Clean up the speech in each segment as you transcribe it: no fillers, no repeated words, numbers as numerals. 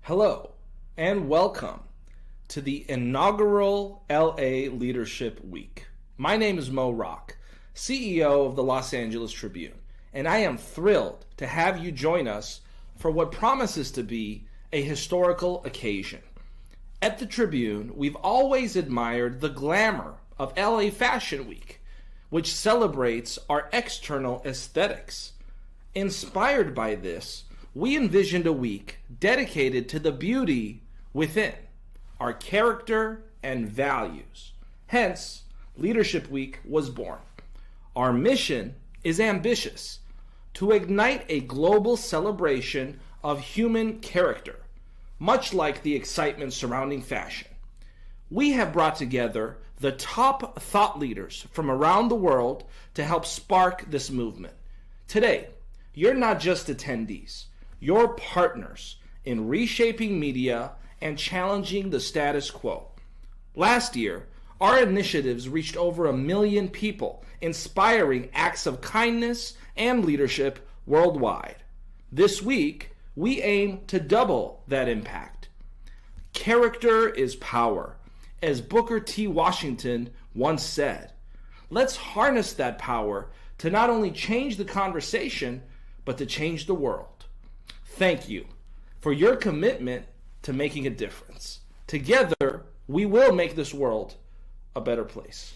Hello and welcome to the inaugural LA Leadership Week. My name is Mo Rock, CEO of the Los Angeles Tribune, and I am thrilled to have you join us for what promises to be a historical occasion. At the Tribune, we've always admired the glamour of LA Fashion Week, which celebrates our external aesthetics. Inspired by this, we envisioned a week dedicated to the beauty within, our character and values. Hence, Leadership Week was born. Our mission is ambitious: to ignite a global celebration of human character, much like the excitement surrounding fashion. We have brought together the top thought leaders from around the world to help spark this movement. Today, you're not just attendees. You're partners in reshaping media and challenging the status quo. Last year, our initiatives reached over 1 million people, inspiring acts of kindness and leadership worldwide. This week, we aim to double that impact. Character is power, as Booker T. Washington once said. Let's harness that power to not only change the conversation, but to change the world. Thank you for your commitment to making a difference. Together, we will make this world a better place.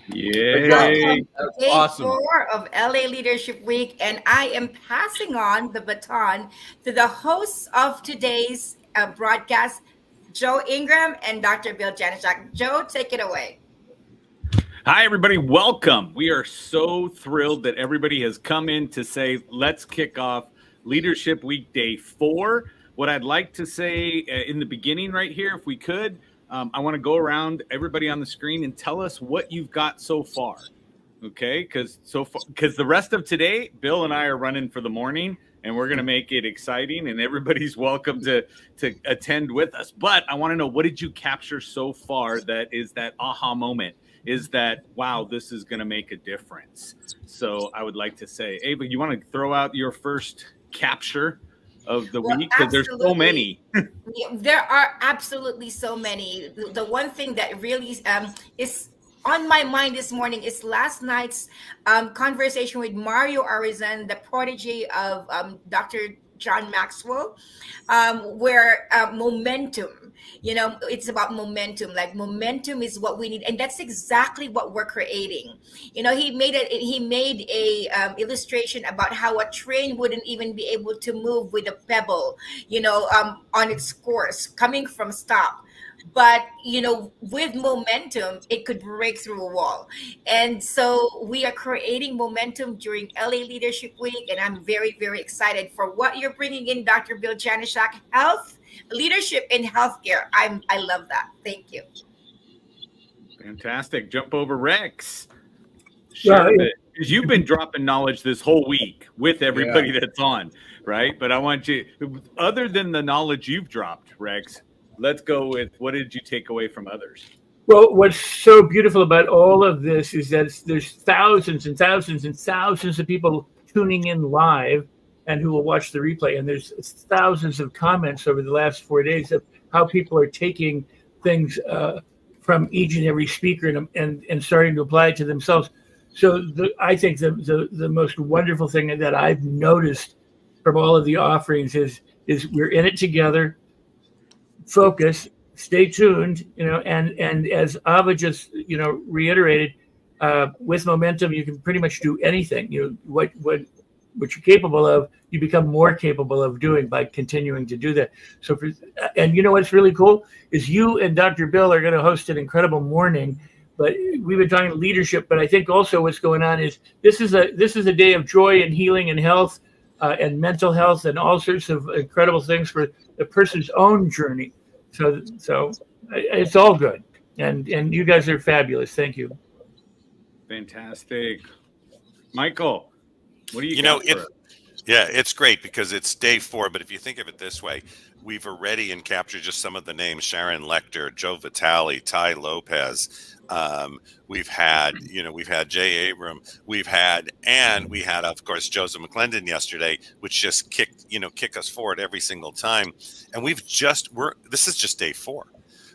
Yay! Welcome That's to day awesome. 4 of LA Leadership Week, and I am passing on the baton to the hosts of today's broadcast, Joe Ingram and Dr. Bill Janishak. Joe, take it away. Hi, everybody. Welcome. We are so thrilled that everybody has come in to say, let's kick off Leadership Week Day 4. What I'd like to say in the beginning right here, if we could, I want to go around everybody on the screen and tell us what you've got so far. Okay? Because the rest of today, Bill and I are running for the morning, and we're going to make it exciting, and everybody's welcome to attend with us. But I want to know, what did you capture so far that is that aha moment? Is that, wow, this is going to make a difference? So I would like to say, Ava, you want to throw out your first capture of the week? Because there's so many. There are absolutely so many. The one thing that really is on my mind this morning is last night's conversation with Mario Arizan, the protege of Dr. John Maxwell, where momentum, it's about momentum. Like, momentum is what we need, and that's exactly what we're creating. He made a illustration about how a train wouldn't even be able to move with a pebble, on its course coming from stop. But, with momentum, it could break through a wall. And so we are creating momentum during LA Leadership Week. And I'm very, very excited for what you're bringing in, Dr. Bill Janishak. Leadership in healthcare. I love that. Thank you. Fantastic. Jump over, Rex. Share it. Because you've been dropping knowledge this whole week with everybody that's on, right? But I want you, other than the knowledge you've dropped, Rex, let's go with, what did you take away from others? Well, what's so beautiful about all of this is that there's thousands and thousands and thousands of people tuning in live and who will watch the replay. And there's thousands of comments over the last 4 days of how people are taking things from each and every speaker and starting to apply it to themselves. So I think the most wonderful thing that I've noticed from all of the offerings is we're in it together. Focus, stay tuned, and as Ava just, reiterated, with momentum, you can pretty much do anything. What you're capable of, you become more capable of doing by continuing to do that. So, what's really cool is you and Dr. Bill are going to host an incredible morning. But we've been talking leadership, but I think also what's going on is this is a day of joy and healing and health and mental health and all sorts of incredible things for the person's own journey. So it's all good. And you guys are fabulous. Thank you. Fantastic. Michael, what do you Yeah, it's great because it's day 4. But if you think of it this way, we've already captured just some of the names: Sharon Lechter, Joe Vitale, Ty Lopez. We've had Jay Abram. We had, of course, Joseph McClendon yesterday, which just kick us forward every single time. And this is just day 4.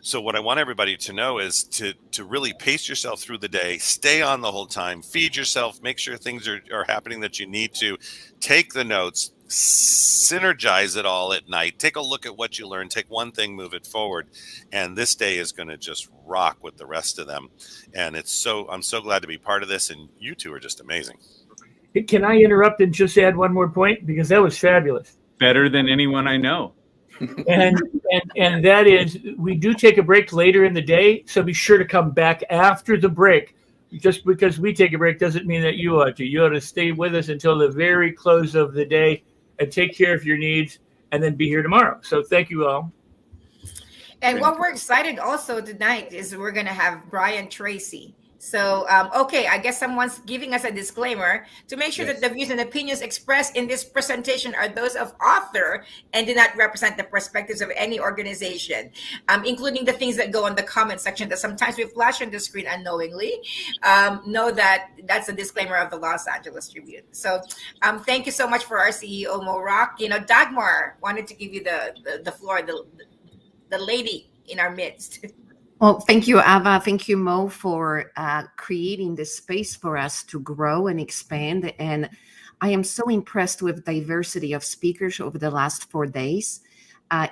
So what I want everybody to know is to really pace yourself through the day, stay on the whole time, feed yourself, make sure things are happening that you need to, take the notes, synergize it all at night, take a look at what you learned, take one thing, move it forward. And this day is going to just rock with the rest of them. And I'm so glad to be part of this. And you two are just amazing. Can I interrupt and just add one more point? Because that was fabulous. Better than anyone I know. And that is, we do take a break later in the day, so be sure to come back after the break. Just because we take a break doesn't mean that you ought to. You ought to stay with us until the very close of the day and take care of your needs, and then be here tomorrow. So thank you all. And what we're excited also tonight is we're going to have Brian Tracy. So, okay, I guess someone's giving us a disclaimer to make sure that the views and opinions expressed in this presentation are those of author and do not represent the perspectives of any organization, including the things that go on the comment section that sometimes we flash on the screen unknowingly. Know that that's a disclaimer of the Los Angeles Tribune. So thank you so much for our CEO, Mo Rock. Dagmar wanted to give you the floor, the lady in our midst. Well, thank you, Ava. Thank you, Mo, for creating this space for us to grow and expand. And I am so impressed with diversity of speakers over the last 4 days.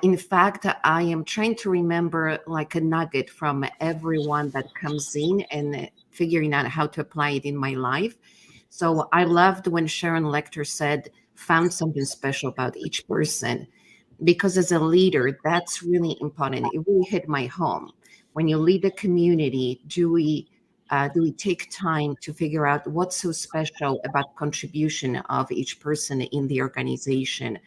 In fact, I am trying to remember like a nugget from everyone that comes in and figuring out how to apply it in my life. So I loved when Sharon Lechter said, found something special about each person, because as a leader, that's really important. It really hit my home. When you lead a community, do we take time to figure out what's so special about contribution of each person in the organization?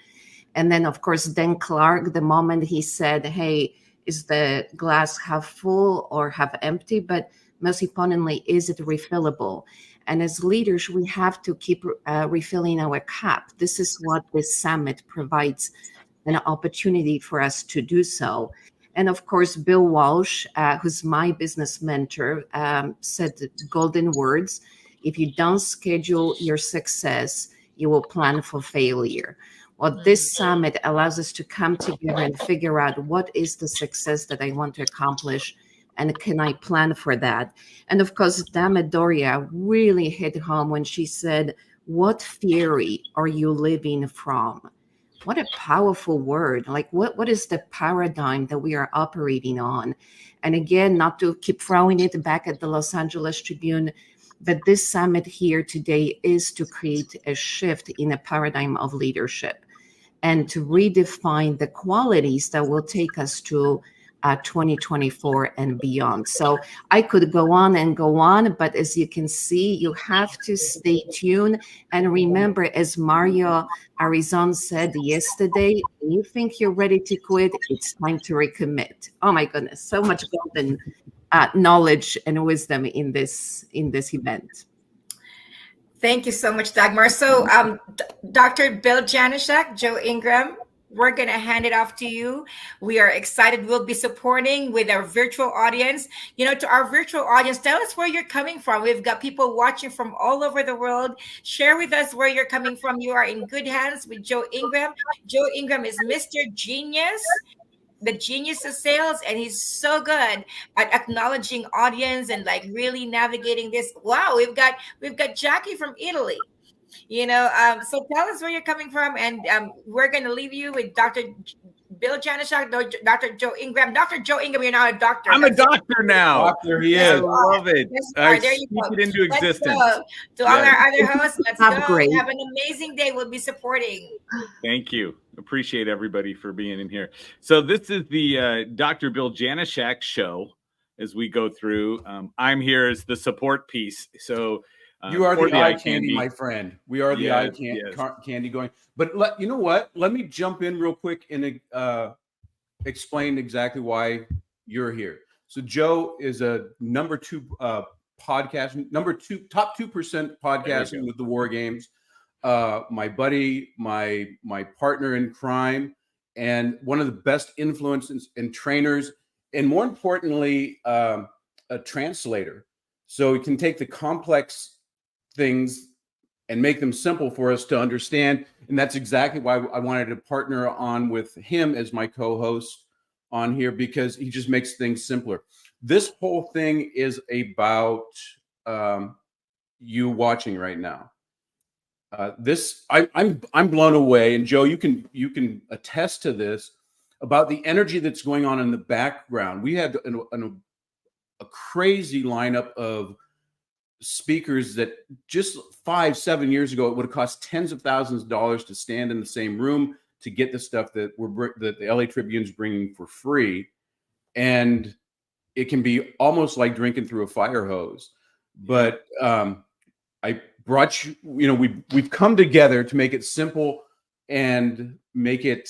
And then, of course, Dan Clark, the moment he said, hey, is the glass half full or half empty? But most importantly, is it refillable? And as leaders, we have to keep refilling our cup. This is what this summit provides an opportunity for us to do so. And of course, Bill Walsh, who's my business mentor, said golden words: if you don't schedule your success, you will plan for failure. Well, this summit allows us to come together and figure out what is the success that I want to accomplish, and can I plan for that? And of course, Dama Doria really hit home when she said, what theory are you living from? What a powerful word. Like, what is the paradigm that we are operating on? And again, not to keep throwing it back at the Los Angeles Tribune, but this summit here today is to create a shift in a paradigm of leadership and to redefine the qualities that will take us to 2024 and beyond. So I could go on and go on, but as you can see, you have to stay tuned. And remember, as Mario Arizon said yesterday, when you think you're ready to quit, it's time to recommit. Oh my goodness, so much golden knowledge and wisdom in this event. Thank you so much, Dagmar. So Dr. Bill Janishak, Joe Ingram, we're going to hand it off to you. We are excited. We'll be supporting with our virtual audience. To our virtual audience, tell us where you're coming from. We've got people watching from all over the world. Share with us where you're coming from. You are in good hands with Joe Ingram. Joe Ingram is Mr. Genius, the genius of sales, and he's so good at acknowledging audience and like really navigating this. Wow, we've got Jackie from Italy. So tell us where you're coming from, and we're going to leave you with Dr. Bill Janishak, Dr. Joe Ingram. Dr. Joe Ingram, you're now a doctor. I'm a doctor now. Doctor, he is. I love it. I there you speak go. it into existence. To all our other hosts, let's go. Great. Have an amazing day. We'll be supporting. Thank you. Appreciate everybody for being in here. So this is the Dr. Bill Janishak show as we go through. I'm here as the support piece. So you are the eye candy, my friend. We are the eye candy going. But you know what? Let me jump in real quick and explain exactly why you're here. So Joe is a number 2 podcast, top 2% podcasting with the War Games. my buddy, my partner in crime, and one of the best influences and trainers, and more importantly, a translator. So he can take the complex things and make them simple for us to understand. And that's exactly why I wanted to partner on with him as my co-host on here, because he just makes things simpler. This whole thing is about you watching right now. I'm blown away, and Joe, you can attest to this, about the energy that's going on in the background. We had a crazy lineup of speakers that just 5-7 years ago it would have cost tens of thousands of dollars to stand in the same room to get the stuff that the LA Tribune's bringing for free, and it can be almost like drinking through a fire hose. But I brought you, we've come together to make it simple and make it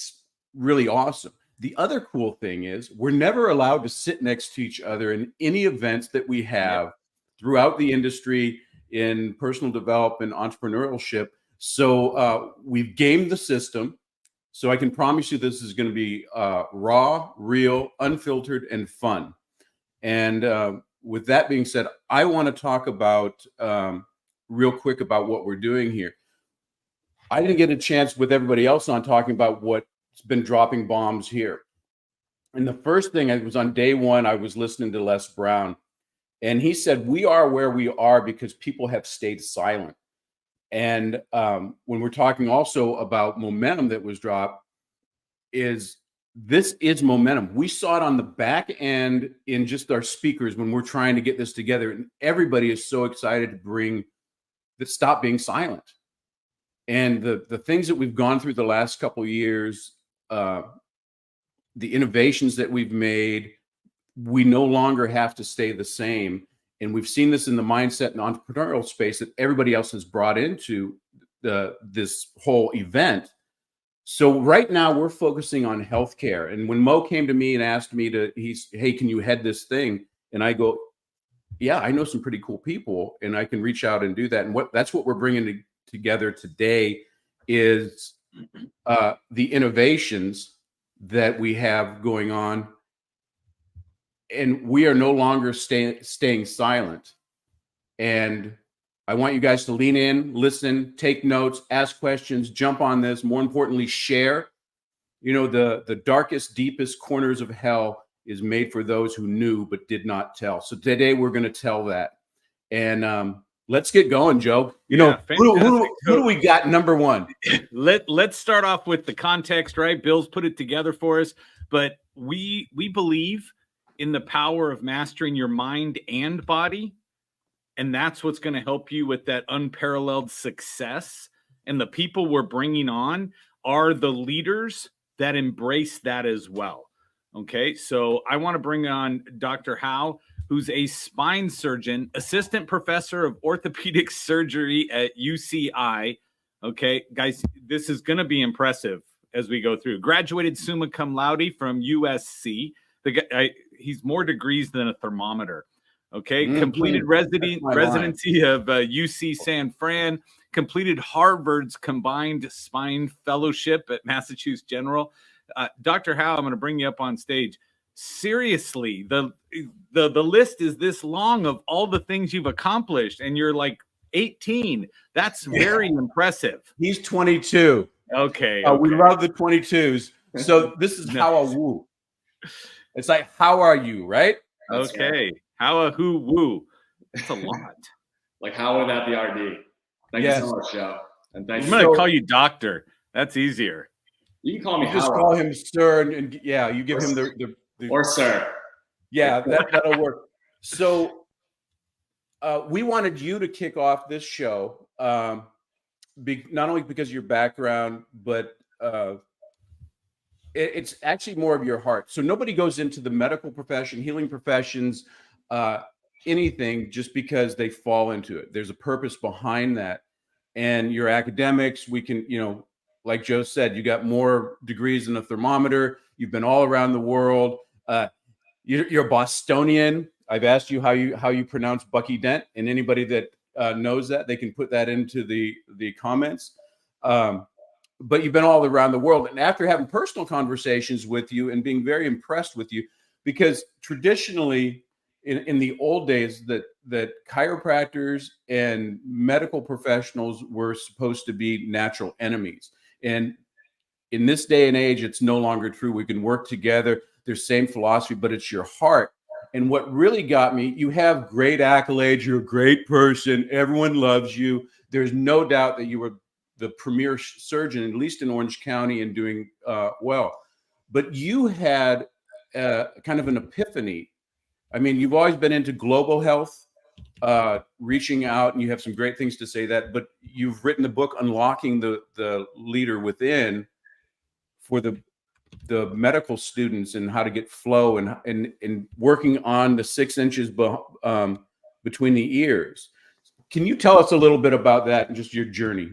really awesome. The other cool thing is we're never allowed to sit next to each other in any events that we have throughout the industry in personal development, entrepreneurship. So we've gamed the system. So I can promise you this is going to be raw, real, unfiltered, and fun. And with that being said, I want to talk about real quick about what we're doing here. I didn't get a chance with everybody else on talking about what's been dropping bombs here. And the first thing, I was on day one, I was listening to Les Brown, and he said, we are where we are because people have stayed silent. And when we're talking also about momentum that was dropped, this is momentum. We saw it on the back end in just our speakers when we're trying to get this together. And everybody is so excited to stop being silent. And the things that we've gone through the last couple of years, the innovations that we've made, we no longer have to stay the same. And we've seen this in the mindset and entrepreneurial space that everybody else has brought into this whole event. So right now we're focusing on healthcare. And when Mo came to me and asked me hey, can you head this thing? And I go, yeah, I know some pretty cool people and I can reach out and do that. And that's what we're bringing together today is the innovations that we have going on. And we are no longer staying silent. And I want you guys to lean in, listen, take notes, ask questions, jump on this. More importantly, share. The darkest, deepest corners of hell is made for those who knew but did not tell. So today we're going to tell that. And let's get going, Joe. Who do we got number one? Let's start off with the context, right? Bill's put it together for us, but we believe in the power of mastering your mind and body. And that's what's going to help you with that unparalleled success. And the people we're bringing on are the leaders that embrace that as well. Okay, so I want to bring on Dr. Howe, who's a spine surgeon, assistant professor of orthopedic surgery at UCI. Okay, guys, this is going to be impressive as we go through. Graduated summa cum laude from USC. He's more degrees than a thermometer. Okay, completed residency of UC San Fran, completed Harvard's Combined Spine Fellowship at Massachusetts General. Dr. Howe, I'm going to bring you up on stage. Seriously, the list is this long of all the things you've accomplished, and you're like 18. That's very impressive. He's 22. Okay. We love the 22s. So this is how a woo. It's like, how are you, right? Okay. How a who woo. That's a lot. Like how without the RD. Thank you so much, Joe. And thank I'm going to call you doctor. That's easier. You can call me. Just call him sir, and you give him the or sir. Yeah, that'll work. So we wanted you to kick off this show, not only because of your background, but it's actually more of your heart. So nobody goes into the medical profession, healing professions, anything just because they fall into it. There's a purpose behind that. And your academics, we can, like Joe said, you got more degrees than a thermometer. You've been all around the world. You're Bostonian. I've asked you how you pronounce Bucky Dent, and anybody that knows that, they can put that into the comments. but you've been all around the world. And after having personal conversations with you and being very impressed with you, because traditionally in the old days that chiropractors and medical professionals were supposed to be natural enemies. And in this day and age, it's no longer true. We can work together. There's same philosophy, but it's your heart. And what really got me, you have great accolades. You're a great person. Everyone loves you. There's no doubt that you were the premier surgeon, at least in Orange County, and doing well. But you had kind of an epiphany. I mean, you've always been into global health, reaching out, and you have some great things to say that, but you've written the book, Unlocking the Leader Within, for the medical students and how to get flow and working on the 6 inches between the ears. Can you tell us a little bit about that and just your journey?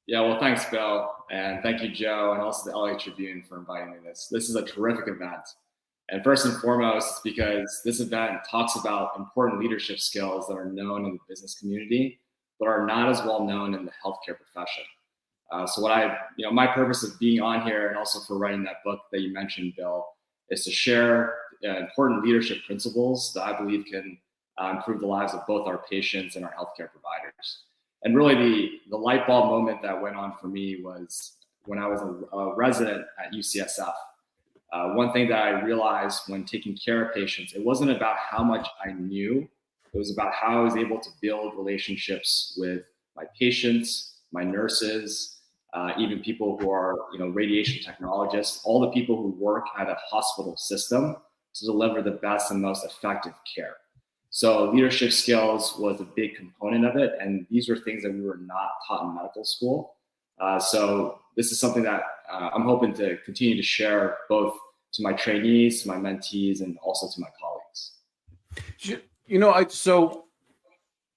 Yeah, well, thanks, Bill. And thank you, Joe, and also the LA Tribune for inviting me to this. This is a terrific event. And first and foremost, it's because this event talks about important leadership skills that are known in the business community, but are not as well known in the healthcare profession. So my purpose of being on here and also for writing that book that you mentioned, Bill, is to share important leadership principles that I believe can improve the lives of both our patients and our healthcare providers. And really the light bulb moment that went on for me was when I was a resident at UCSF. One thing that I realized when taking care of patients, it wasn't about how much I knew. It was about how I was able to build relationships with my patients, my nurses, even people who are, radiation technologists, all the people who work at a hospital system to deliver the best and most effective care. So leadership skills was a big component of it. And these were things that we were not taught in medical school. So this is something that I'm hoping to continue to share both to my trainees, to my mentees, and also to my colleagues. So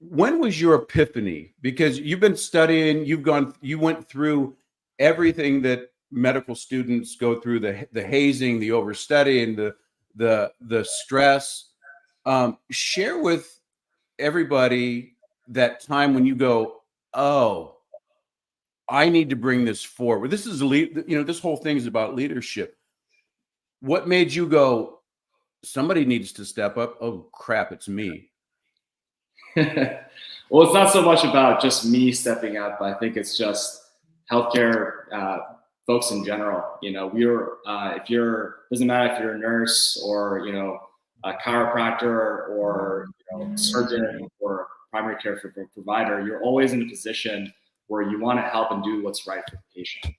when was your epiphany? Because you've been studying, you went through everything that medical students go through, the hazing, the overstudying, the stress. Share with everybody that time when you go, oh, I need to bring this forward. This is this whole thing is about leadership. What made you go, somebody needs to step up? Oh crap, it's me. Well, it's not so much about just me stepping up. I think it's just healthcare folks in general. Doesn't matter if you're a nurse or, a chiropractor or, surgeon or primary care provider, you're always in a position where you want to help and do what's right for the patient.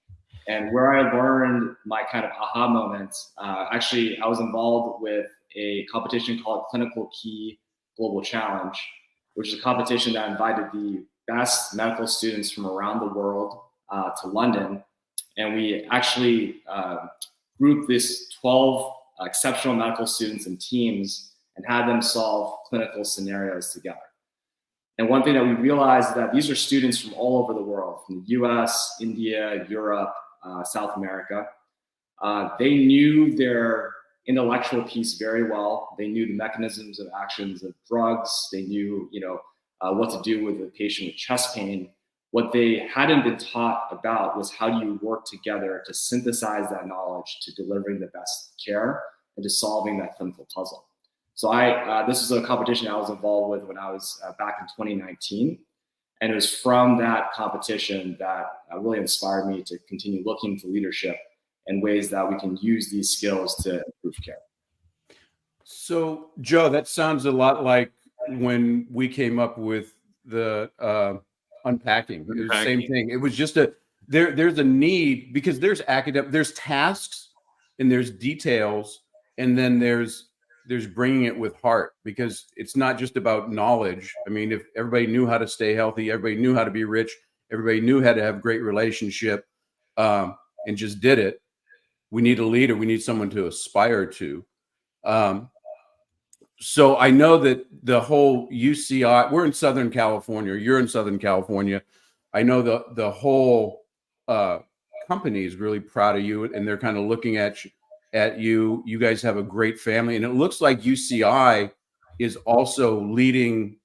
And where I learned my kind of aha moment, actually, I was involved with a competition called Clinical Key Global Challenge, which is a competition that invited the best medical students from around the world to London. And we actually grouped these 12 exceptional medical students in teams and had them solve clinical scenarios together. And one thing that we realized is that these are students from all over the world, from the US, India, Europe, South America. They knew their intellectual piece very well. They knew the mechanisms of actions of drugs. They knew, what to do with a patient with chest pain. What they hadn't been taught about was how do you work together to synthesize that knowledge to delivering the best care and to solving that clinical puzzle. So this is a competition I was involved with when I was back in 2019. And it was from that competition that really inspired me to continue looking to leadership and ways that we can use these skills to improve care. So, Joe, that sounds a lot like when we came up with the unpacking. It was the same thing. It was just there's a need because there's there's tasks and there's details, and then there's bringing it with heart, because it's not just about knowledge. I mean, if everybody knew how to stay healthy, everybody knew how to be rich, everybody knew how to have great relationship, and just did it. We need a leader. We need someone to aspire to. So I know that the whole UCI, we're in Southern California, you're in Southern California. I know the whole company is really proud of you, and they're kind of looking at you. You guys have a great family, and it looks like UCI is also leading,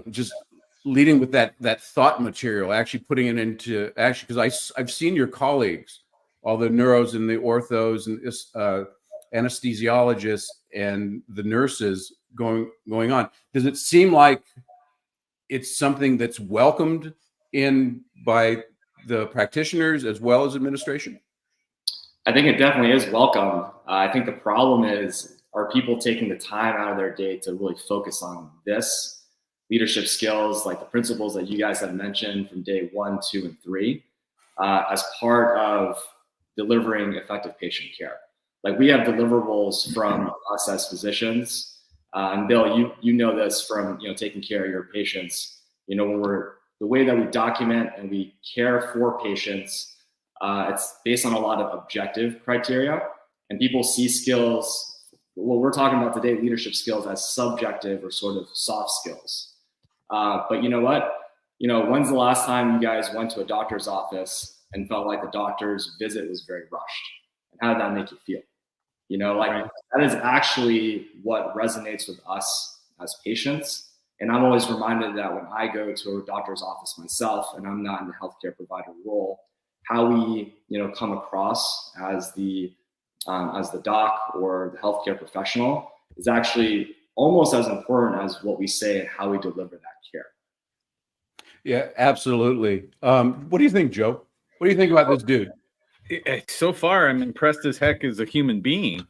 just leading with that thought material, actually putting it into action. Because I've seen your colleagues, all the neuros and the orthos and anesthesiologists and the nurses going on. Does it seem like it's something that's welcomed in by the practitioners as well as administration? I think it definitely is welcome. I think the problem is, are people taking the time out of their day to really focus on this leadership skills, like the principles that you guys have mentioned from day 1, 2, and 3, as part of delivering effective patient care? Like, we have deliverables from us as physicians, and Bill, you know this from taking care of your patients. When the way that we document and we care for patients, it's based on a lot of objective criteria, and people see skills. What we're talking about today, leadership skills, as subjective or sort of soft skills. But you know what? When's the last time you guys went to a doctor's office and felt like the doctor's visit was very rushed? And how did that make you feel? That is actually what resonates with us as patients. And I'm always reminded that when I go to a doctor's office myself, and I'm not in the healthcare provider role, how we come across as the doc or the healthcare professional is actually almost as important as what we say and how we deliver that care. Yeah, absolutely. What do you think, Joe? What do you think about this dude? So far, I'm impressed as heck as a human being.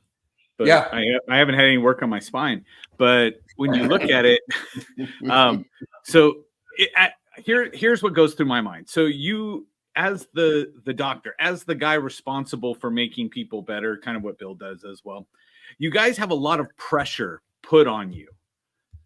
But yeah, I haven't had any work on my spine. But when you look at it, here's what goes through my mind. So you, as the doctor, as the guy responsible for making people better, kind of what Bill does as well, you guys have a lot of pressure put on you,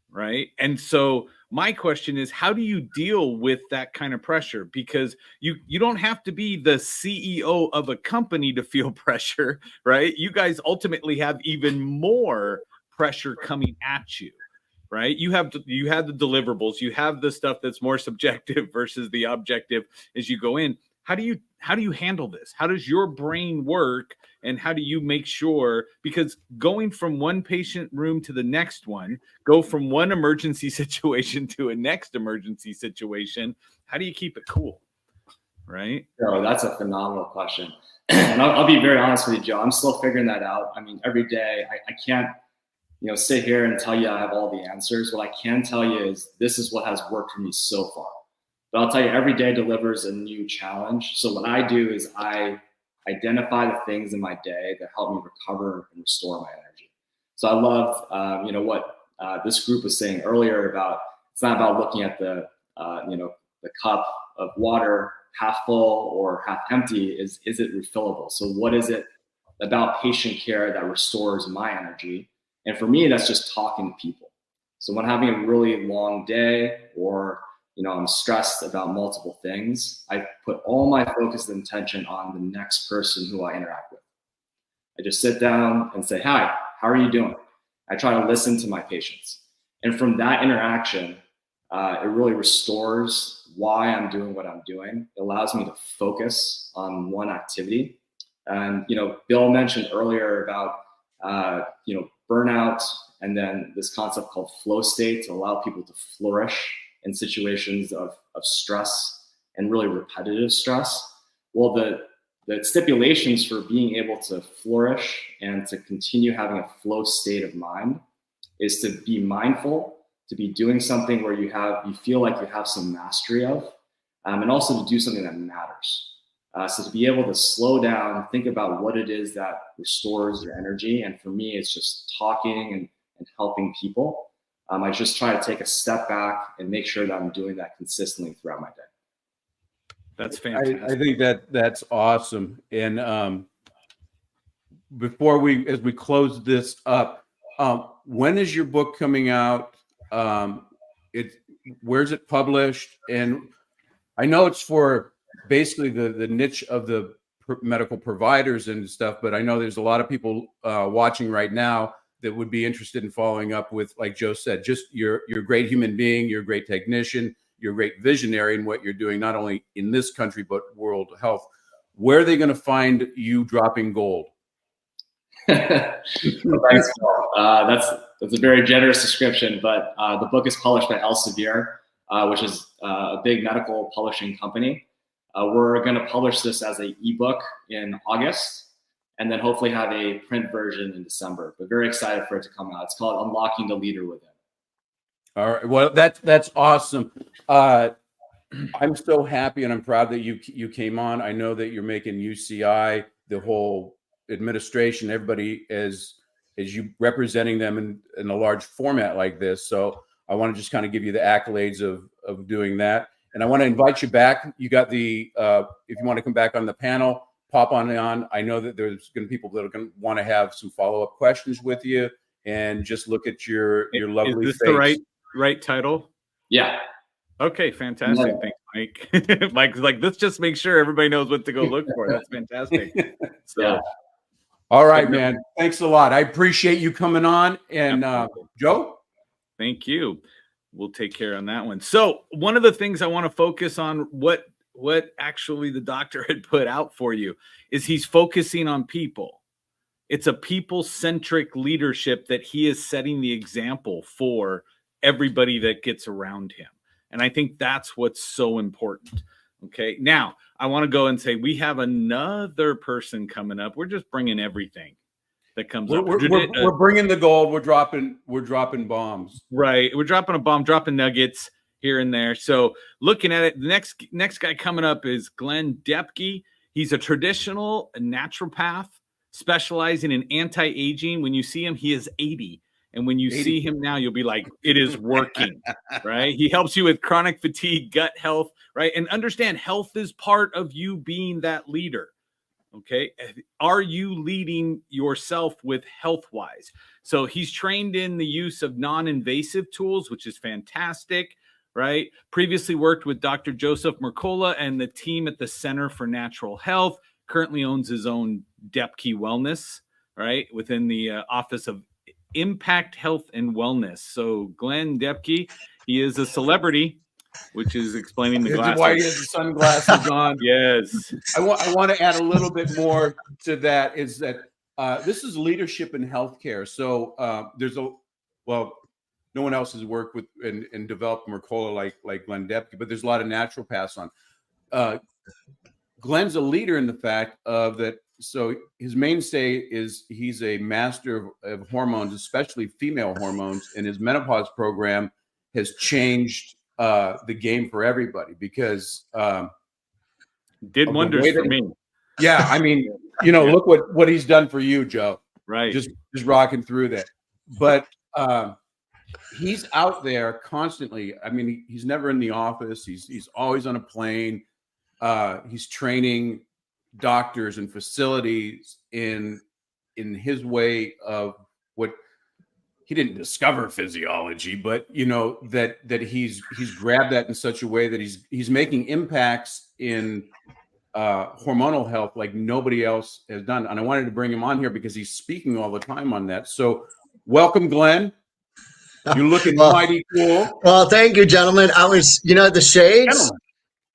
right? And so my question is, how do you deal with that kind of pressure? Because you don't have to be the CEO of a company to feel pressure, right? You guys ultimately have even more pressure coming at you, right? You have the deliverables, you have the stuff that's more subjective versus the objective as you go in. How do you handle this? How does your brain work? And how do you make sure, because going from one patient room to the next one, go from one emergency situation to a next emergency situation, how do you keep it cool? Right? Oh, that's a phenomenal question. And I'll be very honest with you, Joe. I'm still figuring that out. I mean, every day I can't, sit here and tell you I have all the answers. What I can tell you is this is what has worked for me so far. But I'll tell you, every day delivers a new challenge. So what I do is I identify the things in my day that help me recover and restore my energy. So I love, what this group was saying earlier about, it's not about looking at the cup of water half full or half empty. Is it refillable? So what is it about patient care that restores my energy? And for me, that's just talking to people. So when having a really long day, or I'm stressed about multiple things, I put all my focus and attention on the next person who I interact with. I just sit down and say, hi, how are you doing? I try to listen to my patients. And from that interaction, it really restores why I'm doing what I'm doing. It allows me to focus on one activity. And, Bill mentioned earlier about, burnout, and then this concept called flow state to allow people to flourish in situations of stress and really repetitive stress. Well, the stipulations for being able to flourish and to continue having a flow state of mind is to be mindful, to be doing something where you feel like you have some mastery of, and also to do something that matters. So to be able to slow down, think about what it is that restores your energy. And for me, it's just talking and helping people. I just try to take a step back and make sure that I'm doing that consistently throughout my day. That's fantastic. I think that's awesome. And as we close this up, when is your book coming out? Where's it published? And I know it's for basically the niche of the medical providers and stuff, but I know there's a lot of people watching right now that would be interested in following up with, like Joe said, just you're a great human being, you're a great technician, you're a great visionary in what you're doing, not only in this country, but world health. Where are they going to find you dropping gold? Thanks, Phil. That's a very generous description, but the book is published by Elsevier. which is a big medical publishing company. We're going to publish this as an ebook in August, and then hopefully have a print version in December. But very excited for it to come out. It's called Unlocking the Leader Within. All right. Well, that's awesome. I'm so happy and I'm proud that you came on. I know that you're making UCI, the whole administration, everybody as you representing them in a large format like this. So I want to just kind of give you the accolades of doing that. And I want to invite you back. You got the if you want to come back on the panel, pop on. I know that there's going to be people that are going to want to have some follow-up questions with you and just look at your lovely face. Is this the right title? Yeah. Okay, fantastic. Yeah. Thanks, Mike. Mike's like, let's just make sure everybody knows what to go look for. That's fantastic. So, yeah. All right, man. Thanks a lot. I appreciate you coming on. And Joe? Thank you. We'll take care on that one. So one of the things I want to focus on, what actually the doctor had put out for you, is he's focusing on people. It's a people-centric leadership that he is setting the example for everybody that gets around him. And I think that's what's so important. Okay. Now I want to go and say, we have another person coming up. We're just bringing everything that comes up. We're bringing the gold. We're dropping bombs. Right. We're dropping a bomb, dropping nuggets here and there. So looking at it, the next guy coming up is Glenn Depke. He's a traditional naturopath specializing in anti-aging. When you see him, he is 80. And when you see him now, you'll be like, it is working, right? He helps you with chronic fatigue, gut health, right? And understand, health is part of you being that leader, okay? Are you leading yourself with health-wise? So he's trained in the use of non-invasive tools, which is fantastic, right? Previously worked with Dr. Joseph Mercola and the team at the Center for Natural Health, currently owns his own Depke Wellness, right? Within the Office of Impact Health and Wellness. So Glenn Depke, he is a celebrity, which is explaining the glasses. Why he has the sunglasses on. Yes. I want to add a little bit more to that, is that this is leadership in healthcare. So no one else has worked with and developed Mercola like Glenn Depke, but there's a lot of naturopaths on. Glenn's a leader in the fact of that. So his mainstay is he's a master of hormones, especially female hormones, and his menopause program has changed the game for everybody because did wonders for me. Yeah, I mean, look what he's done for you, Joe. Right, just rocking through that. But he's out there constantly. I mean, he's never in the office. He's always on a plane. He's training doctors and facilities in his way of what he didn't discover physiology, but that he's grabbed that in such a way that he's making impacts in hormonal health like nobody else has done. And I wanted to bring him on here because he's speaking all the time on that. So welcome, Glenn. You're looking mighty cool. Well, thank you, gentlemen. I was, the shades. Gentlemen.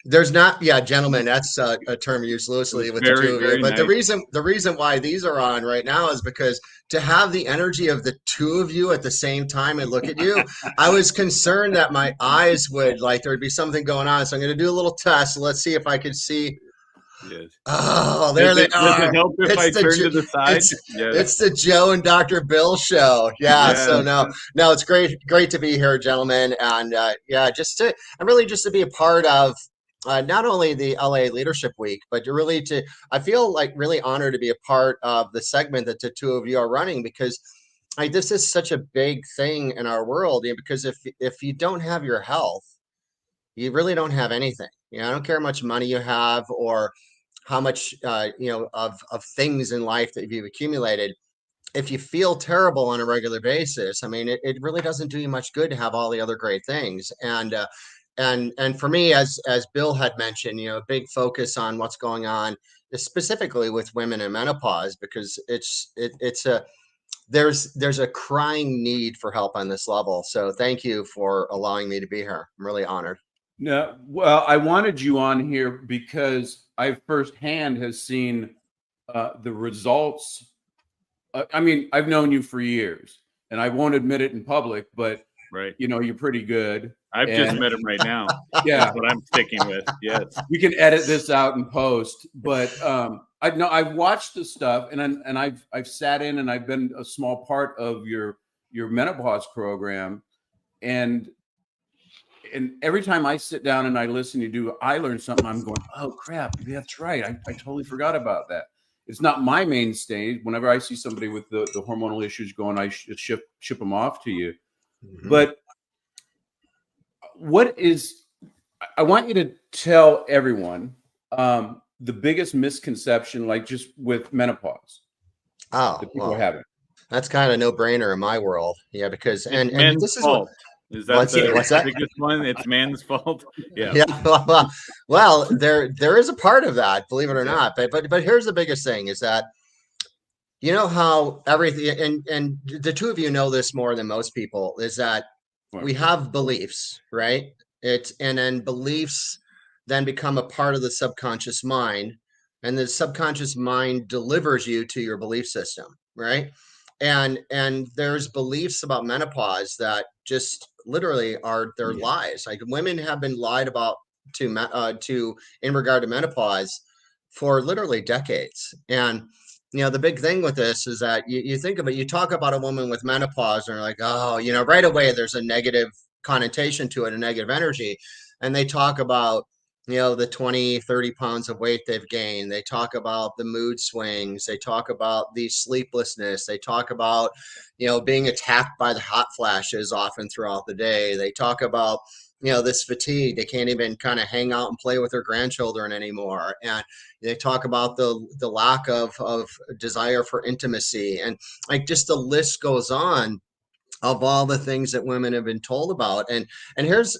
There's not, gentlemen. That's a term used loosely with the two of you. But nice. the reason why these are on right now is because to have the energy of the two of you at the same time and look at you, I was concerned that my eyes would there'd be something going on. So I'm going to do a little test. Let's see if I could see. Yes. Oh, there they are. Does it help if I turn to the side? It's the Joe and Dr. Bill show. Yeah. So no, it's great to be here, gentlemen, and just to be a part of. Not only the LA Leadership Week, but I feel like really honored to be a part of the segment that the two of you are running, because this is such a big thing in our world. Because if you don't have your health, you really don't have anything. I don't care how much money you have or how much of things in life that you've accumulated. If you feel terrible on a regular basis, I mean, it really doesn't do you much good to have all the other great things. And for me, as Bill had mentioned, a big focus on what's going on specifically with women in menopause, because there's a crying need for help on this level. So thank you for allowing me to be here. I'm really honored. No, well, I wanted you on here because I firsthand has seen the results. I mean, I've known you for years, and I won't admit it in public, but Right. you're pretty good. I've just met him right now. Yeah. That's what I'm sticking with. Yes. You can edit this out and post, but I've watched the stuff, and I've sat in, and I've been a small part of your menopause program, and every time I sit down and I listen, I learn something. I'm going, oh crap, that's right. I totally forgot about that. It's not my mainstay. Whenever I see somebody with the hormonal issues going, I ship them off to you. Mm-hmm. But I want you to tell everyone the biggest misconception, like just with menopause. Oh, that people are having. That's kind of a no-brainer in my world. Yeah, because and this is fault. Is that what's that? Biggest one? It's man's fault. Yeah. Yeah. Well, there is a part of that, believe it or not. But here's the biggest thing is that, you know how everything, and the two of you know this more than most people, is that we have beliefs, right? And then beliefs then become a part of the subconscious mind, and the subconscious mind delivers you to your belief system, right? And there's beliefs about menopause that just literally are lies. Like women have been lied about to in regard to menopause for literally decades. And the big thing with this is that you think of it, you talk about a woman with menopause and they're like, oh, right away there's a negative connotation to it, a negative energy. And they talk about the 20, 30 pounds of weight they've gained. They talk about the mood swings. They talk about the sleeplessness. They talk about, being attacked by the hot flashes often throughout the day. They talk about, this fatigue. They can't even kind of hang out and play with their grandchildren anymore. And they talk about the lack of desire for intimacy. And like just the list goes on of all the things that women have been told about. And here's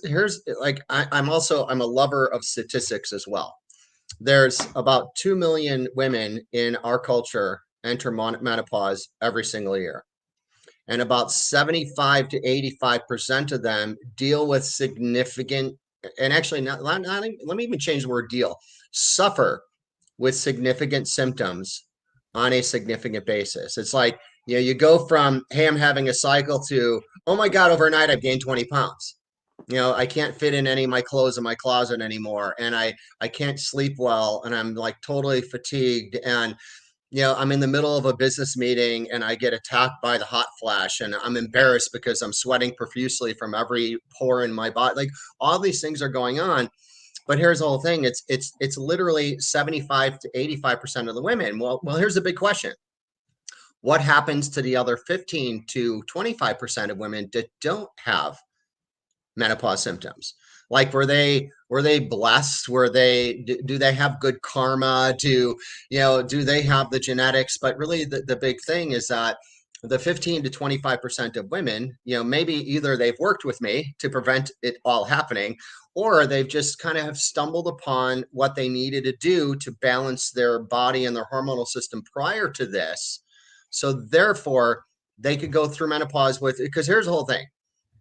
like, I'm a lover of statistics as well. There's about 2 million women in our culture enter menopause every single year. And about 75 to 85% of them deal with significant, and actually let me even change the word deal, suffer with significant symptoms on a significant basis. It's like, you go from, hey, I'm having a cycle to, oh my God, overnight I've gained 20 pounds. I can't fit in any of my clothes in my closet anymore. And I can't sleep well. And I'm like totally fatigued. And, I'm in the middle of a business meeting and I get attacked by the hot flash and I'm embarrassed because I'm sweating profusely from every pore in my body. Like all these things are going on. But here's the whole thing. It's literally 75 to 85% of the women. Well, here's the big question. What happens to the other 15 to 25% of women that don't have menopause symptoms? Like, were they blessed? Do they have good karma? Do they have the genetics? But really the big thing is that the 15 to 25% of women, maybe either they've worked with me to prevent it all happening, or they've just kind of have stumbled upon what they needed to do to balance their body and their hormonal system prior to this. So therefore they could go through menopause because here's the whole thing.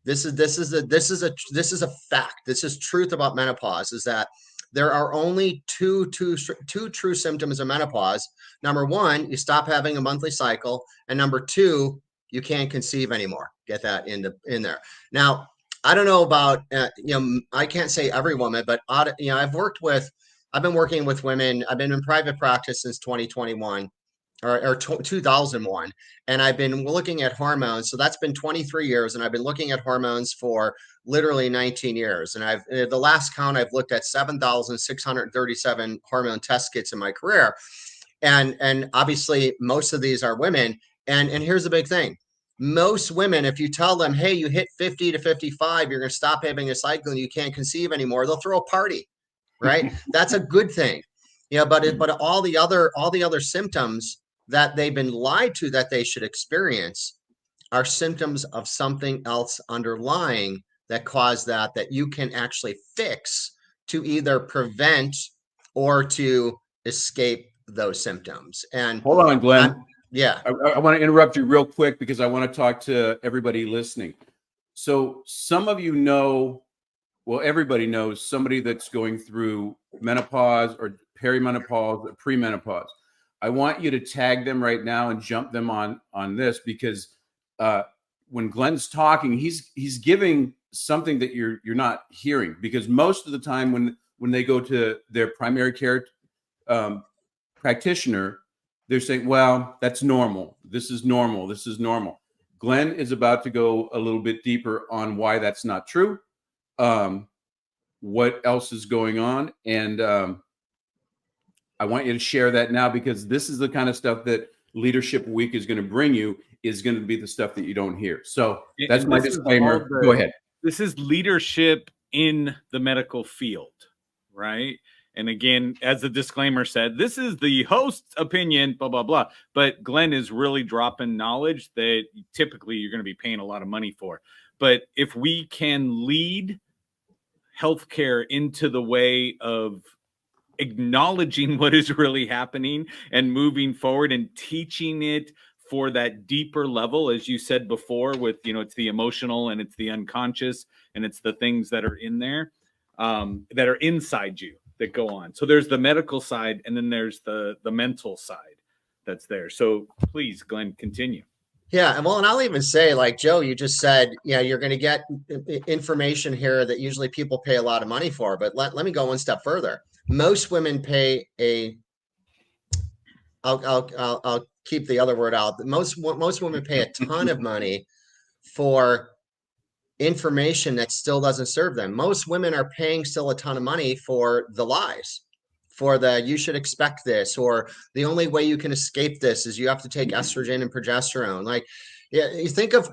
This is a fact. This is truth about menopause, is that there are only two true symptoms of menopause. Number one, you stop having a monthly cycle. And number two, you can't conceive anymore. Get that in there. Now, I don't know about, I can't say every woman, but I've been working with women. I've been in private practice since 2021. Or 2001, and I've been looking at hormones. So that's been 23 years, and I've been looking at hormones for literally 19 years. And the last count, I've looked at 7,637 hormone test kits in my career, and obviously most of these are women. And here's the big thing: most women, if you tell them, hey, you hit 50 to 55, you're going to stop having a cycle and you can't conceive anymore, they'll throw a party, right? That's a good thing. But all the other symptoms that they've been lied to that they should experience are symptoms of something else underlying that cause that you can actually fix to either prevent or to escape those symptoms. And hold on, Glenn. I want to interrupt you real quick because I want to talk to everybody listening. So some of you know, well, everybody knows somebody that's going through menopause or perimenopause or premenopause. I want you to tag them right now and jump them on this because when Glenn's talking, he's giving something that you're not hearing, because most of the time when they go to their primary care practitioner, they're saying, well, that's normal. This is normal. This is normal. Glenn is about to go a little bit deeper on why that's not true, what else is going on. And I want you to share that now, because this is the kind of stuff that Leadership Week is going to bring you, is going to be the stuff that you don't hear. So that's my disclaimer. Go ahead. This is leadership in the medical field, right? And again, as the disclaimer said, this is the host's opinion, blah, blah, blah. But Glenn is really dropping knowledge that typically you're going to be paying a lot of money for. But if we can lead healthcare into the way of acknowledging what is really happening and moving forward and teaching it for that deeper level, as you said before, with, it's the emotional and it's the unconscious and it's the things that are in there, that are inside you that go on. So there's the medical side, and then there's the mental side that's there. So please, Glenn, continue. Yeah, well, and I'll even say, like Joe, you just said, you're going to get information here that usually people pay a lot of money for. But let me go one step further. Most women pay I'll keep the other word out. Most women pay a ton of money for information that still doesn't serve them. Most women are paying still a ton of money for the lies, for the you should expect this, or the only way you can escape this is you have to take estrogen and progesterone. Like, yeah, you think of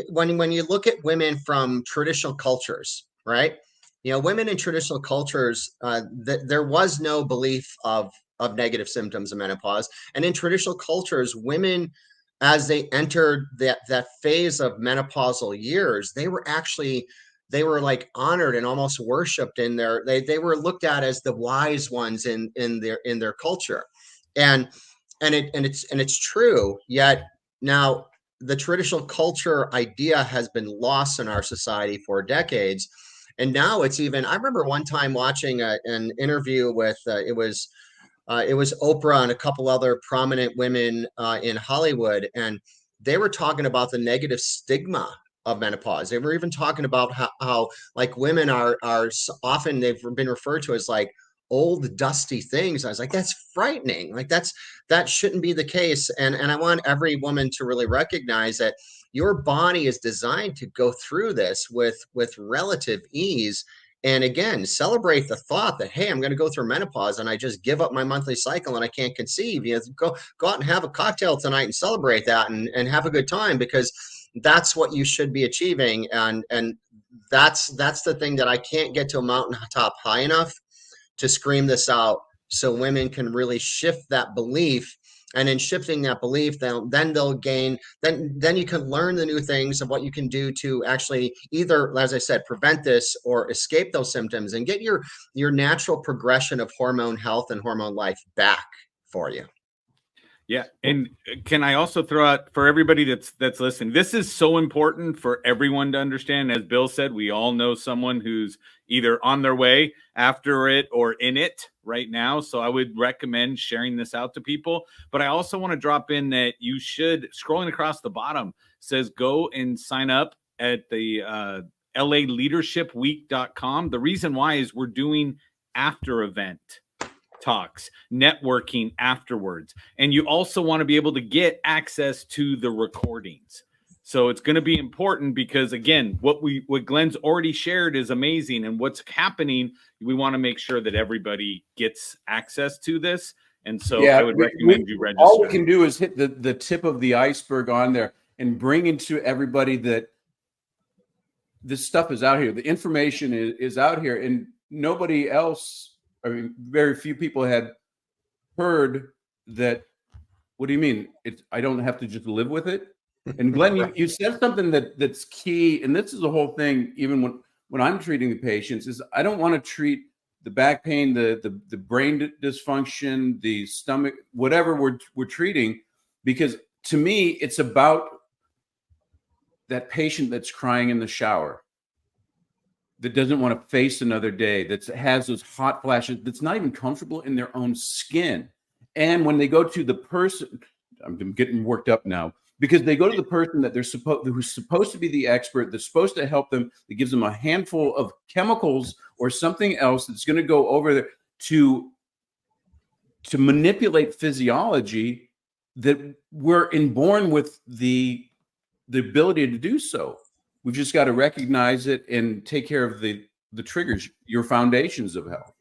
when you look at women from traditional cultures, right? Women in traditional cultures, there was no belief of negative symptoms of menopause. And in traditional cultures, women, as they entered that phase of menopausal years, they were like honored and almost worshipped they were looked at as the wise ones in their culture. And it's true. Yet now the traditional culture idea has been lost in our society for decades. And now it's even, I remember one time watching an interview with, it was Oprah and a couple other prominent women in Hollywood, and they were talking about the negative stigma of menopause. They were even talking about how like women are often, they've been referred to as like old dusty things. I was like, that's frightening. Like that shouldn't be the case. And I want every woman to really recognize that your body is designed to go through this with relative ease. And again, celebrate the thought that, hey, I'm going to go through menopause and I just give up my monthly cycle and I can't conceive. Go out and have a cocktail tonight and celebrate that and have a good time, because that's what you should be achieving. And that's the thing that I can't get to a mountaintop high enough to scream this out, so women can really shift that belief. And in shifting that belief, then they'll gain, then you can learn the new things of what you can do to actually either, as I said, prevent this or escape those symptoms and get your natural progression of hormone health and hormone life back for you. Yeah. And can I also throw out for everybody that's listening, this is so important for everyone to understand. As Bill said, we all know someone who's either on their way, after it, or in it right now. So I would recommend sharing this out to people. But I also want to drop in that you should, scrolling across the bottom, says go and sign up at the LAleadershipweek.com. The reason why is we're doing after event talks, networking afterwards. And you also want to be able to get access to the recordings. So it's going to be important because, again, what Glenn's already shared is amazing. And what's happening, we want to make sure that everybody gets access to this. And so I would recommend you register. All we can do is hit the tip of the iceberg on there and bring into everybody that this stuff is out here. The information is out here, and nobody else, I mean, very few people had heard that. What do you mean? I don't have to just live with it? And Glenn, you said something that's key, and this is the whole thing. Even when I'm treating the patients, is I don't want to treat the back pain, the brain dysfunction, the stomach, whatever we're treating, because to me it's about that patient that's crying in the shower, that doesn't want to face another day, that has those hot flashes, that's not even comfortable in their own skin. And when they go to the person, I'm getting worked up now. because they go to the person that who's supposed to be the expert, that's supposed to help them, that gives them a handful of chemicals or something else that's going to go over there to manipulate physiology that we're inborn with the ability to do so. We've just got to recognize it and take care of the triggers, your foundations of health.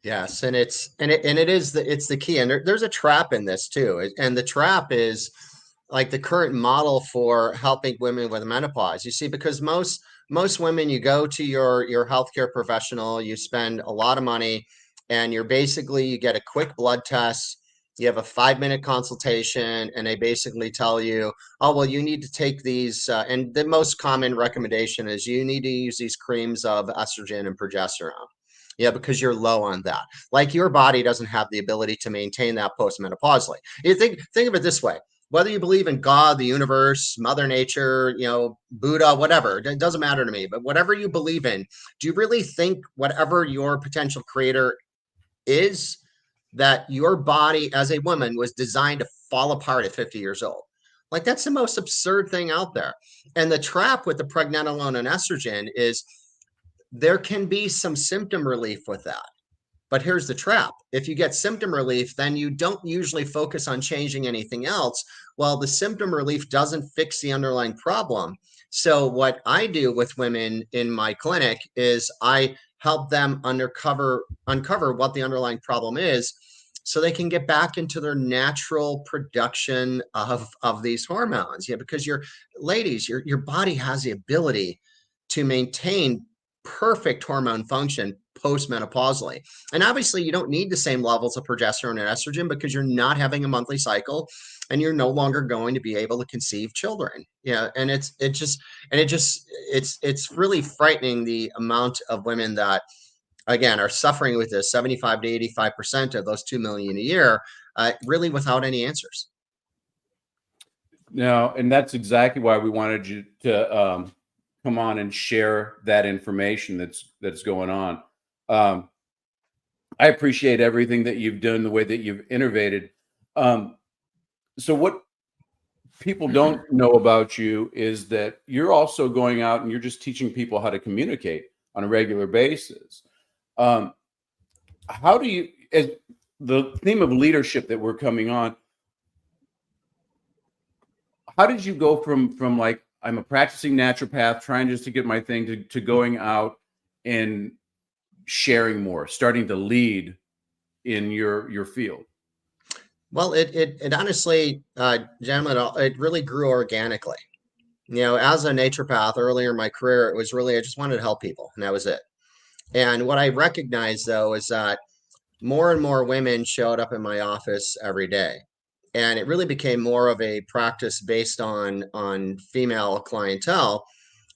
Yes, and it's the key, and there's a trap in this too, and the trap is like the current model for helping women with menopause. You see, because most women, you go to your healthcare professional, you spend a lot of money, and you get a quick blood test, you have a 5-minute consultation, and they basically tell you, oh, well, you need to take these, and the most common recommendation is you need to use these creams of estrogen and progesterone. Yeah, because you're low on that. Like your body doesn't have the ability to maintain that postmenopausally. You think of it this way. Whether you believe in God, the universe, Mother Nature, Buddha, whatever, it doesn't matter to me. But whatever you believe in, do you really think whatever your potential creator is, that your body as a woman was designed to fall apart at 50 years old? Like, that's the most absurd thing out there. And the trap with the pregnenolone and estrogen is there can be some symptom relief with that. But here's the trap. If you get symptom relief, then you don't usually focus on changing anything else. Well, the symptom relief doesn't fix the underlying problem. So what I do with women in my clinic is I help them uncover what the underlying problem is, so they can get back into their natural production of these hormones. Yeah, because your body has the ability to maintain perfect hormone function postmenopausally. And obviously you don't need the same levels of progesterone and estrogen because you're not having a monthly cycle and you're no longer going to be able to conceive children. Yeah. And it's really frightening, the amount of women that, again, are suffering with this, 75 to 85% of those 2 million a year, really without any answers. No, and that's exactly why we wanted you to come on and share that information that's going on. I appreciate everything that you've done, the way that you've innovated. So what people don't know about you is that you're also going out and you're just teaching people how to communicate on a regular basis. How do you, as the theme of leadership that we're coming on, how did you go from like, I'm a practicing naturopath trying just to get my thing to going out and sharing more, starting to lead in your field? Well, it honestly, gentlemen, it really grew organically. As a naturopath earlier in my career, it was really, I just wanted to help people, and that was it. And what I recognized, though, is that more and more women showed up in my office every day. And it really became more of a practice based on female clientele.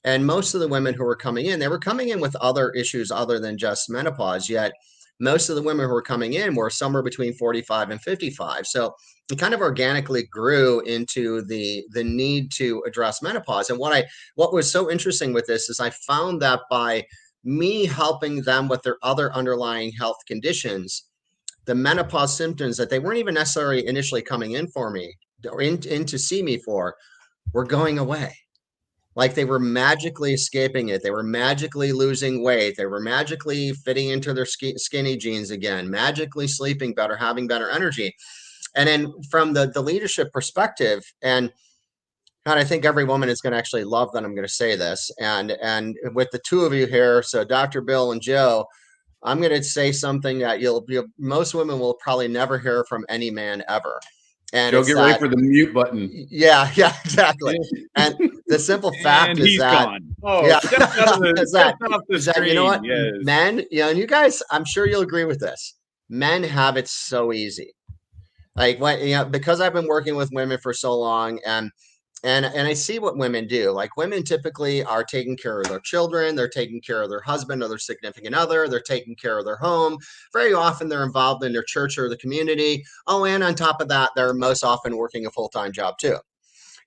And most of the women who were coming in, they were coming in with other issues other than just menopause. Yet most of the women who were coming in were somewhere between 45 and 55. So it kind of organically grew into the need to address menopause. And what was so interesting with this is I found that by me helping them with their other underlying health conditions, the menopause symptoms that they weren't even necessarily initially coming in for me or in to see me for were going away. Like they were magically escaping it. They were magically losing weight. They were magically fitting into their skinny jeans again, magically sleeping better, having better energy. And then from the leadership perspective, and I think every woman is going to actually love that I'm going to say this. And with the two of you here, so Dr. Bill and Joe, I'm going to say something that most women will probably never hear from any man ever. And Joe, get ready for the mute button. Yeah, exactly. And the simple fact is that, gone. Oh, yeah, you know what, yes. Men, and you guys, I'm sure you'll agree with this. Men have it so easy. Like because I've been working with women for so long, and I see what women do. Like women typically are taking care of their children, they're taking care of their husband or their significant other, they're taking care of their home. Very often they're involved in their church or the community. Oh, and on top of that, they're most often working a full-time job too.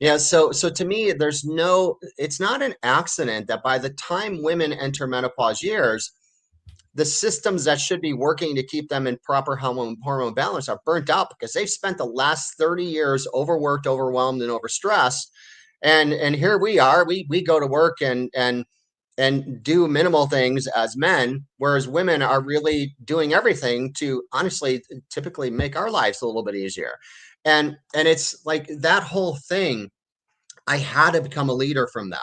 Yeah, so to me, it's not an accident that by the time women enter menopause years, the systems that should be working to keep them in proper hormone balance are burnt out because they've spent the last 30 years overworked, overwhelmed, and overstressed. And here we are, we go to work and do minimal things as men, whereas women are really doing everything to honestly typically make our lives a little bit easier. And it's like that whole thing, I had to become a leader from that,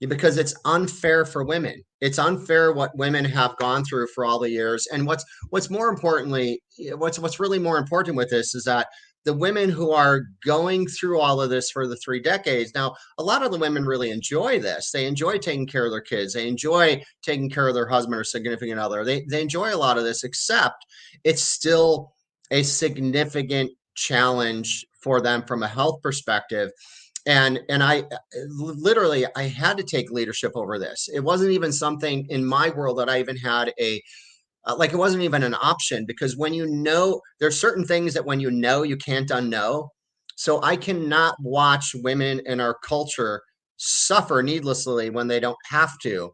because it's unfair for women. It's unfair what women have gone through for all the years. And what's more importantly, what's really more important with this is that the women who are going through all of this for the 3 decades, now, a lot of the women really enjoy this. They enjoy taking care of their kids. They enjoy taking care of their husband or significant other. They enjoy a lot of this, except it's still a significant challenge for them from a health perspective. And I literally, I had to take leadership over this. It wasn't even something in my world that I even had like it wasn't even an option, because when you know, there's certain things that when you know, you can't unknow. So I cannot watch women in our culture suffer needlessly when they don't have to.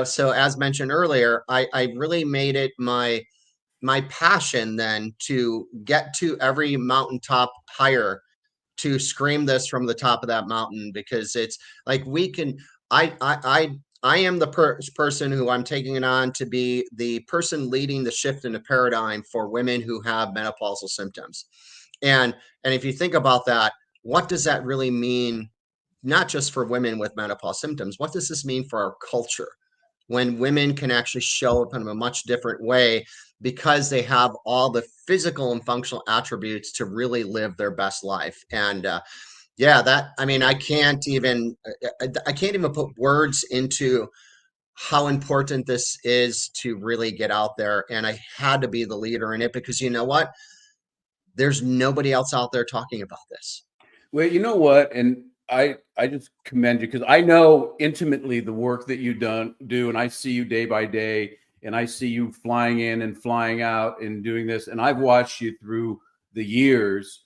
So as mentioned earlier, I really made it my passion then to get to every mountaintop higher, to scream this from the top of that mountain, because it's like I am the person who I'm taking it on to be the person leading the shift in the paradigm for women who have menopausal symptoms. And if you think about that, what does that really mean? Not just for women with menopause symptoms, what does this mean for our culture when women can actually show up in a much different way, because they have all the physical and functional attributes to really live their best life? And I can't even put words into how important this is to really get out there. And I had to be the leader in it, because you know what? There's nobody else out there talking about this. Well, you know what? And I just commend you, because I know intimately the work that you do, and I see you day by day, and I see you flying in and flying out and doing this. And I've watched you through the years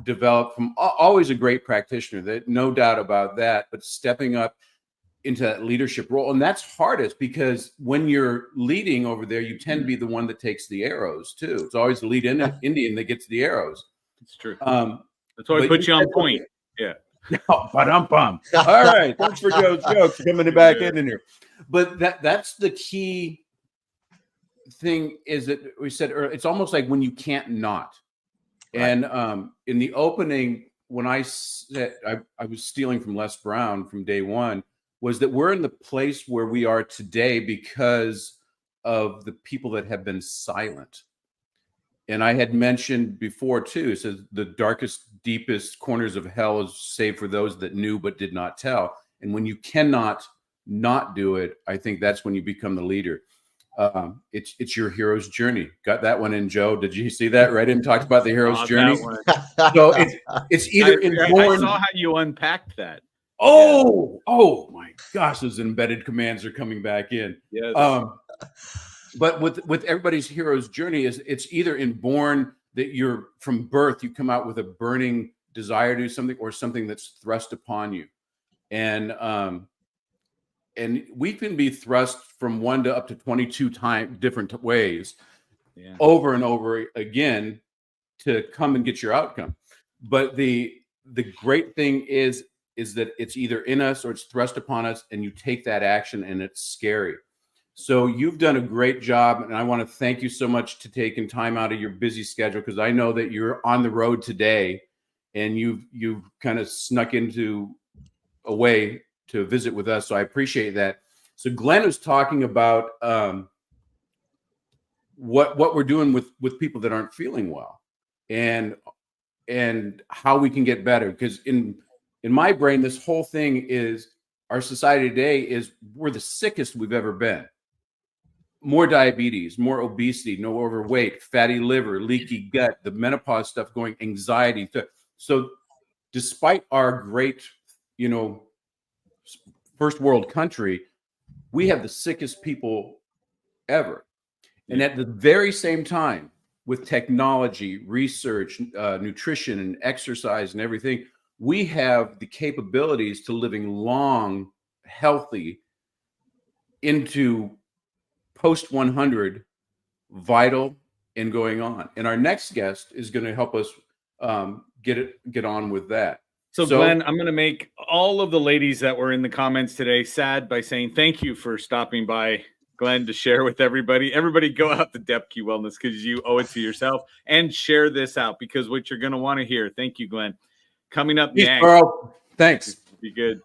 develop from always a great practitioner, that no doubt about that, but stepping up into that leadership role. And that's hardest, because when you're leading over there, you tend to be the one that takes the arrows too. It's always the lead Indian that gets the arrows. It's true. That's why I put you on point. Yeah. All right. Thanks for Joe's jokes coming back in here. But that's the key thing, is that we said earlier, it's almost like when you can't not. Right. And in the opening, when I said I was stealing from Les Brown from day one, was that we're in the place where we are today because of the people that have been silent. And I had mentioned before too, it says the darkest, deepest corners of hell is saved for those that knew but did not tell. And when you cannot not do it, I think that's when you become the leader. It's your hero's journey. Got that one in, Joe? Did you see that? Right? And talked about the hero's journey. So it's either I saw how you unpacked that. Oh my gosh, those embedded commands are coming back in. Yes. But with everybody's hero's journey, it's either inborn, that you're from birth, you come out with a burning desire to do something, or something that's thrust upon you. And we can be thrust from 1 to up to 22 times different ways, over and over again, to come and get your outcome. But the great thing is that it's either in us or it's thrust upon us, and you take that action, and it's scary. So you've done a great job, and I want to thank you so much to taking time out of your busy schedule, because I know that you're on the road today, and you've kind of snuck into a way to visit with us. So I appreciate that. So Glenn was talking about what we're doing with people that aren't feeling well, and how we can get better. Because in my brain, this whole thing is, our society today is, we're the sickest we've ever been. More diabetes, more obesity, no overweight, fatty liver, leaky gut, the menopause stuff going, anxiety. So despite our great, first world country, we have the sickest people ever. And at the very same time, with technology, research, nutrition and exercise and everything, we have the capabilities to living long, healthy into post 100 vital and going on. And our next guest is going to help us get on with that. So Glenn, I'm going to make all of the ladies that were in the comments today sad by saying thank you for stopping by, Glenn, to share with everybody. Everybody go out to DepKey Wellness because you owe it to yourself, and share this out because what you're going to want to hear. Thank you, Glenn. Coming up next. Carl. Thanks. Be good.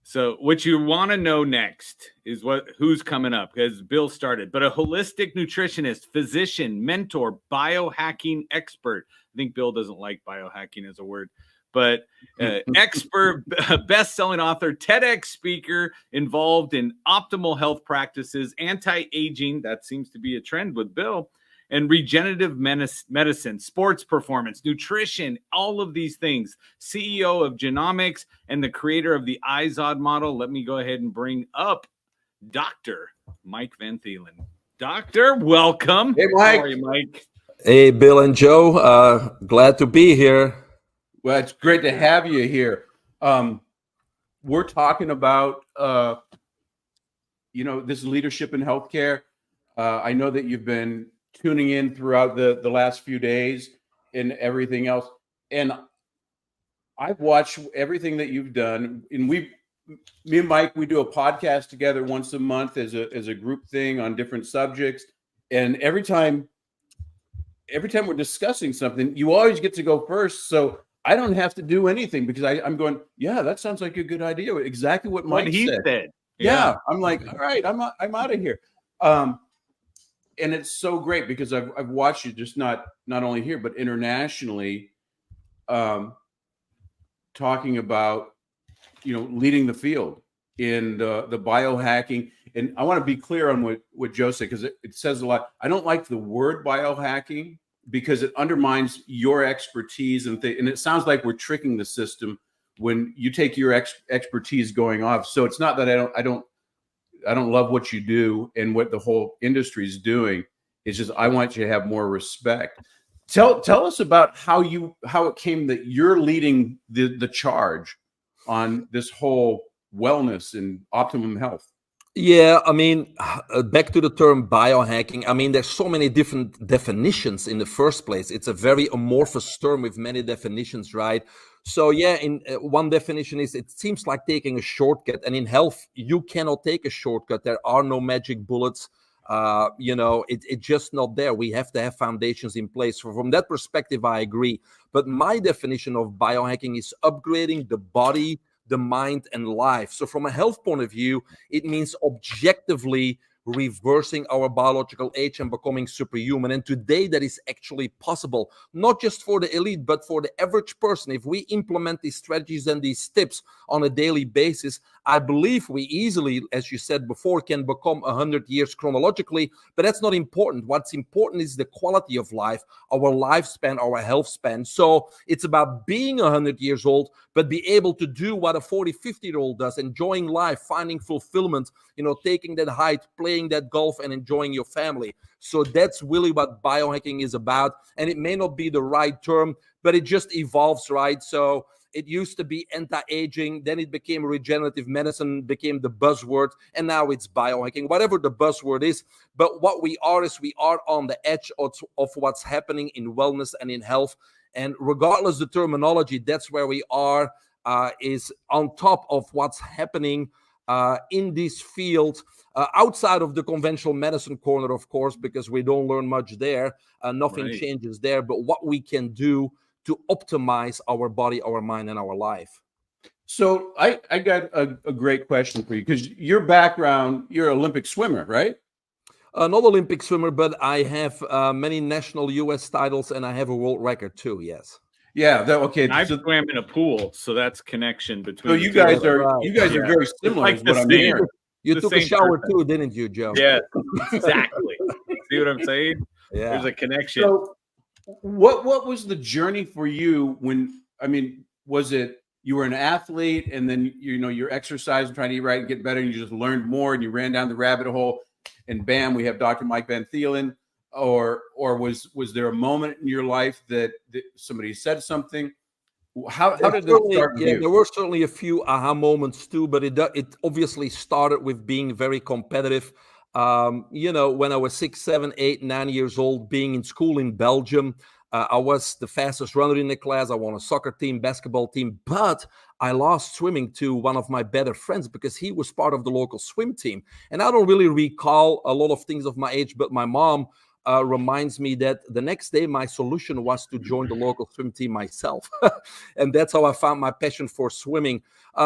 So what you want to know next is who's coming up, because Bill started, but a holistic nutritionist, physician, mentor, biohacking expert. I think Bill doesn't like biohacking as a word, but expert, best-selling author, TEDx speaker, involved in optimal health practices, anti-aging, that seems to be a trend with Bill, and regenerative medicine, sports performance, nutrition, all of these things. CEO of Genomics and the creator of the IZOD model. Let me go ahead and bring up Dr. Mike Van Thielen. Doctor, welcome. Hey, Mike. How are you, Mike? Hey, Bill and Joe. Glad to be here. Well, it's great to have you here. We're talking about, this leadership in healthcare. I know that you've been tuning in throughout the last few days and everything else. And I've watched everything that you've done. And me and Mike, we do a podcast together once a month as a group thing on different subjects. And every time we're discussing something, you always get to go first. So I don't have to do anything because I'm going, yeah, that sounds like a good idea. Exactly what Mike said. Yeah. I'm like, all right, I'm out of here. And it's so great because I've watched you just not only here, but internationally, talking about, leading the field in the biohacking. And I want to be clear on what Joe said, because it says a lot. I don't like the word biohacking because it undermines your expertise and it sounds like we're tricking the system when you take your expertise going off. So it's not that I don't love what you do and what the whole industry is doing. It's just I want you to have more respect. Tell us about how it came that you're leading the charge on this whole wellness and optimum health. Yeah, I mean, back to the term biohacking. I mean, there's so many different definitions in the first place. It's a very amorphous term with many definitions, right? So yeah, in one definition is it seems like taking a shortcut, and in health you cannot take a shortcut. There are no magic bullets. It's just not there. We have to have foundations in place. So from that perspective, I agree. But my definition of biohacking is upgrading the body, the mind, and life. So from a health point of view, it means objectively reversing our biological age and becoming superhuman. And today that is actually possible, not just for the elite, but for the average person. If we implement these strategies and these tips on a daily basis, I believe we easily, as you said before, can become 100 years chronologically, but that's not important. What's important is the quality of life, our lifespan, our health span. So it's about being 100 years old, but be able to do what a 40, 50-year-old does, enjoying life, finding fulfillment, taking that hike, playing that golf, and enjoying your family. So that's really what biohacking is about. And it may not be the right term, but it just evolves, right? So it used to be anti-aging, then it became regenerative medicine, became the buzzword, and now it's biohacking, whatever the buzzword is. But what we are is we are on the edge of what's happening in wellness and in health. And regardless of the terminology, that's where we are, is on top of what's happening in this field, outside of the conventional medicine corner, of course, because we don't learn much there. Nothing changes there. But what we can do to optimize our body, our mind, and our life. So I got a great question for you, because your background, you're an Olympic swimmer, right? Not Olympic swimmer, but I have many national U.S. titles, and I have a world record too, yes. Yeah, okay. I swam in a pool, so that's connection between. So you guys are very similar. Like is what I'm hearing. You took a shower too, didn't you, Joe? Yeah, exactly. See what I'm saying? Yeah. There's a connection. So what was the journey for you was it you were an athlete and then you're exercising, trying to eat right and get better, and you just learned more and you ran down the rabbit hole and bam, we have Dr. Mike Van Thielen? Or was there a moment in your life that somebody said something? How did it start with you? There were certainly a few aha moments too, but it obviously started with being very competitive. When I was 6, 7, 8, 9 years old, being in school in Belgium, I was the fastest runner in the class. I won a soccer team, basketball team, but I lost swimming to one of my better friends because he was part of the local swim team. And I don't really recall a lot of things of my age, but my mom reminds me that the next day my solution was to join the local swim team myself. And that's how I found my passion for swimming.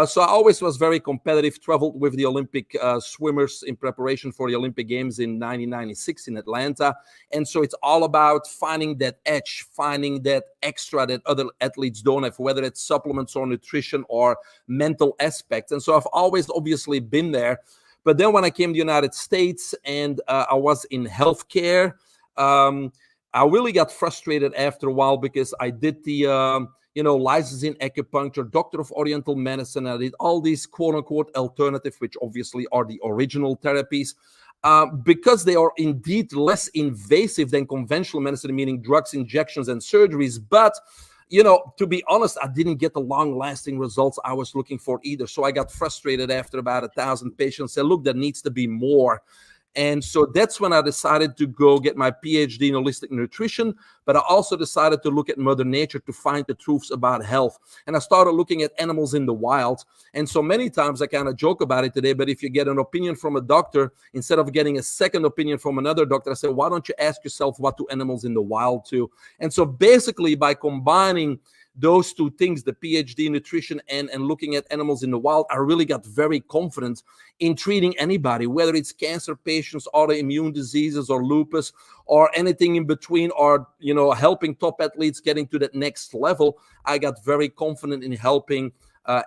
So I always was very competitive, traveled with the Olympic swimmers in preparation for the Olympic Games in 1996 in Atlanta. And so it's all about finding that edge, finding that extra that other athletes don't have, whether it's supplements or nutrition or mental aspects. And so I've always obviously been there. But then when I came to the United States and I was in healthcare, I really got frustrated after a while because I did the license in acupuncture, doctor of oriental medicine. I did all these quote unquote alternatives, which obviously are the original therapies, because they are indeed less invasive than conventional medicine, meaning drugs, injections, and surgeries. But to be honest, I didn't get the long-lasting results I was looking for either. So I got frustrated after about 1,000 patients. Said, look, there needs to be more. And so that's when I decided to go get my PhD in holistic nutrition, but I also decided to look at Mother Nature to find the truths about health. And I started looking at animals in the wild. And so many times I kind of joke about it today, but if you get an opinion from a doctor, instead of getting a second opinion from another doctor, I say, why don't you ask yourself what do animals in the wild do? And so basically by combining those two things, the PhD in nutrition and looking at animals in the wild, I really got very confident in treating anybody, whether it's cancer patients, autoimmune diseases, or lupus, or anything in between, or, helping top athletes getting to that next level. I got very confident in helping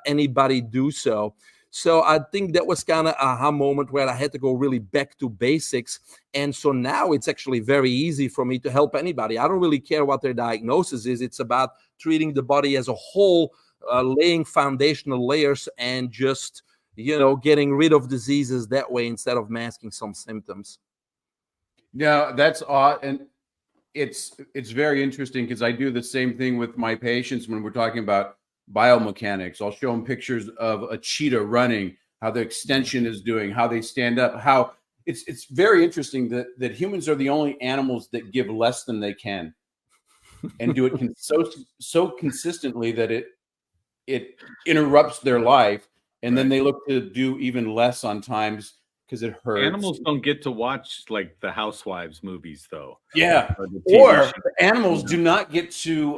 anybody do so. So I think that was kind of a aha moment where I had to go really back to basics. And so now it's actually very easy for me to help anybody. I don't really care what their diagnosis is. It's about treating the body as a whole, laying foundational layers and just, getting rid of diseases that way instead of masking some symptoms. Yeah, that's odd. And it's very interesting because I do the same thing with my patients when we're talking about biomechanics. I'll show them pictures of a cheetah running, how the extension is doing, how they stand up, how it's very interesting that humans are the only animals that give less than they can and do it so consistently that it interrupts their life. And then they look to do even less on times because it hurts. Animals don't get to watch like the Housewives movies, though. Yeah, or animals do not get to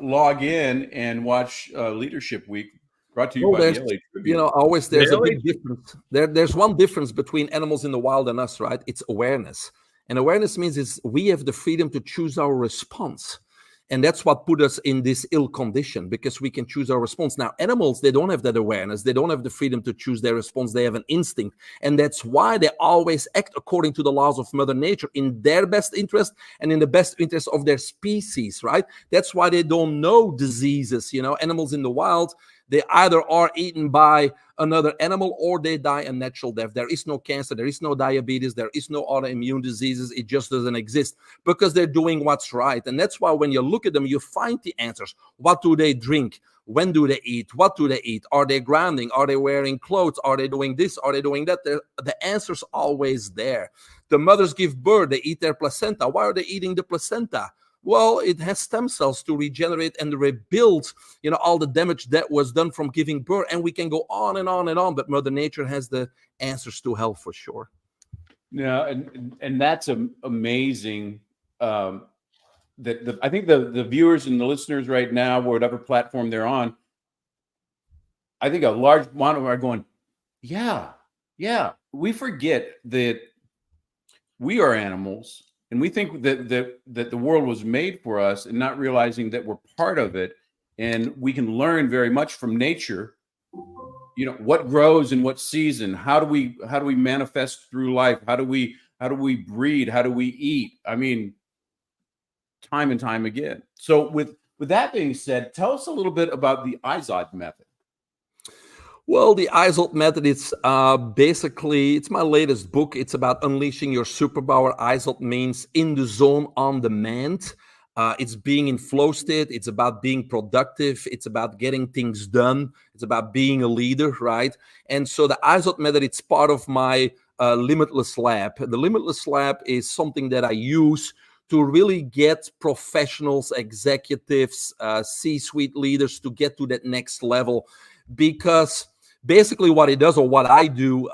log in and watch Leadership Week, brought to you by the LA Tribune. Always there's a big difference. There's one difference between animals in the wild and us, right? It's awareness. And awareness means we have the freedom to choose our response. And that's what put us in this ill condition, because we can choose our response. Now, animals, they don't have that awareness. They don't have the freedom to choose their response. They have an instinct. And that's why they always act according to the laws of Mother Nature in their best interest and in the best interest of their species, right? That's why they don't know diseases. Animals in the wild, they either are eaten by another animal or they die a natural death. There is no cancer, there is no diabetes, there is no autoimmune diseases. It just doesn't exist because they're doing what's right. And that's why when you look at them, you find the answers. What do they drink? When do they eat? What do they eat? Are they grounding? Are they wearing clothes? Are they doing this? Are they doing that? The answer's always there. The mothers give birth, they eat their placenta. Why are they eating the placenta? Well, it has stem cells to regenerate and rebuild, all the damage that was done from giving birth. And we can go on and on and on, but Mother Nature has the answers to health for sure. Yeah, and that's amazing. I think the viewers and the listeners right now, whatever platform they're on, I think a large amount of them are going, yeah. We forget that we are animals. And we think that the world was made for us, and not realizing that we're part of it, and we can learn very much from nature. What grows in what season? How do we manifest through life? How do we breed? How do we eat? I mean, time and time again. So with that being said, tell us a little bit about the IZOD method. Well, the IZOD method is basically, it's my latest book. It's about unleashing your superpower. IZOD means in the zone, on demand. It's being in flow state. It's about being productive. It's about getting things done. It's about being a leader, right? And so the IZOD method, it's part of my Limitless Lab. The Limitless Lab is something that I use to really get professionals, executives, C-suite leaders to get to that next level. Because basically what it does, or what I do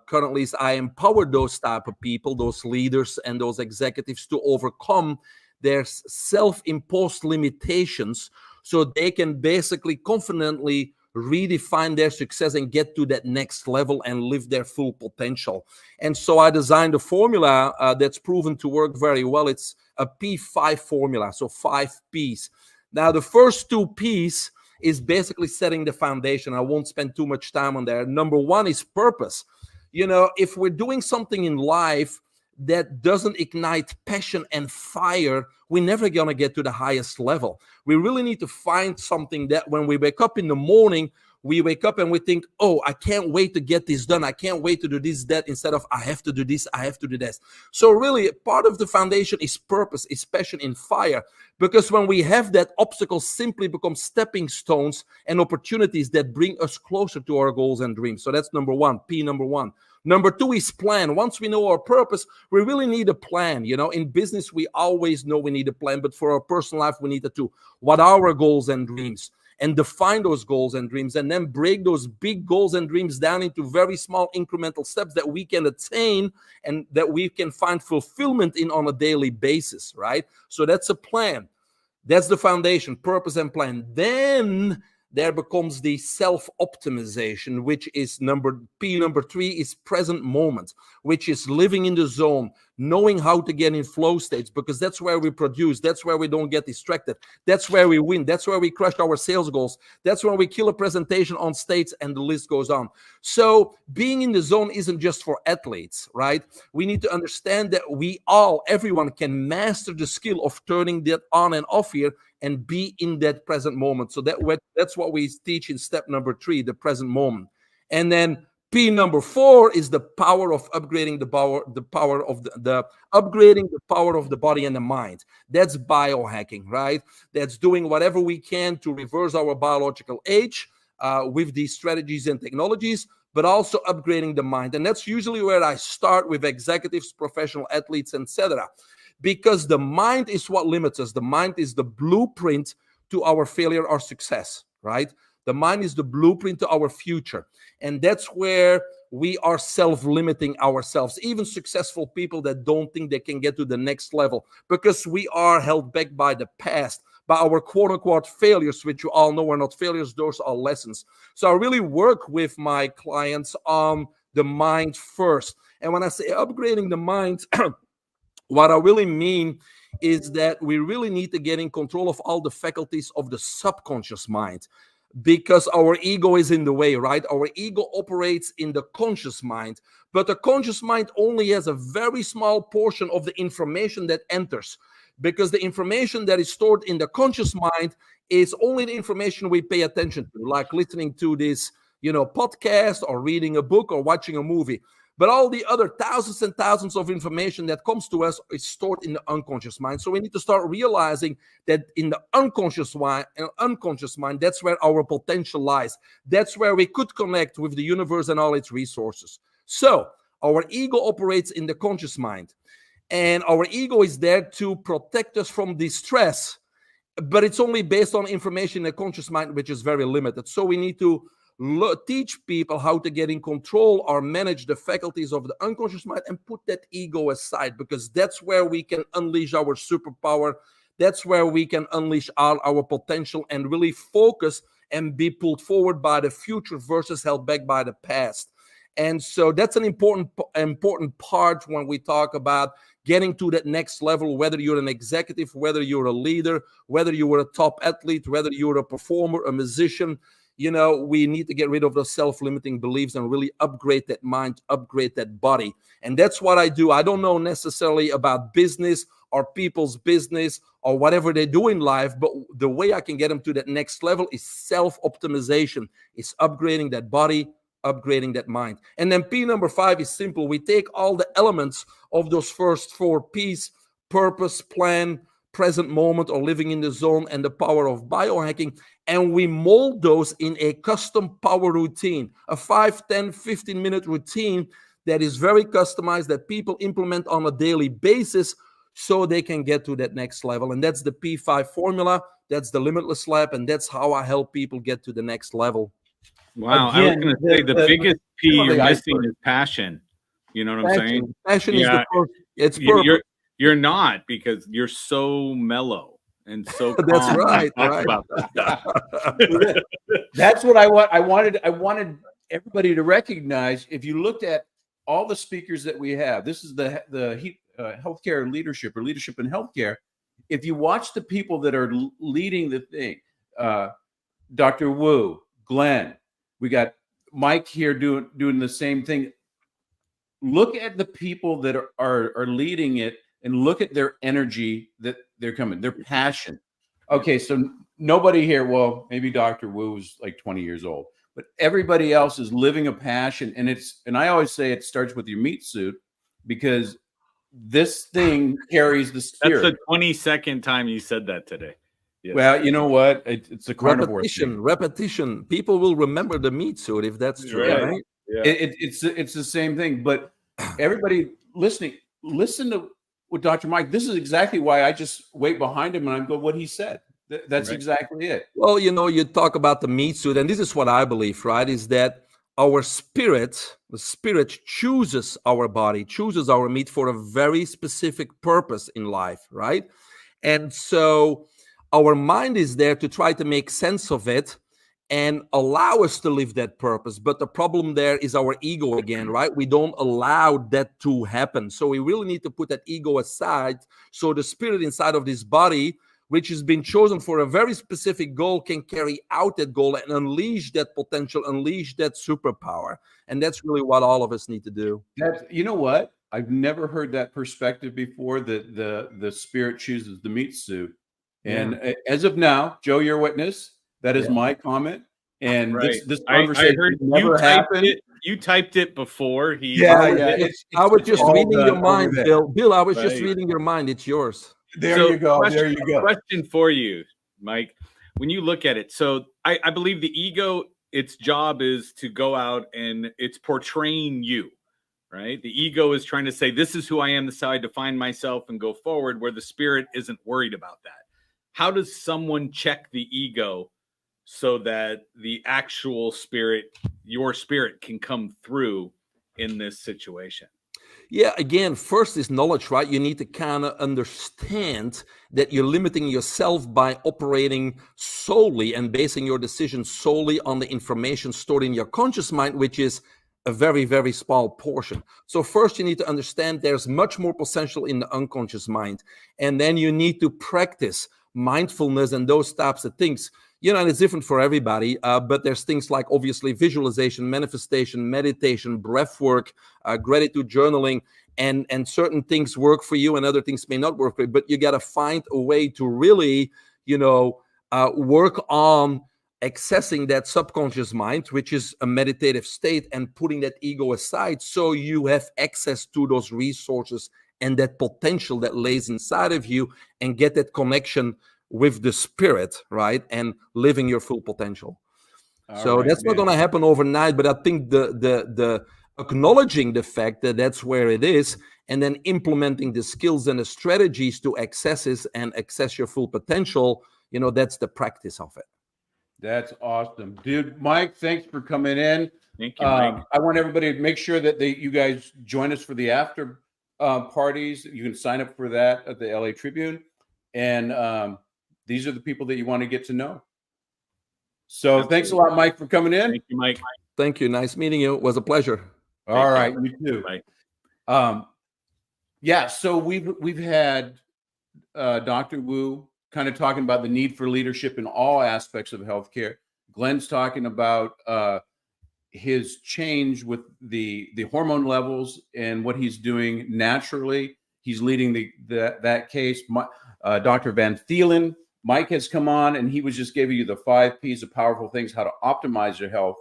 currently, is I empower those type of people, those leaders and those executives, to overcome their self-imposed limitations so they can basically confidently redefine their success and get to that next level and live their full potential. And so I designed a formula that's proven to work very well. It's a P5 formula, so 5 Ps. Now, the first 2 Ps is basically setting the foundation. I won't spend too much time on there. Number 1 is purpose. You know, if we're doing something in life that doesn't ignite passion and fire, we're never going to get to the highest level. We really need to find something that when we wake up in the morning, we wake up and we think, oh, I can't wait to get this done. I can't wait to do this, that, instead of I have to do this, I have to do this. So really, part of the foundation is purpose, is passion and fire. Because when we have that, obstacles simply become stepping stones and opportunities that bring us closer to our goals and dreams. So that's number 1, P number 1. Number 2 is plan. Once we know our purpose, we really need a plan. You know, in business, we always know we need a plan, but for our personal life, we need it too. What are our goals and dreams? And define those goals and dreams, and then break those big goals and dreams down into very small incremental steps that we can attain and that we can find fulfillment in on a daily basis, right? So that's a plan. That's the foundation, purpose and plan. Then there becomes the self-optimization, which is P number 3 is present moment, which is living in the zone, knowing how to get in flow states, because that's where we produce, that's where we don't get distracted, that's where we win, that's where we crush our sales goals, that's when we kill a presentation on stage, and the list goes on. So being in the zone isn't just for athletes, right? We need to understand that everyone can master the skill of turning that on and off here and be in that present moment. So that's what we teach in step number 3, the present moment. And then P number 4 is the power of upgrading upgrading the power of the body and the mind. That's biohacking, right? That's doing whatever we can to reverse our biological age with these strategies and technologies, but also upgrading the mind. And that's usually where I start with executives, professional athletes, etc. Because the mind is what limits us. The mind is the blueprint to our failure or success, right? The mind is the blueprint to our future. And that's where we are self-limiting ourselves. Even successful people that don't think they can get to the next level, because we are held back by the past, by our quote-unquote failures, which you all know are not failures, those are lessons. So I really work with my clients on the mind first. And when I say upgrading the mind, what I really mean is that we really need to get in control of all the faculties of the subconscious mind, because our ego is in the way, right? Our ego operates in the conscious mind, but the conscious mind only has a very small portion of the information that enters, because the information that is stored in the conscious mind is only the information we pay attention to, like listening to this, podcast, or reading a book, or watching a movie. But all the other thousands and thousands of information that comes to us is stored in the unconscious mind. So we need to start realizing that in the unconscious mind, that's where our potential lies. That's where we could connect with the universe and all its resources. So our ego operates in the conscious mind. And our ego is there to protect us from distress. But it's only based on information in the conscious mind, which is very limited. So we need to teach people how to get in control or manage the faculties of the unconscious mind and put that ego aside, because that's where we can unleash our superpower. That's where we can unleash all our potential and really focus and be pulled forward by the future versus held back by the past. And so that's an important part when we talk about getting to that next level, whether you're an executive, whether you're a leader, whether you were a top athlete, whether you're a performer, a musician. We need to get rid of those self-limiting beliefs and really upgrade that mind, upgrade that body. And that's what I do. I don't know necessarily about business or people's business or whatever they do in life, but the way I can get them to that next level is self-optimization. It's upgrading that body, upgrading that mind. And then P number 5 is simple. We take all the elements of those first 4 Ps, purpose, plan, present moment, or living in the zone, and the power of biohacking, and we mold those in a custom power routine, a 5, 10, 15-minute routine that is very customized, that people implement on a daily basis so they can get to that next level. And that's the P5 formula. That's the Limitless Lab. And that's how I help people get to the next level. Wow. Again, I was going to say the biggest P you're missing is passion. You know what I'm saying? Passion is the first. It's perfect. You're not, because you're so mellow and so calm. That's right. Right. About that. That's what I want. I wanted everybody to recognize. If you looked at all the speakers that we have, this is the healthcare leadership, or leadership in healthcare. If you watch the people that are leading the thing, Dr. Wu, Glenn, we got Mike here doing the same thing. Look at the people that are leading it, and look at their energy that they're coming, their passion. Okay, so nobody here, well, maybe Dr. Wu is like 20 years old, but everybody else is living a passion. And I always say it starts with your meat suit, because this thing carries the spirit. That's the 22nd time you said that today. Yes. Well, you know what? It's a carnivore repetition. People will remember the meat suit if that's true. Right? Yeah. It's the same thing. But everybody listening, listen to what Dr. Mike. This is exactly why I just wait behind him and I go what he said. That's right. Exactly it. Well, you talk about the meat suit, and this is what I believe, right? Is that our spirit, the spirit chooses our body, chooses our meat for a very specific purpose in life, right? And so our mind is there to try to make sense of it and allow us to live that purpose. But the problem there is our ego again, right? We don't allow that to happen. So we really need to put that ego aside, so the spirit inside of this body, which has been chosen for a very specific goal, can carry out that goal and unleash that potential, unleash that superpower. And that's really what all of us need to do. You know what? I've never heard that perspective before, that the spirit chooses the meat suit. And as of now, Joe, you're a witness. That is my comment. And this conversation I heard never happened. You typed it before. I was just reading your mind, Bill. Bill, I was just reading your mind. It's yours. There you go. There you go. Question for you, Mike. When you look at it, so I believe the ego, its job is to go out and it's portraying you, right? The ego is trying to say, this is who I am, this is how I define myself and go forward, where the spirit isn't worried about that. How does someone check the ego so that the actual spirit, your spirit, can come through in this situation? Yeah, again, first is knowledge, right? You need to kind of understand that you're limiting yourself by operating solely and basing your decisions solely on the information stored in your conscious mind, which is a very, very small portion. So first you need to understand there's much more potential in the unconscious mind. And then you need to practice mindfulness and those types of things. And it's different for everybody, but there's things like obviously visualization, manifestation, meditation, breath work, gratitude journaling, and certain things work for you and other things may not work for you. But you got to find a way to really, work on accessing that subconscious mind, which is a meditative state, and putting that ego aside so you have access to those resources and that potential that lays inside of you, and get that connection with the spirit, right? And living your full potential. That's not going to happen overnight, but I think the acknowledging the fact that that's where it is, and then implementing the skills and the strategies to access your full potential, that's the practice of it. That's awesome. Dude, Mike, thanks for coming in. Thank you, Mike. I want everybody to make sure that you guys join us for the after parties. You can sign up for that at the LA Tribune. And these are the people that you want to get to know. So Absolutely. Thanks a lot, Mike, for coming in. Thank you, Mike. Thank you. Nice meeting you. It was a pleasure. All right, you too. Bye. So we've had Dr. Wu kind of talking about the need for leadership in all aspects of healthcare. Glenn's talking about his change with the hormone levels and what he's doing naturally. He's leading that case. Dr. Van Thielen, Mike has come on, and he was just giving you the 5 P's of powerful things, how to optimize your health.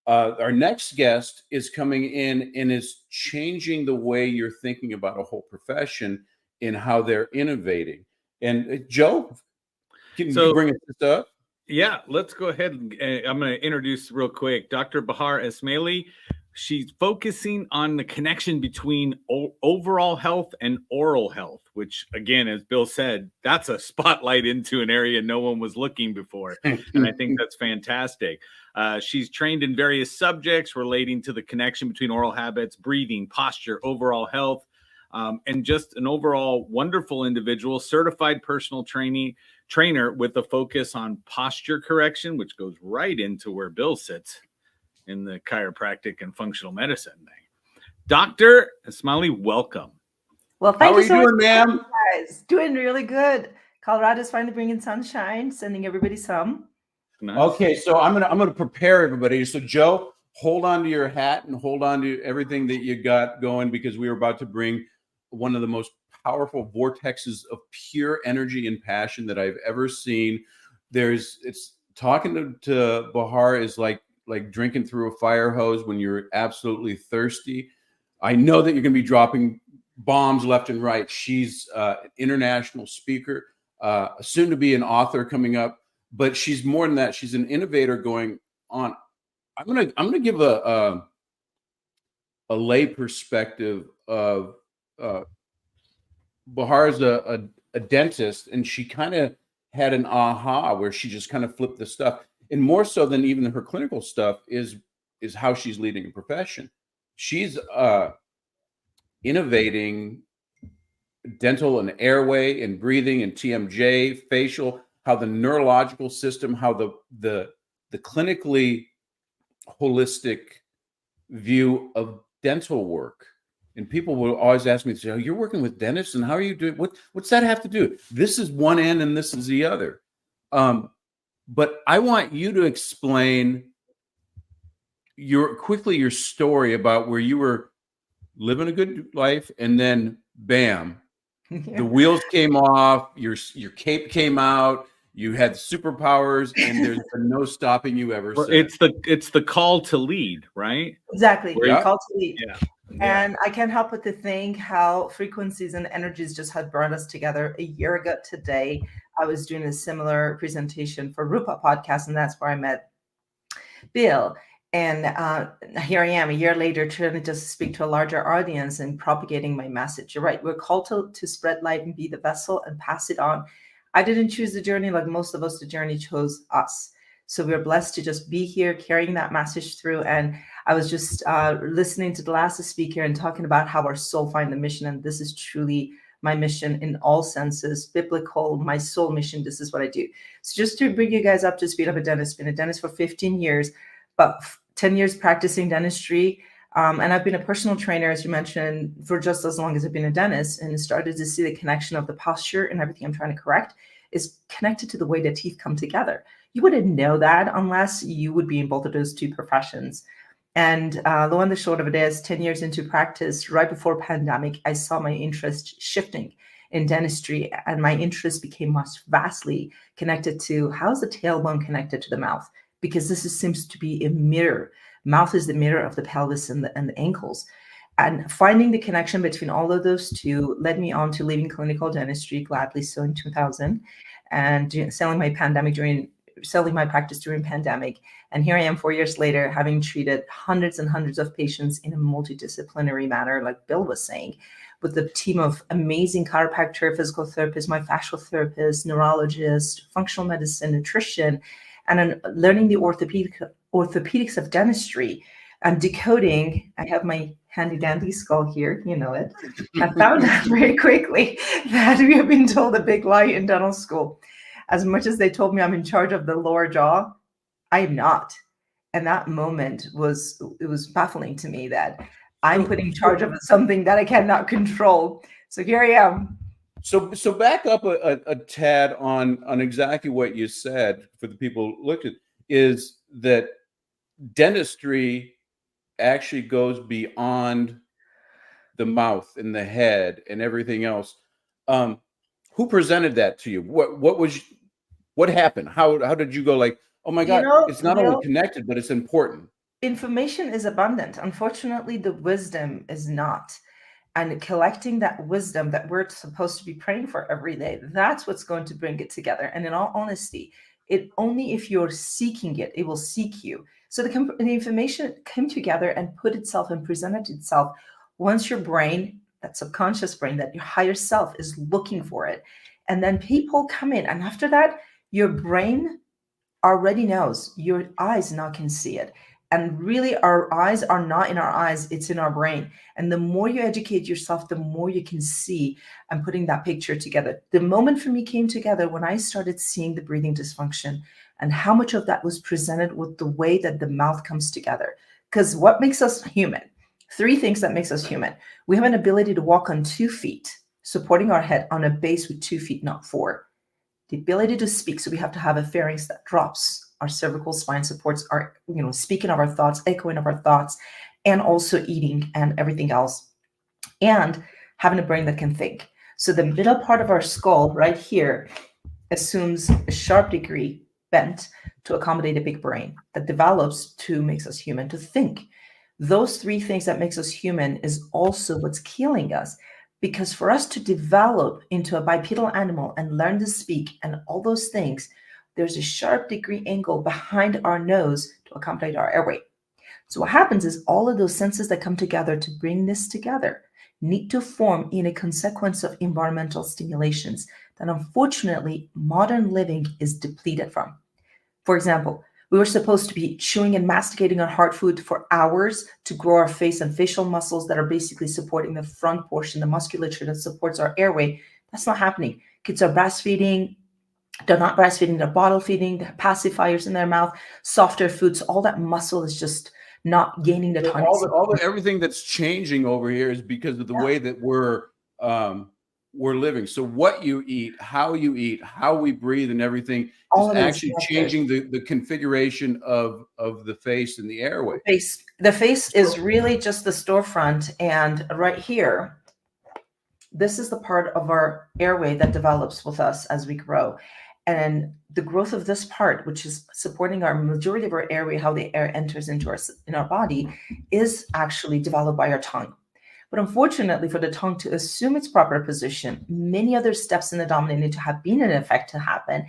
Our next guest is coming in and is changing the way you're thinking about a whole profession in how they're innovating. And Joe, can you bring us up? Yeah, let's go ahead. I'm going to introduce real quick Dr. Bahar Esmaili. she's focusing on the connection between overall health and oral health, which, again, as Bill said, that's a spotlight into an area no one was looking before. And I think that's fantastic. She's trained in various subjects relating to the connection between oral habits, breathing, posture, overall health, and just an overall wonderful individual, certified personal trainer with a focus on posture correction, which goes right into where Bill sits in the chiropractic and functional medicine thing. Dr. Smiley, welcome. Well, thank you so much, doing, ma'am? Guys. Doing really good. Colorado's finally bringing sunshine, sending everybody some. Nice. Okay, so I'm gonna prepare everybody. So Joe, hold on to your hat and hold on to everything that you got going, because we are about to bring one of the most powerful vortexes of pure energy and passion that I've ever seen. It's talking to Bahar is like drinking through a fire hose when you're absolutely thirsty. I know that you're going to be dropping bombs left and right. She's an international speaker, soon to be an author coming up, but she's more than that. She's an innovator going on. I'm gonna give a lay perspective of Bahar's a dentist, and she kind of had an aha where she just kind of flipped the stuff. And more so than even her clinical stuff is how she's leading a profession. She's innovating dental and airway and breathing and TMJ, facial, how the neurological system, how the clinically holistic view of dental work. And people will always ask me, "Oh, you're working with dentists, and how are you doing? What's that have to do? This is one end and this is the other." But I want you to explain your story about where you were living a good life, and then bam, the wheels came off, your cape came out, you had superpowers, and there's been no stopping you ever since. It's the call to lead, right? Exactly. Call to lead. Yeah. And I can't help but to think how frequencies and energies just had brought us together. A year ago today, I was doing a similar presentation for Rupa Podcast, and that's where I met Bill. And here I am a year later trying to just speak to a larger audience and propagating my message. You're right. We're called to spread light and be the vessel and pass it on. I didn't choose the journey like most of us. The journey chose us. So we're blessed to just be here carrying that message through. And I was just listening to the last speaker and talking about how our soul find the mission. And this is truly my mission in all senses, biblical, my soul mission. This is what I do. So just to bring you guys up to speed, I'm a dentist, been a dentist for 15 years, but 10 years practicing dentistry. And I've been a personal trainer, as you mentioned, for just as long as I've been a dentist, and started to see the connection of the posture and everything I'm trying to correct is connected to the way the teeth come together. You wouldn't know that unless you would be in both of those two professions. And lo and the short of it is 10 years into practice, right before pandemic, I saw my interest shifting in dentistry, and my interest became much vastly connected to how's the tailbone connected to the mouth, because seems to be a mirror. Mouth is the mirror of the pelvis and the ankles. And finding the connection between all of those two led me on to leaving clinical dentistry, gladly so, in 2000, and selling my practice during pandemic. And here I am 4 years later, having treated hundreds and hundreds of patients in a multidisciplinary manner, like Bill was saying, with a team of amazing chiropractor, physical therapists, my fascial therapist, neurologist, functional medicine, nutrition, and then learning the orthopedics of dentistry and decoding. I have my handy dandy skull here, you know it. I found out very quickly that we have been told a big lie in dental school. As much as they told me I'm in charge of the lower jaw, I am not. And that moment was baffling to me that I'm put in charge of something that I cannot control. So here I am. So back up a tad on exactly what you said for the people who looked at, is that dentistry actually goes beyond the mouth and the head and everything else. Who presented that to you? What happened? How did you go like, oh my God, it's not only connected, but it's important? Information is abundant. Unfortunately, the wisdom is not. And collecting that wisdom that we're supposed to be praying for every day, that's what's going to bring it together. And in all honesty, Only if you're seeking it, it will seek you. So the information came together and put itself and presented itself once your brain, that subconscious brain, that your higher self is looking for it. And then people come in, and after that, your brain already knows. Your eyes now can see it. And really, our eyes are not in our eyes, it's in our brain. And the more you educate yourself, the more you can see and putting that picture together. The moment for me came together when I started seeing the breathing dysfunction and how much of that was presented with the way that the mouth comes together. Because what makes us human? 3 things that makes us human. We have an ability to walk on 2 feet, supporting our head on a base with 2 feet, not 4. The ability to speak. So we have to have a pharynx that drops. Our cervical spine supports our, speaking of our thoughts, echoing of our thoughts, and also eating and everything else. And having a brain that can think. So the middle part of our skull right here assumes a sharp degree bent to accommodate a big brain that develops to makes us human, to think. Those 3 things that makes us human is also what's killing us. Because for us to develop into a bipedal animal and learn to speak and all those things, there's a sharp degree angle behind our nose to accommodate our airway. So what happens is all of those senses that come together to bring this together need to form in a consequence of environmental stimulations that unfortunately modern living is depleted from. For example, we were supposed to be chewing and masticating on hard food for hours to grow our face and facial muscles that are basically supporting the front portion, the musculature that supports our airway. That's not happening. Kids are breastfeeding. They're not breastfeeding, they're bottle feeding, they have pacifiers in their mouth, softer foods. All that muscle is just not gaining the time. Everything that's changing over here is because of the way that we're living. So what you eat, how we breathe, and everything is actually changing the configuration of the face and the airway. The face is really just the storefront, and right here, this is the part of our airway that develops with us as we grow. And the growth of this part, which is supporting our majority of our airway, how the air enters into our body, is actually developed by our tongue. But unfortunately, for the tongue to assume its proper position, many other steps in the dominant need to have been in effect to happen,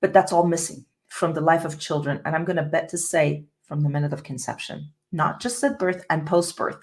but that's all missing from the life of children. And I'm going to bet to say from the minute of conception, not just at birth and post-birth,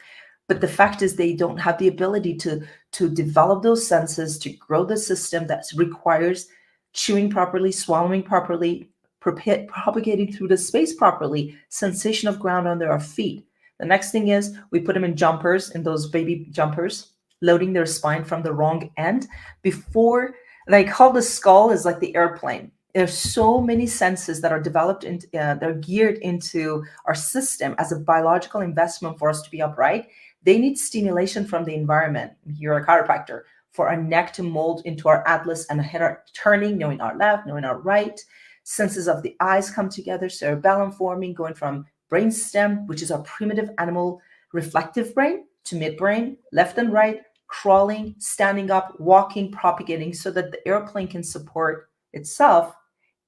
but the fact is they don't have the ability to develop those senses, to grow the system that requires chewing properly, swallowing properly, propagating through the space properly, sensation of ground under our feet. The next thing is we put them in jumpers, in those baby jumpers, loading their spine from the wrong end. Before, they call the skull is like the airplane. There's so many senses that are developed, they're geared into our system as a biological investment for us to be upright. They need stimulation from the environment. You're a chiropractor. For our neck to mold into our atlas and a head are turning, knowing our left, knowing our right. Senses of the eyes come together, cerebellum forming, going from brainstem, which is our primitive animal reflective brain, to midbrain, left and right, crawling, standing up, walking, propagating, so that the airplane can support itself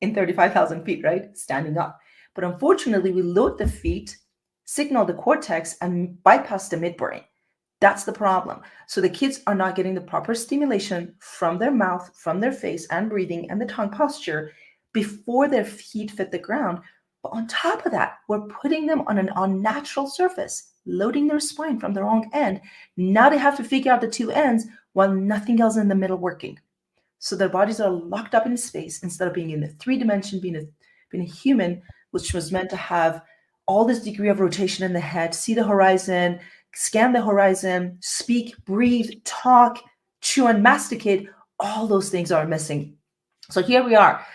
in 35,000 feet, right? Standing up. But unfortunately, we load the feet, signal the cortex, and bypass the midbrain. That's the problem. So the kids are not getting the proper stimulation from their mouth, from their face and breathing and the tongue posture before their feet fit the ground. But on top of that, we're putting them on an unnatural surface, loading their spine from the wrong end. Now they have to figure out the 2 ends while nothing else in the middle working. So their bodies are locked up in space instead of being in the 3-dimension, being a human, which was meant to have all this degree of rotation in the head, see the horizon, scan the horizon, speak, breathe, talk, chew, and masticate. All those things are missing. So here we are.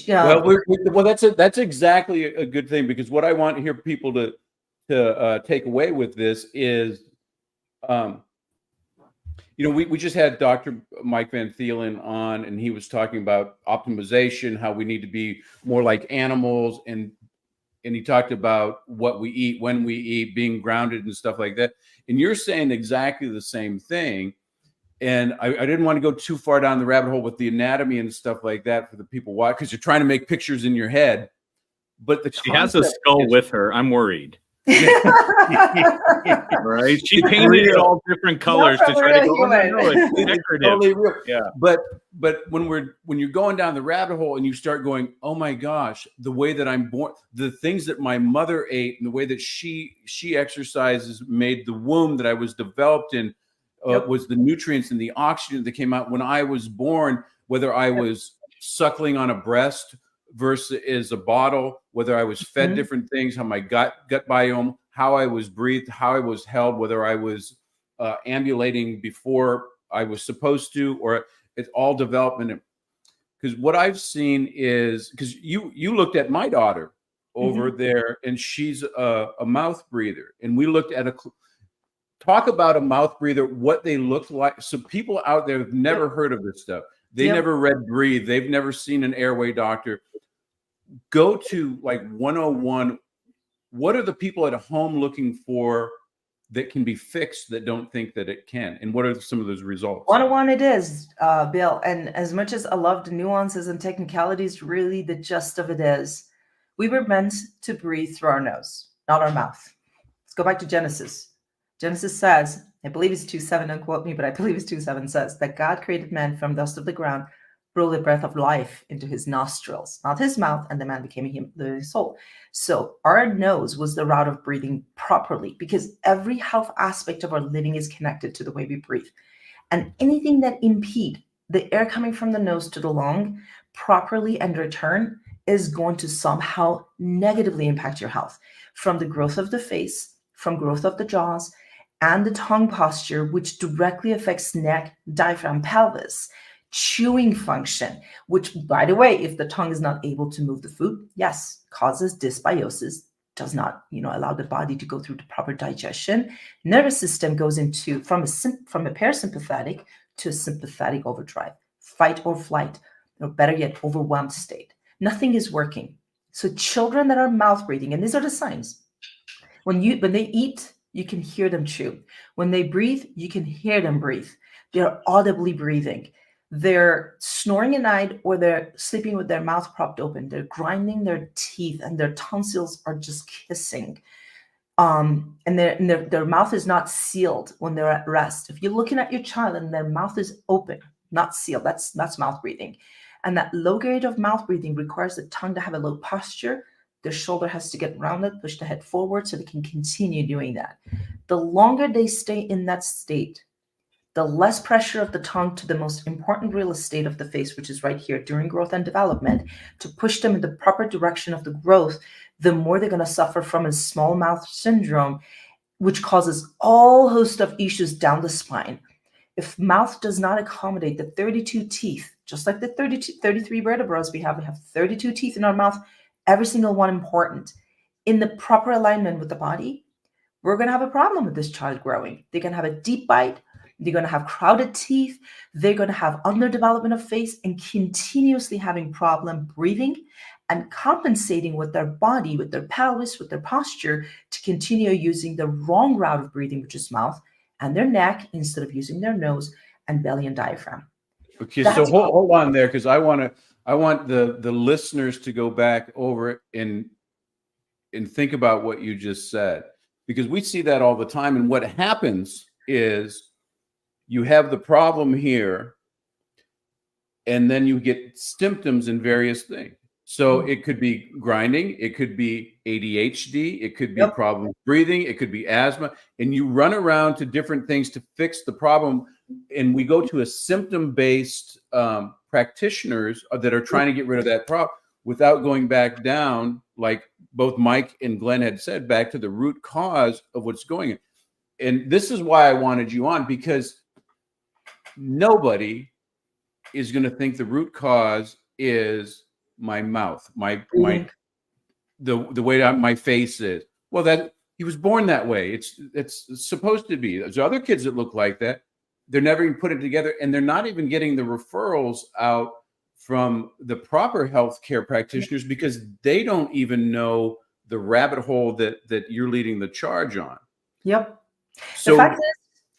Well, that's exactly a good thing, because what I want to hear people to take away with this is, we just had Dr. Mike Van Thielen on, and he was talking about optimization, how we need to be more like animals, and he talked about what we eat, when we eat, being grounded and stuff like that. And you're saying exactly the same thing. And I didn't want to go too far down the rabbit hole with the anatomy and stuff like that for the people watch, because you're trying to make pictures in your head. But she has a skull with her. I'm worried. Right? She painted it all different colors to try to go, oh, no, it's decorative. Totally real. Yeah. But when you're going down the rabbit hole and you start going, oh my gosh, the way that I'm born, the things that my mother ate and the way that she exercises made the womb that I was developed in, was the nutrients and the oxygen that came out when I was born, whether I was suckling on a breast versus a bottle, whether I was fed different things, how my gut biome, how I was breathed, how I was held, whether I was ambulating before I was supposed to, or it's all development. Because what I've seen is, because you looked at my daughter over there, and she's a mouth breather, and we looked at talk about a mouth breather, what they look like. So people out there have never heard of this stuff. They never read Breathe. They've never seen an airway doctor. Go to like 101. What are the people at home looking for that can be fixed that don't think that it can? And what are some of those results? 101 it is, Bill. And as much as I love the nuances and technicalities, really the gist of it is we were meant to breathe through our nose, not our mouth. Let's go back to Genesis. Genesis says, I believe it's 2:7, don't quote me, but I believe it's 2:7 says that God created man from dust of the ground, blew the breath of life into his nostrils, not his mouth, and the man became a living soul. So our nose was the route of breathing properly, because every health aspect of our living is connected to the way we breathe. And anything that impede the air coming from the nose to the lung properly and return is going to somehow negatively impact your health, from the growth of the face, from growth of the jaws, and the tongue posture, which directly affects neck, diaphragm, pelvis, chewing function, which, by the way, if the tongue is not able to move the food, yes, causes dysbiosis, does not, allow the body to go through the proper digestion. Nervous system goes into from a parasympathetic to a sympathetic overdrive, fight or flight, or better yet, overwhelmed state. Nothing is working. So children that are mouth breathing, and these are the signs. When they eat, you can hear them chew. When they breathe, you can hear them breathe. They're audibly breathing. They're snoring at night, or they're sleeping with their mouth propped open. They're grinding their teeth, and their tonsils are just kissing. And their mouth is not sealed when they're at rest. If you're looking at your child and their mouth is open, not sealed, that's mouth breathing. And that low grade of mouth breathing requires the tongue to have a low posture. The shoulder has to get rounded, push the head forward so they can continue doing that. The longer they stay in that state, the less pressure of the tongue to the most important real estate of the face, which is right here during growth and development, to push them in the proper direction of the growth, the more they're going to suffer from a small mouth syndrome, which causes all host of issues down the spine. If mouth does not accommodate the 32 teeth, just like the 33 vertebrae we have 32 teeth in our mouth, every single one important, in the proper alignment with the body, we're going to have a problem with this child growing. They're going to have a deep bite. They're going to have crowded teeth. They're going to have underdevelopment of face and continuously having problem breathing and compensating with their body, with their pelvis, with their posture to continue using the wrong route of breathing, which is mouth and their neck, instead of using their nose and belly and diaphragm. Okay, so hold on there, because I want the listeners to go back over and think about what you just said, because we see that all the time. And what happens is you have the problem here, and then you get symptoms in various things. So it could be grinding, it could be ADHD, it could be problem breathing, it could be asthma, and you run around to different things to fix the problem. And we go to a symptom-based practitioners that are trying to get rid of that problem without going back down, like both Mike and Glenn had said, back to the root cause of what's going on. And this is why I wanted you on, because nobody is going to think the root cause is my mouth, the way my face is. Well, that he was born that way. It's supposed to be. There's other kids that look like that. They're never even putting it together, and they're not even getting the referrals out from the proper healthcare practitioners, because they don't even know the rabbit hole that you're leading the charge on. Yep. So the fact is,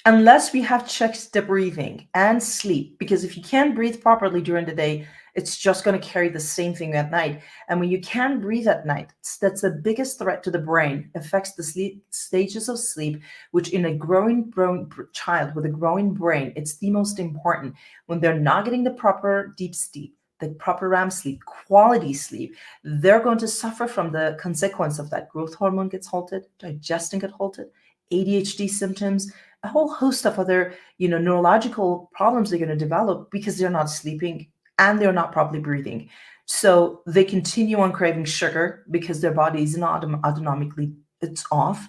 unless we have checked the breathing and sleep, because if you can't breathe properly during the day, It's just going to carry the same thing at night. And when you can't breathe at night, that's the biggest threat to the brain. It affects the sleep stages of sleep, which in a growing child with a growing brain, it's the most important. When they're not getting the proper deep sleep, the proper REM sleep, quality sleep, they're going to suffer from the consequence of that. Growth hormone gets halted, digestion gets halted, ADHD symptoms, a whole host of other, neurological problems they're going to develop because they're not sleeping and they're not properly breathing. So they continue on craving sugar because their body is not autonomically, it's off.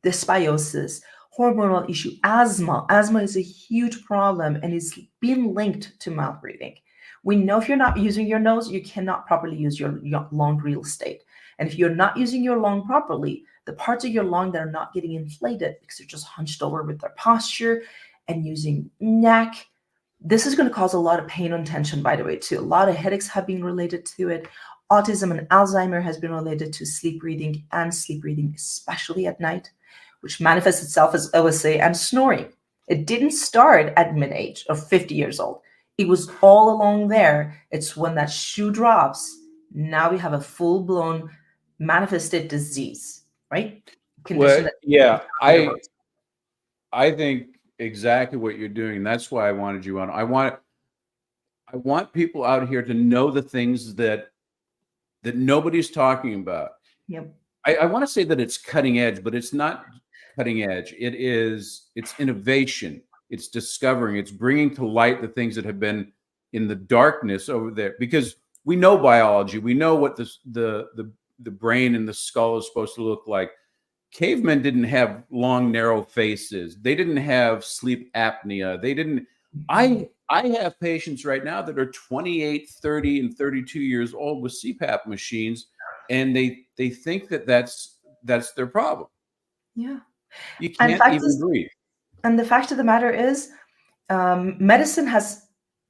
Dysbiosis, hormonal issue, asthma. Asthma is a huge problem and is being linked to mouth breathing. We know if you're not using your nose, you cannot properly use your lung real estate. And if you're not using your lung properly, the parts of your lung that are not getting inflated because they're just hunched over with their posture and using neck, this is going to cause a lot of pain and tension, by the way, too. A lot of headaches have been related to it. Autism and Alzheimer has been related to sleep breathing, especially at night, which manifests itself as OSA and snoring. It didn't start at mid-age or 50 years old. It was all along there. It's when that shoe drops. Now we have a full-blown manifested disease, right? Well, yeah, I think exactly what you're doing. That's why I wanted you on. I want people out here to know the things that nobody's talking about. Yep. I want to say that it's cutting edge, but it's not cutting edge. It's innovation. It's discovering, it's bringing to light the things that have been in the darkness over there, because we know biology. We know what the brain and the skull is supposed to look like. Cavemen didn't have long, narrow faces. They didn't have sleep apnea. They didn't. I have patients right now that are 28, 30, and 32 years old with CPAP machines, and they think that that's their problem. Yeah. You can't even breathe. And the fact of the matter is,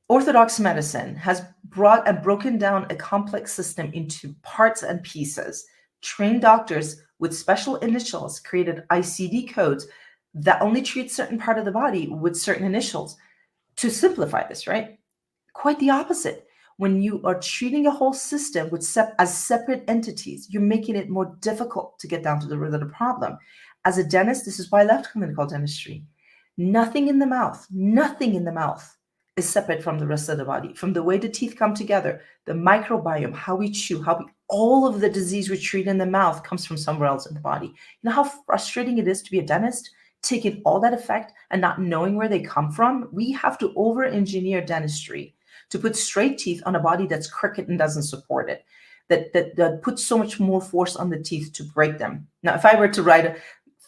orthodox medicine has brought and broken down a complex system into parts and pieces. Trained doctors with special initials created ICD codes that only treat certain part of the body with certain initials to simplify this, right? Quite the opposite. When you are treating a whole system as separate entities, you're making it more difficult to get down to the root of the problem. As a dentist, this is why I left clinical dentistry. Nothing in the mouth is separate from the rest of the body. From the way the teeth come together, the microbiome, how we chew, all of the disease we treat in the mouth comes from somewhere else in the body. You know how frustrating it is to be a dentist, taking all that effect and not knowing where they come from? We have to over-engineer dentistry to put straight teeth on a body that's crooked and doesn't support it, that puts so much more force on the teeth to break them. Now, if I were to write a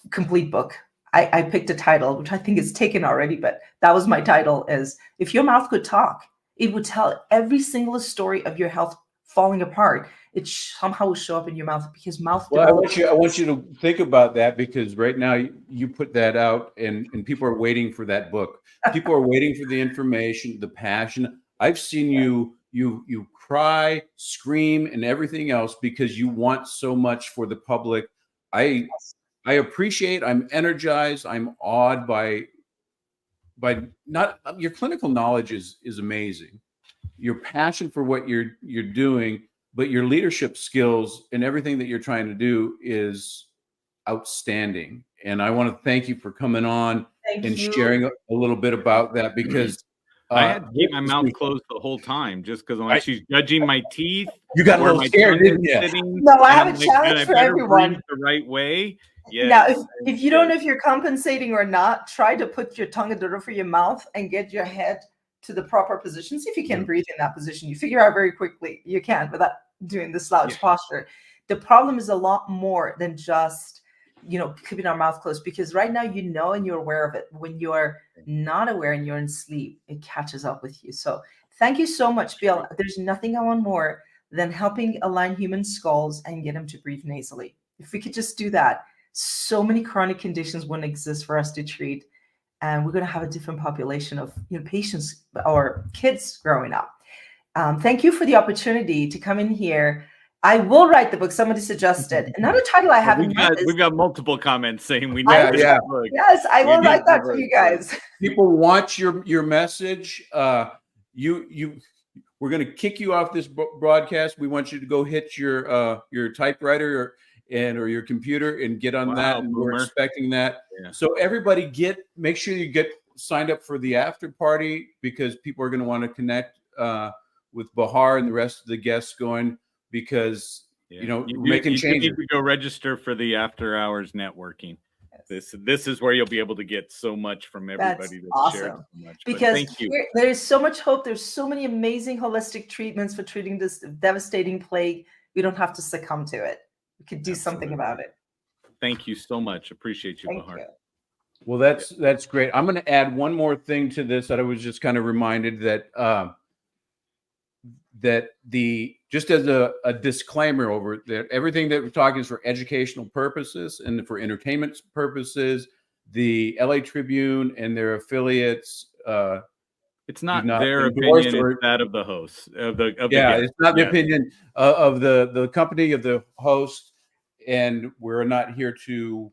complete book, I picked a title, which I think is taken already, but that was my title, is If Your Mouth Could Talk, it would tell every single story of your health falling apart. It somehow will show up in your mouth because mouth. Well, I want you to think about that, because right now you put that out and people are waiting for that book. People are waiting for the information, the passion. I've seen you cry, scream, and everything else because you want so much for the public. I appreciate, I'm energized, I'm awed by not your clinical knowledge is amazing. Your passion for what you're doing, but your leadership skills and everything that you're trying to do is outstanding. And I want to thank you for coming on and sharing a little bit about that, because I had to keep my mouth closed the whole time just because she's judging my teeth. You got a little scared, didn't you? No, I have a challenge for everyone. The right way. Yes. Now, if you don't know if you're compensating or not, try to put your tongue at the roof of your mouth and get your head to the proper position. See if you can breathe in that position. You figure out very quickly you can without doing the slouch posture. The problem is a lot more than just, keeping our mouth closed, because right now, and you're aware of it. When you're not aware and you're in sleep, it catches up with you. So thank you so much, Bill. There's nothing I want more than helping align human skulls and get them to breathe nasally. If we could just do that, so many chronic conditions wouldn't exist for us to treat, and we're going to have a different population of patients or kids growing up. Thank you for the opportunity to come in here. I will write the book. Somebody suggested another title I haven't. We've got multiple comments saying we need this book. Yes, I will write that for you guys. People want your message. You we're going to kick you off this broadcast. We want you to go hit your typewriter or your computer and get on that. And we're expecting that. Yeah. So everybody make sure you get signed up for the after party, because people are going to want to connect with Bahar and the rest of the guests going, because we're making changes. You need to go register for the after hours networking. This is where you'll be able to get so much from everybody that's awesome. Shared so much. Because thank you. There's so much hope. There's so many amazing holistic treatments for treating this devastating plague. We don't have to succumb to it. We could do something about it. Thank you so much. Appreciate you, Bahar. Well, that's great. I'm going to add one more thing to this that I was just kind of reminded that just as a disclaimer over that, everything that we're talking is for educational purposes and for entertainment purposes. The LA Tribune and their affiliates, it's not their opinion, it's that of the host it's not the opinion of the company, of the host, and we're not here to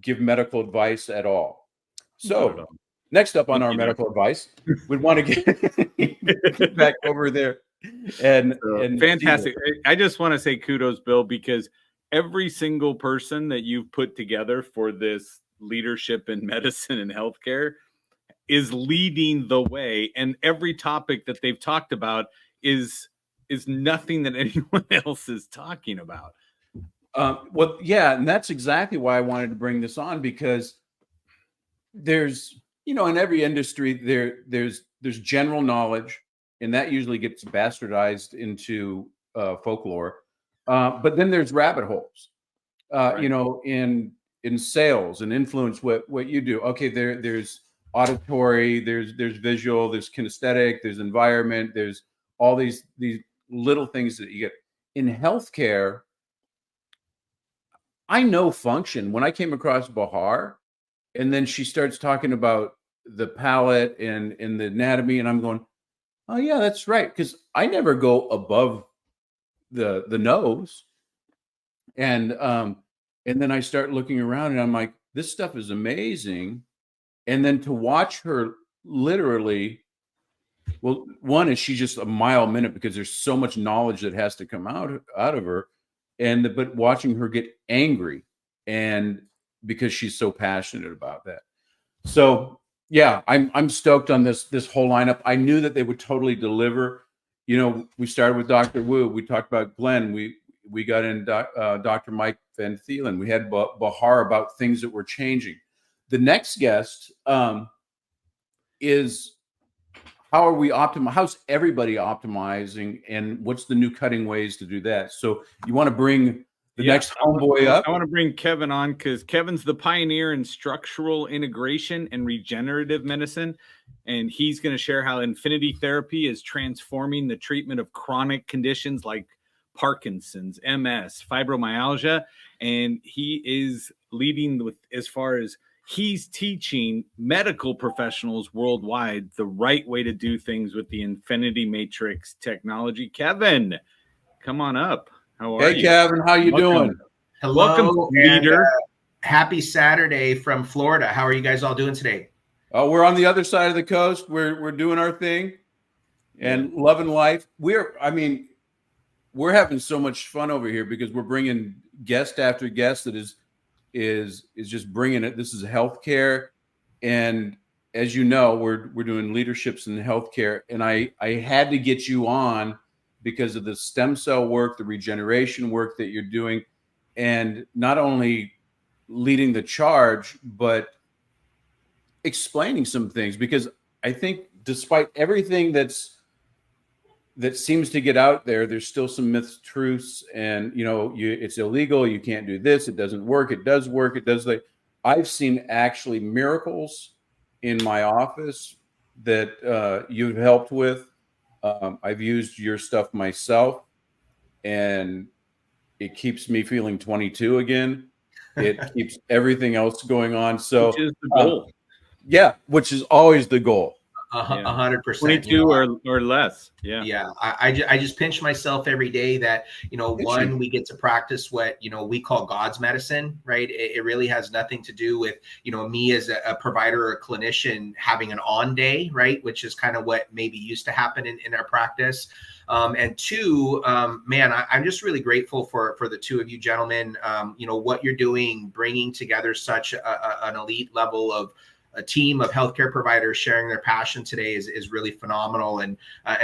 give medical advice at all. So next up on our medical advice, we'd want to get back over there. And fantastic. I just want to say kudos, Bill, because every single person that you've put together for this leadership in medicine and healthcare is leading the way. And every topic that they've talked about is nothing that anyone else is talking about. And that's exactly why I wanted to bring this on, because there's, in every industry, there's general knowledge, and that usually gets bastardized into folklore. But then there's rabbit holes, in sales and influence, what you do. Okay, there's auditory, there's visual, there's kinesthetic, there's environment, there's all these little things that you get in healthcare. I know function. When I came across Bahar, and then she starts talking about the palate and the anatomy, and I'm going, oh yeah, that's right, because I never go above the nose, and then I start looking around, and I'm like, this stuff is amazing. And then to watch her literally, well, one is she's just a mile a minute, because there's so much knowledge that has to come out of her. But watching her get angry, and because she's so passionate about that. So yeah, I'm stoked on this whole lineup. I knew that they would totally deliver. We started with Dr. Wu. We talked about Glenn. We got in Dr. Mike Van Thielen. We had Bahar about things that were changing. The next guest is, how are we how's everybody optimizing, and what's the new cutting ways to do that? So you want to bring the next homeboy up? I want to bring Kevin on, because Kevin's the pioneer in structural integration and regenerative medicine. And he's going to share how infinity therapy is transforming the treatment of chronic conditions like Parkinson's, MS, fibromyalgia. And he is leading with, as far as he's teaching medical professionals worldwide the right way to do things with the Infinity Matrix technology. Kevin, come on up. How are you? Hey, Kevin, how you doing? Hello, welcome, leader. Happy Saturday from Florida. How are you guys all doing today? Oh, we're on the other side of the coast. We're doing our thing and loving life. We're having so much fun over here, because we're bringing guest after guest that is just bringing it. This is healthcare, and as you know, we're doing leaderships in healthcare, and I had to get you on because of the stem cell work, the regeneration work that you're doing, and not only leading the charge, but explaining some things, because I think despite everything that seems to get out there, there's still some myths, truths, and it's illegal, you can't do this, it doesn't work, it does work, it does. I've seen actually miracles in my office that you've helped with. I've used your stuff myself, and it keeps me feeling 22 again. It keeps everything else going on. So which is the goal. Yeah, which is always the goal. 100%. 22 or less. Yeah. Yeah. I just pinch myself every day that, one, we get to practice what, we call God's medicine, right? It really has nothing to do with, me as a provider or a clinician having an on day, right? Which is kind of what maybe used to happen in our practice. And two, man, I'm just really grateful for the two of you gentlemen, what you're doing, bringing together such an elite level of a team of healthcare providers sharing their passion today is really phenomenal. And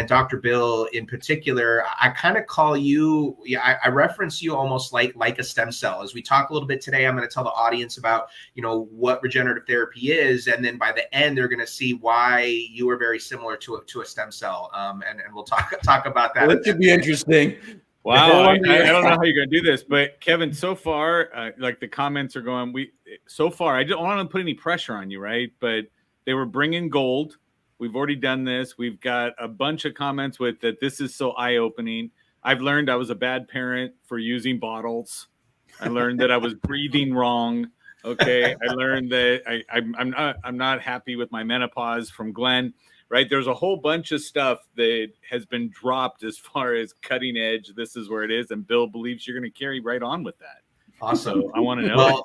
Dr. Bill in particular, I kind of call you, I reference you almost like a stem cell. As we talk a little bit today, I'm going to tell the audience about, what regenerative therapy is. And then by the end, they're going to see why you are very similar to a stem cell. And we'll talk about that. Well, it could be interesting. Wow, I don't know how you're going to do this, but Kevin, so far, like the comments are going, I don't want to put any pressure on you, right? But they were bringing gold. We've already done this. We've got a bunch of comments with that. This is so not I've learned I was a bad parent for using bottles. I learned that I was breathing wrong. Okay. I learned that I'm not happy with my menopause from Glenn. Right. There's a whole bunch of stuff that has been dropped as far as cutting edge. This is where it is. And Bill believes you're going to carry right on with that. Awesome. So I want to know.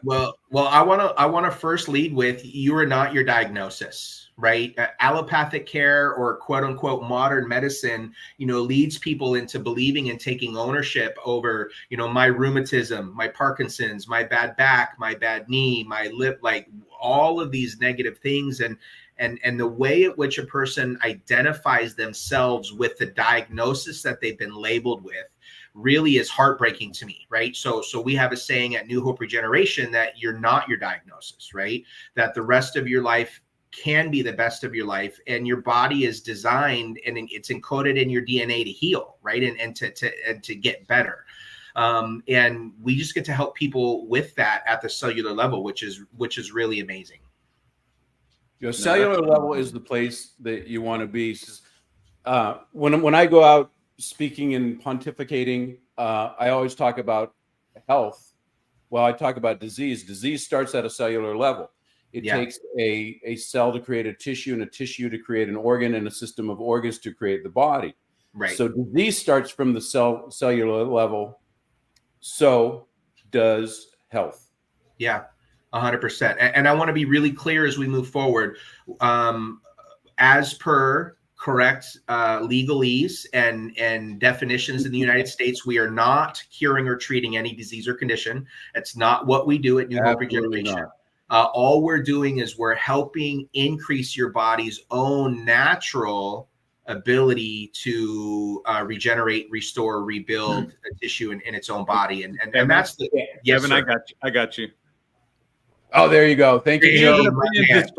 Well, I want to first lead with, you are not your diagnosis, right? Allopathic care, or quote unquote modern medicine, leads people into believing and taking ownership over, my rheumatism, my Parkinson's, my bad back, my bad knee, my lip, like all of these negative things. And the way at which a person identifies themselves with the diagnosis that they've been labeled with really is heartbreaking to me, right? So we have a saying at New Hope Regeneration that you're not your diagnosis, right? That the rest of your life can be the best of your life, and your body is designed and it's encoded in your DNA to heal, right? And to get better. And we just get to help people with that at the cellular level, which is really amazing. Cellular level is the place that you want to be. When I go out speaking and pontificating, I always talk about health. Well, I talk about disease. Disease starts at a cellular level. It takes a cell to create a tissue, and a tissue to create an organ, and a system of organs to create the body. Right. So disease starts from the cellular level. So does health. Yeah. 100%. And I want to be really clear as we move forward, as per correct legalese and definitions in the United States, we are not curing or treating any disease or condition. It's not what we do at New Hope Regeneration. All we're doing is we're helping increase your body's own natural ability to regenerate, restore, rebuild a tissue in its own body. And that's the Kevin, I got you. Oh, there you go. Thank you, Joe. And as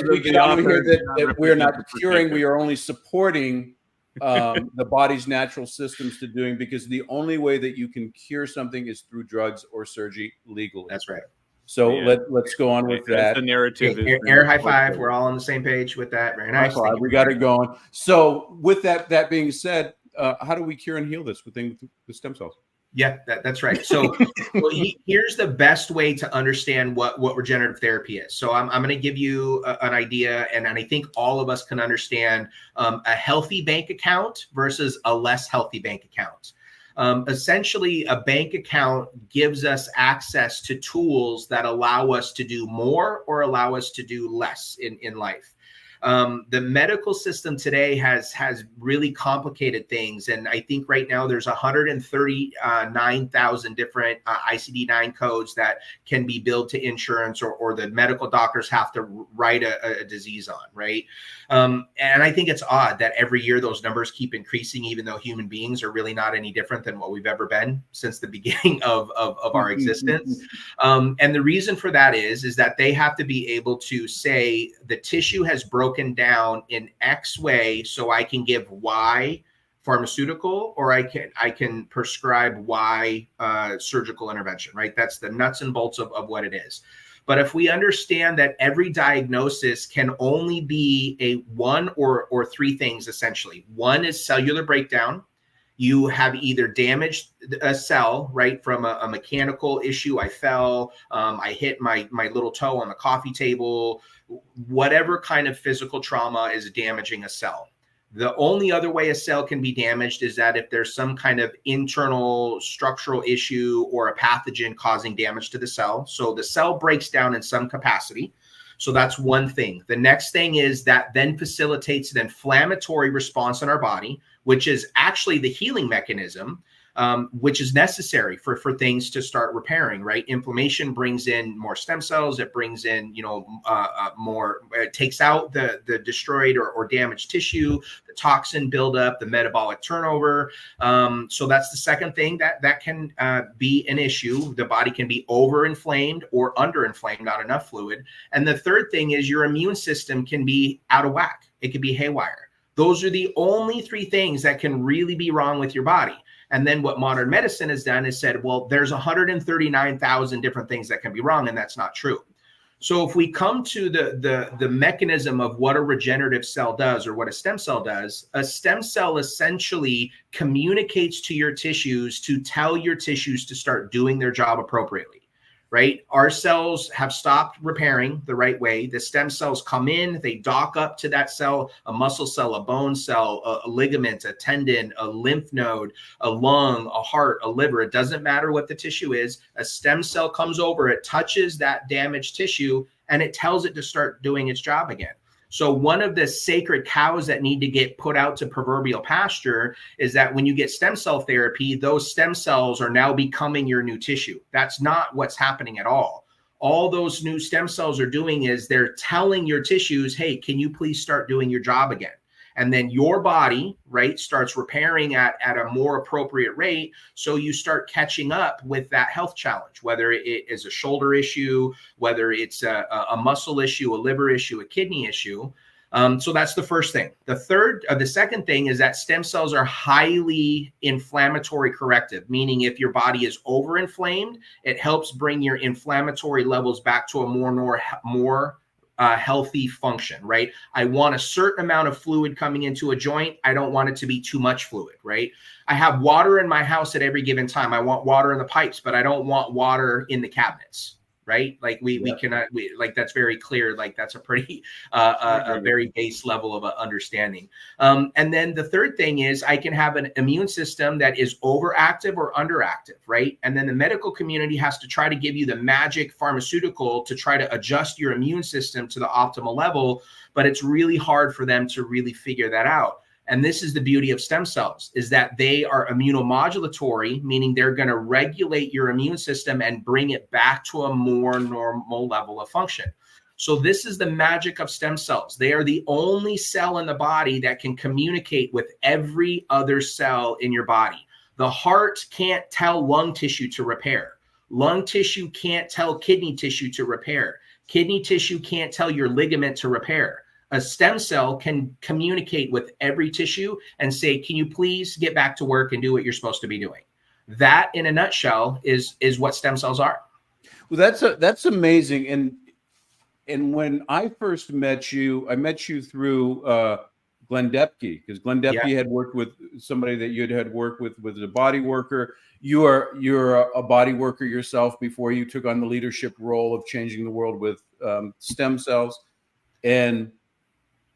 we get on here, that we're not curing, we are only supporting the body's natural systems to doing, because the only way that you can cure something is through drugs or surgery legally. That's right. So let's go on with that. The narrative. Air high five. We're all on the same page with that. Very nice. High five. We got it going. So with that being said, how do we cure and heal this with stem cells? Yeah, that's right. So here's the best way to understand what regenerative therapy is. So I'm going to give you an idea, and I think all of us can understand a healthy bank account versus a less healthy bank account. Essentially, a bank account gives us access to tools that allow us to do more or allow us to do less in life. The medical system today has really complicated things. And I think right now there's 139,000 different ICD-9 codes that can be billed to insurance or the medical doctors have to write a disease on, right? And I think it's odd that every year those numbers keep increasing, even though human beings are really not any different than what we've ever been since the beginning of our existence. And the reason for that is that they have to be able to say the tissue has broken down in X way, so I can give Y pharmaceutical, or I can prescribe Y surgical intervention, right? That's the nuts and bolts of what it is. But if we understand that every diagnosis can only be a one or three things, essentially. One is cellular breakdown. You have either damaged a cell, right, from a mechanical issue. I fell, I hit my little toe on the coffee table, whatever kind of physical trauma is damaging a cell. The only other way a cell can be damaged is that if there's some kind of internal structural issue or a pathogen causing damage to the cell. So the cell breaks down in some capacity. So that's one thing. The next thing is that then facilitates an inflammatory response in our body, which is actually the healing mechanism, which is necessary for things to start repairing, right? Inflammation brings in more stem cells. It brings in, more, it takes out the destroyed or damaged tissue, the toxin buildup, the metabolic turnover. So that's the second thing that can be an issue. The body can be overinflamed or underinflamed, not enough fluid. And the third thing is your immune system can be out of whack. It can be haywire. Those are the only three things that can really be wrong with your body. And then what modern medicine has done is said, well, there's 139,000 different things that can be wrong, and that's not true. So if we come to the mechanism of what a regenerative cell does or what a stem cell does, a stem cell essentially communicates to your tissues to tell your tissues to start doing their job appropriately. Right? Our cells have stopped repairing the right way. The stem cells come in, they dock up to that cell, a muscle cell, a bone cell, a ligament, a tendon, a lymph node, a lung, a heart, a liver. It doesn't matter what the tissue is. A stem cell comes over, it touches that damaged tissue, and it tells it to start doing its job again. So one of the sacred cows that need to get put out to proverbial pasture is that when you get stem cell therapy, those stem cells are now becoming your new tissue. That's not what's happening at all. All those new stem cells are doing is they're telling your tissues, hey, can you please start doing your job again? And then your body, right, starts repairing at a more appropriate rate. So you start catching up with that health challenge, whether it is a shoulder issue, whether it's a muscle issue, a liver issue, a kidney issue. So that's the first thing. The second thing is that stem cells are highly inflammatory corrective, meaning if your body is overinflamed, it helps bring your inflammatory levels back to a more healthy function, right? I want a certain amount of fluid coming into a joint. I don't want it to be too much fluid, right? I have water in my house at every given time. I want water in the pipes, but I don't want water in the cabinets, right? Like we cannot, like that's very clear. Like that's a pretty, a very base level of understanding. And then the third thing is I can have an immune system that is overactive or underactive, right? And then the medical community has to try to give you the magic pharmaceutical to try to adjust your immune system to the optimal level, but it's really hard for them to really figure that out. And this is the beauty of stem cells, is that they are immunomodulatory, meaning they're going to regulate your immune system and bring it back to a more normal level of function. So this is the magic of stem cells. They are the only cell in the body that can communicate with every other cell in your body. The heart can't tell lung tissue to repair. Lung tissue can't tell kidney tissue to repair. Kidney tissue can't tell your ligament to repair. A stem cell can communicate with every tissue and say, can you please get back to work and do what you're supposed to be doing? That, in a nutshell, is what stem cells are. Well, that's amazing. And when I first met you, I met you through Glenn Depke, because Glenn Depke had worked with somebody that you had worked with a body worker. You're a body worker yourself before you took on the leadership role of changing the world with stem cells. And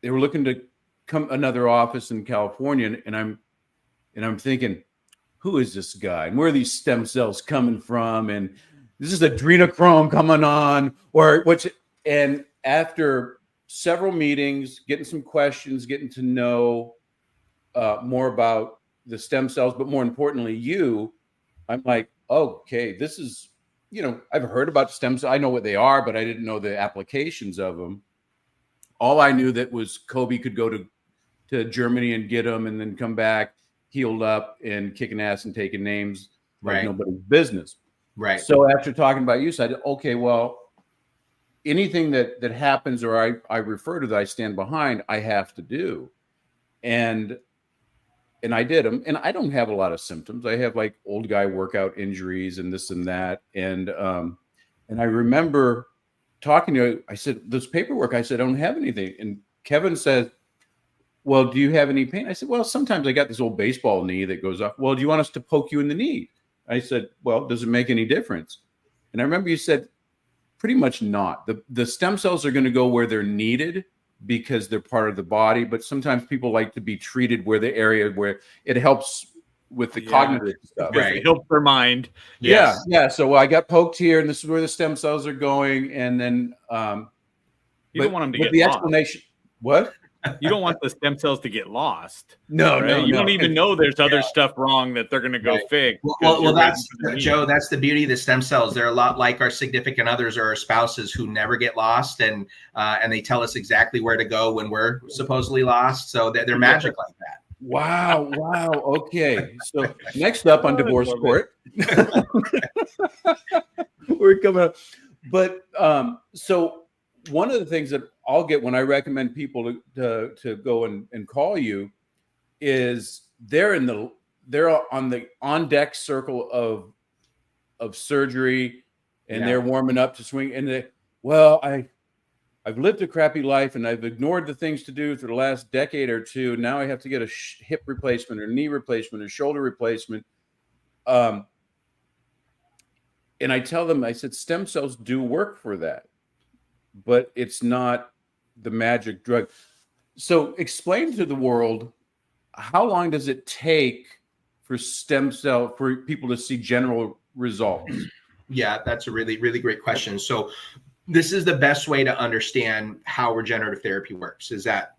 they were looking to come another office in California, and I'm thinking, who is this guy, and where are these stem cells coming from, and this is adrenochrome coming on, or what's it? And after several meetings, getting some questions, getting to know more about the stem cells, but more importantly, I'm like, okay, this is, I've heard about stem cells, I know what they are, but I didn't know the applications of them. All I knew that was Kobe could go to Germany and get them and then come back healed up and kicking ass and taking names like nobody's business. Right. So after talking about you, I said, okay, well, anything that happens or I refer to that I stand behind, I have to do. And I did them. And I don't have a lot of symptoms. I have like old guy workout injuries and this and that. And I remember talking to you, I said, this paperwork, I said, I don't have anything. And Kevin said, well, do you have any pain? I said, well, sometimes I got this old baseball knee that goes off. Well, do you want us to poke you in the knee? I said, well, does it make any difference? And I remember you said, pretty much not. The stem cells are going to go where they're needed because they're part of the body. But sometimes people like to be treated where the area where it helps with the cognitive stuff. Right. It helps their mind. Yes. Yeah. So I got poked here, and this is where the stem cells are going. And then you don't want them to get the lost. explanation. What? You don't want the stem cells to get lost. No, right? no, You no. don't even know there's other stuff wrong that they're going to go fix. Well, that's Joe. That's the beauty of the stem cells. They're a lot like our significant others or our spouses who never get lost, and they tell us exactly where to go when we're supposedly lost. So they're magic like that. Wow. Okay. So next up on Divorce Court, we're coming up. But so one of the things that I'll get when I recommend people to go and call you is they're on the on deck circle of surgery, and they're warming up to swing. And I've lived a crappy life, and I've ignored the things to do for the last decade or two. Now I have to get a hip replacement or knee replacement or shoulder replacement. And I tell them, I said, stem cells do work for that, but it's not the magic drug. So explain to the world, how long does it take for for people to see general results? Yeah, that's a really, really great question. So this is the best way to understand how regenerative therapy works, is that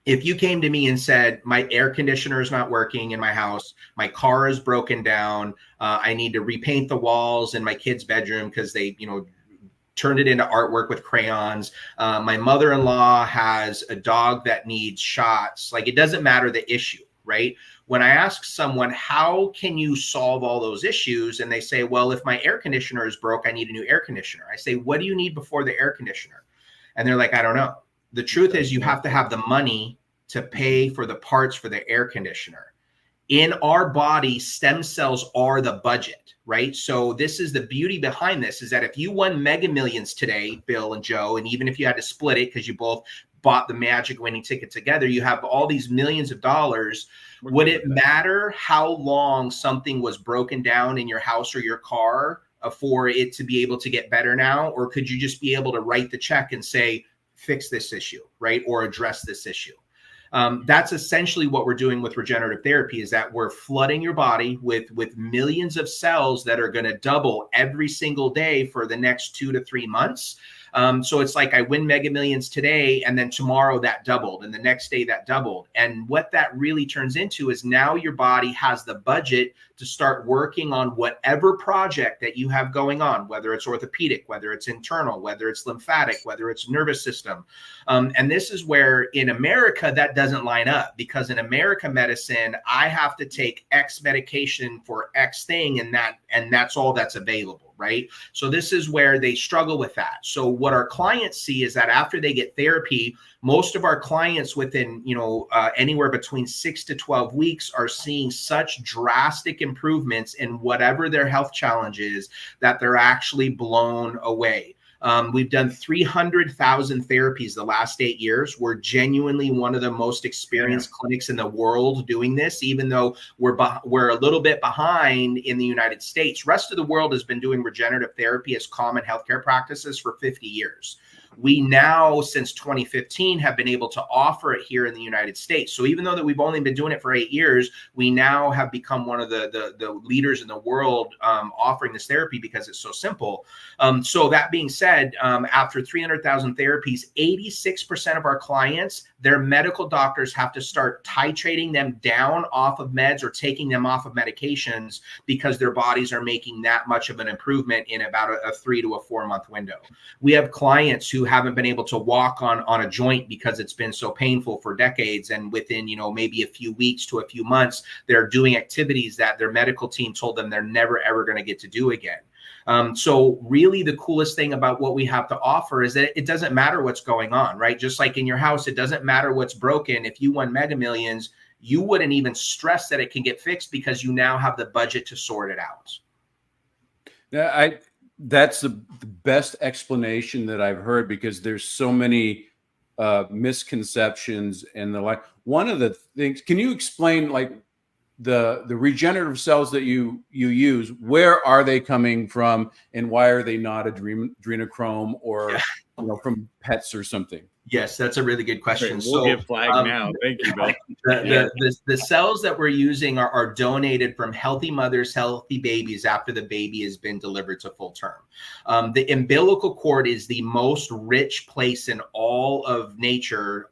if you came to me and said, my air conditioner is not working in my house, my car is broken down, I need to repaint the walls in my kid's bedroom because they, turned it into artwork with crayons. My mother-in-law has a dog that needs shots. Like, it doesn't matter the issue, right? When I ask someone, how can you solve all those issues? And they say, well, if my air conditioner is broke, I need a new air conditioner. I say, what do you need before the air conditioner? And they're like, I don't know. The truth is, you have to have the money to pay for the parts for the air conditioner. In our body, stem cells are the budget, right? So this is the beauty behind this, is that if you won Mega Millions today, Bill and Joe, and even if you had to split it because you both bought the magic winning ticket together, you have all these millions of dollars. Would it matter how long something was broken down in your house or your car for it to be able to get better now? Or could you just be able to write the check and say, fix this issue, right? Or address this issue? That's essentially what we're doing with regenerative therapy, is that we're flooding your body with millions of cells that are going to double every single day for the next 2 to 3 months. So it's like I win Mega Millions today, and then tomorrow that doubled, and the next day that doubled. And what that really turns into is now your body has the budget to start working on whatever project that you have going on, whether it's orthopedic, whether it's internal, whether it's lymphatic, whether it's nervous system. And this is where in America that doesn't line up, because in America medicine, I have to take X medication for X thing, and that's all that's available, right? So this is where they struggle with that. So what our clients see is that after they get therapy, most of our clients within, anywhere between 6 to 12 weeks are seeing such drastic improvements in whatever their health challenge is that they're actually blown away. We've done 300,000 therapies the last 8 years. We're genuinely one of the most experienced clinics in the world doing this, even though we're a little bit behind in the United States. Rest of the world has been doing regenerative therapy as common healthcare practices for 50 years. We now, since 2015, have been able to offer it here in the United States. So even though that we've only been doing it for 8 years, we now have become one of the leaders in the world offering this therapy because it's so simple. So that being said, after 300,000 therapies, 86% of our clients, their medical doctors have to start titrating them down off of meds or taking them off of medications because their bodies are making that much of an improvement in about a 3 to 4 month window. We have clients who haven't been able to walk on a joint because it's been so painful for decades. And within, maybe a few weeks to a few months, they're doing activities that their medical team told them they're never, ever going to get to do again. So really the coolest thing about what we have to offer is that it doesn't matter what's going on, right? Just like in your house, it doesn't matter what's broken. If you won Mega Millions, you wouldn't even stress that it can get fixed because you now have the budget to sort it out. That's the best explanation that I've heard, because there's so many misconceptions and the like. One of the things, can you explain like the regenerative cells that you use? Where are they coming from, and why are they not adrenochrome or from pets or something? Yes, that's a really good question. Great. We'll get flagged now. Thank you, Bill. The cells that we're using are donated from healthy mothers, healthy babies after the baby has been delivered to full term. The umbilical cord is the most rich place in all of nature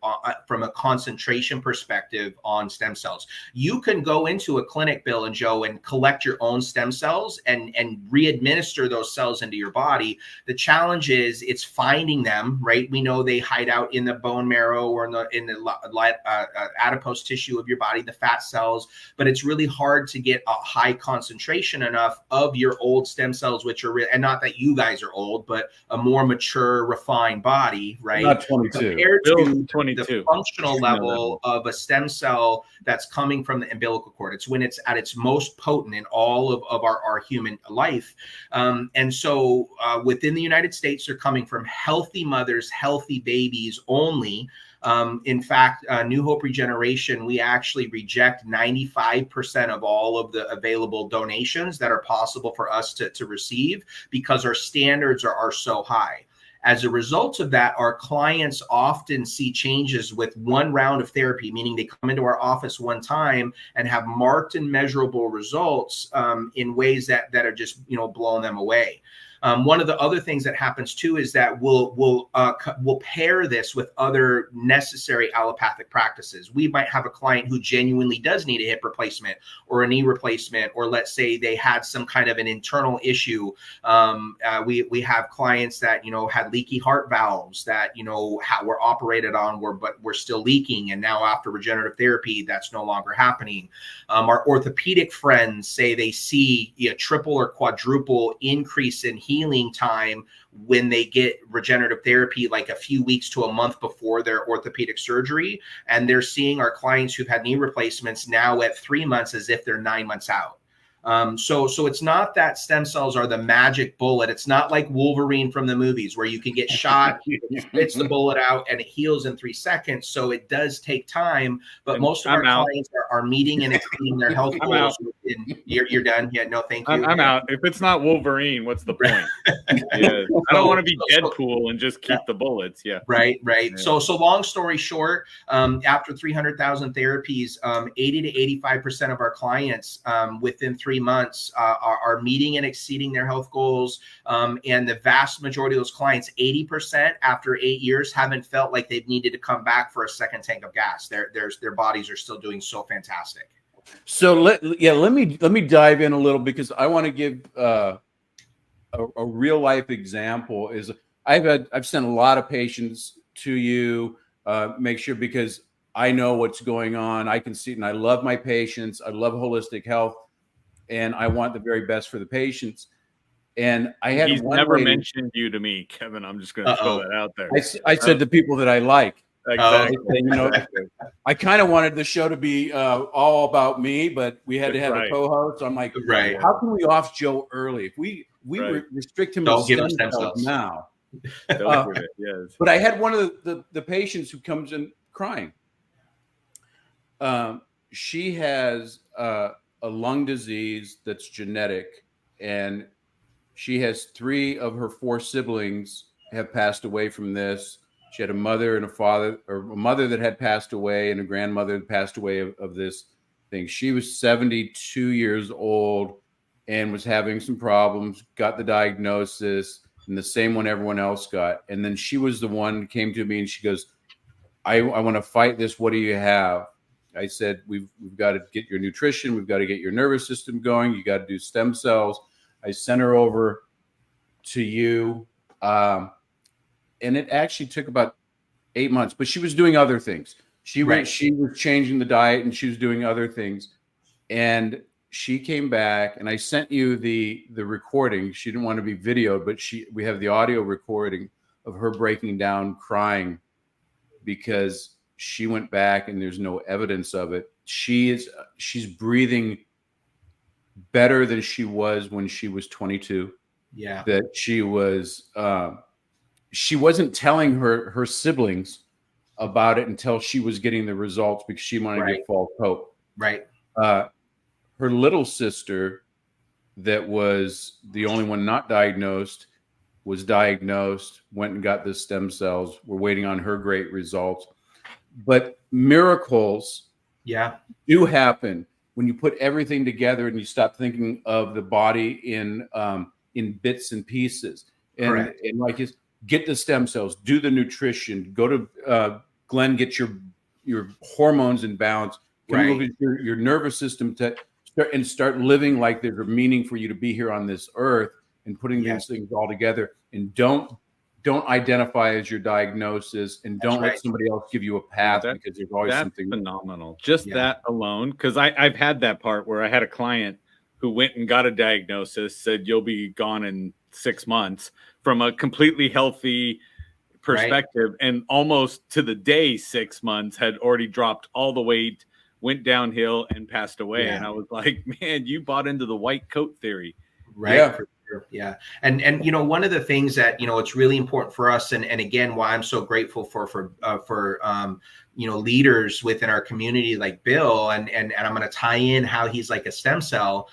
from a concentration perspective on stem cells. You can go into a clinic, Bill and Joe, and collect your own stem cells and re-administer those cells into your body. The challenge is it's finding them, right? We know they hide out in the bone marrow or in the adipose tissue of your body, the fat cells, but it's really hard to get a high concentration enough of your old stem cells, which are and not that you guys are old, but a more mature, refined body, right? Not 22. Compared to 22. The functional level of a stem cell that's coming from the umbilical cord. It's when it's at its most potent in all of our human life. And so within the United States, they're coming from healthy mothers, healthy babies only. In fact, New Hope Regeneration, we actually reject 95% of all of the available donations that are possible for us to receive because our standards are so high. As a result of that, our clients often see changes with one round of therapy, meaning they come into our office one time and have marked and measurable results in ways that are just, blowing them away. One of the other things that happens too is that we'll pair this with other necessary allopathic practices. We might have a client who genuinely does need a hip replacement or a knee replacement, or let's say they had some kind of an internal issue. We have clients that had leaky heart valves that were operated on, but we're still leaking, and now after regenerative therapy, that's no longer happening. Our orthopedic friends say they see a triple or quadruple increase in healing time when they get regenerative therapy, like a few weeks to a month before their orthopedic surgery. And they're seeing our clients who've had knee replacements now at 3 months as if they're 9 months out. So it's not that stem cells are the magic bullet. It's not like Wolverine from the movies where you can get shot, it spits the bullet out, and it heals in 3 seconds. So it does take time, but most of our clients are meeting and exceeding their health goals. You're done? Yeah, no, thank you. I'm out. If it's not Wolverine, what's the point? I don't want to be Deadpool and just keep the bullets. Yeah. Right. Yeah. So long story short, after 300,000 therapies, 80 to 85% of our clients within 3 months are meeting and exceeding their health goals. And the vast majority of those clients, 80% after 8 years, haven't felt like they've needed to come back for a second tank of gas. Their bodies are still doing so fantastic. So let me dive in a little, because I want to give a real life example. Is I've sent a lot of patients to you, make sure, because I know what's going on. I can see it, and I love my patients. I love holistic health, and I want the very best for the patients. And He's never mentioned you to me, Kevin. I'm just going to throw that out there. I said the people that I like. Exactly. I kind of wanted the show to be all about me, but we had to have a co-host. So I'm like, how can we off Joe early? If we restrict him to stem cells now. But I had one of the patients who comes in crying. She has a lung disease that's genetic, and she has 3 of her 4 siblings have passed away from this. She had a mother and a father, or a mother that had passed away, and a grandmother that passed away of this thing. She was 72 years old and was having some problems, got the diagnosis, and the same one everyone else got. And then she was the one who came to me and she goes, I want to fight this. What do you have? I said, we've got to get your nutrition. We've got to get your nervous system going. You got to do stem cells. I sent her over to you. And it actually took about 8 months, but she was doing other things. She was changing the diet, and she was doing other things. And she came back, and I sent you the recording. She didn't want to be videoed, but we have the audio recording of her breaking down, crying, because she went back and there's no evidence of it. She's breathing better than she was when she was 22. Yeah. That she was she wasn't telling her siblings about it until she was getting the results because she wanted to get false hope. Right. Her little sister, that was the only one not diagnosed, was diagnosed, went and got the stem cells. We're waiting on her great results. But miracles do happen when you put everything together and you stop thinking of the body in bits and pieces. And like, get the stem cells, do the nutrition, go to Glenn, get your hormones in balance, look at your nervous system to start living like there's a meaning for you to be here on this earth, and putting these things all together. And don't identify as your diagnosis, and don't let somebody else give you a path, because there's always something phenomenal. Just that alone, because I've had that part where I had a client who went and got a diagnosis, said you'll be gone in 6 months, from a completely healthy perspective, and almost to the day 6 months had already dropped all the weight, went downhill, and passed away. And I was like, man, you bought into the white coat theory. Yeah. And you know, one of the things that, you know, it's really important for us, and again, why I'm so grateful for you know, leaders within our community like Bill, and I'm going to tie in how he's like a stem cell,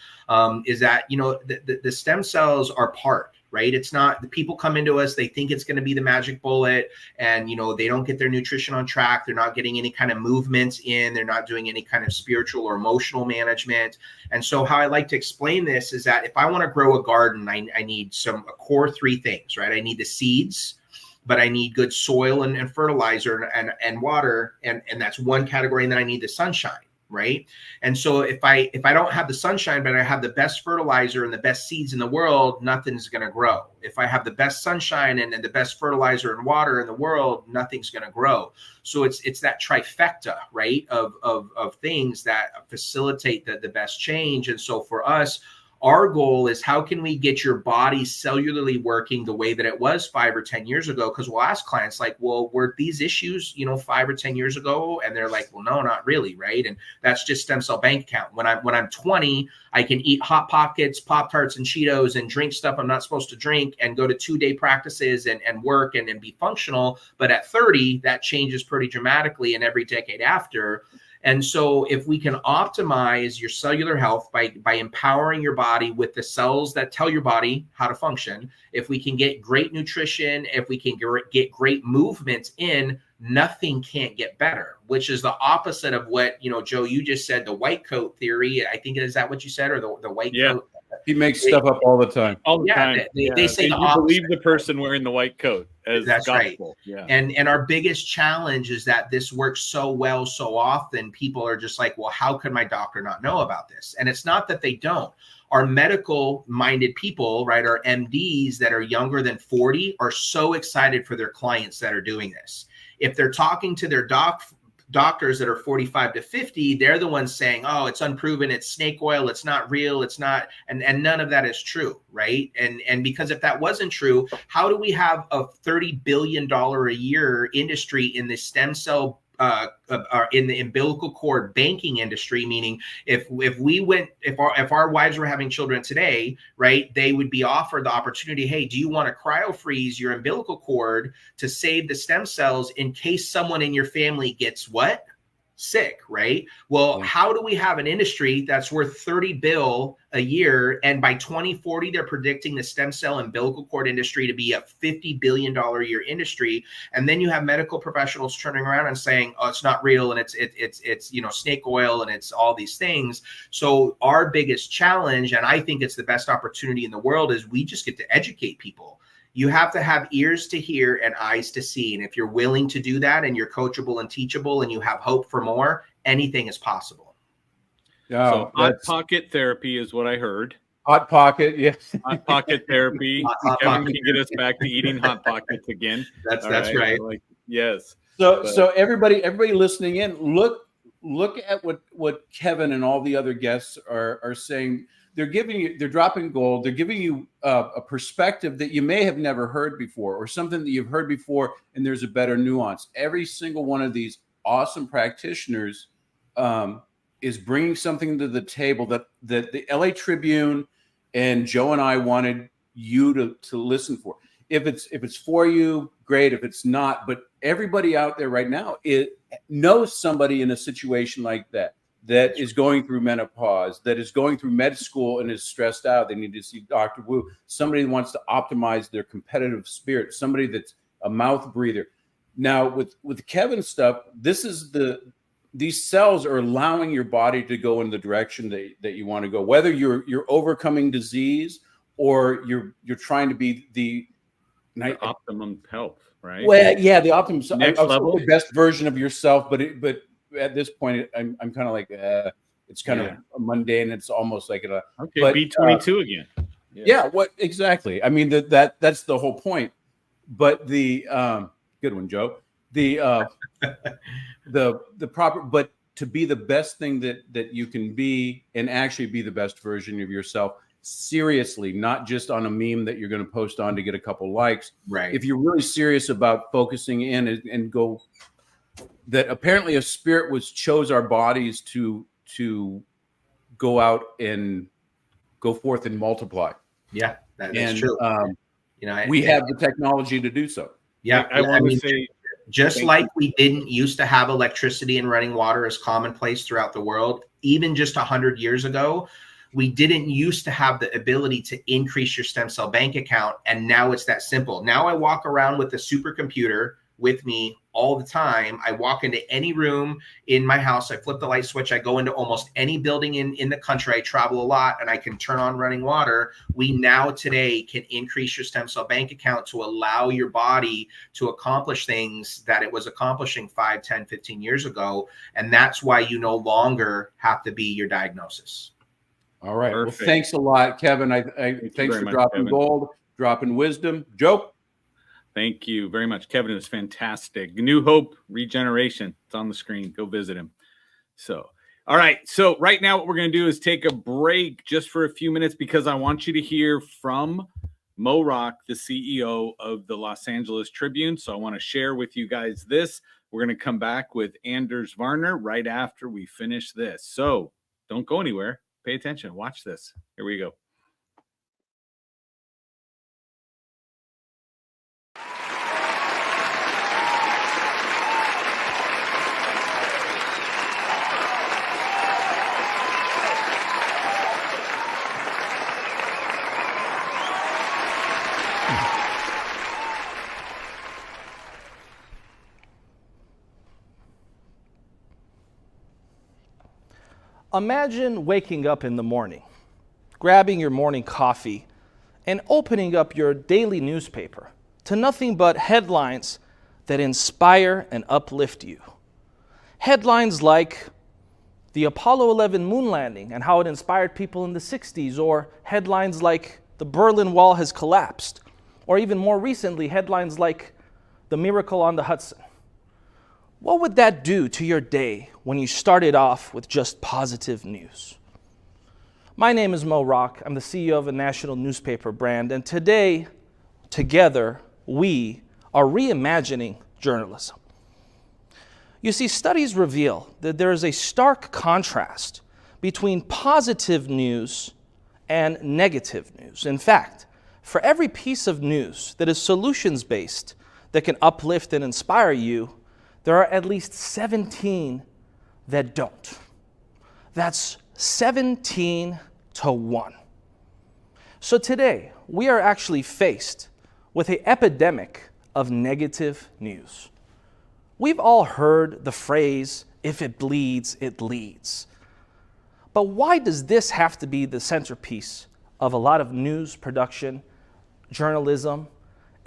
is that, you know, the stem cells are part. Right. It's not, the people come into us, they think it's going to be the magic bullet, and, you know, they don't get their nutrition on track. They're not getting any kind of movement in, they're not doing any kind of spiritual or emotional management. And so how I like to explain this is that if I want to grow a garden, I need a core 3 things, right? I need the seeds, but I need good soil and fertilizer and water. And that's one category. And then I need the sunshine. Right. And so if I don't have the sunshine, but I have the best fertilizer and the best seeds in the world, nothing's going to grow. If I have the best sunshine and the best fertilizer and water in the world, nothing's going to grow. So it's that trifecta, right, of things that facilitate the best change. And so for us, our goal is, how can we get your body cellularly working the way that it was 5 or 10 years ago? Because we'll ask clients like, well, were these issues, you know, 5 or 10 years ago? And they're like, well, no, not really. Right. And that's just stem cell bank account. When I'm 20, I can eat Hot Pockets, Pop-Tarts, and Cheetos, and drink stuff I'm not supposed to drink, and go to 2-day practices and work and be functional. But at 30, that changes pretty dramatically, and every decade after. And so if we can optimize your cellular health by empowering your body with the cells that tell your body how to function, if we can get great nutrition, if we can get great movement in, nothing can't get better, which is the opposite of what, you know, Joe, you just said, the white coat theory. I think, is that what you said? Or the white coat? He makes stuff up all the time. All the time. They say you believe the person wearing the white coat as that's gospel. Right. Yeah. And our biggest challenge is that this works so well so often. People are just like, well, how could my doctor not know about this? And it's not that they don't. Our medical-minded people, right, our MDs that are younger than 40 are so excited for their clients that are doing this. If they're talking to their doctors that are 45 to 50, they're the ones saying, oh, it's unproven, it's snake oil, it's not real, it's not, and none of that is true, right? And because if that wasn't true, how do we have a $30 billion a year industry in the stem cell in the umbilical cord banking industry? Meaning, if our wives were having children today, right, they would be offered the opportunity, hey, do you want to cryo freeze your umbilical cord to save the stem cells in case someone in your family gets what? Sick, right? Well, how do we have an industry that's worth $30 billion a year, and by 2040 they're predicting the stem cell umbilical cord industry to be a $50 billion a year industry, and then you have medical professionals turning around and saying, oh, it's not real, and it's you know, snake oil, and it's all these things. So our biggest challenge, and I think it's the best opportunity in the world, is we just get to educate people. You have to have ears to hear and eyes to see. And if you're willing to do that, and you're coachable and teachable, and you have hope for more, anything is possible. Yeah, so hot pocket therapy is what I heard. Hot pocket, yes. Hot pocket therapy. Kevin can get us back to eating Hot Pockets again. That's right. Yes. So everybody listening in, look at what Kevin and all the other guests are saying. They're dropping gold. They're giving you a perspective that you may have never heard before, or something that you've heard before, and there's a better nuance. Every single one of these awesome practitioners is bringing something to the table that the LA Tribune and Joe and I wanted you to listen for. if it's for you, great. If it's not, but everybody out there right now knows somebody in a situation like that is going through menopause, that is going through med school and is stressed out. They need to see Dr. Wu. Somebody who wants to optimize their competitive spirit. Somebody that's a mouth breather. Now with Kevin's stuff, these cells are allowing your body to go in the direction that you want to go. Whether you're overcoming disease or you're trying to be the optimum health, right? Well, yeah, the optimum next level, the best version of yourself. But at this point, I'm kind of like it's kind of mundane. It's almost like B-22 again. Yeah. What exactly? I mean that's the whole point. But the good one, Joe. The proper, but to be the best thing that you can be and actually be the best version of yourself. Seriously, not just on a meme that you're going to post on to get a couple likes. Right. If you're really serious about focusing in and go, that apparently a spirit chose our bodies to go out and go forth and multiply. Yeah, that's true. We have the technology to do so. Yeah, I want to say, just like we didn't used to have electricity and running water as commonplace throughout the world, even just 100 years ago, we didn't used to have the ability to increase your stem cell bank account. And now it's that simple. Now I walk around with a supercomputer with me all the time. I walk into any room in my house. I flip the light switch. I go into almost any building in the country. I travel a lot and I can turn on running water. We now today can increase your stem cell bank account to allow your body to accomplish things that it was accomplishing 5, 10, 15 years ago. And that's why you no longer have to be your diagnosis. All right. Perfect. Well, thanks a lot, Kevin. Thanks for dropping gold, dropping wisdom. Joe? Thank you very much. Kevin is fantastic. New Hope Regeneration. It's on the screen. Go visit him. So, all right. So right now what we're going to do is take a break just for a few minutes because I want you to hear from Mo Rock, the CEO of the Los Angeles Tribune. So I want to share with you guys this. We're going to come back with Anders Varner right after we finish this. So don't go anywhere. Pay attention. Watch this. Here we go. Imagine waking up in the morning, grabbing your morning coffee, and opening up your daily newspaper to nothing but headlines that inspire and uplift you. Headlines like the Apollo 11 moon landing and how it inspired people in the 60s, or headlines like the Berlin Wall has collapsed, or even more recently, headlines like the miracle on the Hudson. What would that do to your day when you started off with just positive news? My name is Mo Rock. I'm the CEO of a national newspaper brand, and today, together, we are reimagining journalism. You see, studies reveal that there is a stark contrast between positive news and negative news. In fact, for every piece of news that is solutions-based, that can uplift and inspire you, there are at least 17 that don't. That's 17 to 1. So today, we are actually faced with an epidemic of negative news. We've all heard the phrase, if it bleeds, it leads. But why does this have to be the centerpiece of a lot of news production, journalism,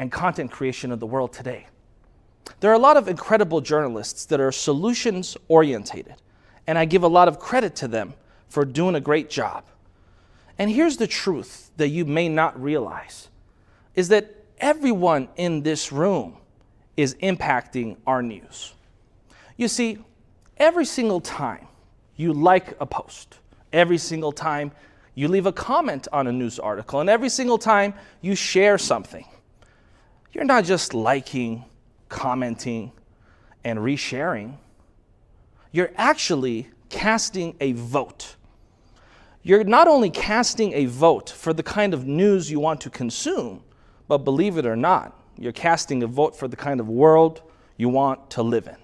and content creation of the world today? There are a lot of incredible journalists that are solutions-orientated, and I give a lot of credit to them for doing a great job. And here's the truth that you may not realize, is that everyone in this room is impacting our news. You see, every single time you like a post, every single time you leave a comment on a news article, and every single time you share something, you're not just liking, commenting, and resharing. You're actually casting a vote. You're not only casting a vote for the kind of news you want to consume, but believe it or not, you're casting a vote for the kind of world you want to live in.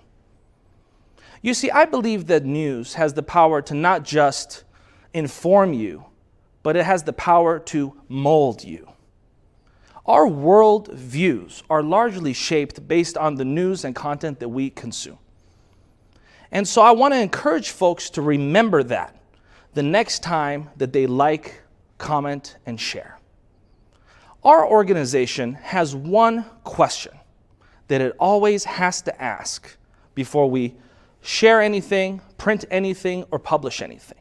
You see, I believe that news has the power to not just inform you, but it has the power to mold you. Our world views are largely shaped based on the news and content that we consume. And so I want to encourage folks to remember that the next time that they like, comment, and share. Our organization has one question that it always has to ask before we share anything, print anything, or publish anything.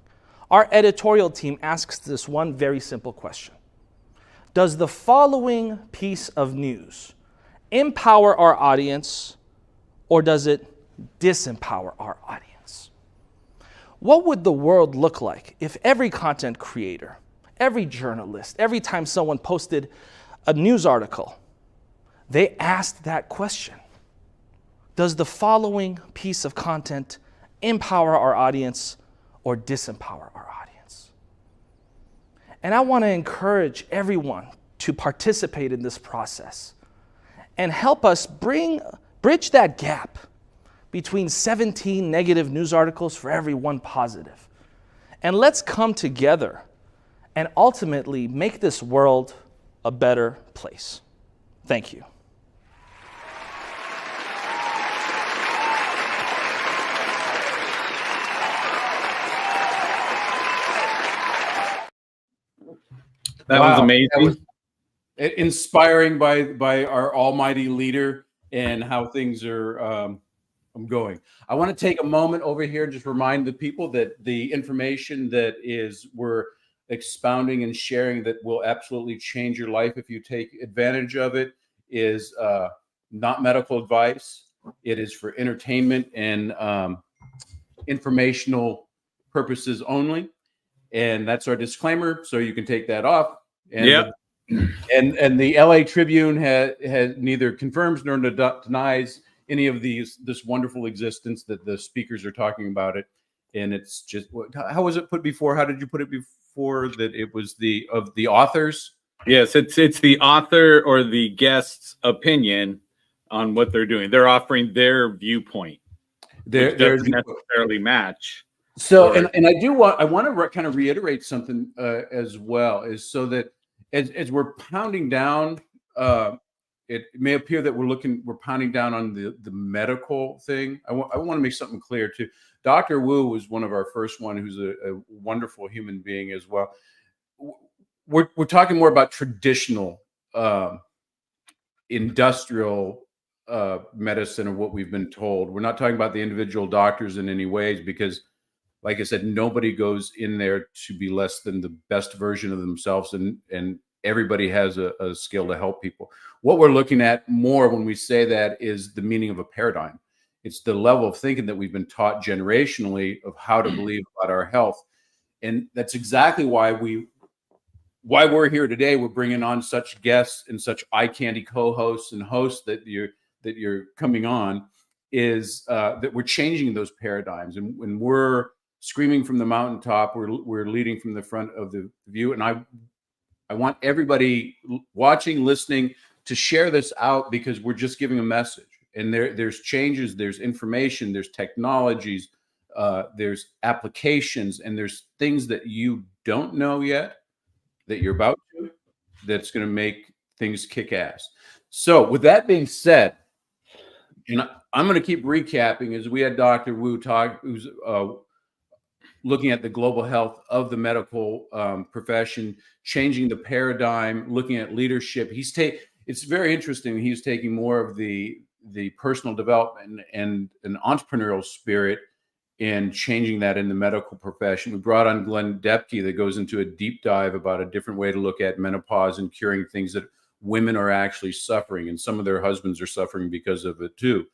Our editorial team asks this one very simple question. Does the following piece of news empower our audience, or does it disempower our audience? What would the world look like if every content creator, every journalist, every time someone posted a news article, they asked that question? Does the following piece of content empower our audience or disempower our audience? And I want to encourage everyone to participate in this process and help us bridge that gap between 17 negative news articles for every one positive. And let's come together and ultimately make this world a better place. Thank you. That was amazing. That was inspiring by our almighty leader and how things are going. I want to take a moment over here and just remind the people that the information that we're expounding and sharing that will absolutely change your life if you take advantage of it is not medical advice. It is for entertainment and informational purposes only. And that's our disclaimer, so you can take that off. And yep. And the LA Tribune has neither confirms nor denies any of this wonderful existence that the speakers are talking about it. And it's just, how was it put before? How did you put it before? That it was the authors? Yes, it's the author or the guest's opinion on what they're doing. They're offering their viewpoint, which doesn't necessarily match. So, and I want to kind of reiterate something as well, is so that as we're pounding down, it may appear that we're pounding down on the medical thing. I want to make something clear too. Dr. Wu was one of our first one, who's a wonderful human being as well. We're talking more about traditional industrial medicine of what we've been told. We're not talking about the individual doctors in any ways, because like I said, nobody goes in there to be less than the best version of themselves, and everybody has a skill to help people. What we're looking at more when we say that is the meaning of a paradigm. It's the level of thinking that we've been taught generationally of how to believe about our health. And that's exactly why we're here today. We're bringing on such guests and such eye candy co-hosts and hosts that you're coming on, is that we're changing those paradigms. And when we're screaming from the mountaintop, we're leading from the front of the view. And I want everybody watching, listening, to share this out, because we're just giving a message. And there's changes, there's information, there's technologies, there's applications, and there's things that you don't know yet that you're about to, that's going to make things kick ass. So with that being said, and I'm going to keep recapping, as we had Dr. Wu talk, who's looking at the global health of the medical profession, changing the paradigm, looking at leadership. It's very interesting. He's taking more of the personal development and an entrepreneurial spirit and changing that in the medical profession. We brought on Glenn Depke that goes into a deep dive about a different way to look at menopause and curing things that women are actually suffering, and some of their husbands are suffering because of it too.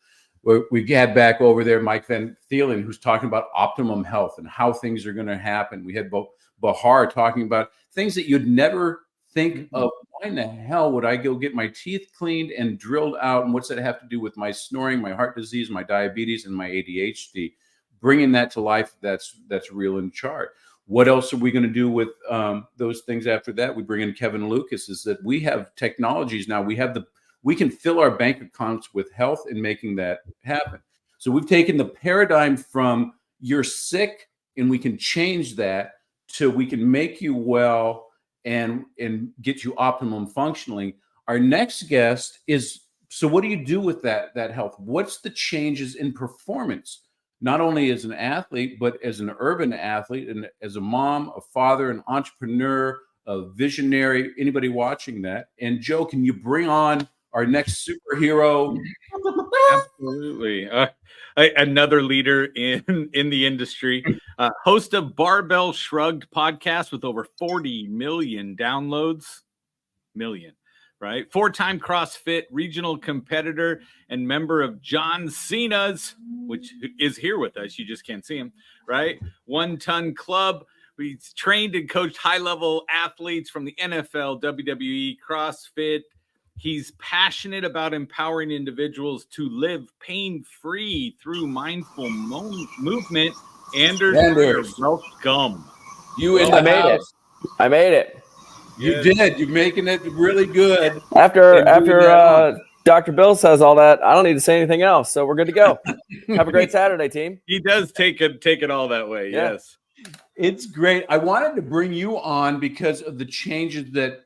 We had back over there Mike Van Thielen, who's talking about optimum health and how things are going to happen. We had Bahar talking about things that you'd never think of. Why in the hell would I go get my teeth cleaned and drilled out? And what's that have to do with my snoring, my heart disease, my diabetes, and my ADHD? Bringing that to life, that's real in chart. What else are we going to do with those things after that? We bring in Kevin Lucas. Is that we have technologies now. We can fill our bank accounts with health and making that happen. So we've taken the paradigm from you're sick and we can change that to we can make you well and get you optimum functioning. Our next guest is, so what do you do with that health? What's the changes in performance? Not only as an athlete, but as an urban athlete and as a mom, a father, an entrepreneur, a visionary, anybody watching that. And Joe, can you bring on our next superhero? Absolutely. Another leader in the industry, host of Barbell Shrugged podcast with over 40 million downloads. Right? 4-time CrossFit regional competitor and member of John Cena's, which is here with us. You just can't see him, right? 1 Ton Club. He's trained and coached high-level athletes from the NFL, WWE, CrossFit. He's passionate about empowering individuals to live pain-free through mindful movement. Anders, welcome. I made it. You did. You're making it really good. After Dr. Bill says all that, I don't need to say anything else. So we're good to go. Have a great Saturday, team. He does take it all that way. Yeah. Yes. It's great. I wanted to bring you on because of the changes that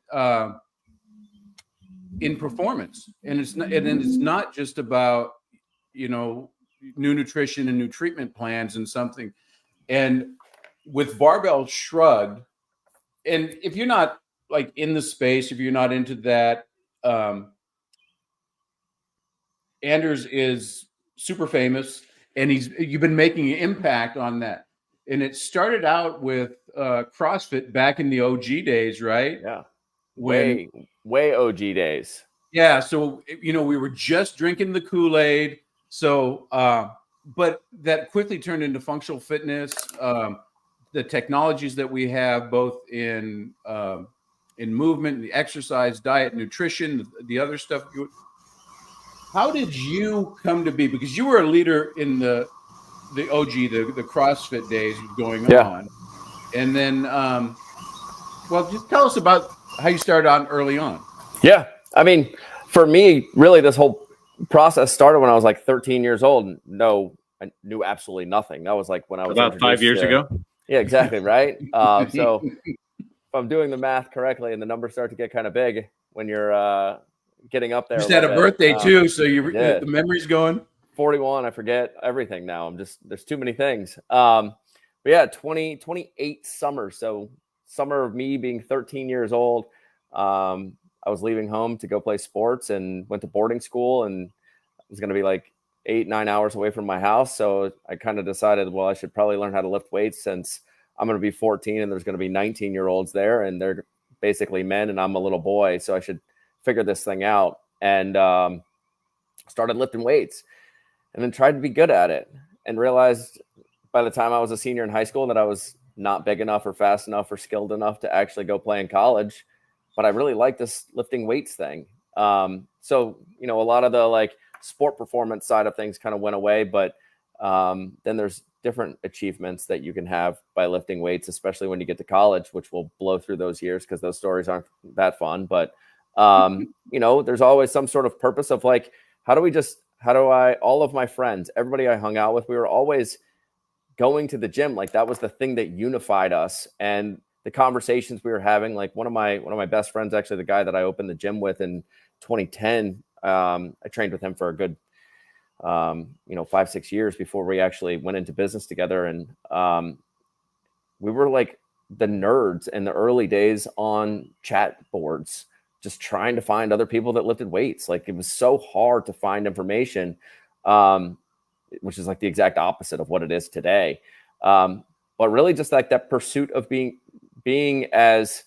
in performance. And it's not just about, new nutrition and new treatment plans and something. And with Barbell Shrugged, and if you're not like in the space, if you're not into that, Anders is super famous, and you've been making an impact on that. And it started out with CrossFit back in the OG days, right? Yeah, way OG days. Yeah, so we were just drinking the Kool-Aid. So, but that quickly turned into functional fitness. The technologies that we have, both in movement, the exercise, diet, nutrition, the other stuff. How did you come to be? Because you were a leader in the OG, the CrossFit days going on. And then, just tell us about how you started on early on. Yeah. I mean, for me, really, this whole process started when I was like 13 years old. I knew absolutely nothing. That was like when I was about 5 years ago. Yeah, exactly. Right. So if I'm doing the math correctly and the numbers start to get kind of big when you're getting up there. Just had a birthday too. So the memory's going. 41. I forget everything now. There's too many things. But yeah, 28 summers. So summer of me being 13 years old. I was leaving home to go play sports and went to boarding school, and I was going to be like 8-9 hours away from my house. So I kind of decided, well, I should probably learn how to lift weights since I'm going to be 14 and there's going to be 19-year-olds there, and they're basically men and I'm a little boy. So I should figure this thing out, and started lifting weights and then tried to be good at it, and realized by the time I was a senior in high school that I was not big enough or fast enough or skilled enough to actually go play in college. But I really like this lifting weights thing. So, a lot of the like sport performance side of things kind of went away, but then there's different achievements that you can have by lifting weights, especially when you get to college, which will blow through those years because those stories aren't that fun. But, there's always some sort of purpose of like, all of my friends, everybody I hung out with, we were always going to the gym. Like that was the thing that unified us. And the conversations we were having, like one of my best friends, actually the guy that I opened the gym with in 2010, I trained with him for a good, 5-6 years before we actually went into business together. And we were like the nerds in the early days on chat boards, just trying to find other people that lifted weights. Like it was so hard to find information, which is like the exact opposite of what it is today. But really just like that pursuit of being as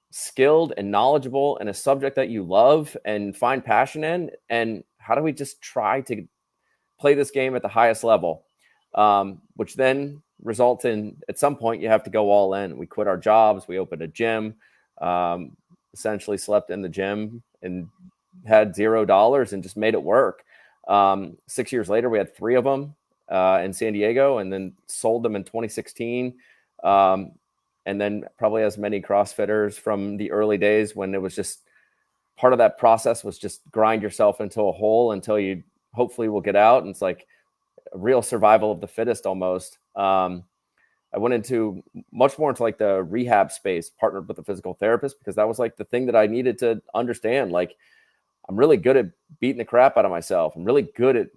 skilled and knowledgeable in a subject that you love and find passion in, and how do we just try to play this game at the highest level, which then results in at some point you have to go all in. We quit our jobs, we opened a gym, essentially slept in the gym and had $0 and just made it work. 6 years later, we had 3 of them in San Diego, and then sold them in 2016. And then probably as many CrossFitters from the early days when it was just part of that process was just grind yourself into a hole until you hopefully will get out. And it's like a real survival of the fittest almost. I went into much more into like the rehab space, partnered with a physical therapist, because that was like the thing that I needed to understand. Like, I'm really good at beating the crap out of myself. I'm really good at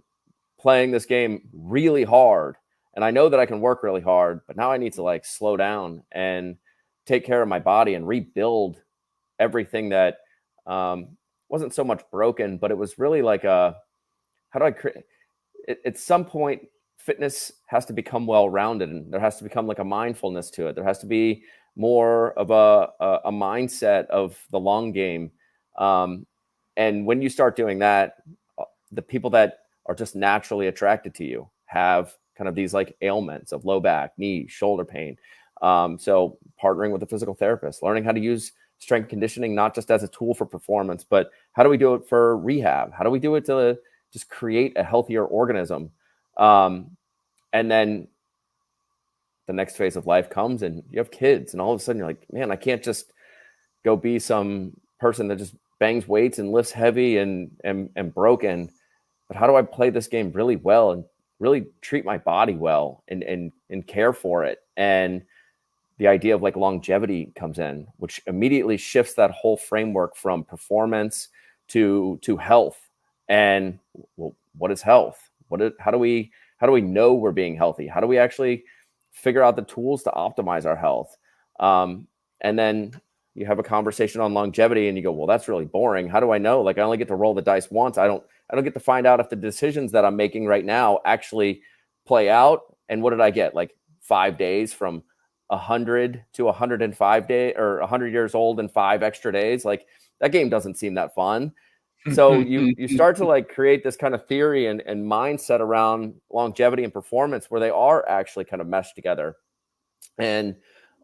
playing this game really hard. And I know that I can work really hard, but now I need to like slow down and take care of my body and rebuild everything that wasn't so much broken, but it was really like how do I create at some point, fitness has to become well-rounded, and there has to become like a mindfulness to it. There has to be more of a mindset of the long game. And when you start doing that, the people that are just naturally attracted to you have kind of these like ailments of low back, knee, shoulder pain. So partnering with a physical therapist, learning how to use strength conditioning, not just as a tool for performance, but how do we do it for rehab? How do we do it to just create a healthier organism? And then the next phase of life comes and you have kids, and all of a sudden you're like, man, I can't just go be some person that just bangs weights and lifts heavy and broken. But how do I play this game really well and really treat my body well and care for it? And the idea of like longevity comes in, which immediately shifts that whole framework from performance to health. And well, what is health? How do we know we're being healthy? How do we actually figure out the tools to optimize our health? And then you have a conversation on longevity and you go, well, that's really boring. How do I know? Like, I only get to roll the dice once. I don't get to find out if the decisions that I'm making right now actually play out. And what did I get? Like 5 days from 100 to 105 days, or 100 years old and 5 extra days. Like, that game doesn't seem that fun. So you start to like create this kind of theory and mindset around longevity and performance where they are actually kind of meshed together, and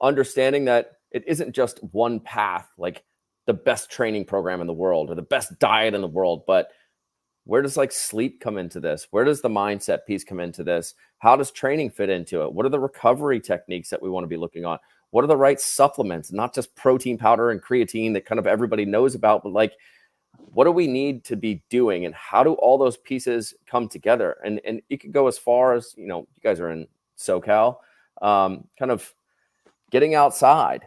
understanding that it isn't just one path, like the best training program in the world or the best diet in the world, but where does like sleep come into this? Where does the mindset piece come into this? How does training fit into it? What are the recovery techniques that we want to be looking on? What are the right supplements, not just protein powder and creatine that kind of everybody knows about, but like, what do we need to be doing, and how do all those pieces come together? And it could go as far as, you know, you guys are in SoCal, kind of getting outside,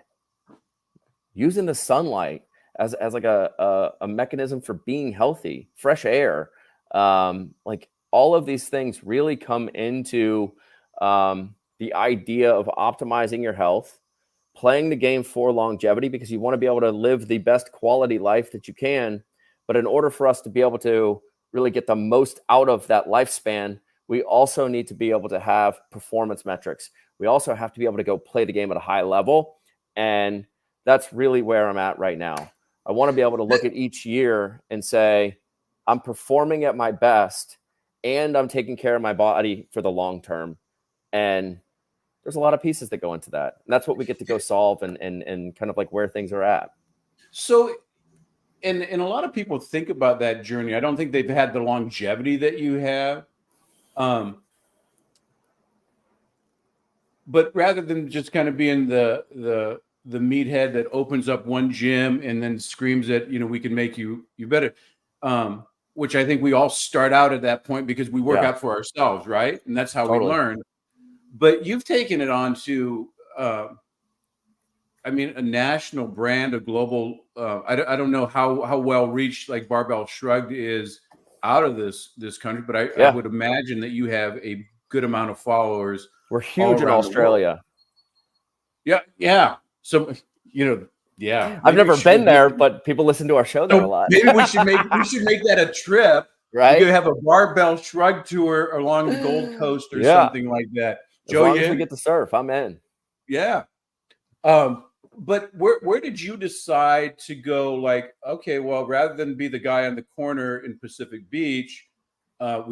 using the sunlight as like a mechanism for being healthy, fresh air. Like, all of these things really come into the idea of optimizing your health, playing the game for longevity, because you want to be able to live the best quality life that you can. But in order for us to be able to really get the most out of that lifespan, we also need to be able to have performance metrics. We also have to be able to go play the game at a high level. And that's really where I'm at right now. I want to be able to look at each year and say, I'm performing at my best and I'm taking care of my body for the long term. And there's a lot of pieces that go into that. And that's what we get to go solve and kind of like where things are at. So, and a lot of people think about that journey. I don't think they've had the longevity that you have. But rather than just kind of being the meathead that opens up one gym and then screams that, you know, we can make you better, which I think we all start out at that point because we work out for ourselves, right? And that's how we learn. But you've taken it on to, I mean, a national brand, a global. I don't know how well reached like Barbell Shrugged is out of this country, but I would imagine that you have a good amount of followers. We're huge in Australia. Yeah. So, you know, yeah. I've never been there, but people listen to our show there a lot. Maybe we should make that a trip. Right? You could have a Barbell Shrug tour along the Gold Coast or something like that. As long as we get to surf, I'm in. Yeah. But where did you decide to go? Like, okay, well, rather than be the guy on the corner in Pacific Beach, I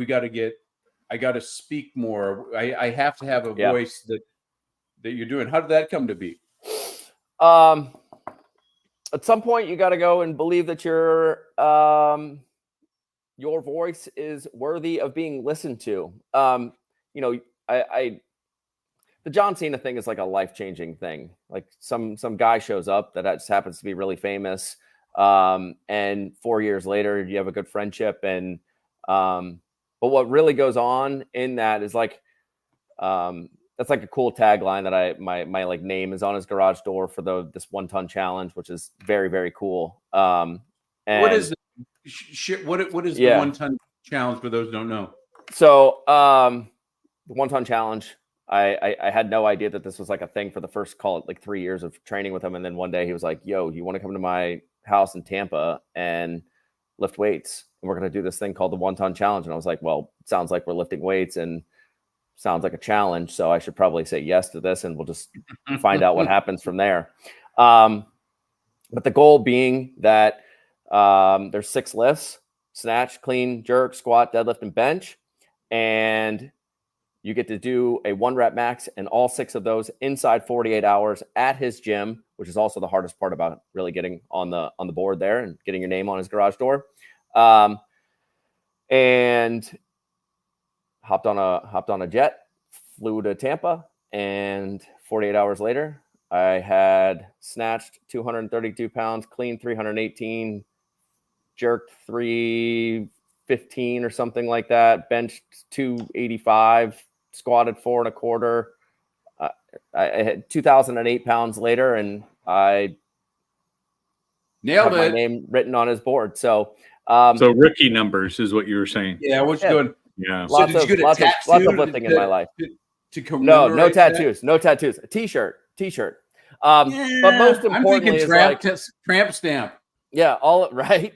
got to speak more. I have to have a voice that you're doing. How did that come to be? At some point, you got to go and believe that your voice is worthy of being listened to. You know, the John Cena thing is like a life-changing thing. Like some guy shows up that just happens to be really famous. And 4 years later, you have a good friendship. And, but what really goes on in that is like, that's like a cool tagline that my like name is on his garage door for this 1 ton challenge, which is very, very cool. And what is what is the 1 ton challenge for those who don't know? So, the 1 ton challenge, I had no idea that this was like a thing for the first, call it like 3 years of training with him. And then one day he was like, yo, you want to come to my house in Tampa and lift weights? And we're going to do this thing called the 1 ton challenge. And I was like, well, it sounds like we're lifting weights and sounds like a challenge. So I should probably say yes to this, and we'll just find out what happens from there. But the goal being that there's 6 lifts: snatch, clean, jerk, squat, deadlift, and bench. And you get to do a 1 rep max and all 6 of those inside 48 hours at his gym, which is also the hardest part about really getting on the board there and getting your name on his garage door. And hopped on a jet, flew to Tampa, and 48 hours later, I had snatched 232 pounds, clean 318, jerked 315 or something like that, benched 285, squatted 4 1/4. I had 2,008 pounds later, and I nailed my name written on his board. So, so rookie numbers is what you were saying. Yeah, what you doing? Yeah, lots of lifting in my life. No tattoos, no tattoos. A t-shirt. But most importantly, tramp stamp. Yeah, all right.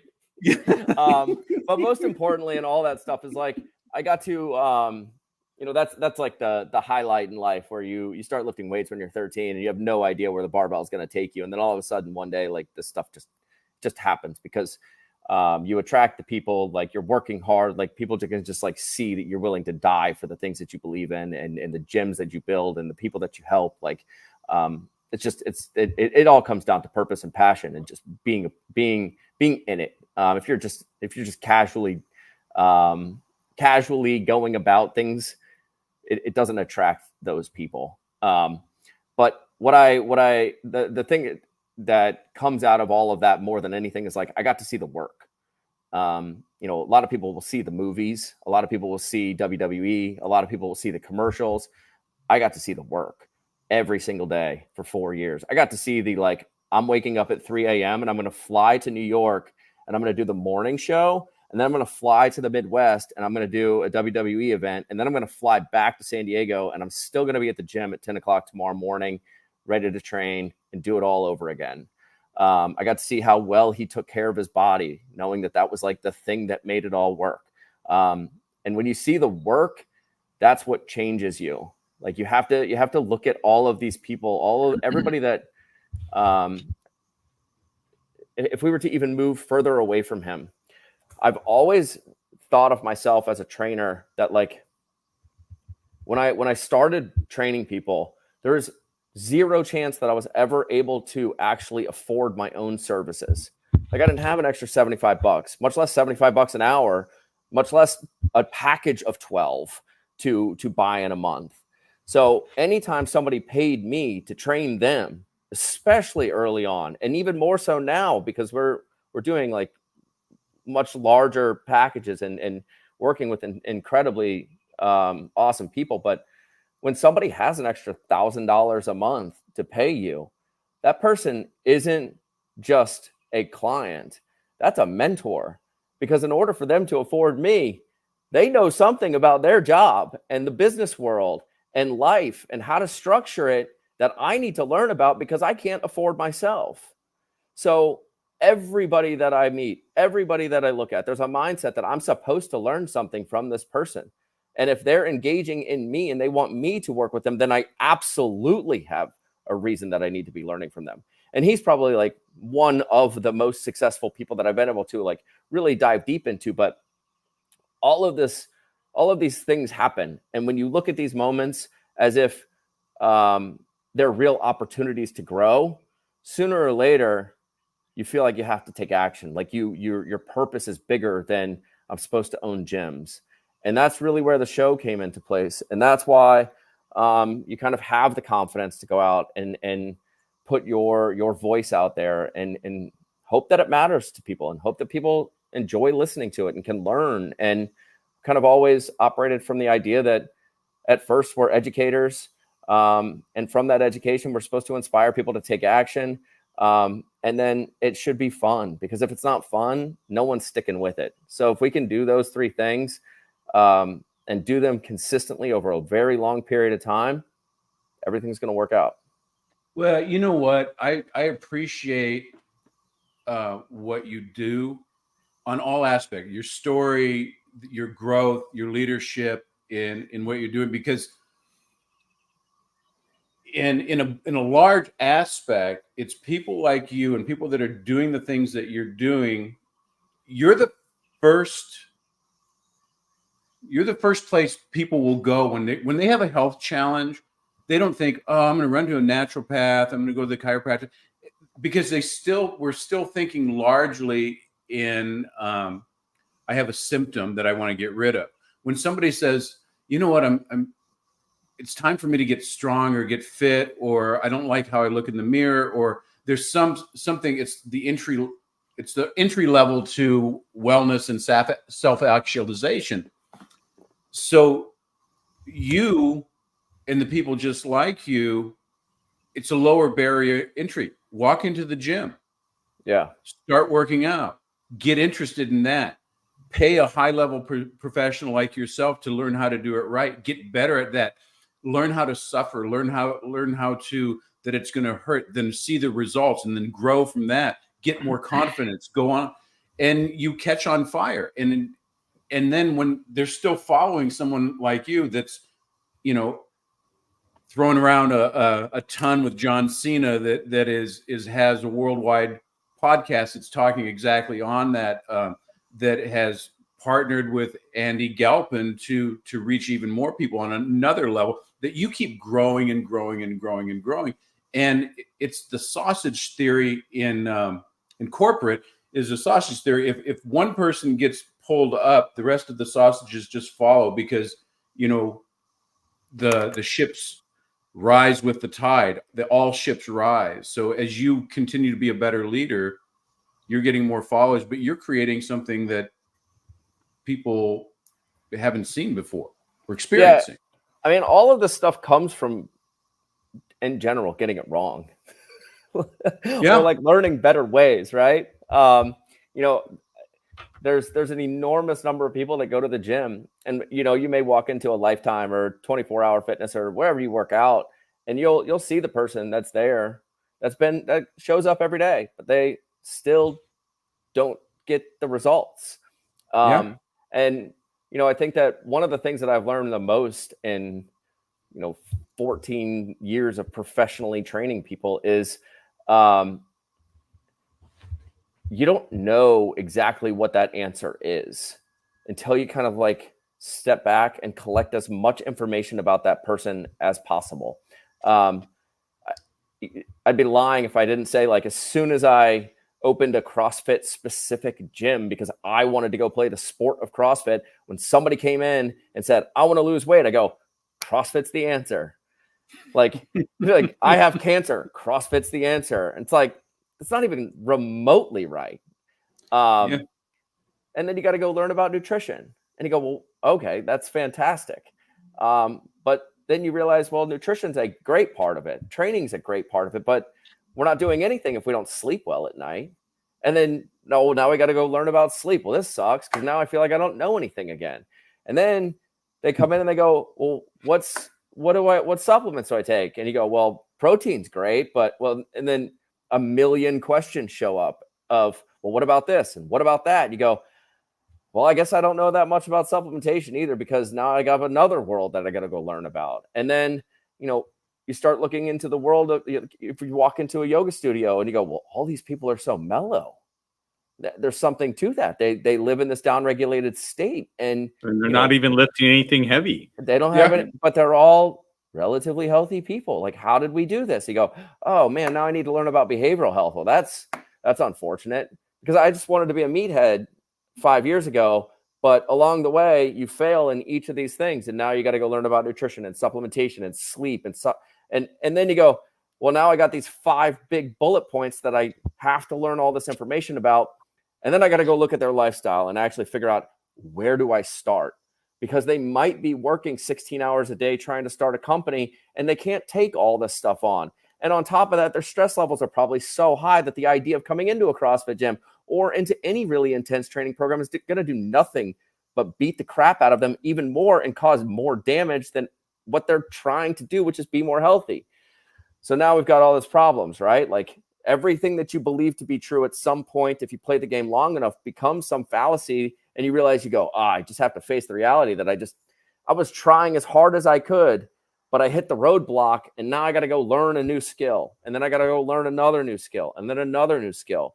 But most importantly, and all that stuff is like I got to, that's like the highlight in life, where you start lifting weights when you're 13 and you have no idea where the barbell is going to take you, and then all of a sudden one day, like, this stuff just happens because you attract the people, like, you're working hard, like people can just like see that you're willing to die for the things that you believe in, and the gyms that you build and the people that you help. Like, it all comes down to purpose and passion and just being in it. If you're just casually going about things, it doesn't attract those people. But the thing that comes out of all of that more than anything is like, I got to see the work. A lot of people will see the movies. A lot of people will see WWE. A lot of people will see the commercials. I got to see the work every single day for 4 years. I got to see I'm waking up at 3 a.m. and I'm going to fly to New York and I'm going to do the morning show. And then I'm going to fly to the Midwest and I'm going to do a WWE event. And then I'm going to fly back to San Diego and I'm still going to be at the gym at 10 o'clock tomorrow morning, ready to train and do it all over again. I got to see how well he took care of his body, knowing that was like the thing that made it all work. And when you see the work, that's what changes you. Like, you have to look at all of these people, everybody that, if we were to even move further away from him, I've always thought of myself as a trainer that, like, when I started training people, there was zero chance that I was ever able to actually afford my own services. Like, I didn't have an extra $75, much less $75 an hour, much less a package of 12 to buy in a month. So anytime somebody paid me to train them, especially early on, and even more so now, because we're doing like much larger packages and working with incredibly awesome people. But when somebody has an extra $1,000 a month to pay you, that person isn't just a client. That's a mentor, because in order for them to afford me, they know something about their job and the business world and life and how to structure it that I need to learn about, because I can't afford myself. So everybody that I meet, everybody that I look at, there's a mindset that I'm supposed to learn something from this person. And if they're engaging in me and they want me to work with them, then I absolutely have a reason that I need to be learning from them. And he's probably like one of the most successful people that I've been able to like really dive deep into. But all of these things happen. And when you look at these moments as if they're real opportunities to grow, sooner or later, you feel like you have to take action. Like your purpose is bigger than I'm supposed to own gyms. And that's really where the show came into place. And that's why you kind of have the confidence to go out and put your voice out there and hope that it matters to people and hope that people enjoy listening to it and can learn. And kind of always operated from the idea that at first we're educators. And from that education, we're supposed to inspire people to take action. And then it should be fun, because if it's not fun, no one's sticking with it. So if we can do those three things, and do them consistently over a very long period of time, everything's going to work out. Well, you know what? I appreciate what you do on all aspects, your story, your growth, your leadership in what you're doing, because in a large aspect, it's people like you and people that are doing the things that you're doing. You're the first place people will go when they have a health challenge. They don't think, oh, I'm going to run to a naturopath, I'm going to go to the chiropractor, because we're still thinking largely in, I have a symptom that I want to get rid of. When somebody says, you know what, it's time for me to get strong or get fit, or I don't like how I look in the mirror, or there's something, it's the entry level to wellness and self-actualization. So you and the people just like you, it's a lower barrier entry. Walk into the gym. Yeah. Start working out. Get interested in that. Pay a high-level professional like yourself to learn how to do it right. Get better at that. Learn how to suffer. Learn how to that it's going to hurt. Then see the results, and then grow from that. Get more confidence. Go on, and you catch on fire. And then when they're still following someone like you, that's, throwing around a ton with John Cena, that has a worldwide podcast that's talking exactly on that, that has partnered with Andy Galpin to reach even more people on another level, that you keep growing and growing and growing and growing. And it's the sausage theory in corporate, is a sausage theory. If one person gets pulled up, the rest of the sausages just follow, because the ships rise with the tide. All ships rise. So as you continue to be a better leader, you're getting more followers, but you're creating something that people haven't seen before or experiencing. Yeah. I mean, all of this stuff comes from, in general, getting it wrong. Yeah. Or like learning better ways, right? There's an enormous number of people that go to the gym, and you may walk into a Lifetime or 24-hour fitness or wherever you work out, and you'll see the person that's there that shows up every day, but they still don't get the results. And I think that one of the things that I've learned the most in 14 years of professionally training people is you don't know exactly what that answer is until you kind of like step back and collect as much information about that person as possible. I'd be lying if I didn't say, like, as soon as I opened a CrossFit specific gym because I wanted to go play the sport of CrossFit, when somebody came in and said, I want to lose weight, I go, CrossFit's the answer. Like I have cancer, CrossFit's the answer. And it's like, it's not even remotely right. And then you got to go learn about nutrition, and you go, well, okay, that's fantastic. But then you realize, well, nutrition's a great part of it. Training's a great part of it, but we're not doing anything if we don't sleep well at night. And then, now we got to go learn about sleep. Well, this sucks, because now I feel like I don't know anything again. And then they come in and they go, well, what supplements do I take? And you go, well, protein's great, and then a million questions show up of, well, what about this? And what about that? And you go, well, I guess I don't know that much about supplementation either, because now I got another world that I got to go learn about. And then, you start looking into the world of, if you walk into a yoga studio and you go, well, all these people are so mellow. There's something to that. They live in this downregulated state, and they're not even lifting anything heavy. They don't have it, but they're all relatively healthy people. Like, how did we do this? You go, oh man, now I need to learn about behavioral health. Well, that's unfortunate, because I just wanted to be a meathead 5 years ago, But along the way, you fail in each of these things. And now you got to go learn about nutrition and supplementation and sleep. And then you go, well, now I got these 5 big bullet points that I have to learn all this information about. And then I got to go look at their lifestyle and actually figure out, where do I start? Because they might be working 16 hours a day trying to start a company, and they can't take all this stuff on. And on top of that, their stress levels are probably so high that the idea of coming into a CrossFit gym or into any really intense training program is going to do nothing but beat the crap out of them even more and cause more damage than what they're trying to do, which is be more healthy. So now we've got all these problems, right? Like everything that you believe to be true at some point, if you play the game long enough, becomes some fallacy, and you realize, you go, I just have to face the reality that I was trying as hard as I could, but I hit the roadblock, and now I got to go learn a new skill. And then I got to go learn another new skill, and then another new skill.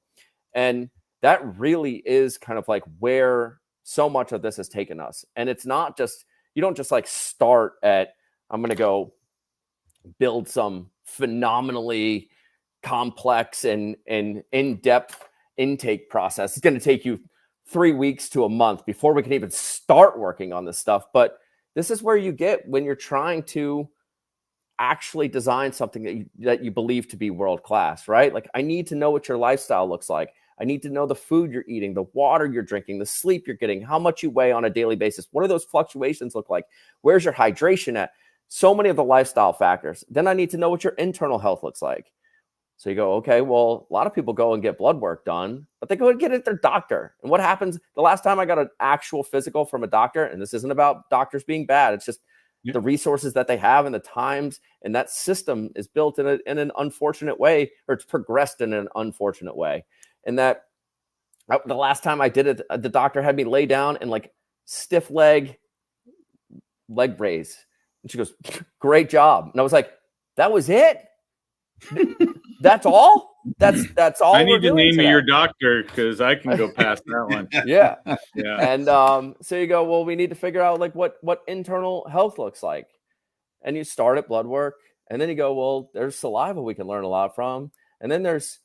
And that really is kind of like where so much of this has taken us. And it's not just, you don't just like start at, I'm going to go build some phenomenally complex and in-depth intake process. It's going to take you 3 weeks to a month before we can even start working on this stuff. But this is where you get when you're trying to actually design something that you believe to be world-class, right? Like, I need to know what your lifestyle looks like. I need to know the food you're eating, the water you're drinking, the sleep you're getting, how much you weigh on a daily basis. What do those fluctuations look like? Where's your hydration at? So many of the lifestyle factors. Then I need to know what your internal health looks like. So you go, okay, well, a lot of people go and get blood work done, but they go and get it at their doctor. And what happens? The last time I got an actual physical from a doctor, and this isn't about doctors being bad, it's just the resources that they have and the times, and that system is built in an unfortunate way, or it's progressed in an unfortunate way. And that the last time I did it, the doctor had me lay down and like stiff leg raise. And she goes, great job. And I was like, that was it? That's all? That's all. I need to name your doctor because I can go past that one. Yeah. And so you go, well, we need to figure out like what internal health looks like. And you start at blood work, and then you go, well, there's saliva we can learn a lot from. And then there's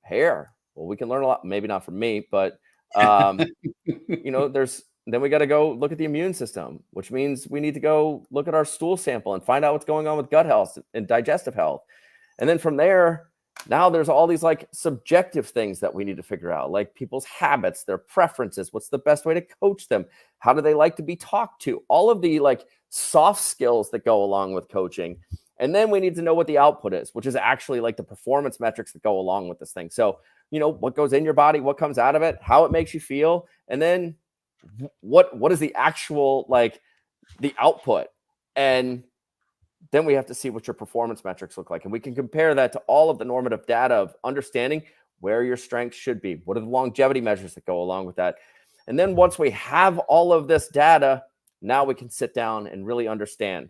hair. Well, we can learn a lot, maybe not from me, but then we got to go look at the immune system, which means we need to go look at our stool sample and find out what's going on with gut health and digestive health. And then from there, now there's all these like subjective things that we need to figure out, like people's habits, their preferences, what's the best way to coach them, how do they like to be talked to, all of the like soft skills that go along with coaching. And then we need to know what the output is, which is actually like the performance metrics that go along with this thing. So, what goes in your body, what comes out of it, how it makes you feel, and then what is the actual like the output. And then we have to see what your performance metrics look like. And we can compare that to all of the normative data of understanding where your strengths should be. What are the longevity measures that go along with that? And then once we have all of this data, now we can sit down and really understand,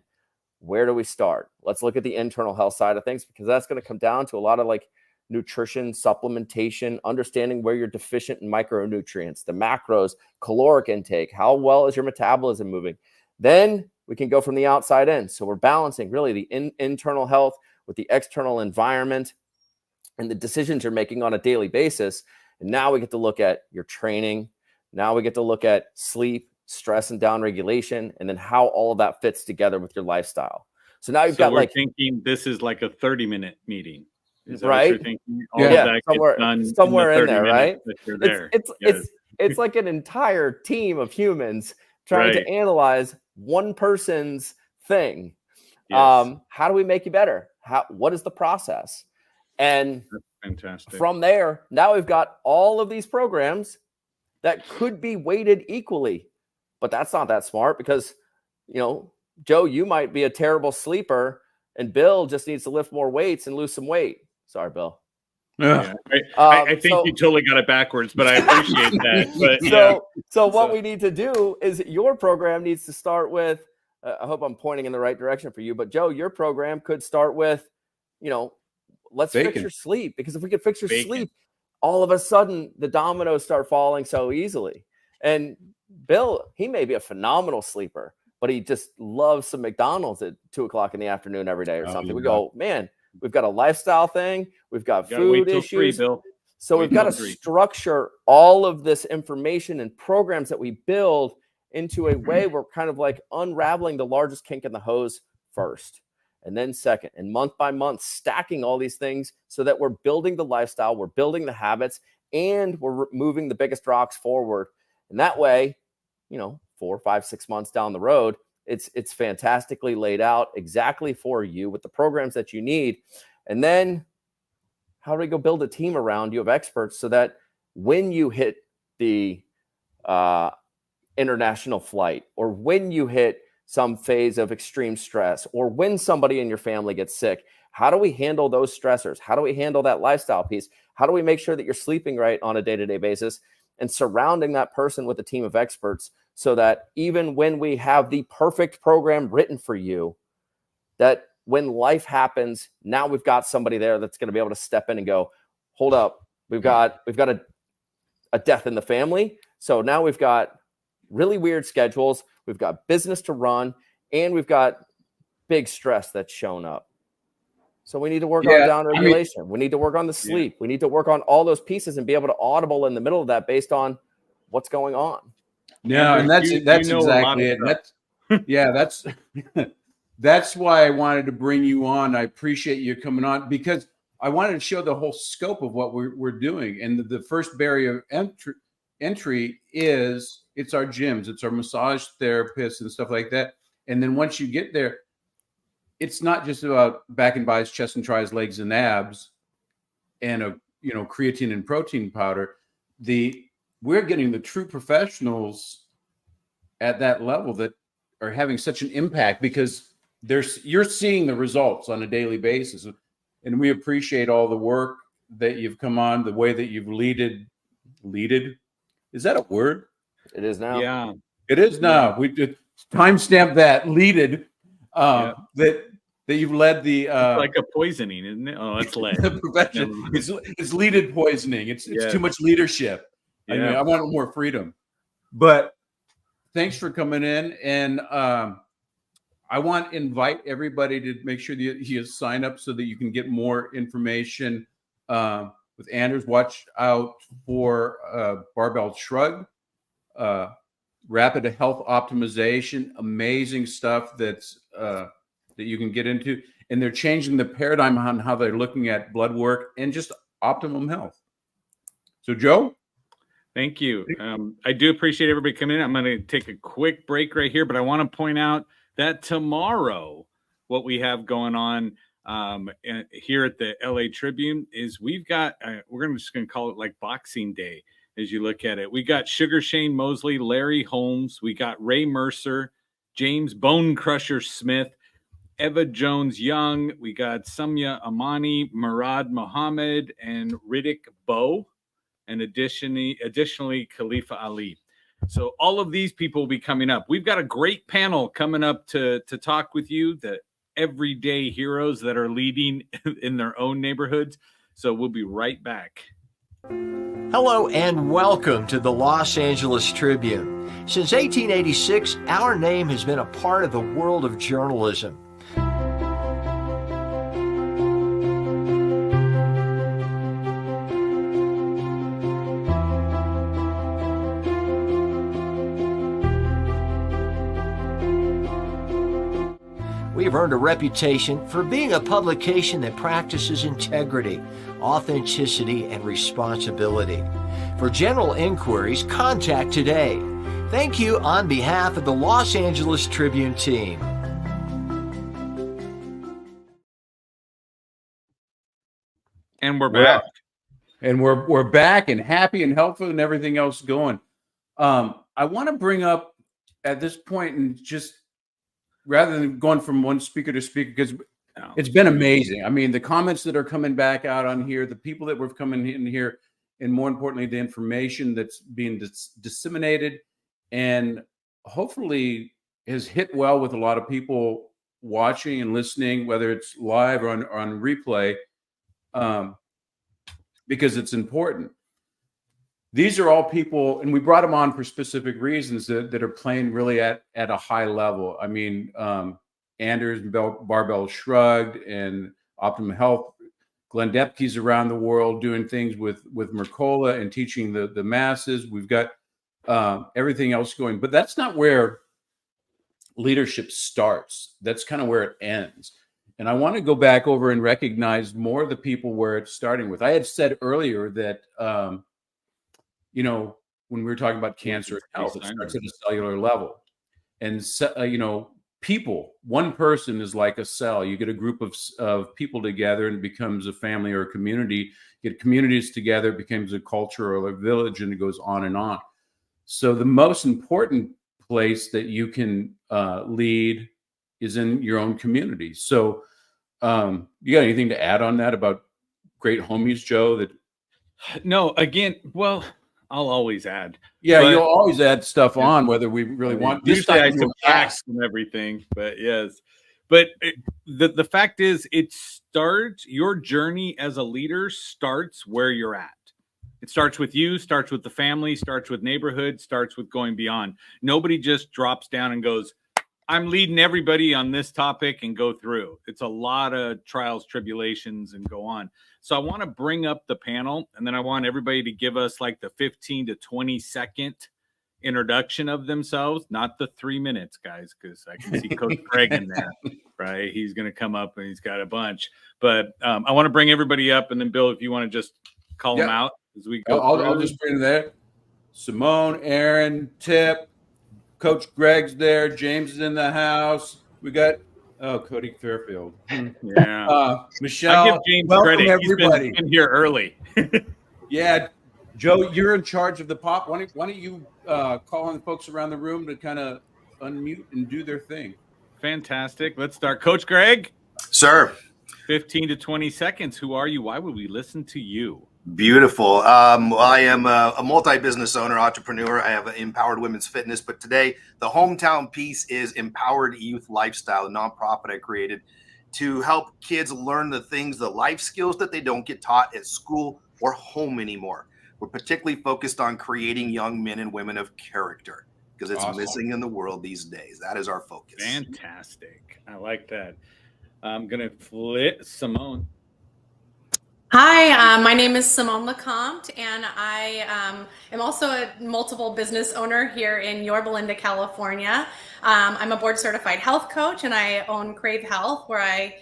where do we start? Let's look at the internal health side of things, because that's going to come down to a lot of like nutrition, supplementation, understanding where you're deficient in micronutrients, the macros, caloric intake, how well is your metabolism moving? Then we can go from the outside in. So we're balancing really the internal health with the external environment and the decisions you're making on a daily basis. And now we get to look at your training. Now we get to look at sleep, stress and downregulation, and then how all of that fits together with your lifestyle. So now you've got like thinking this is like a 30-minute meeting. Is that right? What you're thinking? All of that somewhere in there, right? You're there. It's like an entire team of humans trying to analyze one person's thing. Yes. How do we make you better? What is the process? And that's fantastic. From there, now we've got all of these programs that could be weighted equally, but that's not that smart because, Joe, you might be a terrible sleeper and Bill just needs to lift more weights and lose some weight. Sorry, Bill. Yeah. I think you totally got it backwards, but I appreciate that. But what we need to do is your program needs to start with, I hope I'm pointing in the right direction for you, but Joe, your program could start with, let's fix your sleep, because if we could fix your sleep, all of a sudden the dominoes start falling so easily. And Bill, he may be a phenomenal sleeper, but he just loves some McDonald's at 2:00 in the afternoon every day or something. We go, man, we've got a lifestyle thing. We've got food issues. So we've got to structure all of this information and programs that we build into a way where we're kind of like unraveling the largest kink in the hose first, and then second, and month by month, stacking all these things so that we're building the lifestyle, we're building the habits, and we're moving the biggest rocks forward. And that way, 4, 5, 6 months down the road, it's fantastically laid out exactly for you with the programs that you need. And then how do we go build a team around you of experts so that when you hit the international flight, or when you hit some phase of extreme stress, or when somebody in your family gets sick, how do we handle those stressors? How do we handle that lifestyle piece? How do we make sure that you're sleeping right on a day-to-day basis, and surrounding that person with a team of experts so that even when we have the perfect program written for you, that when life happens, now we've got somebody there that's going to be able to step in and go, hold up, we've got a death in the family. So now we've got really weird schedules, we've got business to run, and we've got big stress that's shown up. So we need to work on down regulation. We need to work on the sleep. We need to work on all those pieces and be able to audible in the middle of that based on what's going on. Yeah, and that's exactly it. That's why I wanted to bring you on. I appreciate you coming on, because I wanted to show the whole scope of what we're doing. And the first barrier of entry is it's our gyms, it's our massage therapists and stuff like that. And then once you get there, it's not just about back and bis, chest and tries, legs and abs, and a creatine and protein powder. We're getting the true professionals at that level that are having such an impact, because you're seeing the results on a daily basis. And we appreciate all the work that you've come on, the way that you've leaded. Is that a word? It is now. Yeah, it is now. Yeah. We did timestamp that leaded. That you've led the it's like a poisoning, isn't it? Oh, it's lead. The profession. It's leaded poisoning. It's too much leadership. Yeah. I mean, I want more freedom. But thanks for coming in, and I want to invite everybody to make sure that you sign up so that you can get more information with Anders. Watch out for Barbell Shrug, Rapid Health Optimization, amazing stuff that's that you can get into. And they're changing the paradigm on how they're looking at blood work and just optimum health. So, Joe? Thank you. I do appreciate everybody coming in. I'm going to take a quick break right here, but I want to point out that tomorrow, what we have going on here at the LA Tribune is we've got, we're just going to call it like Boxing Day as you look at it. We got Sugar Shane Mosley, Larry Holmes, we got Ray Mercer, James Bone Crusher Smith, Eva Jones Young, we got Samya Amani, Murad Mohammed, and Riddick Bowe, and additionally Khalifa Ali. So all of these people will be coming up. We've got a great panel coming up to talk with you, the everyday heroes that are leading in their own neighborhoods. So we'll be right back. Hello and welcome to the Los Angeles Tribune. Since 1886, our name has been a part of the world of journalism. We've earned a reputation for being a publication that practices integrity, authenticity, and responsibility. For general inquiries, contact today. Thank you on behalf of the Los Angeles Tribune team. And we're back. And we're back and happy and helpful and everything else going. I want to bring up at this point, and just rather than going from one speaker to speaker, because it's been amazing. I mean, the comments that are coming back out on here, the people that were coming in here, and more importantly, the information that's being disseminated and hopefully has hit well with a lot of people watching and listening, whether it's live or on replay, because it's important. These are all people, and we brought them on for specific reasons that are playing really at a high level. I mean, Anders, Barbell Shrugged, and Optimum Health, Glenn Depke's around the world doing things with Mercola and teaching the masses. We've got everything else going, but that's not where leadership starts. That's kind of where it ends. And I want to go back over and recognize more of the people where it's starting with. I had said earlier that, you know, when we were talking about cancer and health, it starts at a cellular level. And, you know, people, one person is like a cell. You get a group of people together and it becomes a family or a community. Get communities together, it becomes a culture or a village, and it goes on and on. So the most important place that you can lead is in your own community. So you got anything to add on that about great homies, Joe? That No, again, well, I'll always add. Yeah, you'll always add stuff on, whether we really want. Usually I subtract from everything, but yes. But the fact is, it starts, your journey as a leader starts where you're at. It starts with you, starts with the family, starts with neighborhood, starts with going beyond. Nobody just drops down and goes, I'm leading everybody on this topic and go through. It's a lot of trials, tribulations, and go on. So I want to bring up the panel, and then I want everybody to give us like the 15 to 20 second introduction of themselves, not the 3 minutes, guys, because I can see Coach Greg in there, right? He's going to come up and he's got a bunch. But I want to bring everybody up, and then Bill, if you want to just call them out as we go. I'll just bring there. Simone, Aaron, Tip, Coach Greg's there. James is in the house. We got Cody Fairfield. Yeah. Michelle. I give James welcome credit. Everybody. He's been here early. Yeah. Joe, you're in charge of the pop. Why don't you call on the folks around the room to kind of unmute and do their thing? Fantastic. Let's start. Coach Greg. Sir. 15 to 20 seconds. Who are you? Why would we listen to you? Beautiful. I am a multi-business owner, entrepreneur. I have an Empowered Women's Fitness, but today the hometown piece is Empowered Youth Lifestyle, a nonprofit I created to help kids learn the things, the life skills that they don't get taught at school or home anymore. We're particularly focused on creating young men and women of character because it's missing in the world these days. That is our focus. Fantastic. I like that. I'm going to flip Simone. Hi, my name is Simone Lecomte, and I am also a multiple business owner here in Yorba Linda, California. I'm a board certified health coach, and I own Crave Health, where I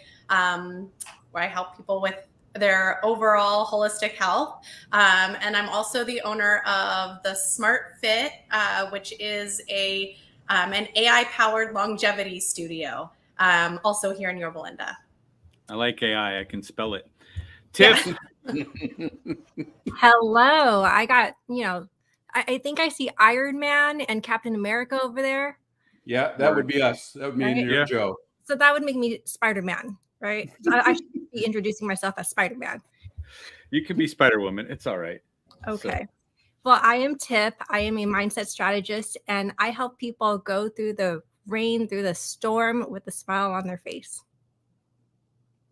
help people with their overall holistic health. And I'm also the owner of the Smart Fit, which is an AI-powered longevity studio, also here in Yorba Linda. I like AI. I can spell it. Tip. Hello. I got, I think I see Iron Man and Captain America over there. Yeah, that would be us. That would be your Joe. So that would make me Spider-Man, right? I should be introducing myself as Spider-Man. You can be Spider-Woman. It's all right. Okay. Well, I am Tip. I am a mindset strategist, and I help people go through the rain, through the storm with a smile on their face.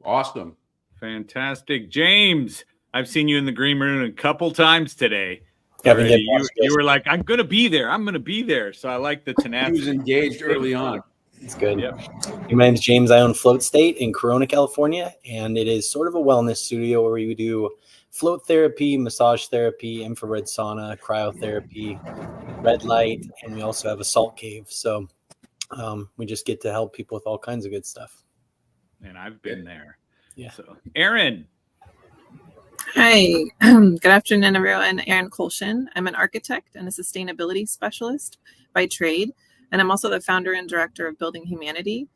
Awesome. Fantastic. James, I've seen you in the green room a couple times today. You were like, I'm going to be there. I'm going to be there. So I like the tenacity. He was engaged early on. It's good. Yep. My name is James. I own Float State in Corona, California, and it is sort of a wellness studio where we do float therapy, massage therapy, infrared sauna, cryotherapy, red light, and we also have a salt cave. So we just get to help people with all kinds of good stuff. And I've been there. Yeah. So, Aaron. Hi. Good afternoon, everyone. Erin Kolshin. I'm an architect and a sustainability specialist by trade, and I'm also the founder and director of Building Humanity.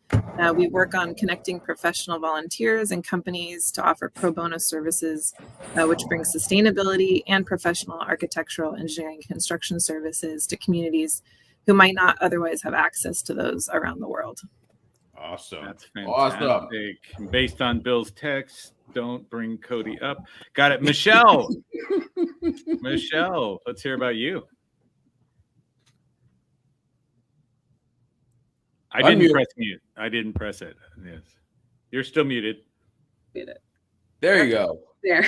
We work on connecting professional volunteers and companies to offer pro bono services, which brings sustainability and professional architectural, engineering, construction services to communities who might not otherwise have access to those around the world. Awesome. That's fantastic. Awesome. Based on Bill's text, don't bring Cody up. Got it. Michelle. Michelle, let's hear about you. I didn't press mute. I didn't press it. Yes. You're still muted. There you go. There.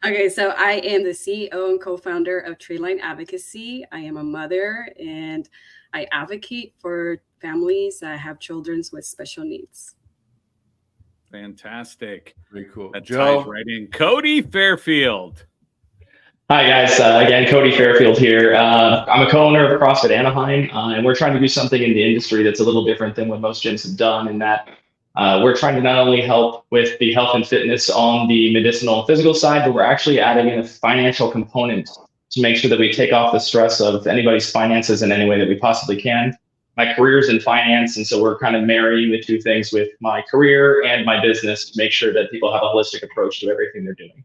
Okay, so I am the CEO and co-founder of Treeline Advocacy. I am a mother, and I advocate for families that have children with special needs. Fantastic. Very cool. That Joe. ties right in. Cody Fairfield. Hi, guys. Again, Cody Fairfield here. I'm a co-owner of CrossFit Anaheim, and we're trying to do something in the industry that's a little different than what most gyms have done, in that we're trying to not only help with the health and fitness on the medicinal and physical side, but we're actually adding in a financial component to make sure that we take off the stress of anybody's finances in any way that we possibly can. My career's in finance, and so we're kind of marrying the two things with my career and my business to make sure that people have a holistic approach to everything they're doing.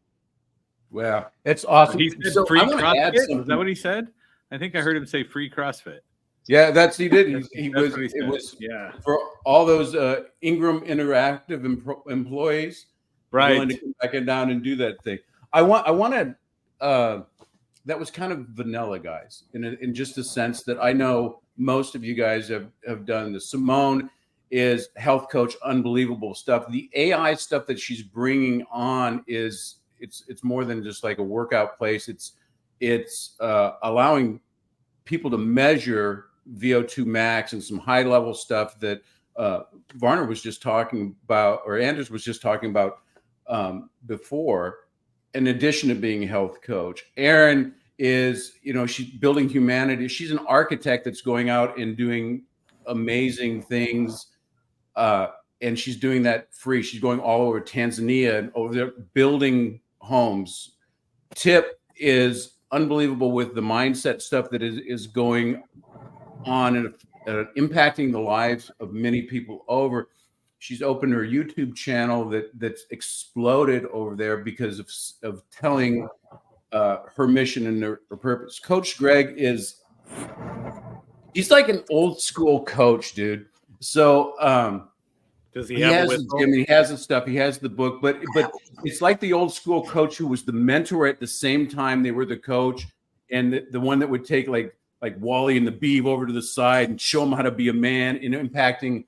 Wow, it's awesome. He said So free I'm gonna add CrossFit. Is something. that what he said? I think I heard him say free CrossFit. Yeah, he did. He That's was. what he It said. was Yeah. for all those Ingram Interactive employees, Right. willing to come back and down and do that thing. I wanted. That was kind of vanilla, guys, in just a sense that I know most of you guys have done this. Simone is health coach, unbelievable stuff. The AI stuff that she's bringing on is it's more than just like a workout place. It's allowing people to measure VO2 max and some high level stuff that Varner was just talking about, or Anders was just talking about before. In addition to being a health coach, Erin is, she's building humanity. She's an architect that's going out and doing amazing things. And she's doing that free. She's going all over Tanzania and over there building homes. Tip is unbelievable with the mindset stuff that is going on and impacting the lives of many people over. She's opened her YouTube channel that's exploded over there because of telling her mission and her purpose. Coach Greg he's like an old school coach, dude. So does he has the gym, he has the stuff, he has the book, but it's like the old school coach who was the mentor at the same time they were the coach, and the one that would take like Wally and the Beav over to the side and show them how to be a man, and impacting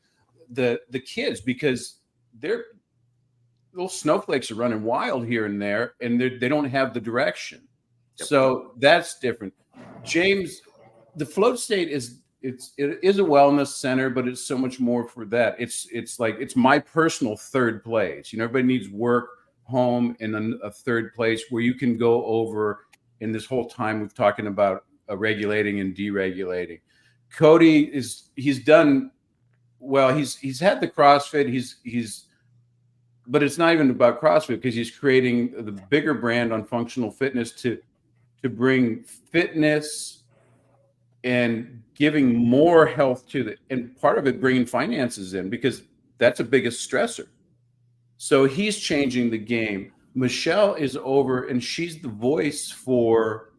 the kids, because they're little snowflakes are running wild here and there, and they don't have the direction. Yep. So that's different. James, the Float State it is a wellness center, but it's so much more for that. It's my personal third place. Everybody needs work, home, and then a third place where you can go over. In this whole time we've talking about regulating and deregulating. Cody he's done well. He's had the CrossFit. But it's not even about CrossFit, because he's creating the bigger brand on functional fitness to bring fitness and giving more health to it. And part of it, bringing finances in, because that's the biggest stressor. So he's changing the game. Michelle is over, and she's the voice for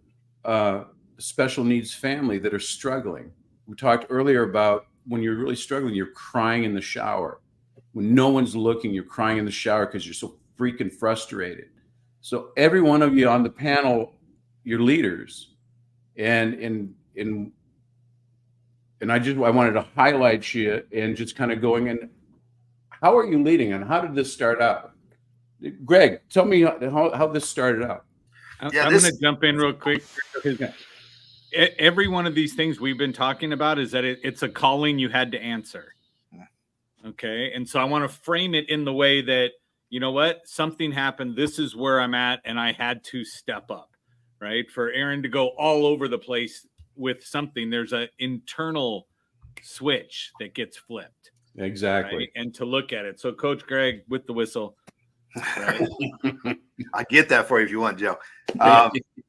special needs family that are struggling. We talked earlier about when you're really struggling, you're crying in the shower. When no one's looking, you're crying in the shower because you're so freaking frustrated. So every one of you on the panel, you're leaders, and I wanted to highlight you and just kind of going in. How are you leading, and how did this start out? Greg, tell me how this started out. I'm going to jump in real quick. Every one of these things we've been talking about is that it's a calling you had to answer. Okay. And so I want to frame it in the way that, you know what, something happened. This is where I'm at, and I had to step up, right? For Aaron to go all over the place with something, there's an internal switch that gets flipped. Exactly. Right? And to look at it. So Coach Greg with the whistle. Right? I get that for you if you want, Joe.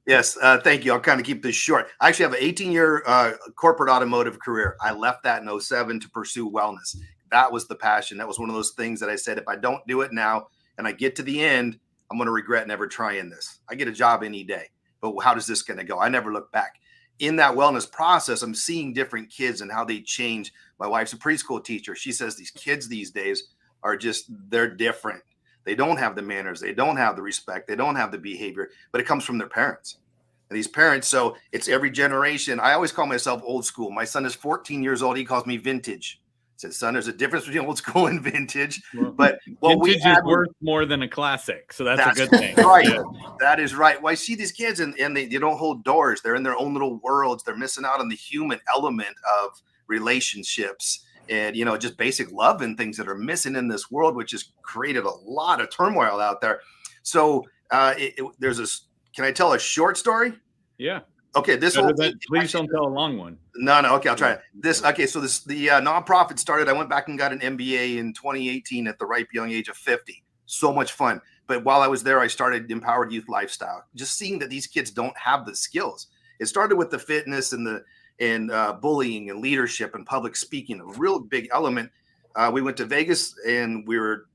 Yes. Thank you. I'll kind of keep this short. I actually have an 18-year corporate automotive career. I left that in 2007 to pursue wellness. That was the passion. That was one of those things that I said, if I don't do it now and I get to the end, I'm going to regret never trying this. I get a job any day, but how does this going to go? I never look back. In that wellness process, I'm seeing different kids and how they change. My wife's a preschool teacher. She says these kids these days are they're different. They don't have the manners. They don't have the respect. They don't have the behavior, but it comes from their parents. And these parents, so it's every generation. I always call myself old school. My son is 14 years old. He calls me vintage. I said, son, there's a difference between old school and vintage. But vintage is worth more than a classic. So that's a good thing. Right. Yeah. That is right. Well, I see these kids and they don't hold doors. They're in their own little worlds. They're missing out on the human element of relationships and, you know, just basic love and things that are missing in this world, which has created a lot of turmoil out there. So there's this, can I tell a short story? Yeah. Okay. This whole thing, please don't tell a long one. No. Okay. I'll try it. So the nonprofit started. I went back and got an MBA in 2018 at the ripe young age of 50. So much fun. But while I was there, I started Empowered Youth Lifestyle, just seeing that these kids don't have the skills. It started with the fitness and bullying and leadership and public speaking, a real big element. We went to Vegas and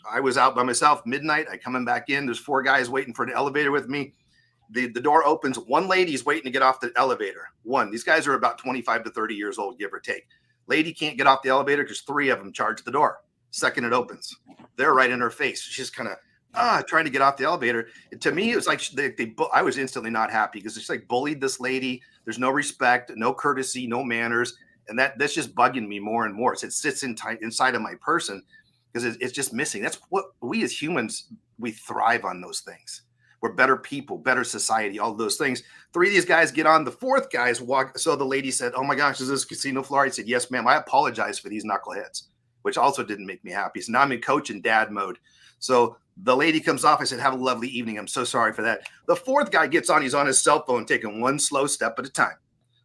I was out by myself midnight. I coming back in. There's 4 guys waiting for an elevator with me. The door opens. One lady's waiting to get off the elevator. These guys are about 25 to 30 years old, give or take. Lady can't get off the elevator because 3 of them charge the door. Second it opens, they're right in her face. She's kind of trying to get off the elevator. And to me, it was like I was instantly not happy because it's like bullied this lady. There's no respect, no courtesy, no manners. And that's just bugging me more and more. So it sits inside of my person because it's just missing. That's what we as humans, we thrive on those things. We're better people, better society, all those things. 3 of these guys get on. The 4th guy's walk. So the lady said, "Oh my gosh, is this casino floor?" I said, "Yes, ma'am. I apologize for these knuckleheads," which also didn't make me happy. So now I'm in coach and dad mode. So the lady comes off. I said, "Have a lovely evening. I'm so sorry for that." The 4th guy gets on. He's on his cell phone, taking one slow step at a time.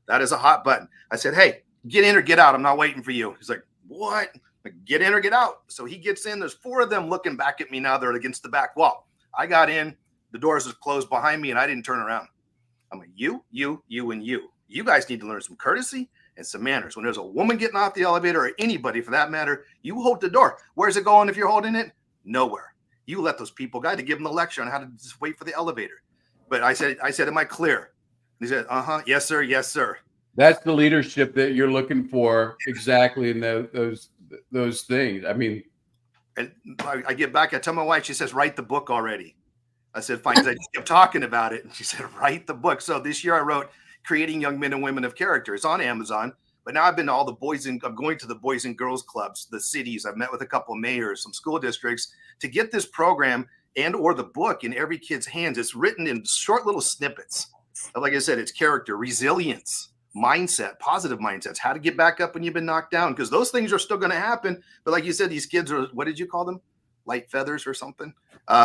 That is a hot button. I said, "Hey, get in or get out. I'm not waiting for you." He's like, "What?" Like, "Get in or get out." So he gets in. There's 4 of them looking back at me now. They're against the back wall. I got in. The doors was closed behind me, and I didn't turn around. I'm like, you, and you. You guys need to learn some courtesy and some manners. When there's a woman getting off the elevator, or anybody for that matter, you hold the door. Where's it going if you're holding it? Nowhere. You let those people to give them the lecture on how to just wait for the elevator. But I said, "Am I clear?" He said, "Yes, sir. Yes, sir." That's the leadership that you're looking for, exactly in those things. I mean, and I get back. I tell my wife. She says, "Write the book already." I said, "Fine," because I just kept talking about it. And she said, "Write the book." So this year I wrote Creating Young Men and Women of Character. It's on Amazon. But now I've been to all I'm going to the boys and girls clubs, the cities. I've met with a couple of mayors, some school districts to get this program or the book in every kid's hands. It's written in short little snippets. Like I said, it's character, resilience, mindset, positive mindsets, how to get back up when you've been knocked down, because those things are still going to happen. But like you said, these kids are, what did you call them? Light feathers or something,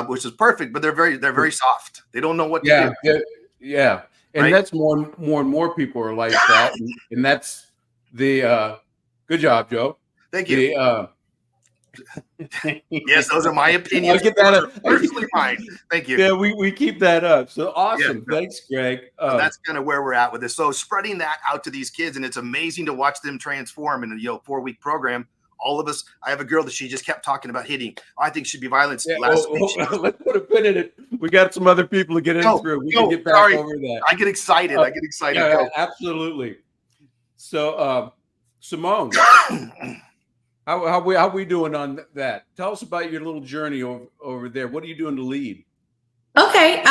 which is perfect, but they're very soft. They don't know what to do. Yeah. And right? That's more and more people are like that. And that's the good job, Joe. Thank you. Yes, those are my opinions. I get that up. Personally mine. Thank you. Yeah, we keep that up. So awesome. Yeah. Thanks, Greg. That's kind of where we're at with this. So spreading that out to these kids, and it's amazing to watch them transform in a 4-week program. All of us, I have a girl that she just kept talking about hitting. I think should be violence. Yeah, let's put a pin in it. We got some other people to get into. We can get back over that. I get excited. Yeah, absolutely. So, Simone, how we doing on that? Tell us about your little journey over there. What are you doing to lead? Okay.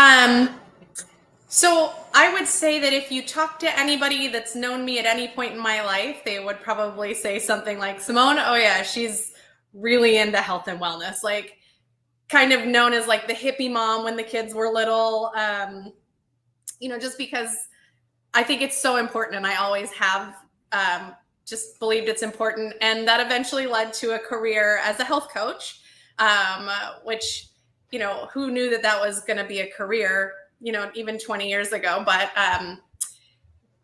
So I would say that if you talk to anybody that's known me at any point in my life, they would probably say something like, "Simone, oh yeah, she's really into health and wellness," like kind of known as like the hippie mom when the kids were little, just because I think it's so important, and I always have just believed it's important. And that eventually led to a career as a health coach, which, who knew that was going to be a career, even 20 years ago. But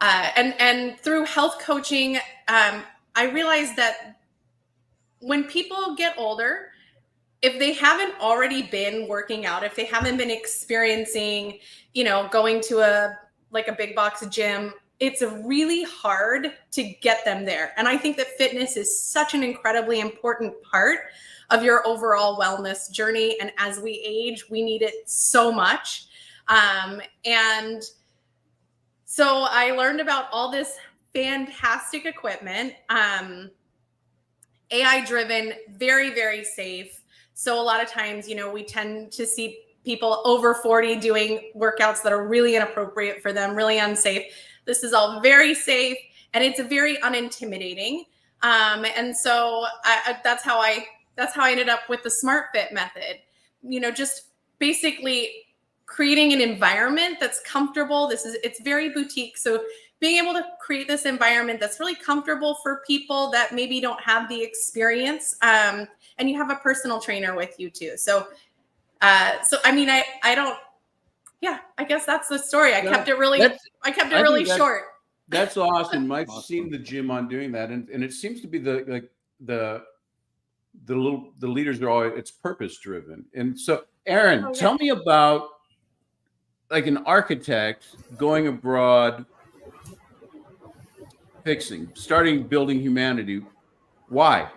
and through health coaching, I realized that when people get older, if they haven't already been working out, if they haven't been experiencing, going to a big box gym, it's really hard to get them there. And I think that fitness is such an incredibly important part of your overall wellness journey. And as we age, we need it so much. And so I learned about all this fantastic equipment, AI driven, very, very safe. So a lot of times, we tend to see people over 40 doing workouts that are really inappropriate for them, really unsafe. This is all very safe, and it's very unintimidating. And so that's how I ended up with the Smart Fit method, just basically creating an environment that's comfortable. It's very boutique. So being able to create this environment that's really comfortable for people that maybe don't have the experience. And you have a personal trainer with you too. So, I mean, I don't, yeah, I guess that's the story. I kept it really short. That's awesome. I've seen the gym on doing that. And it seems to be the leaders are always, it's purpose driven. And so Aaron, tell me about like an architect going abroad, starting building humanity. Why?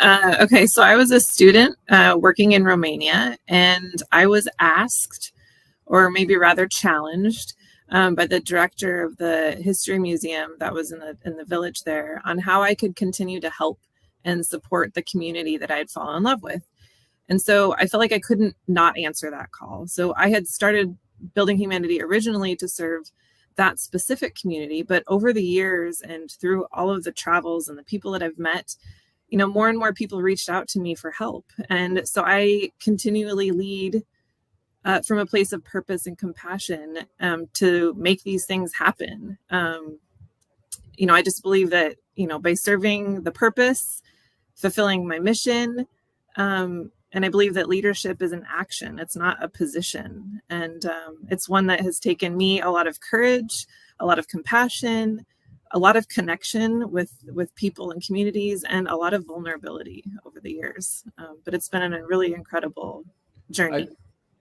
Okay, so I was a student working in Romania, and I was asked, or maybe rather challenged, by the director of the history museum that was in the village there, on how I could continue to help and support the community that I had fallen in love with. And so I felt like I couldn't not answer that call. So I had started building humanity originally to serve that specific community, but over the years and through all of the travels and the people that I've met, more and more people reached out to me for help. And so I continually lead from a place of purpose and compassion to make these things happen. I just believe that, by serving the purpose, fulfilling my mission, and I believe that leadership is an action. It's not a position. And it's one that has taken me a lot of courage, a lot of compassion, a lot of connection with people and communities, and a lot of vulnerability over the years. But it's been a really incredible journey.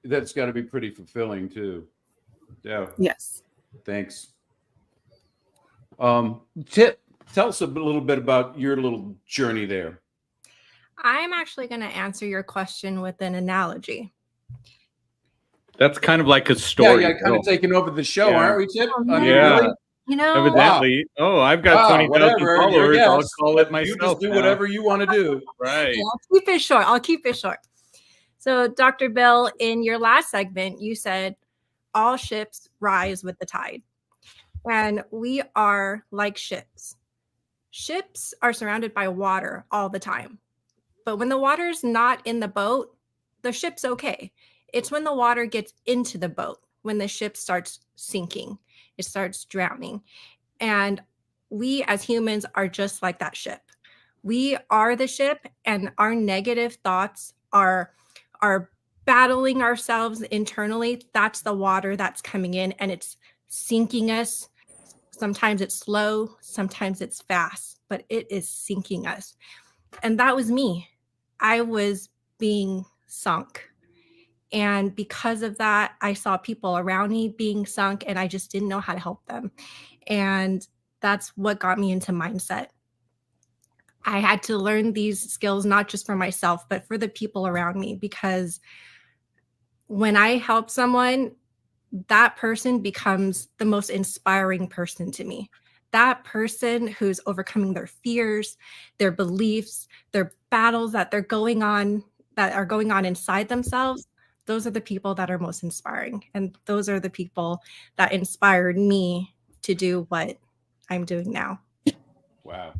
That's got to be pretty fulfilling too. Yeah. Yes. Thanks. Tell us a little bit about your little journey there. I'm actually going to answer your question with an analogy. That's kind of like a story. Yeah, kind of taking over the show, aren't we, Tip? Yeah. Really? Evidently. Wow. Oh, I've got 20,000 followers. I'll call it myself. You just do whatever you want to do. Right. Yeah, I'll keep it short. So, Dr. Bill, in your last segment, you said all ships rise with the tide. And we are like ships. Ships are surrounded by water all the time. But when the water's not in the boat, the ship's okay. It's when the water gets into the boat, when the ship starts sinking, it starts drowning. And we as humans are just like that ship. We are the ship, and our negative thoughts are battling ourselves internally. That's the water that's coming in, and it's sinking us. Sometimes it's slow, sometimes it's fast, but it is sinking us. And that was me. I was being sunk. And because of that, I saw people around me being sunk, and I just didn't know how to help them. And that's what got me into mindset. I had to learn these skills, not just for myself, but for the people around me, because when I help someone, that person becomes the most inspiring person to me. That person who's overcoming their fears, their beliefs, their battles that are going on inside themselves, those are the people that are most inspiring. And those are the people that inspired me to do what I'm doing now. Wow.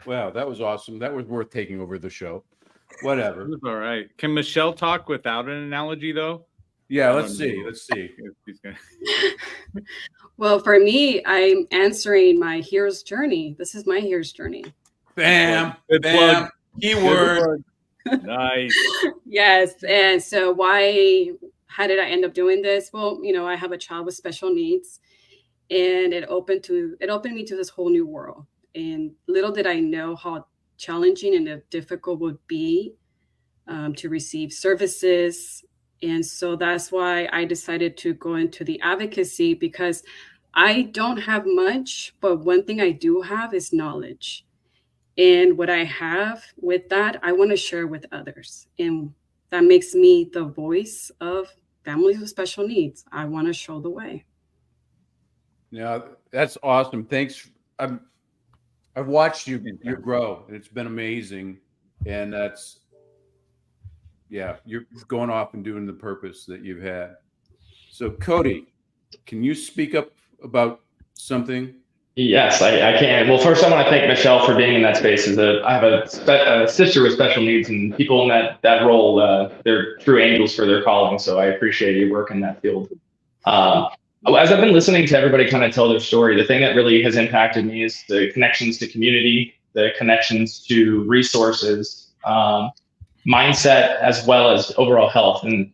Wow, that was awesome. That was worth taking over the show. Whatever. It was all right. Can Michelle talk without an analogy, though? Yeah, let's see. Well, for me, I'm answering my hero's journey. This is my hero's journey. Bam. Good Bam. plug. Keyword. Nice. Yes. And so how did I end up doing this? Well, I have a child with special needs, and it opened me to this whole new world. And little did I know how challenging and difficult would be to receive services. And so that's why I decided to go into the advocacy, because I don't have much, but one thing I do have is knowledge. And what I have with that, I want to share with others. And that makes me the voice of families with special needs. I want to show the way. Yeah, that's awesome. Thanks. I've watched you grow, and it's been amazing. And you're going off and doing the purpose that you've had. So, Cody, can you speak up about something? Yes, I can. Well, first, I want to thank Michelle for being in that space. I have a sister with special needs, and people in that role, they're true angels for their calling. So I appreciate your work in that field. as I've been listening to everybody kind of tell their story, the thing that really has impacted me is the connections to community, the connections to resources, mindset, as well as overall health. And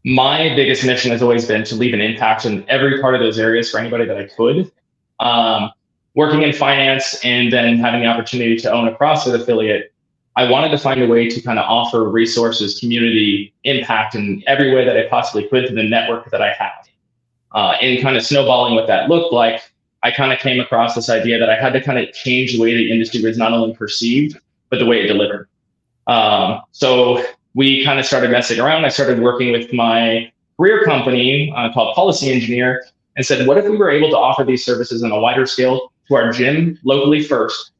my biggest mission has always been to leave an impact in every part of those areas for anybody that I could. Working in finance and then having the opportunity to own a CrossFit affiliate, I wanted to find a way to kind of offer resources, community impact in every way that I possibly could to the network that I have. And kind of snowballing what that looked like, I kind of came across this idea that I had to kind of change the way the industry was not only perceived, but the way it delivered. So we kind of started messing around. I started working with my career company called Policy Engineer and said, what if we were able to offer these services on a wider scale to our gym locally first,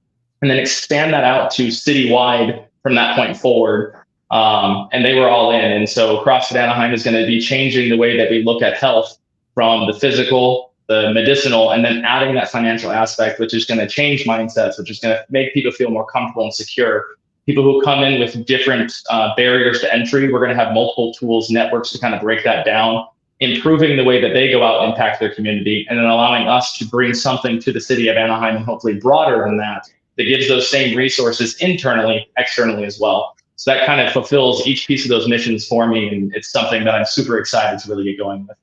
and then expand that out to citywide from that point forward? And they were all in. And so CrossFit Anaheim is going to be changing the way that we look at health from the physical, the medicinal, and then adding that financial aspect, which is going to change mindsets, which is going to make people feel more comfortable and secure. People who come in with different barriers to entry, we're going to have multiple tools, networks to kind of break that down, improving the way that they go out and impact their community, and then allowing us to bring something to the city of Anaheim and hopefully broader than that gives those same resources internally, externally as well. So that kind of fulfills each piece of those missions for me, and it's something that I'm super excited to really get going with.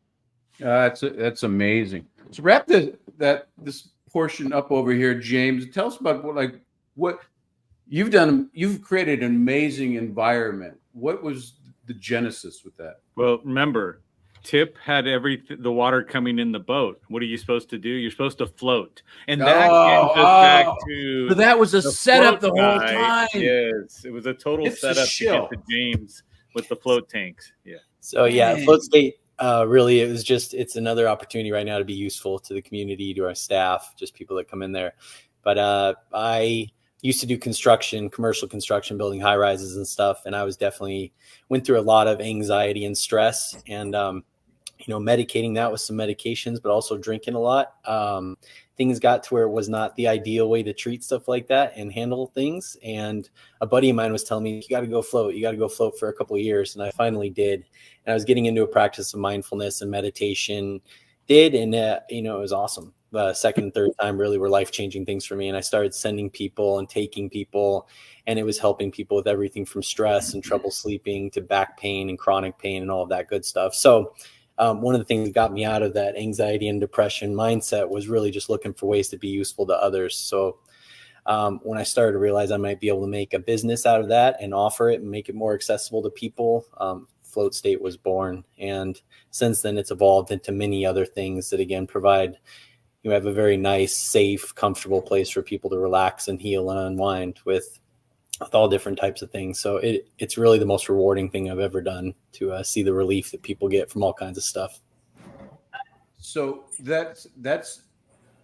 That's amazing. So wrap this portion up over here, James. Tell us about what you've done. You've created an amazing environment. What was the genesis with that? Well, remember, Tip had the water coming in the boat. What are you supposed to do? You're supposed to float. And that gets us back to... So that was a setup the whole time. Yes, it was a total setup to get to James with the float tanks. Yeah. So yeah, Float State, really, it's another opportunity right now to be useful to the community, to our staff, just people that come in there. But I used to do commercial construction, building high rises and stuff. And I went through a lot of anxiety and stress, and, medicating that with some medications, but also drinking a lot. Things got to where it was not the ideal way to treat stuff like that and handle things. And a buddy of mine was telling me, you got to go float. You got to go float for a couple of years. And I finally did. And I was getting into a practice of mindfulness and meditation. And it was awesome. The second and third time really were life-changing things for me. And I started sending people and taking people, and it was helping people with everything from stress and trouble sleeping to back pain and chronic pain and all of that good stuff. So one of the things that got me out of that anxiety and depression mindset was really just looking for ways to be useful to others. So when I started to realize I might be able to make a business out of that and offer it and make it more accessible to people, Float State was born. And since then, it's evolved into many other things that, again, provide, have a very nice, safe, comfortable place for people to relax and heal and unwind with all different types of things. So it's really the most rewarding thing I've ever done to see the relief that people get from all kinds of stuff. So that's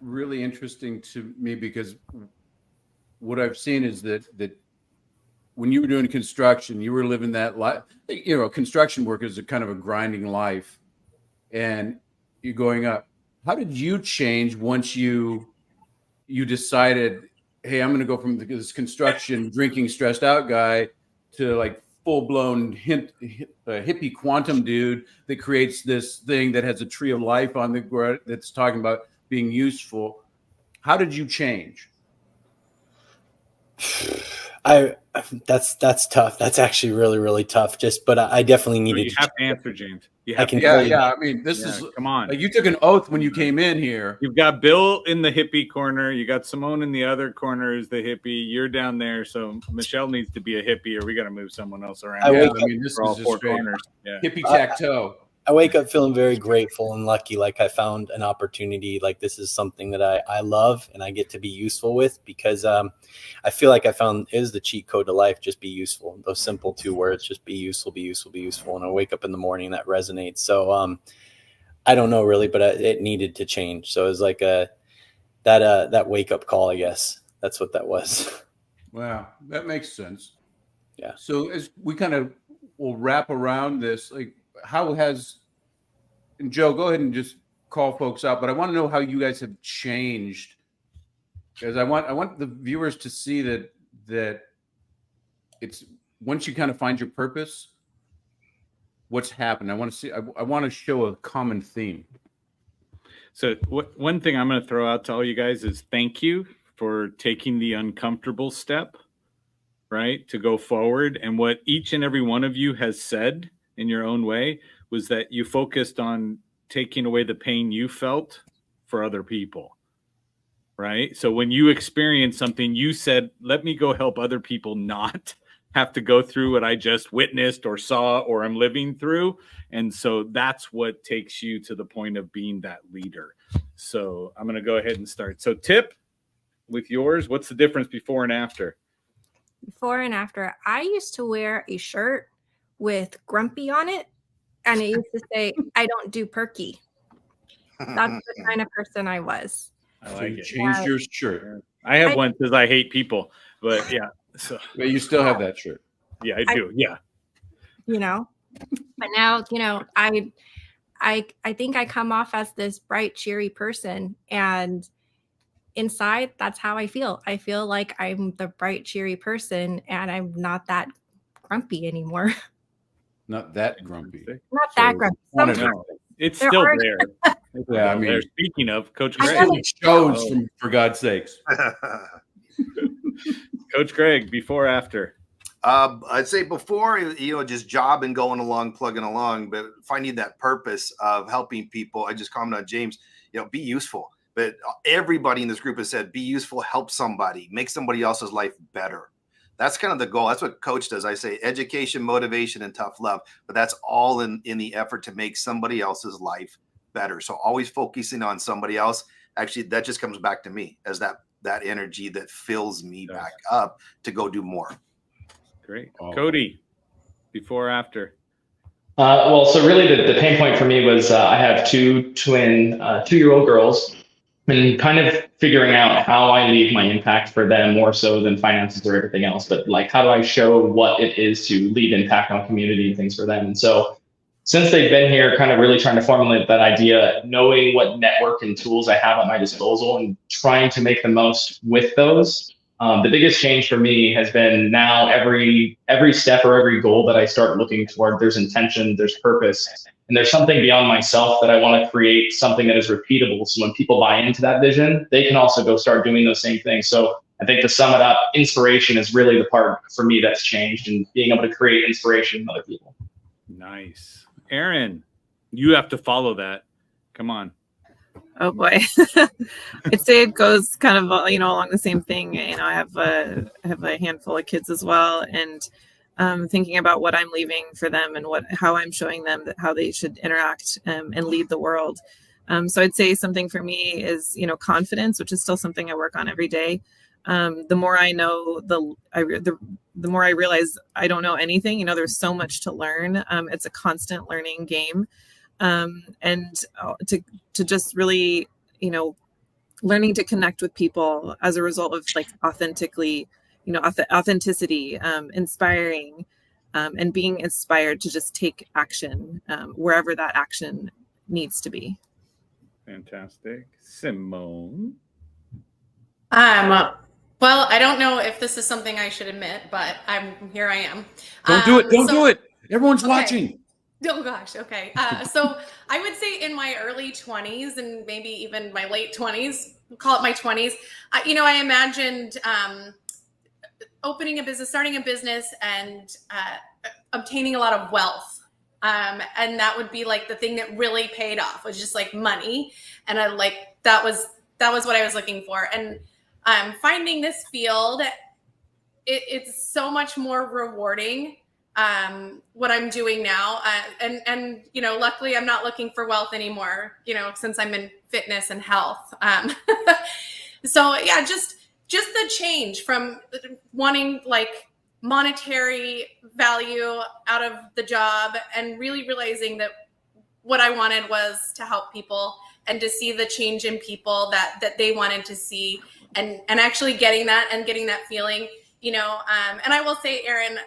really interesting to me, because what I've seen is that when you were doing construction, you were living that life. Construction work is a kind of a grinding life, and you're going up. How did you change once you decided, hey, I'm going to go from this construction drinking stressed out guy to like full-blown hippie quantum dude that creates this thing that has a tree of life on the ground that's talking about being useful? How did you change? That's tough. That's actually really, really tough. But I definitely needed You have to answer, James. I mean, come on. Like, you took an oath when you came in here. You've got Bill in the hippie corner. You got Simone in the other corner is the hippie. You're down there. So Michelle needs to be a hippie, or we got to move someone else around. This is all four corners. Yeah. Hippie tactile. I wake up feeling very grateful and lucky, like I found an opportunity. Like, this is something that I love and I get to be useful with, because I feel like I found is the cheat code to life. Just be useful. Those simple 2 words, just be useful, be useful, be useful. And I wake up in the morning and that resonates. So I don't know really, but it needed to change. So it was like that wake up call, I guess. That's what that was. Wow, that makes sense. Yeah. So as we kind of will wrap around this, like, and Joe, go ahead and just call folks out, but I want to know how you guys have changed, because I want the viewers to see that it's, once you kind of find your purpose, what's happened. I want to show a common theme. So one thing I'm going to throw out to all you guys is thank you for taking the uncomfortable step, right, to go forward. And what each and every one of you has said in your own way was that you focused on taking away the pain you felt for other people, right? So when you experienced something, you said, let me go help other people not have to go through what I just witnessed or saw or I'm living through. And so that's what takes you to the point of being that leader. So I'm going to go ahead and start. So Tip, with yours, what's the difference before and after? Before and after, I used to wear a shirt with grumpy on it, and it used to say, I don't do perky. That's the kind of person I was. I like it. Changed your shirt. I have one that says I hate people, but yeah. So but you still have that shirt. Yeah, I do. Yeah. You know, but now, you know, I think I come off as this bright, cheery person, and inside, that's how I feel. I feel like I'm the bright, cheery person, and I'm not that grumpy anymore. Not that grumpy. Not that grumpy. No, it's still there. Yeah, I mean, speaking of Coach Greg, Greg, shows for God's sakes. Coach Greg, before, after. I'd say before, just jobbing, going along, plugging along, but finding that purpose of helping people. I just commented on James, be useful. But everybody in this group has said, be useful, help somebody, make somebody else's life better. That's kind of the goal. That's what Coach does. I say education, motivation, and tough love. But that's all in the effort to make somebody else's life better. So always focusing on somebody else. Actually, that just comes back to me as that energy that fills me back up to go do more. Great. Cody, before, after. Well, so really the pain point for me was I have two 2-year-old girls, and kind of figuring out how I leave my impact for them more so than finances or everything else. But like, how do I show what it is to leave impact on community and things for them? And so since they've been here, kind of really trying to formulate that idea, knowing what network and tools I have at my disposal and trying to make the most with those. The biggest change for me has been now every step or every goal that I start looking toward, there's intention, there's purpose, and there's something beyond myself that I want to create something that is repeatable. So when people buy into that vision, they can also go start doing those same things. So I think to sum it up, inspiration is really the part for me that's changed, and being able to create inspiration in other people. Nice. Aaron, you have to follow that. Come on. Oh boy. I'd say it goes kind of, along the same thing. I have a handful of kids as well, and thinking about what I'm leaving for them and how I'm showing them how they should interact and lead the world. So I'd say something for me is, confidence, which is still something I work on every day. The more I know, the more I realize I don't know anything. There's so much to learn. It's a constant learning game. And to just really, learning to connect with people as a result of authenticity, inspiring, and being inspired to just take action wherever that action needs to be. Fantastic. Simone. Well, I don't know if this is something I should admit, but here I am. Don't do it. Don't do it. Everyone's watching. Oh gosh. Okay. So I would say in my early 20s and maybe even my late 20s, call it my 20s, I imagined opening a business, starting a business, and obtaining a lot of wealth. And that would be like the thing that really paid off, was just like money. And that was what I was looking for. And finding this field, it's so much more rewarding. What I'm doing now, and luckily I'm not looking for wealth anymore, since I'm in fitness and health. So yeah, just the change from wanting monetary value out of the job, and really realizing that what I wanted was to help people and to see the change in people that they wanted to see, and actually getting that feeling. And I will say, Aaron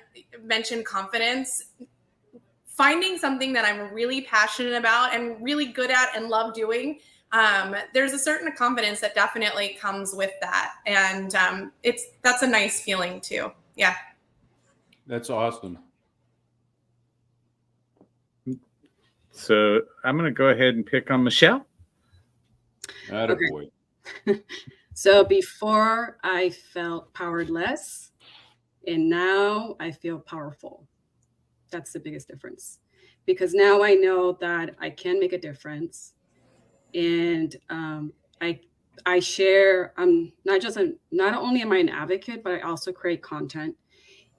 mentioned confidence. Finding something that I'm really passionate about and really good at and love doing, there's a certain confidence that definitely comes with that. And that's a nice feeling too. Yeah. That's awesome. So I'm going to go ahead and pick on Michelle. Attaboy. So before I felt powerless, and now I feel powerful. That's the biggest difference, because now I know that I can make a difference, and I share. Not only am I an advocate, but I also create content,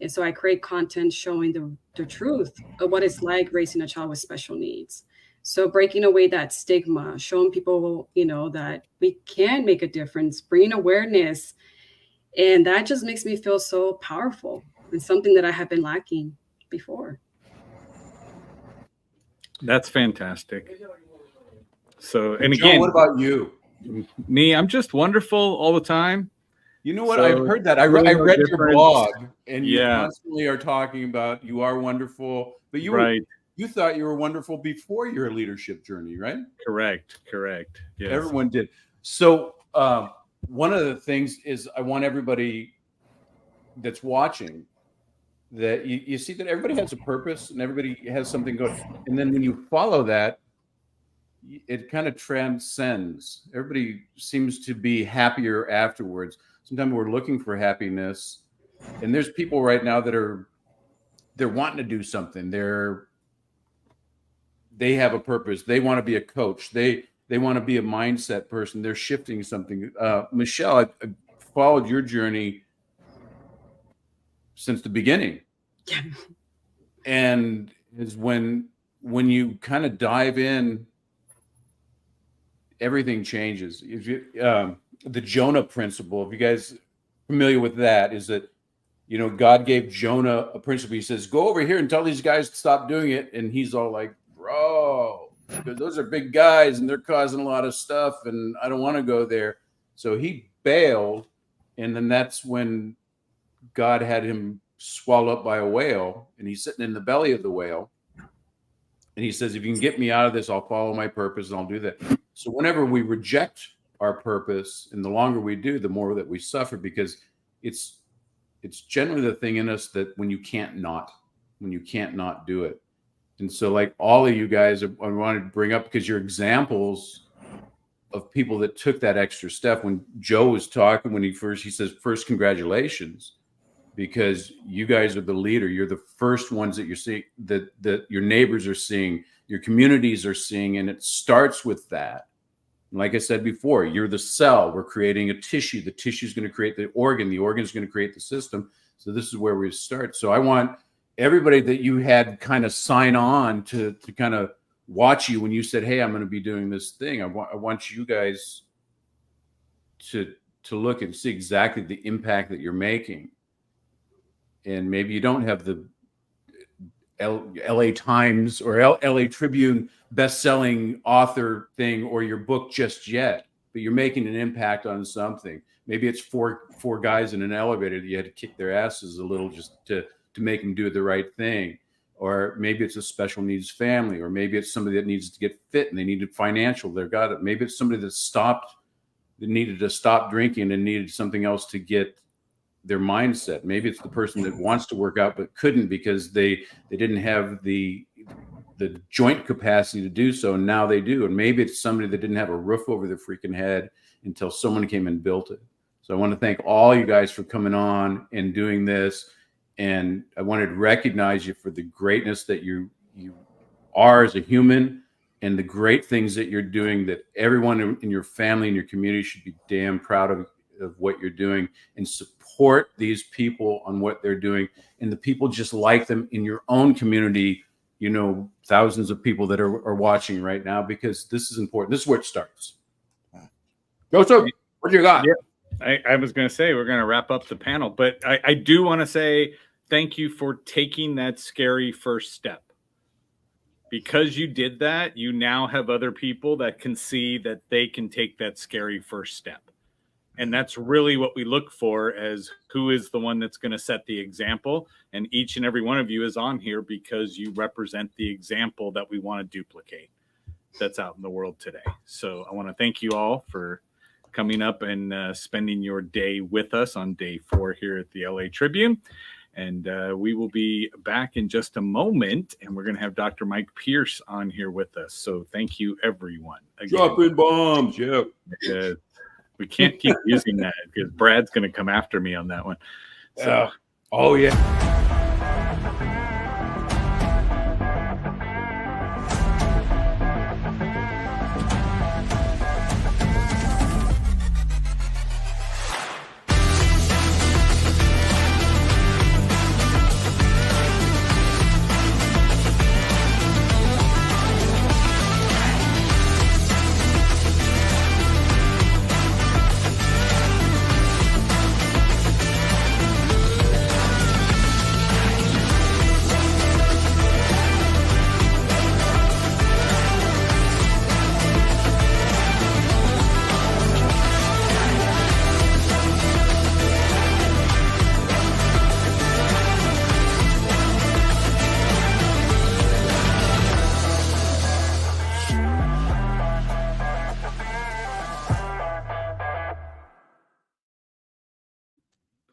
and so I create content showing the truth of what it's like raising a child with special needs. So breaking away that stigma, showing people, that we can make a difference, bringing awareness, and that just makes me feel so powerful, and something that I have been lacking before. That's fantastic. So, and Joe, again, what about you? Me, I'm just wonderful all the time. You know what? I've heard that. I read your blog, and you constantly are talking about you are wonderful, but you thought you were wonderful before your leadership journey, right? Correct. Yes. Everyone did. So one of the things is I want everybody that's watching that you see that everybody has a purpose and everybody has something good. And then when you follow that, it kind of transcends. Everybody seems to be happier afterwards. Sometimes we're looking for happiness, and there's people right now that they're wanting to do something. They have a purpose. They want to be a coach. They want to be a mindset person. They're shifting something. Michelle, I followed your journey since the beginning. Yeah. And is when you kind of dive in, everything changes. If you, the Jonah principle, if you guys are familiar with that, is that, God gave Jonah a principle. He says, go over here and tell these guys to stop doing it. And he's all like, bro, because those are big guys and they're causing a lot of stuff and I don't want to go there. So he bailed. And then that's when God had him swallowed up by a whale, and he's sitting in the belly of the whale. And he says, if you can get me out of this, I'll follow my purpose and I'll do that. So whenever we reject our purpose, and the longer we do, the more that we suffer, because it's generally the thing in us that when you can't not do it. And so like all of you guys, I wanted to bring up, because you're examples of people that took that extra step. When Joe was talking, he says, first, congratulations, because you guys are the leader. You're the first ones that you're seeing, that your neighbors are seeing, your communities are seeing, and it starts with that. And like I said before, you're the cell. We're creating a tissue. The tissue is going to create the organ. The organ is going to create the system. So this is where we start. So I want everybody that you had kind of sign on to kind of watch you when you said, hey, I'm going to be doing this thing. I want you guys to look and see exactly the impact that you're making. And maybe you don't have the LA Times or LA Tribune best-selling author thing or your book just yet, but you're making an impact on something. Maybe it's four guys in an elevator that you had to kick their asses a little just to make them do the right thing. Or maybe it's a special needs family, or maybe it's somebody that needs to get fit and they needed financial. They've got it. Maybe it's somebody that needed to stop drinking and needed something else to get their mindset. Maybe it's the person that wants to work out but couldn't because they didn't have the joint capacity to do so, and now they do. And maybe it's somebody that didn't have a roof over their freaking head until someone came and built it. So I want to thank all you guys for coming on and doing this, and I wanted to recognize you for the greatness that you are as a human and the great things that you're doing, that everyone in your family and your community should be damn proud of what you're doing, and support these people on what they're doing, and the people just like them in your own community, thousands of people that are watching right now, because this is important. This is where it starts. Go, so what you got? Yeah, I was going to say, we're going to wrap up the panel, but I do want to say thank you for taking that scary first step. Because you did that, you now have other people that can see that they can take that scary first step. And that's really what we look for, as who is the one that's going to set the example. And each and every one of you is on here because you represent the example that we want to duplicate that's out in the world today. So I want to thank you all for coming up and spending your day with us on day 4 here at the LA Tribune. And we will be back in just a moment, and we're going to have Dr. Mike Pierce on here with us. So thank you, everyone. Dropping bombs, yeah. We can't keep using that because Brad's going to come after me on that one. So, oh, yeah.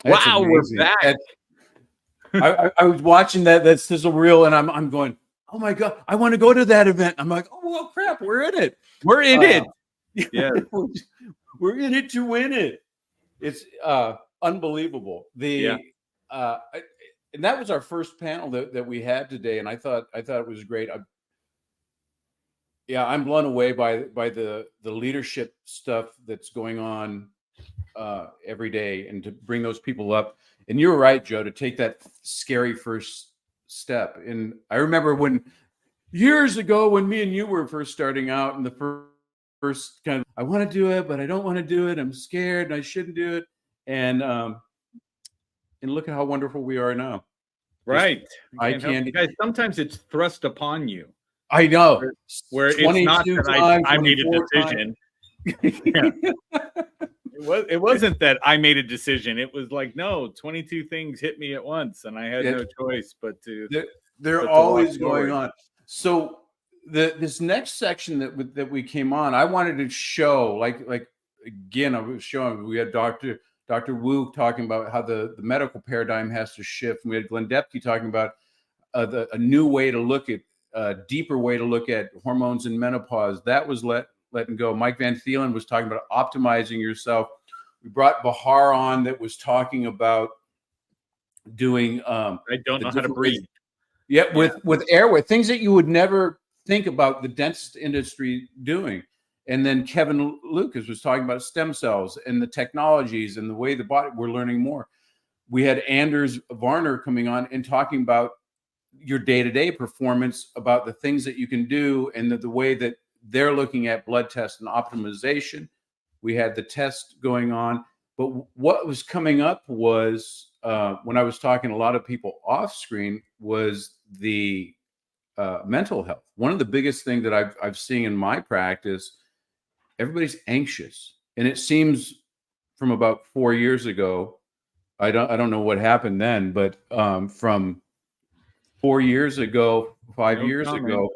That's wow, amazing. We're back. I was watching that sizzle reel, and I'm going, oh my God, I want to go to that event. I'm like, oh well, crap, we're in it. We're in it. Yeah, we're in it to win it. It's unbelievable. And that was our first panel that we had today, and I thought it was great. I'm blown away by the leadership stuff that's going on every day, and to bring those people up. And you're right, Joe, to take that scary first step. And I remember when years ago when me and you were first starting out, and the first kind of, I want to do it, but I don't want to do it. I'm scared and I shouldn't do it. And look at how wonderful we are now. Right. I can't. Guys, sometimes it's thrust upon you. I know. Where it's not that I made a decision. It wasn't that I made a decision. It was like, no, 22 things hit me at once, and I had no choice but to. They're always going on. So this next section that we came on, I wanted to show, like again, I was showing, we had Dr. Wu talking about how the medical paradigm has to shift. And we had Glenn Depke talking about a new way to look at, a deeper way to look at hormones in menopause. That was letting go. Mike Van Thielen was talking about optimizing yourself. We brought Bahar on that was talking about doing. I don't know how to breathe. With airway, things that you would never think about the dentist industry doing. And then Kevin Lucas was talking about stem cells and the technologies and the way the body, we're learning more. We had Anders Varner coming on and talking about your day-to-day performance, about the things that you can do, and the way that they're looking at blood tests and optimization. We had the test going on. But what was coming up was, when I was talking to a lot of people off screen, was the mental health. One of the biggest things that I've seen in my practice, everybody's anxious. And it seems from about 4 years ago, I don't know what happened then, but from 4 years ago, 5 years ago,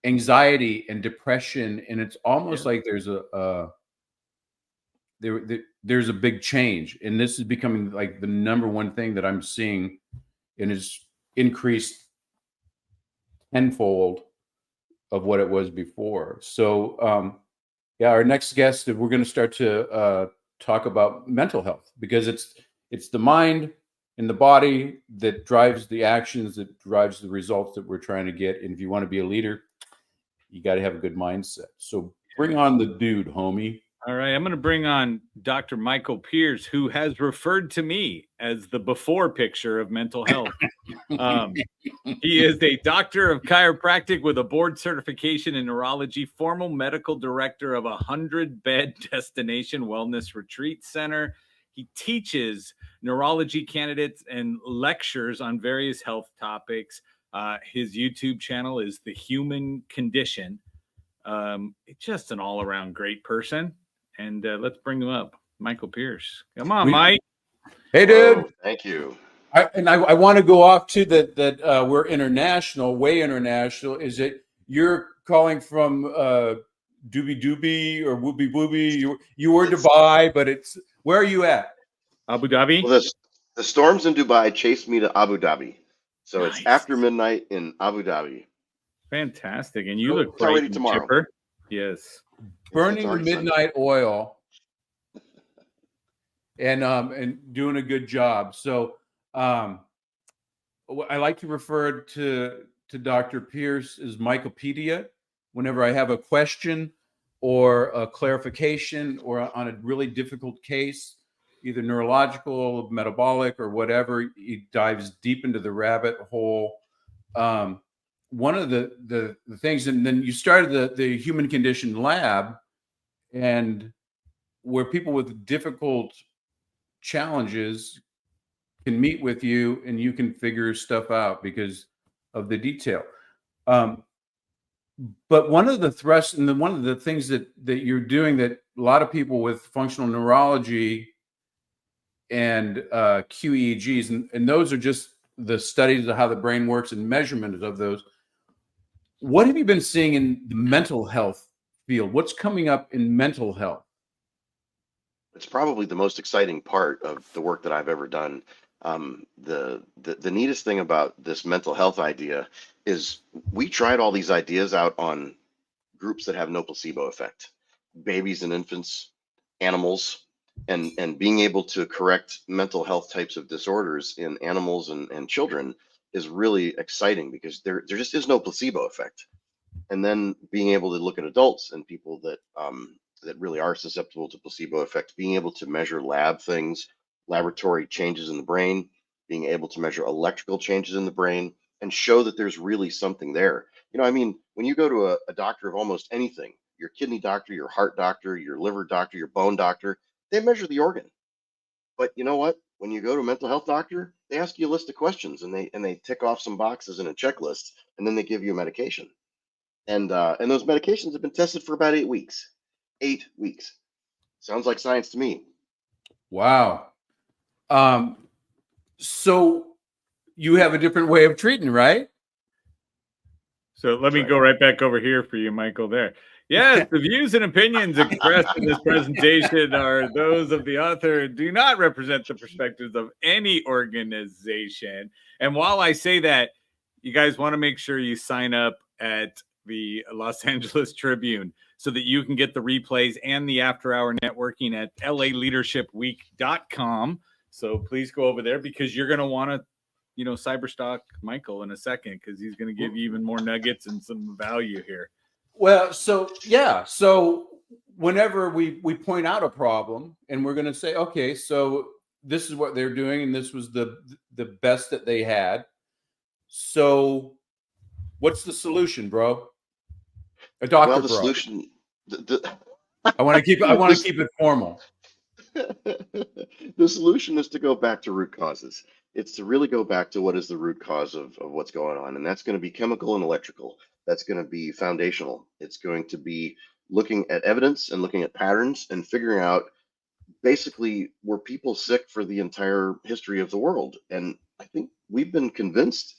anxiety and depression, and it's almost like there's a big change, and this is becoming like the number one thing that I'm seeing, and is increased tenfold of what it was before. So our next guest, we're going to start to talk about mental health, because it's the mind and the body that drives the actions, that drives the results that we're trying to get. And if you want to be a leader, you got to have a good mindset. So bring on the dude, homie. All right, I'm going to bring on Dr. Michael Pierce, who has referred to me as the before picture of mental health. He is a doctor of chiropractic with a board certification in neurology, former medical director of a 100-bed destination wellness retreat center. He teaches neurology candidates and lectures on various health topics. His YouTube channel is The Human Condition. Just an all-around great person. And let's bring him up. Michael Pierce. Come on, Mike. Hey, dude. Oh, thank you. I want to go off to that we're international, way international. Is it you're calling from Doobie Doobie or Whoopie Whoopie? You were Dubai, but where are you at? Abu Dhabi. Well, this The storms in Dubai chased me to Abu Dhabi. So Nice. It's after midnight in Abu Dhabi. Fantastic. And you look It's already bright and tomorrow. chipper. Yes. Burning the midnight oil and doing a good job. So I like to refer to Dr. Pierce as Mycopedia whenever I have a question or a clarification or on a really difficult case, either neurological, metabolic, or whatever. He dives deep into the rabbit hole. One of the things, and then you started the Human Condition Lab, and where people with difficult challenges can meet with you and you can figure stuff out because of the detail. But one of the thrusts and one of the things that you're doing that a lot of people with functional neurology and QEEGs, and those are just the studies of how the brain works and measurement of those. What have you been seeing in the mental health field? What's coming up in mental health? It's probably the most exciting part of the work that I've ever done. The neatest thing about this mental health idea is we tried all these ideas out on groups that have no placebo effect, babies and infants, animals, and being able to correct mental health types of disorders in animals and children is really exciting because there just is no placebo effect. And then being able to look at adults and people that really are susceptible to placebo effect, being able to measure lab things, laboratory changes in the brain, being able to measure electrical changes in the brain and show that there's really something there. I mean, when you go to a doctor of almost anything, your kidney doctor, your heart doctor, your liver doctor, your bone doctor, they measure the organ. But you know what? When you go to a mental health doctor, they ask you a list of questions and they tick off some boxes in a checklist, and then they give you a medication. And those medications have been tested for about 8 weeks. 8 weeks. Sounds like science to me. Wow. So you have a different way of treating, right? So let me go right back over here for you, Michael, there. Yes, the views and opinions expressed in this presentation are those of the author and do not represent the perspectives of any organization. And while I say that, you guys want to make sure you sign up at the Los Angeles Tribune so that you can get the replays and the after-hour networking at laleadershipweek.com. So please go over there because you're going to want to cyberstalk Michael in a second because he's going to give you even more nuggets and some value here. Well, so whenever we point out a problem and we're going to say, okay, so this is what they're doing and this was the best that they had. So what's the solution, bro? A doctor, well, the bro. Solution. I want to keep it formal. The solution is to go back to root causes. It's to really go back to what is the root cause of what's going on. And that's going to be chemical and electrical. That's going to be foundational. It's going to be looking at evidence and looking at patterns and figuring out basically were people sick for the entire history of the world. And I think we've been convinced,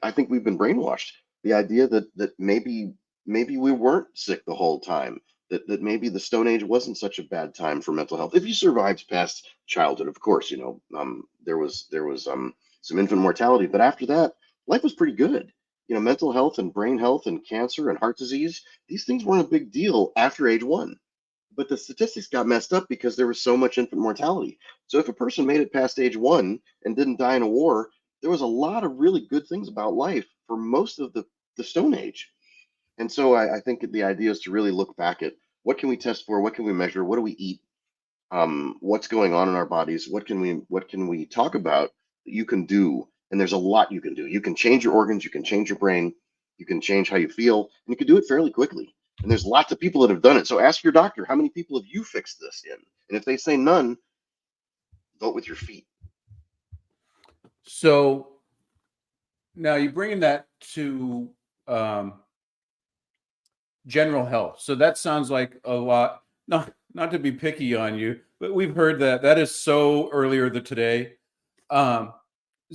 I think we've been brainwashed. The idea that maybe we weren't sick the whole time. That maybe the Stone Age wasn't such a bad time for mental health. If you survived past childhood, of course, there was some infant mortality, but after that, life was pretty good. Mental health and brain health and cancer and heart disease, these things weren't a big deal after age 1. But the statistics got messed up because there was so much infant mortality. So if a person made it past age 1 and didn't die in a war, there was a lot of really good things about life for most of the Stone Age. And so I think the idea is to really look back at what can we test for, what can we measure, what do we eat, what's going on in our bodies, what can we talk about that you can do. And there's a lot you can do. You can change your organs, you can change your brain, you can change how you feel, and you can do it fairly quickly. And there's lots of people that have done it. So ask your doctor, how many people have you fixed this in? And if they say none, vote with your feet. So now you're bringing that to general health. So that sounds like a lot, not to be picky on you, but we've heard that is so earlier today,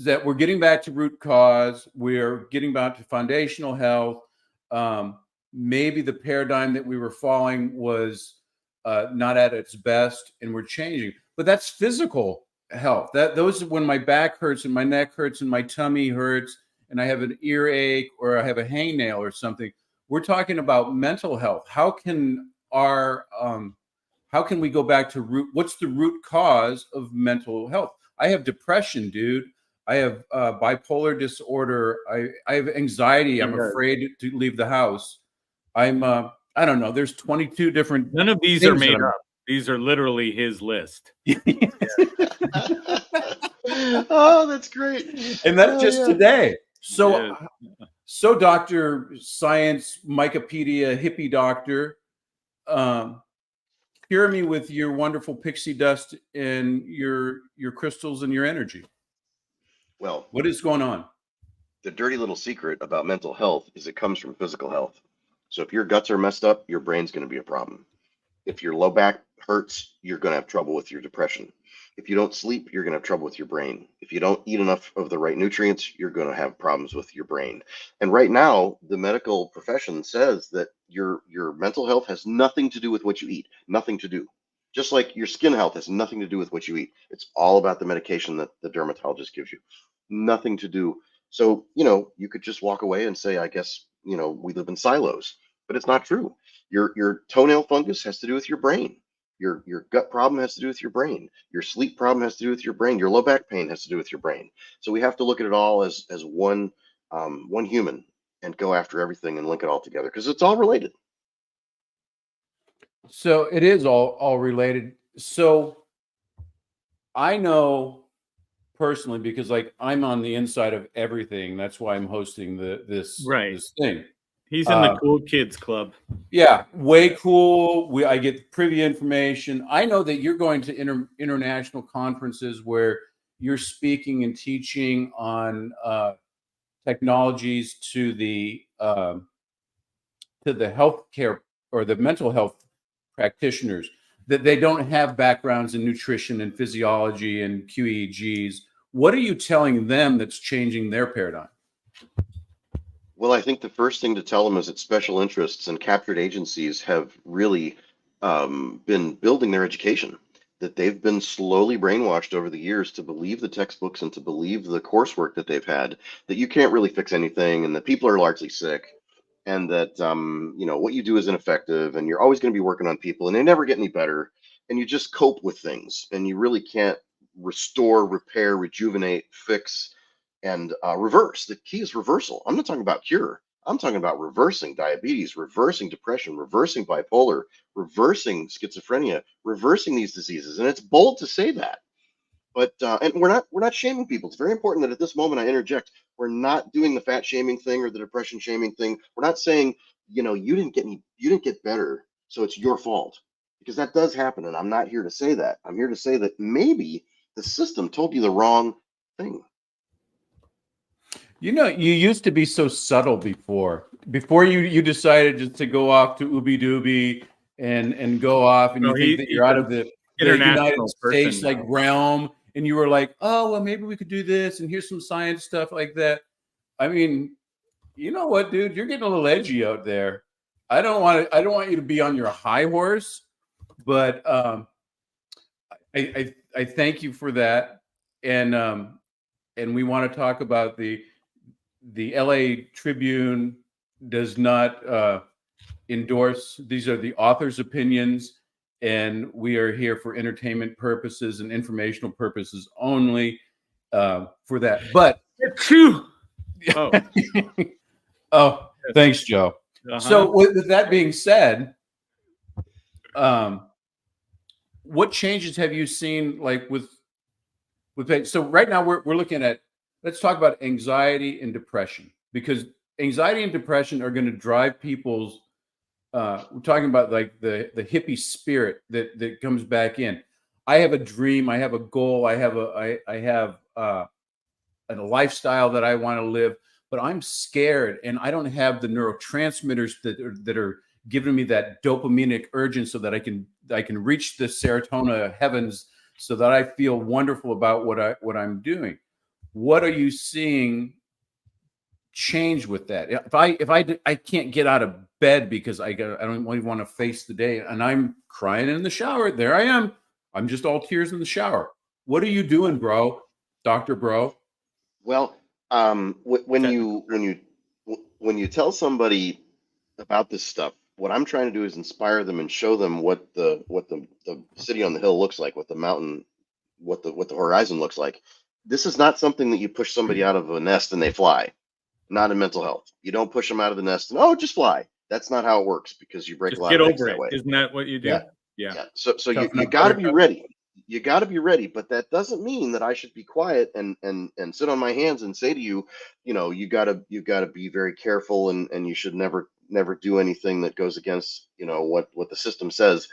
that we're getting back to root cause. We're getting back to foundational health. Maybe the paradigm that we were following was not at its best and we're changing, but that's physical. health. Those are when my back hurts and my neck hurts and my tummy hurts and I have an earache or I have a hangnail or something. We're talking about mental health. How can we go back to what's the root cause of mental health? I have depression, dude. I have bipolar disorder. I have anxiety. I'm afraid to leave the house. I'm I don't know. There's 22 different. None of these are made up. These are literally his list. Oh, that's great. And that's just today. So, so Dr. Science, Wikipedia, hippie doctor, cure me with your wonderful pixie dust and your crystals and your energy. Well, what is going on? The dirty little secret about mental health is it comes from physical health. So if your guts are messed up, your brain's going to be a problem. If your low back hurts, you're going to have trouble with your depression. If you don't sleep, you're going to have trouble with your brain. If you don't eat enough of the right nutrients, you're going to have problems with your brain. And right now, the medical profession says that your mental health has nothing to do with what you eat, nothing to do. Just like your skin health has nothing to do with what you eat. It's all about the medication that the dermatologist gives you. Nothing to do. So, you could just walk away and say, I guess, we live in silos, but it's not true. Your toenail fungus has to do with your brain. Your gut problem has to do with your brain. Your sleep problem has to do with your brain. Your low back pain has to do with your brain. So we have to look at it all as one human and go after everything and link it all together because it's all related. So it is all related. So I know personally because I'm on the inside of everything. That's why I'm hosting this thing. He's in the cool kids club. Yeah, way cool. I get privy information. I know that you're going to international conferences where you're speaking and teaching on technologies to the healthcare or the mental health practitioners that they don't have backgrounds in nutrition and physiology and QEEGs. What are you telling them that's changing their paradigm? Well, I think the first thing to tell them is that special interests and captured agencies have really been building their education, that they've been slowly brainwashed over the years to believe the textbooks and to believe the coursework that they've had, that you can't really fix anything and that people are largely sick and that, what you do is ineffective and you're always going to be working on people and they never get any better and you just cope with things and you really can't restore, repair, rejuvenate, fix, and reverse. The key is reversal. I'm not talking about cure. I'm talking about reversing diabetes, reversing depression, reversing bipolar, reversing schizophrenia, reversing these diseases. And it's bold to say that. But and we're not shaming people. It's very important that at this moment I interject. We're not doing the fat shaming thing or the depression shaming thing. We're not saying, you didn't get better, so it's your fault. Because that does happen. And I'm not here to say that. I'm here to say that maybe the system told you the wrong thing. You used to be so subtle before you decided just to go off to Ooby Dooby and go off and you think that you're out of the United States realm and you were like, oh, well, maybe we could do this and here's some science stuff like that. I mean, you know what, dude, you're getting a little edgy out there. I don't want you to be on your high horse, but I thank you for that. And we want to talk about the LA Tribune does not endorse. These are the author's opinions, and we are here for entertainment purposes and informational purposes only for that. But oh, thanks, Joe. So with that being said, what changes have you seen with so right now we're looking at, let's talk about anxiety and depression, because anxiety and depression are going to drive people's we're talking about the hippie spirit that comes back in. I have a dream, I have a goal, I have a lifestyle that I want to live, but I'm scared and I don't have the neurotransmitters that are giving me that dopaminic urge so that I can reach the serotonin heavens so that I feel wonderful about what I'm doing. What are you seeing change with that? If I can't get out of bed because I don't even want to face the day and I'm crying in the shower, there I am. I'm just all tears in the shower. What are you doing, bro? Dr. Bro? Well, when you tell somebody about this stuff, what I'm trying to do is inspire them and show them what the city on the hill looks like, what the mountain, what the horizon looks like. This is not something that you push somebody out of a nest and they fly. Not in mental health. You don't push them out of the nest and just fly. That's not how it works, because you break Just a lot get of eggs over that it. way. Isn't that what you do? Yeah. So you got to be ready. You got to be ready, but that doesn't mean that I should be quiet and sit on my hands and say to you, you got to be very careful, and you should never do anything that goes against what the system says.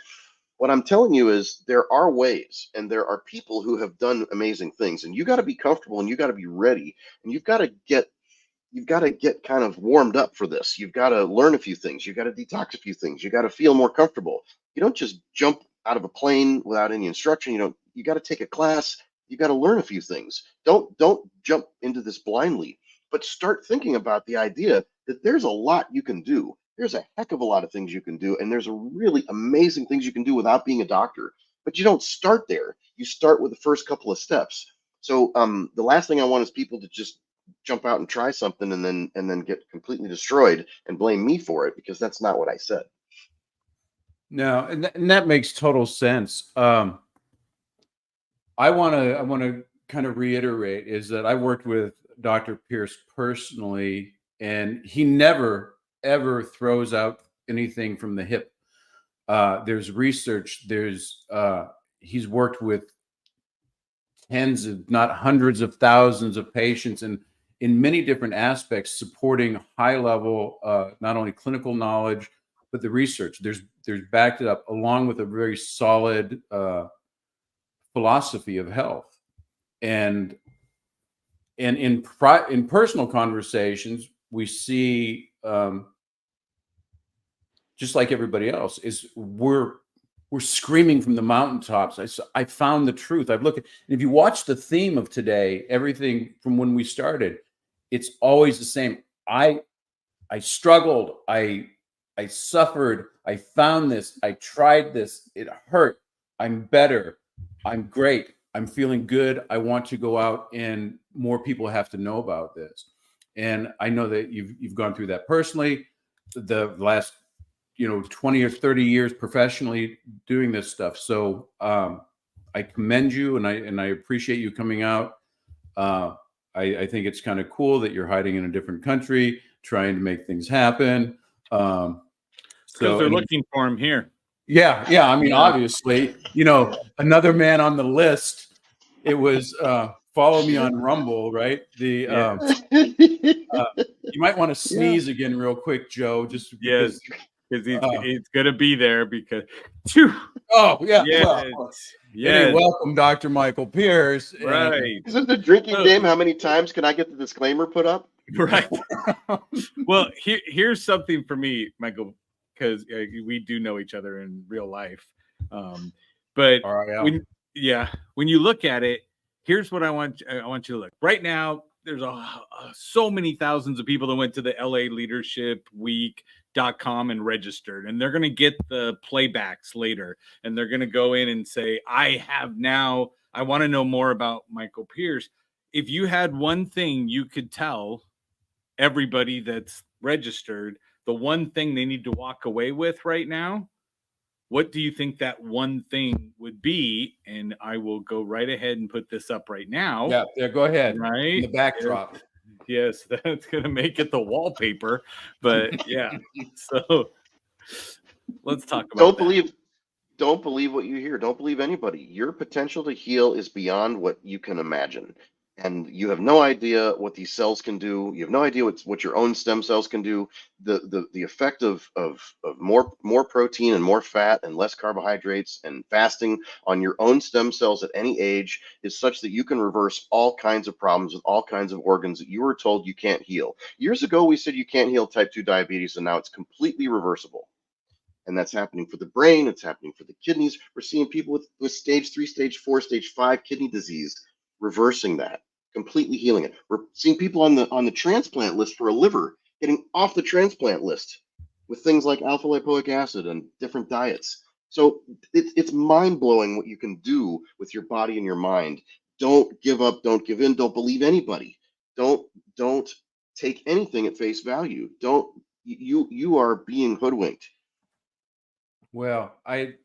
What I'm telling you is there are ways, and there are people who have done amazing things, and you got to be comfortable, and you got to be ready, and you've got to get kind of warmed up for this. You've got to learn a few things. You've got to detox a few things. You got to feel more comfortable. You don't just jump out of a plane without any instruction. You got to take a class. You got to learn a few things. Don't jump into this blindly, but start thinking about the idea that there's a lot you can do. There's a heck of a lot of things you can do, and there's a really amazing things you can do without being a doctor. But you don't start there. You start with the first couple of steps. So the last thing I want is people to just jump out and try something and then get completely destroyed and blame me for it, because that's not what I said. No, and that makes total sense. I want to kind of reiterate is that I worked with Dr. Pierce personally, and he never ever throws out anything from the hip. There's research. He's worked with tens of, not hundreds of thousands of patients, and in many different aspects, supporting high level, not only clinical knowledge, but the research. There's backed it up along with a very solid philosophy of health. And in personal conversations, we see, just like everybody else, is we're screaming from the mountaintops. I found the truth. I've looked at, and if you watch the theme of today, everything from when we started, it's always the same. I struggled. I suffered. I found this. I tried this. It hurt. I'm better. I'm great. I'm feeling good. I want to go out, and more people have to know about this. And I know that you've gone through that personally. The last 20 or 30 years professionally doing this stuff. So I commend you, and I appreciate you coming out. I think it's kind of cool that you're hiding in a different country, trying to make things happen. Because they're looking for him here. Yeah. I mean, obviously, another man on the list. It was follow me on Rumble, right? You might want to sneeze again real quick, Joe. Just because. Because he's going to be there because. Oh, yeah. Yes. Hey, welcome, Dr. Michael Pierce. Right. Is it the drinking game? How many times can I get the disclaimer put up? Right. Well, here's something for me, Michael, because we do know each other in real life. But when you look at it, here's what I want you to look. Right now, there's so many thousands of people that went to the LA Leadership Week.com and registered, and they're going to get the playbacks later, and they're going to go in and say, I want to know more about Michael Pierce. If you had one thing you could tell everybody that's registered, the one thing they need to walk away with right now, what do you think that one thing would be? And I will go right ahead and put this up right now. Yeah, go ahead. Right? In the backdrop. Yes, that's going to make it the wallpaper. But yeah, so let's talk about Don't believe what you hear. Don't believe anybody. Your potential to heal is beyond what you can imagine. And you have no idea what these cells can do. You have no idea what your own stem cells can do. The effect of more protein and more fat and less carbohydrates and fasting on your own stem cells at any age is such that you can reverse all kinds of problems with all kinds of organs that you were told you can't heal. Years ago, we said you can't heal type 2 diabetes, and now it's completely reversible. And that's happening for the brain. It's happening for the kidneys. We're seeing people with stage 3, stage 4, stage 5 kidney disease reversing that, completely healing it. We're seeing people on the transplant list for a liver getting off the transplant list with things like alpha lipoic acid and different diets. So it's mind blowing what you can do with your body and your mind. Don't give up. Don't give in. Don't believe anybody. Don't take anything at face value. You are being hoodwinked. Well, I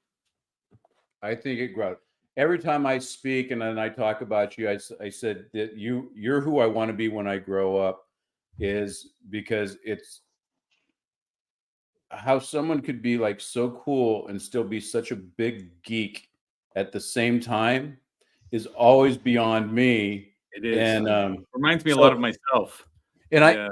think it grows. Every time I speak and then I talk about you, I said that you're who I want to be when I grow up, is because it's how someone could be like so cool and still be such a big geek at the same time is always beyond me. It is. And reminds me a lot of myself. And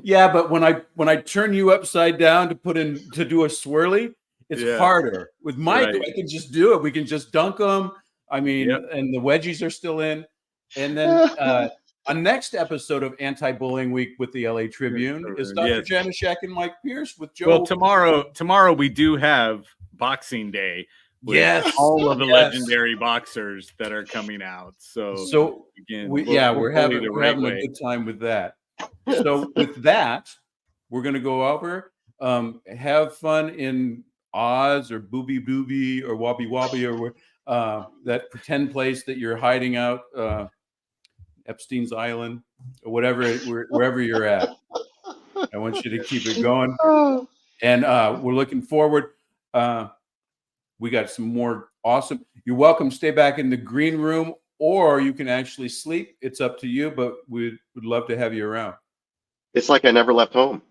yeah, but when I turn you upside down to do a swirly, it's harder. With Mike, I can just do it. We can just dunk them. I mean, and the wedgies are still in. And then a next episode of Anti-Bullying Week with the LA Tribune is Dr. Janishek and Mike Pierce with Joe. Well, tomorrow we do have Boxing Day. With all of the legendary boxers that are coming out. So again, we're having a good time with that. So with that, we're going to go over, have fun in Oz or Booby Booby or Wobby Wobby or that pretend place that you're hiding out, Epstein's Island or whatever, wherever you're at. I want you to keep it going. And we're looking forward. We got some more awesome. You're welcome. Stay back in the green room, or you can actually sleep. It's up to you, but we would love to have you around. It's like I never left home.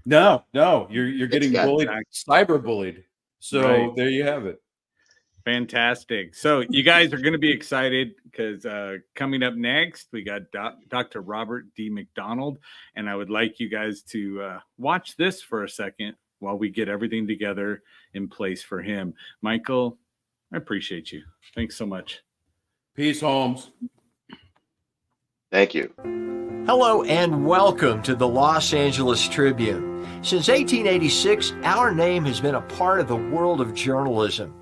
No, you're getting bullied, cyber bullied. So there you have it. Fantastic. So you guys are going to be excited because coming up next, we got Dr. Robert D. McDonald, and I would like you guys to watch this for a second while we get everything together in place for him. Michael, I appreciate you. Thanks so much. Peace, Holmes. Thank you. Hello and welcome to the Los Angeles Tribune. Since 1886, our name has been a part of the world of journalism.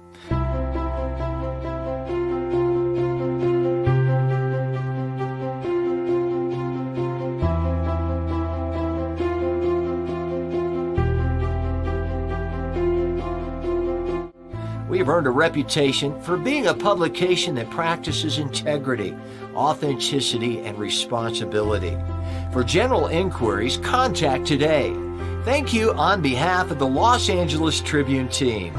We've earned a reputation for being a publication that practices integrity, authenticity, and responsibility. For general inquiries, contact today. Thank you on behalf of the Los Angeles Tribune team.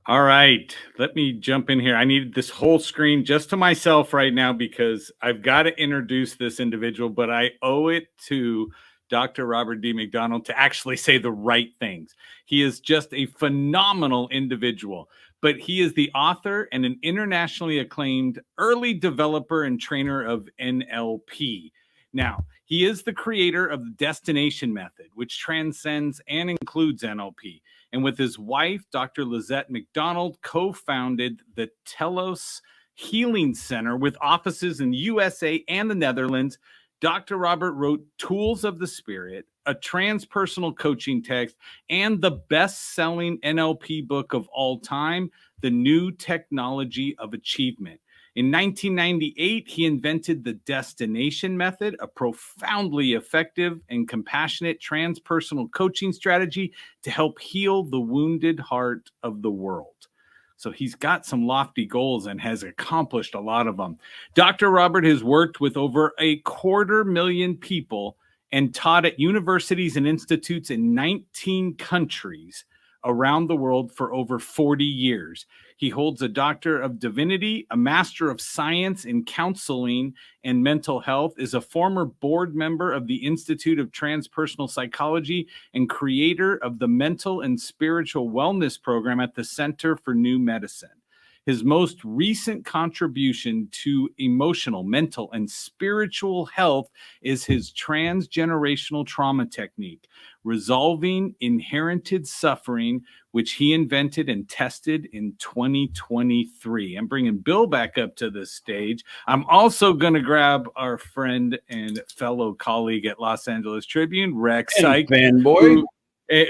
All right, let me jump in here. I need this whole screen just to myself right now because I've got to introduce this individual, but I owe it to Dr. Robert D. McDonald to actually say the right things. He is just a phenomenal individual, but he is the author and an internationally acclaimed early developer and trainer of NLP. Now, he is the creator of the destination method, which transcends and includes NLP. And with his wife, Dr. Lizette McDonald, co-founded the Telos Healing Center with offices in the USA and the Netherlands. Dr. Robert wrote Tools of the Spirit, a transpersonal coaching text, and the best-selling NLP book of all time, The New Technology of Achievement. In 1998, he invented the destination method, a profoundly effective and compassionate transpersonal coaching strategy to help heal the wounded heart of the world. So he's got some lofty goals and has accomplished a lot of them. Dr. Robert has worked with over 250,000 people and taught at universities and institutes in 19 countries around the world for over 40 years. He holds a Doctor of Divinity, a Master of Science in Counseling and Mental Health, is a former board member of the Institute of Transpersonal Psychology and creator of the Mental and Spiritual Wellness Program at the Center for New Medicine. His most recent contribution to emotional, mental, and spiritual health is his transgenerational trauma technique, resolving inherited suffering, which he invented and tested in 2023. I'm bringing Bill back up to the stage. I'm also going to grab our friend and fellow colleague at Los Angeles Tribune, Rex Syke, fanboy.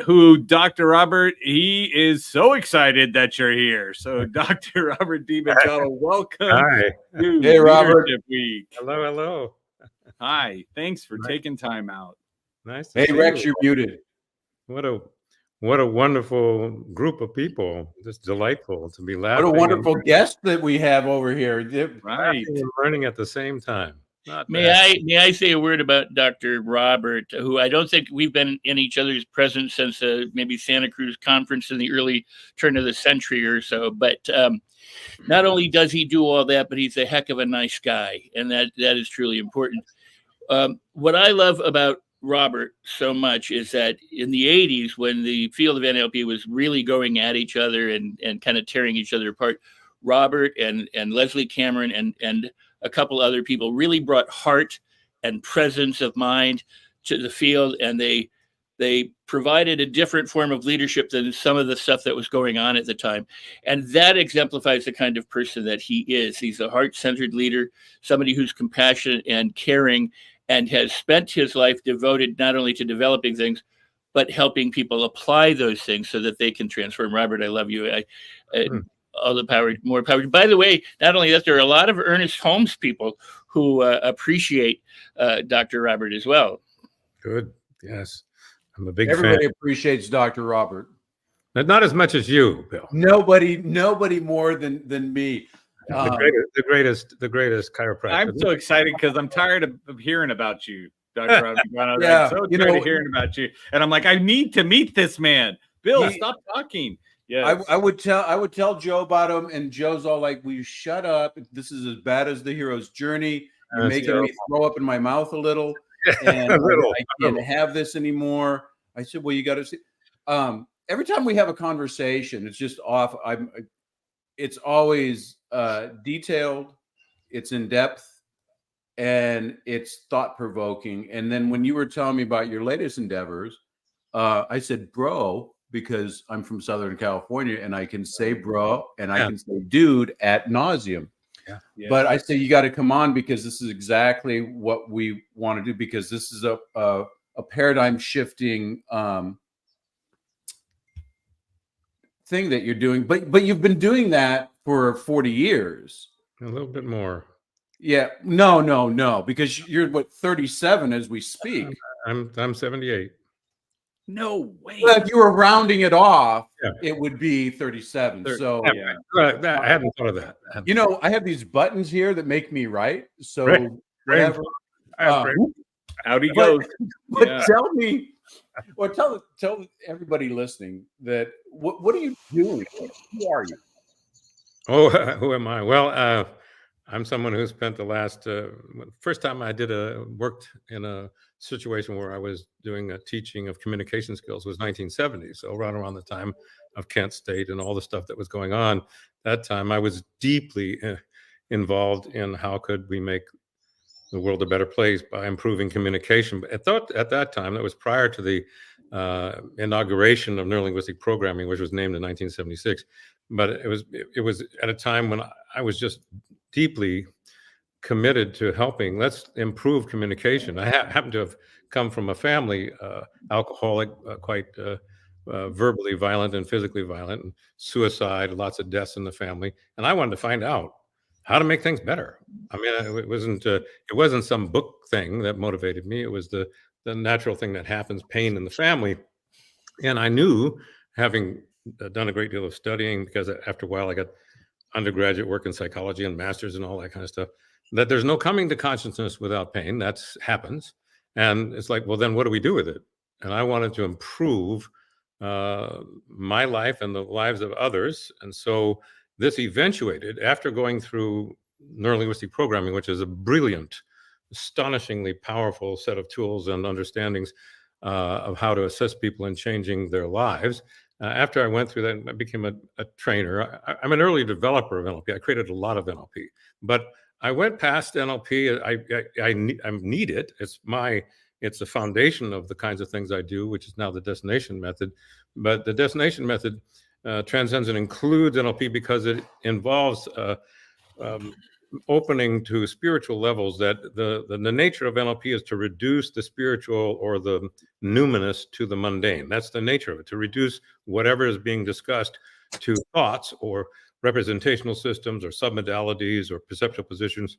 Who Dr. Robert, he is so excited that you're here. So Dr. Robert D. McDonald, welcome. Hi. Hey, Robert. Week. Hello. Hi. Thanks for taking time out. Nice to Hey, see Rex, you. you're muted. What a wonderful group of people. Just delightful to be laughing. What a wonderful guest that we have over here. Right. And learning at the same time. May I say a word about Dr. Robert, who I don't think we've been in each other's presence since maybe Santa Cruz conference in the early turn of the century or so. But not only does he do all that, but he's a heck of a nice guy, and that is truly important. What I love about Robert so much is that in the 80s, when the field of NLP was really going at each other and kind of tearing each other apart, Robert and Leslie Cameron and a couple other people really brought heart and presence of mind to the field, and they provided a different form of leadership than some of the stuff that was going on at the time. And that exemplifies the kind of person that he is. He's a heart-centered leader, somebody who's compassionate and caring, and has spent his life devoted not only to developing things, but helping people apply those things so that they can transform. Robert, I love you. All the power, more power. By the way, not only that, there are a lot of Ernest Holmes people who appreciate Dr. Robert as well. Good. Yes. I'm a big Everybody fan. appreciates Dr. Robert. Not as much as you, Bill. Nobody more than me. The greatest chiropractor. I'm so excited because I'm tired of hearing about you, Dr. Robert. Yeah, I'm so tired of hearing about you. And I'm like, I need to meet this man. Bill, stop talking. Yeah, I would tell Joe about him, and Joe's all like, "Will you shut up? This is as bad as the hero's journey. You're making me throw up in my mouth a little, and I can't have this anymore." I said, "Well, you got to see." Every time we have a conversation, it's just off. It's always detailed, it's in depth, and it's thought provoking. And then when you were telling me about your latest endeavors, I said, "Bro," because I'm from Southern California and I can say bro and I can say dude ad nauseum. Yeah. But I say you got to come on because this is exactly what we want to do, because this is a paradigm shifting thing that you're doing. But you've been doing that for 40 years. A little bit more. Yeah. No, because you're 37 as we speak. I'm 78. No way. Well, if you were rounding it off, it would be 37. So I hadn't thought of that. I have these buttons here that make me right. So whatever. Out he goes. But tell me, or tell everybody listening that what are you doing? Who are you? Oh, who am I? Well, I'm someone who spent the last first time I worked in a situation where I was doing a teaching of communication skills was 1970. So right around the time of Kent State and all the stuff that was going on that time, I was deeply involved in how could we make the world a better place by improving communication. But I thought at that time, that was prior to the inauguration of neurolinguistic programming, which was named in 1976. But it was at a time when I was just deeply committed to helping. Let's improve communication. I happen to have come from a family, alcoholic, quite verbally violent and physically violent, and suicide, lots of deaths in the family. And I wanted to find out how to make things better. I mean, it wasn't some book thing that motivated me. It was the natural thing that happens, pain in the family. And I knew, having done a great deal of studying, because after a while I got undergraduate work in psychology and masters and all that kind of stuff, that there's no coming to consciousness without pain. That happens. And it's like, well, then what do we do with it? And I wanted to improve my life and the lives of others. And so this eventuated, after going through neurolinguistic programming, which is a brilliant, astonishingly powerful set of tools and understandings of how to assist people in changing their lives. After I went through that, I became a trainer. I'm an early developer of NLP. I created a lot of NLP, but I went past NLP. I need it. It's the foundation of the kinds of things I do, which is now the destination method. But the destination method transcends and includes NLP because it involves opening to spiritual levels. That the nature of NLP is to reduce the spiritual or the numinous to the mundane. That's the nature of it, to reduce whatever is being discussed to thoughts or representational systems or submodalities or perceptual positions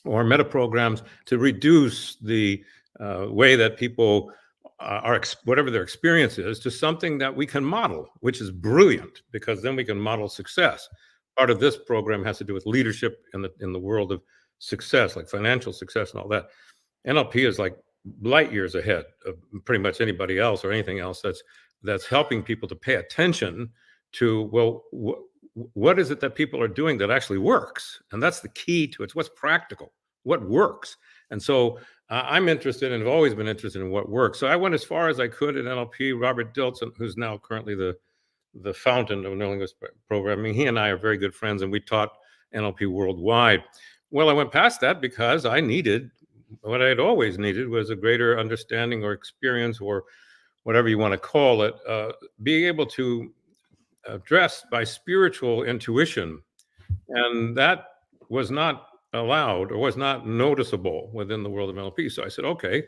or metaprograms, to reduce the way that people are, whatever their experience is, to something that we can model, which is brilliant, because then we can model success. Part of this program has to do with leadership in the world of success, like financial success and all that. NLP is like light years ahead of pretty much anybody else or anything else that's helping people to pay attention to, well, what is it that people are doing that actually works? And that's the key to it. It's what's practical, what works. And so I'm interested and have always been interested in what works. So I went as far as I could at NLP. Robert Diltz, who's now currently the fountain of neurolinguistic programming, he and I are very good friends, and we taught NLP worldwide. Well, I went past that because I needed, what I had always needed was a greater understanding or experience, or whatever you want to call it, being able to address by spiritual intuition. And that was not allowed or was not noticeable within the world of NLP. So I said, okay,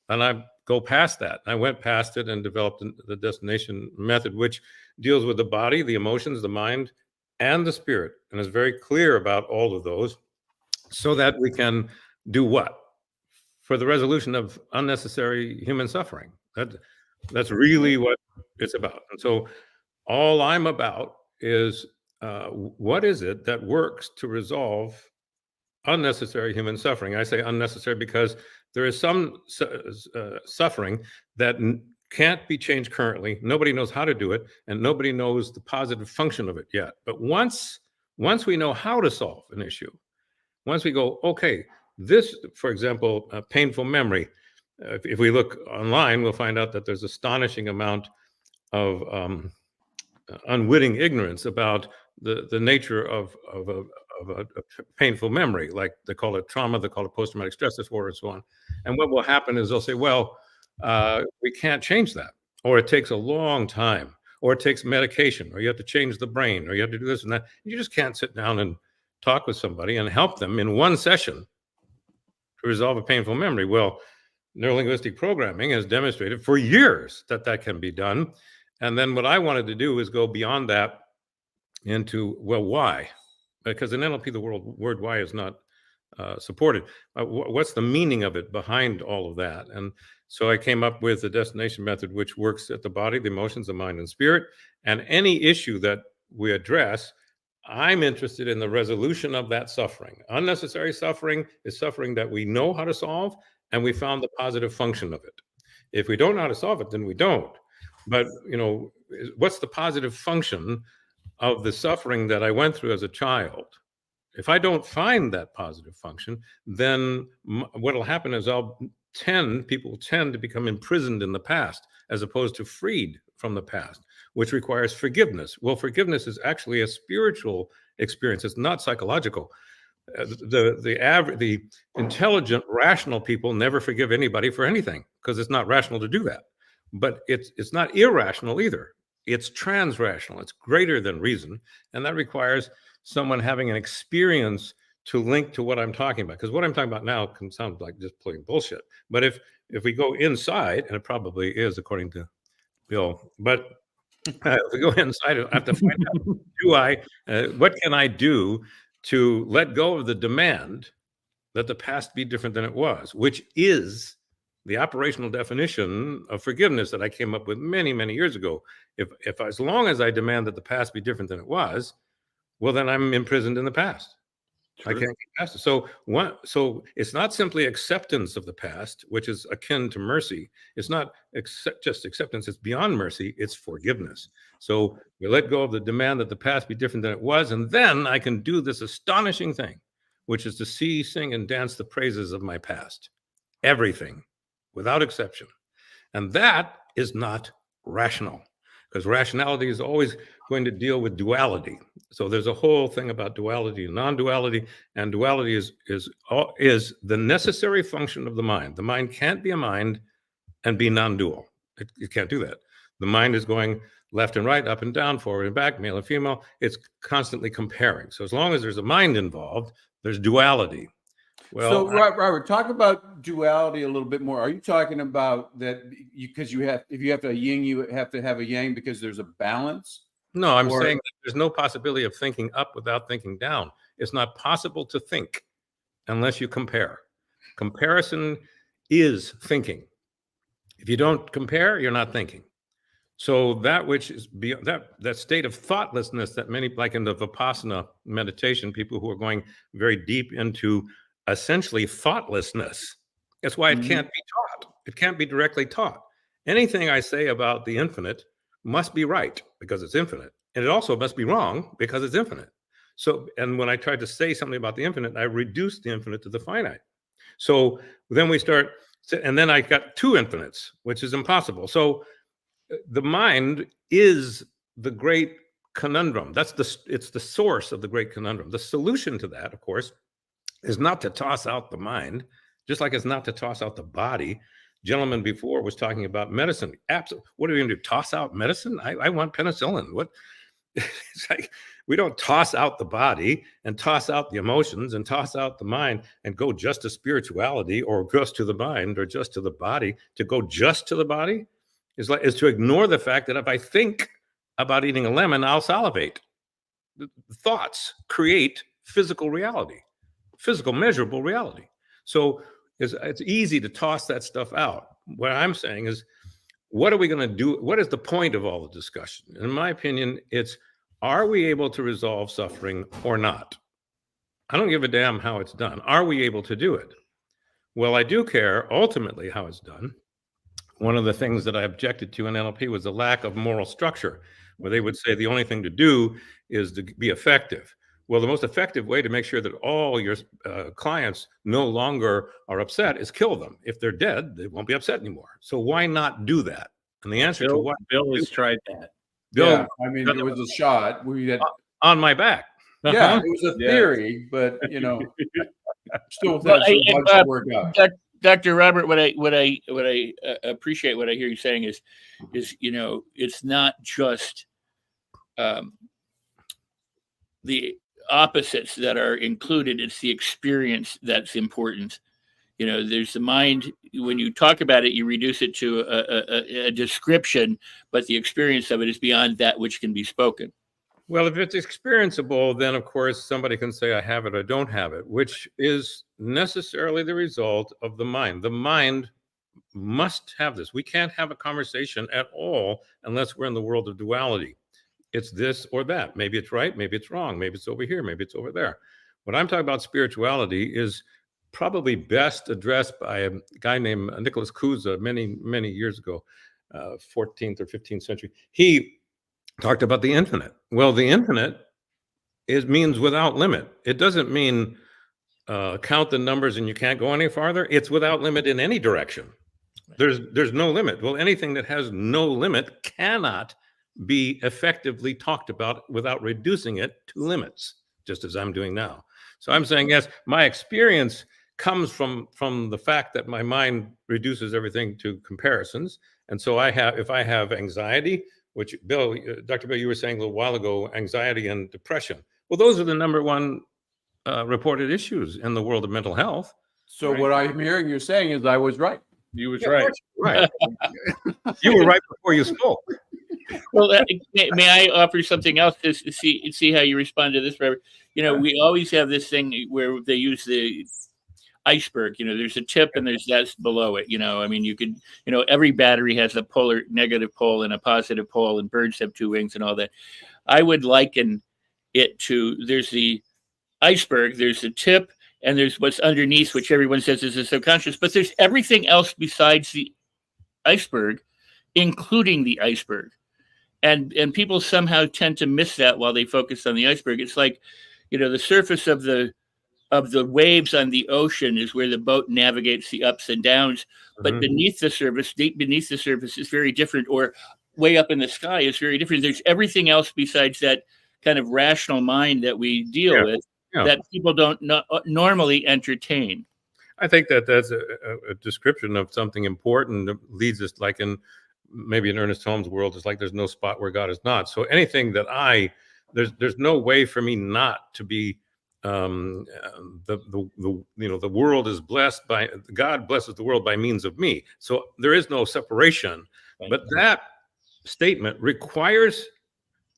and I go past that. I went past it and developed the destination method, which deals with the body, the emotions, the mind, and the spirit, and is very clear about all of those, so that we can do what? For the resolution of unnecessary human suffering. That's really what it's about. And so all I'm about is what is it that works to resolve unnecessary human suffering? I say unnecessary because there is some suffering that can't be changed currently. Nobody knows how to do it, and nobody knows the positive function of it yet. But once we know how to solve an issue, once we go, okay, this, for example, painful memory, if we look online, we'll find out that there's astonishing amount of unwitting ignorance about the nature of a painful memory. Like they call it trauma, they call it post-traumatic stress disorder, and so on. And what will happen is they'll say, well, we can't change that, or it takes a long time, or it takes medication, or you have to change the brain, or you have to do this and that. You just can't sit down and talk with somebody and help them in one session to resolve a painful memory. Well, neurolinguistic programming has demonstrated for years that can be done. And then what I wanted to do is go beyond that into, well, why? Because in NLP, the word why is not supported. What's the meaning of it behind all of that? And so I came up with the destination method, which works at the body, the emotions, the mind, and spirit. And any issue that we address, I'm interested in the resolution of that suffering. Unnecessary suffering is suffering that we know how to solve, and we found the positive function of it. If we don't know how to solve it, then we don't. But, what's the positive function of the suffering that I went through as a child? If I don't find that positive function, then what will happen is people will tend to become imprisoned in the past, as opposed to freed from the past, which requires forgiveness. Well, forgiveness is actually a spiritual experience. It's not psychological. The intelligent, rational people never forgive anybody for anything, because it's not rational to do that. But it's not irrational either. It's transrational. It's greater than reason, and that requires someone having an experience to link to what I'm talking about. Because what I'm talking about now can sound like just plain bullshit. But if we go inside, and it probably is according to Bill, but if we go inside, I have to find out, what can I do to let go of the demand that the past be different than it was, which is the operational definition of forgiveness that I came up with many, many years ago. If as long as I demand that the past be different than it was, well, then I'm imprisoned in the past. True. I can't get past it. So it's not simply acceptance of the past, which is akin to mercy. It's not just acceptance, it's beyond mercy, it's forgiveness. So we let go of the demand that the past be different than it was, and then I can do this astonishing thing, which is to see, sing, and dance the praises of my past. Everything, without exception. And that is not rational, because rationality is always going to deal with duality. So there's a whole thing about duality and non-duality, and duality is the necessary function of the mind. The mind can't be a mind and be non-dual. It can't do that. The mind is going left and right, up and down, forward and back, male and female. It's constantly comparing. So as long as there's a mind involved, there's duality. Well, so Robert, talk about duality a little bit more. Are you talking about that if you have a yin, you have to have a yang because there's a balance? No, I'm saying that there's no possibility of thinking up without thinking down. It's not possible to think unless you compare. Comparison is thinking. If you don't compare, you're not thinking. So that which is beyond that state of thoughtlessness that many, like in the Vipassana meditation, people who are going very deep into essentially thoughtlessness. That's why it can't be taught. It can't be directly taught. Anything I say about the infinite must be right because it's infinite. And it also must be wrong because it's infinite. So, and when I tried to say something about the infinite, I reduced the infinite to the finite. So then we start, and then I got two infinites, which is impossible. So the mind is the great conundrum. It's the source of the great conundrum. The solution to that, of course, is not to toss out the mind, just like it's not to toss out the body. Gentleman before was talking about medicine. Absolutely. What are we going to do? Toss out medicine? I want penicillin. What? It's like we don't toss out the body and toss out the emotions and toss out the mind and go just to spirituality or just to the mind or just to the body. To go just to the body is to ignore the fact that if I think about eating a lemon, I'll salivate. The thoughts create physical reality, physical measurable reality. So it's easy to toss that stuff out. What I'm saying is, what are we going to do? What is the point of all the discussion? In my opinion, it's, are we able to resolve suffering or not? I don't give a damn how it's done. Are we able to do it? Well, I do care ultimately how it's done. One of the things that I objected to in NLP was the lack of moral structure, where they would say the only thing to do is to be effective. Well, the most effective way to make sure that all your clients no longer are upset is kill them. If they're dead, they won't be upset anymore. So why not do that? And the answer to what Bill has tried that. Bill, yeah, I mean, there was a shot. We had on my back. Yeah, it was a theory, but you know, still within a bunch of work out. Dr. Robert, what I appreciate what I hear you saying is you know, it's not just the opposites that are included, it's the experience that's important. You know, there's the mind. When you talk about it, you reduce it to a description, but the experience of it is beyond that which can be spoken. Well, if it's experienceable, then of course somebody can say I have it or don't have it, which is necessarily the result of the mind. The mind must have this. We can't have a conversation at all unless we're in the world of duality. It's this or that. Maybe it's right, maybe it's wrong, maybe it's over here, maybe it's over there. What I'm talking about spirituality is probably best addressed by a guy named Nicholas Cusa many years ago, 14th or 15th century. He talked about the infinite. Well, the infinite means without limit. It doesn't mean count the numbers and you can't go any farther. It's without limit in any direction. There's no limit. Well, anything that has no limit cannot be effectively talked about without reducing it to limits, just as I'm doing now. So I'm saying, yes, my experience comes from the fact that my mind reduces everything to comparisons. And so if I have anxiety, which Bill, Dr. Bill, you were saying a little while ago, anxiety and depression. Well, those are the number one reported issues in the world of mental health. So right? What I'm hearing you saying is I was right. You was right. Right. You were right before you spoke. Well, may I offer something else to see how you respond to this, Robert? You know, we always have this thing where they use the iceberg. You know, there's a tip and there's that's below it. You know, I mean, you could, you know, every battery has a polar negative pole and a positive pole, and birds have two wings and all that. I would liken it to, there's the iceberg, there's the tip, and there's what's underneath, which everyone says is the subconscious, but there's everything else besides the iceberg, including the iceberg. And people somehow tend to miss that while they focus on the iceberg. It's like, you know, the surface of the waves on the ocean is where the boat navigates the ups and downs, but beneath the surface, deep beneath the surface is very different, or way up in the sky is very different. There's everything else besides that kind of rational mind that we deal with that people don't normally entertain. I think that that's a description of something important that leads us, like in maybe in Ernest Holmes' world, it's like there's no spot where God is not. So anything that there's no way for me not to be the world is blessed by God, blesses the world by means of me. So there is no separation. But that statement requires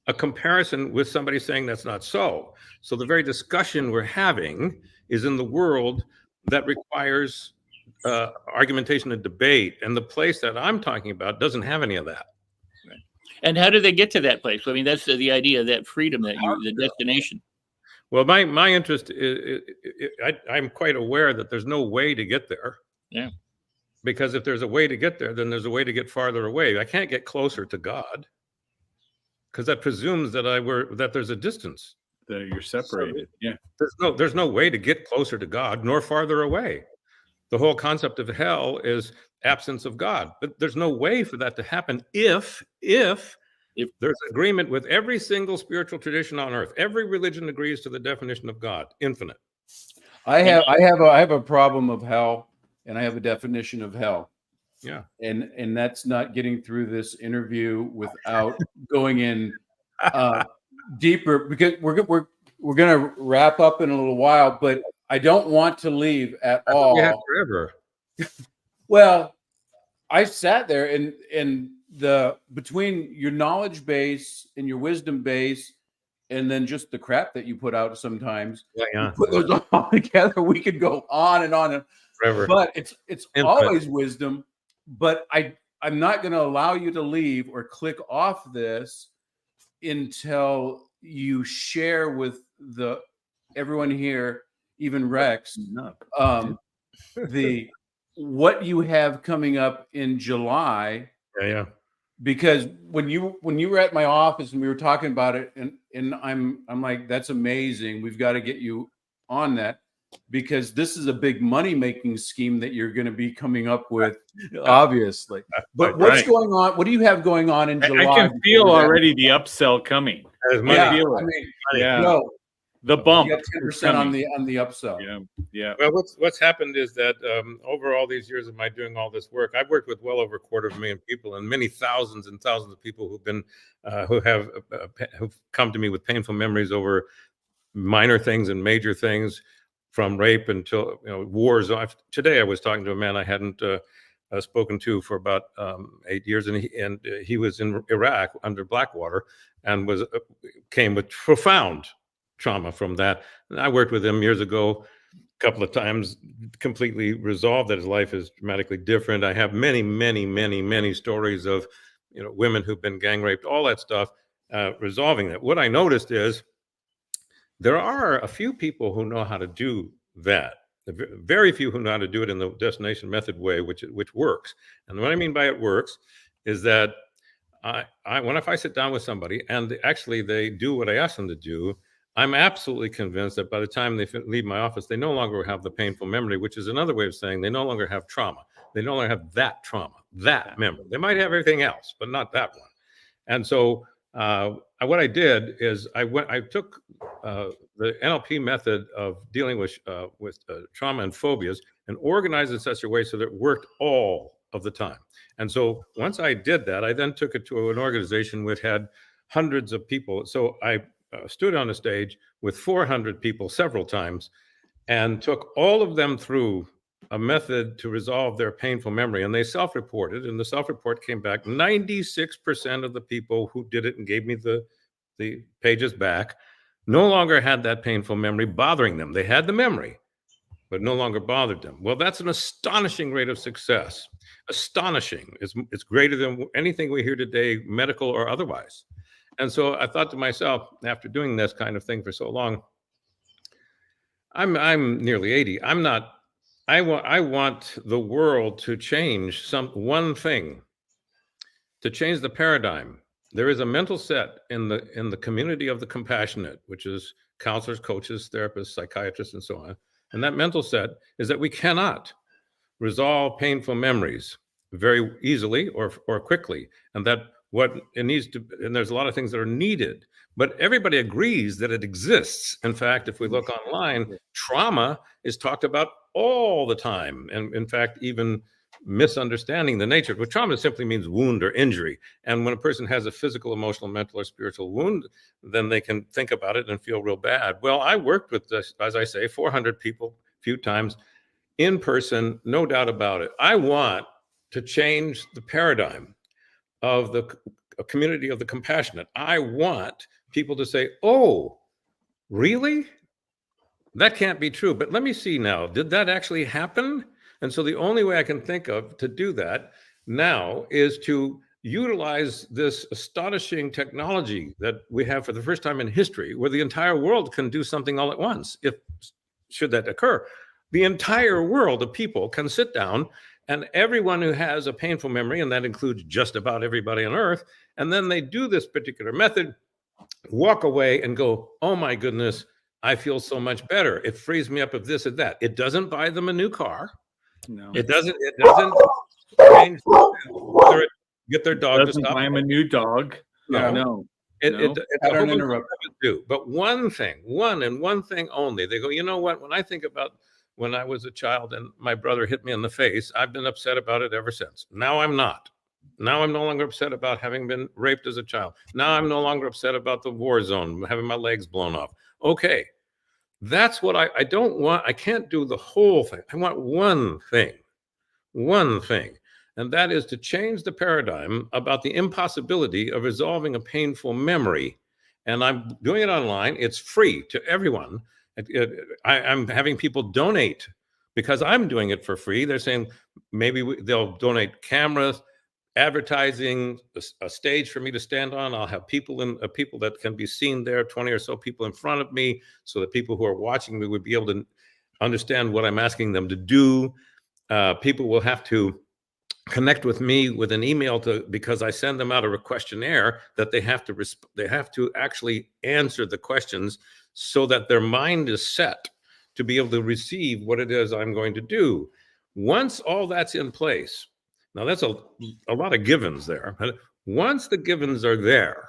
a comparison with somebody saying that's not so. So the very discussion we're having is in the world that requires argumentation and debate. And the place that I'm talking about doesn't have any of that. Right. And how do they get to that place? I mean, that's the idea, that freedom, that the destination. Well, my interest is, I'm quite aware that there's no way to get there. Yeah. Because if there's a way to get there, then there's a way to get farther away. I can't get closer to God, because that presumes that there's a distance. That you're separated. So, yeah. There's no way to get closer to God nor farther away. The whole concept of hell is absence of God. But there's no way for that to happen if there's agreement with every single spiritual tradition on earth. Every religion agrees to the definition of God, infinite. I have a problem of hell, and I have a definition of hell. Yeah. And that's not getting through this interview without going in deeper, because we're going to wrap up in a little while, but I don't want to leave at all. We have forever. Well, I sat there and between your knowledge base and your wisdom base, and then just the crap that you put out sometimes, yeah. Put those all together, we could go on and on. Forever. But it's always wisdom. But I'm not going to allow you to leave or click off this until you share with everyone here, even Rex, what you have coming up in July. Yeah. Because when you were at my office and we were talking about it, and I'm like, that's amazing. We've got to get you on that, because this is a big money-making scheme that you're going to be coming up with, obviously. But what's going on? What do you have going on in July? I can feel already the upsell coming. The bump. You got 10% on the upsell. Yeah. Well, what's happened is that over all these years of my doing all this work, I've worked with well over 250,000 people, and many thousands and thousands of people who've come to me with painful memories over minor things and major things, from rape until wars. Today I was talking to a man I hadn't spoken to for about 8 years, and he was in Iraq under Blackwater, and came with profound trauma from that. And I worked with him years ago a couple of times, completely resolved that his life is dramatically different. I have many, many, many, many stories of women who've been gang raped, all that stuff, resolving that. What I noticed is there are a few people who know how to do that. Very few who know how to do it in the destination method way, which works. And what I mean by it works is that if I sit down with somebody and they do what I ask them to do, I'm absolutely convinced that by the time they leave my office, they no longer have the painful memory, which is another way of saying they no longer have trauma. They no longer have that trauma, that memory. They might have everything else, but not that one. And so what I did is I took the NLP method of dealing with trauma and phobias and organized it in such a way so that it worked all of the time. And so once I did that, I then took it to an organization which had hundreds of people. So I stood on a stage with 400 people several times and took all of them through a method to resolve their painful memory. And they self-reported, and the self-report came back. 96% of the people who did it and gave me the pages back no longer had that painful memory bothering them. They had the memory, but no longer bothered them. Well, that's an astonishing rate of success. Astonishing. It's greater than anything we hear today, medical or otherwise. And so I thought to myself, after doing this kind of thing for so long, I'm nearly 80. I want the world to change one thing, to change the paradigm. There is a mental set in the community of the compassionate, which is counselors, coaches, therapists, psychiatrists, and so on. And that mental set is that we cannot resolve painful memories very easily or quickly, and that what it needs to, and there's a lot of things that are needed, but everybody agrees that it exists. In fact, if we look online, trauma is talked about all the time. And in fact, even misunderstanding the nature of it. Trauma simply means wound or injury. And when a person has a physical, emotional, mental, or spiritual wound, then they can think about it and feel real bad. Well, I worked with this, as I say, 400 people a few times in person, no doubt about it. I want to change the paradigm of the community of the compassionate. I want people to say, oh, really? That can't be true. But let me see now. Did that actually happen? And so the only way I can think of to do that now is to utilize this astonishing technology that we have for the first time in history, where the entire world can do something all at once. If should that occur, the entire world of people can sit down, and everyone who has a painful memory, and that includes just about everybody on earth, and then they do this particular method, walk away and go, oh my goodness, I feel so much better. It frees me up of this and that. It doesn't buy them a new car. No. It doesn't change whether it get their dog to stop. Buy them a new dog. No. No. It's a whole bunch of stuff to do. But one thing only. They go, you know what? When I think about when I was a child and my brother hit me in the face, I've been upset about it ever since. Now I'm not. Now I'm no longer upset about having been raped as a child. Now I'm no longer upset about the war zone, having my legs blown off. Okay. That's what I don't want. I can't do the whole thing. I want one thing. And that is to change the paradigm about the impossibility of resolving a painful memory. And I'm doing it online. It's free to everyone. I'm having people donate because I'm doing it for free. They're saying maybe they'll donate cameras, advertising, a stage for me to stand on. I'll have people that can be seen there, 20 or so people in front of me, so that people who are watching me would be able to understand what I'm asking them to do. People will have to connect with me with an email because I send them out a questionnaire that they have to actually answer the questions so that their mind is set to be able to receive what it is I'm going to do. Once all that's in place, now that's a lot of givens there. Once the givens are there,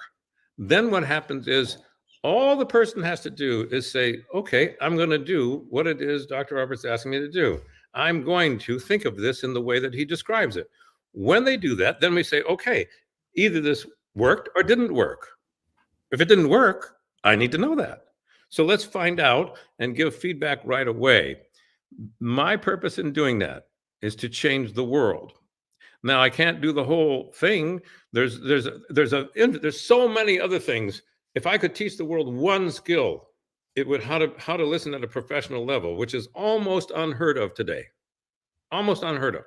then what happens is all the person has to do is say, okay, I'm going to do what it is Dr. Roberts asking me to do. I'm going to think of this in the way that he describes it. When they do that, then we say, okay, either this worked or didn't work. If it didn't work, I need to know that. So let's find out and give feedback right away. My purpose in doing that is to change the world. Now, I can't do the whole thing. There's so many other things. If I could teach the world one skill, it would how to listen at a professional level, which is almost unheard of today. Almost unheard of.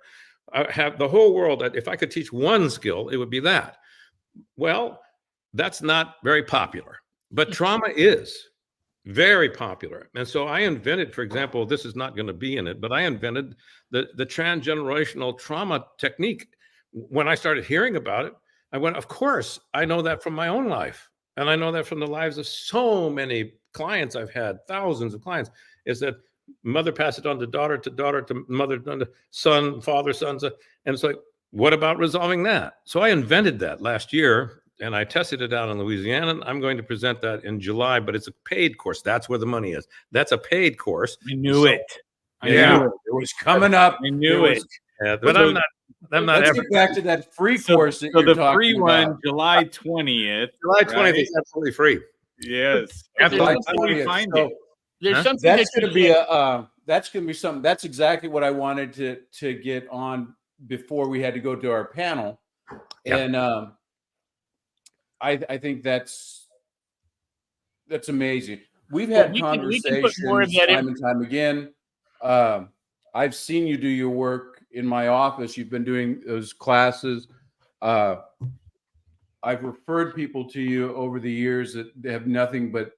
I have the whole world. If I could teach one skill, it would be that. Well, that's not very popular, but trauma is very popular. And so I invented, for example, this is not going to be in it, but I invented the transgenerational trauma technique. When I started hearing about it, I went, of course, I know that from my own life. And I know that from the lives of so many clients I've had, thousands of clients, is that mother passed it on to daughter to mother, to son, father, sons. And it's like, what about resolving that? So I invented that last year, and I tested it out in Louisiana. I'm going to present that in July, but it's a paid course. That's where the money is. That's a paid course. I knew it. I knew it. It was coming up. I knew it. Yeah, but I'm not. Let's get back to that free course. So the free one, July 20th. July 20th is absolutely free. Yes. July That's how we find it. There's something that's going to be that's going to be something. That's exactly what I wanted to get on before we had to go to our panel, and I think that's amazing. We've had conversations time and time again. I've seen you do your work in my office. You've been doing those classes. I've referred people to you over the years that have nothing but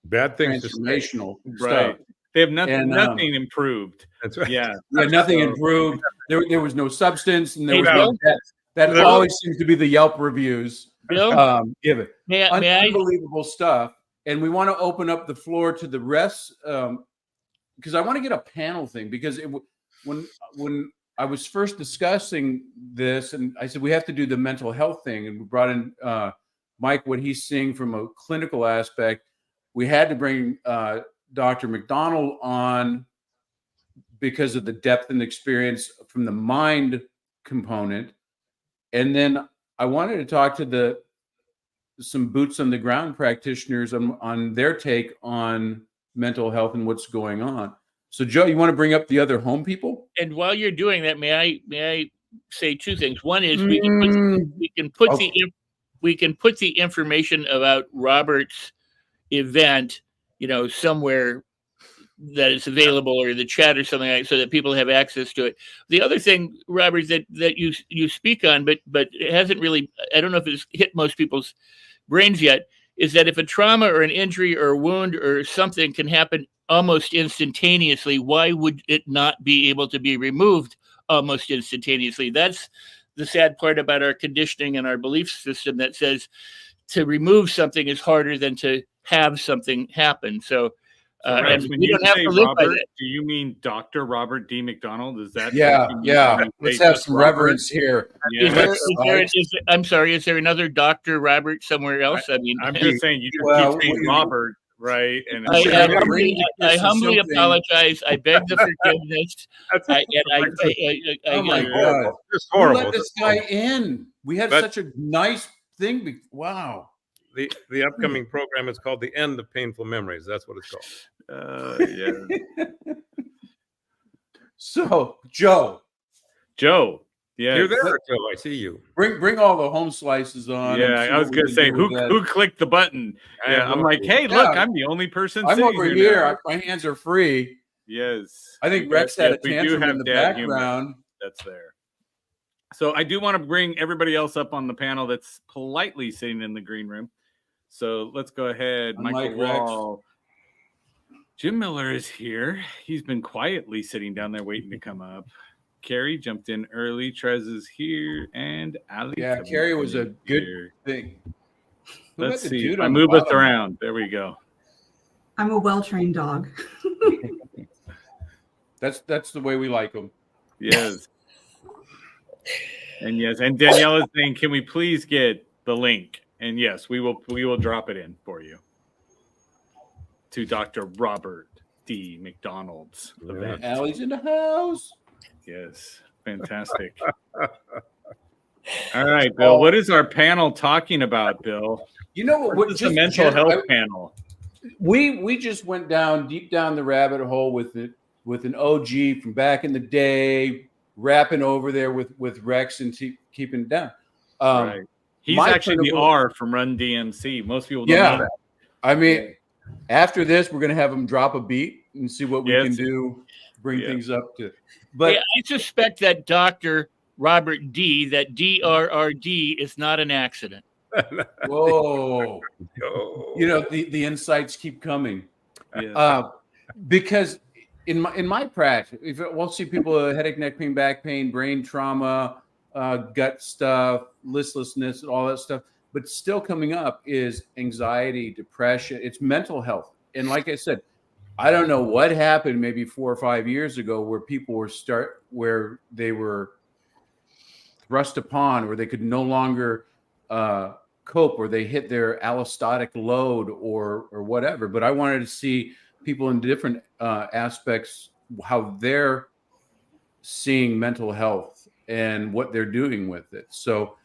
bad things, transformational stuff. Right. They have nothing improved. That's right. Yeah, nothing improved. There was no substance, and there was no depth. That always seems to be the Yelp reviews. Give it. Unbelievable stuff. And we want to open up the floor to the rest because I want to get a panel thing. Because when I was first discussing this, and I said we have to do the mental health thing, and we brought in Mike, what he's seeing from a clinical aspect. We had to bring Dr. McDonald on because of the depth and experience from the mind component. And then I wanted to talk to some boots on the ground practitioners on their take on mental health and what's going on. So Joe, you want to bring up the other home people? And while you're doing that, may I say two things? One is we can put the information about Robert's event, somewhere that it's available, or the chat or something like, so that people have access to it. The other thing, Robert, that you speak on, but it hasn't really, I don't know if it's hit most people's brains yet, is that if a trauma or an injury or a wound or something can happen almost instantaneously, why would it not be able to be removed almost instantaneously? That's the sad part about our conditioning and our belief system that says to remove something is harder than to have something happen. So, and when we you don't have say to live by Robert, that. do you mean Dr. Robert D. McDonald? Is that Yeah. Let's have some Robert? reverence here. Yeah. I'm sorry. Is there another Dr. Robert somewhere else? I mean, I'm just saying you just keep saying Robert, right? And I humbly apologize. I beg the forgiveness. Oh my God! It's horrible. Who let this guy in? We had such a nice thing. Wow. The upcoming program is called The End of Painful Memories. That's what it's called. Yeah. So, Joe. Yeah. You're there, Joe. I see you. Bring all the home slices on. Yeah, I was going to say, who clicked the button? Yeah, I'm like, hey, look, I'm the only person I'm sitting over here. here. My hands are free. Yes. I think Rex had a tantrum in the background. That's there. So I do want to bring everybody else up on the panel that's politely sitting in the green room. So let's go ahead. Michael Wall. Jim Miller is here. He's been quietly sitting down there waiting to come up. Carrie jumped in early. Trez is here. And Ali. Yeah, Carrie was a good thing. Let's see. I move us around. There we go. I'm a well-trained dog. That's the way we like them. Yes. And yes, and Danielle is saying, can we please get the link? And yes, we will drop it in for you to Dr. Robert D. McDonald's event. Allie's in the house. Yes, fantastic. All right, Bill. What is our panel talking about, Bill? You know what? Just the mental health panel. We just went deep down the rabbit hole with an OG from back in the day, rapping over there with Rex and keeping it down. Right. He's actually the R from Run DMC. Most people don't know that. I mean, after this, we're going to have him drop a beat and see what we can do, bring things up to. But I suspect that Dr. Robert D., that DRRD, is not an accident. Whoa. You know, the insights keep coming. Because in my practice, we'll see people with headache, neck pain, back pain, brain trauma, gut stuff, listlessness, all that stuff. But still coming up is anxiety, depression. It's mental health. And like I said, I don't know what happened maybe 4 or 5 years ago where people where they were thrust upon, where they could no longer cope, or they hit their allostatic load or whatever. But I wanted to see people in different aspects, how they're seeing mental health and what they're doing with it. So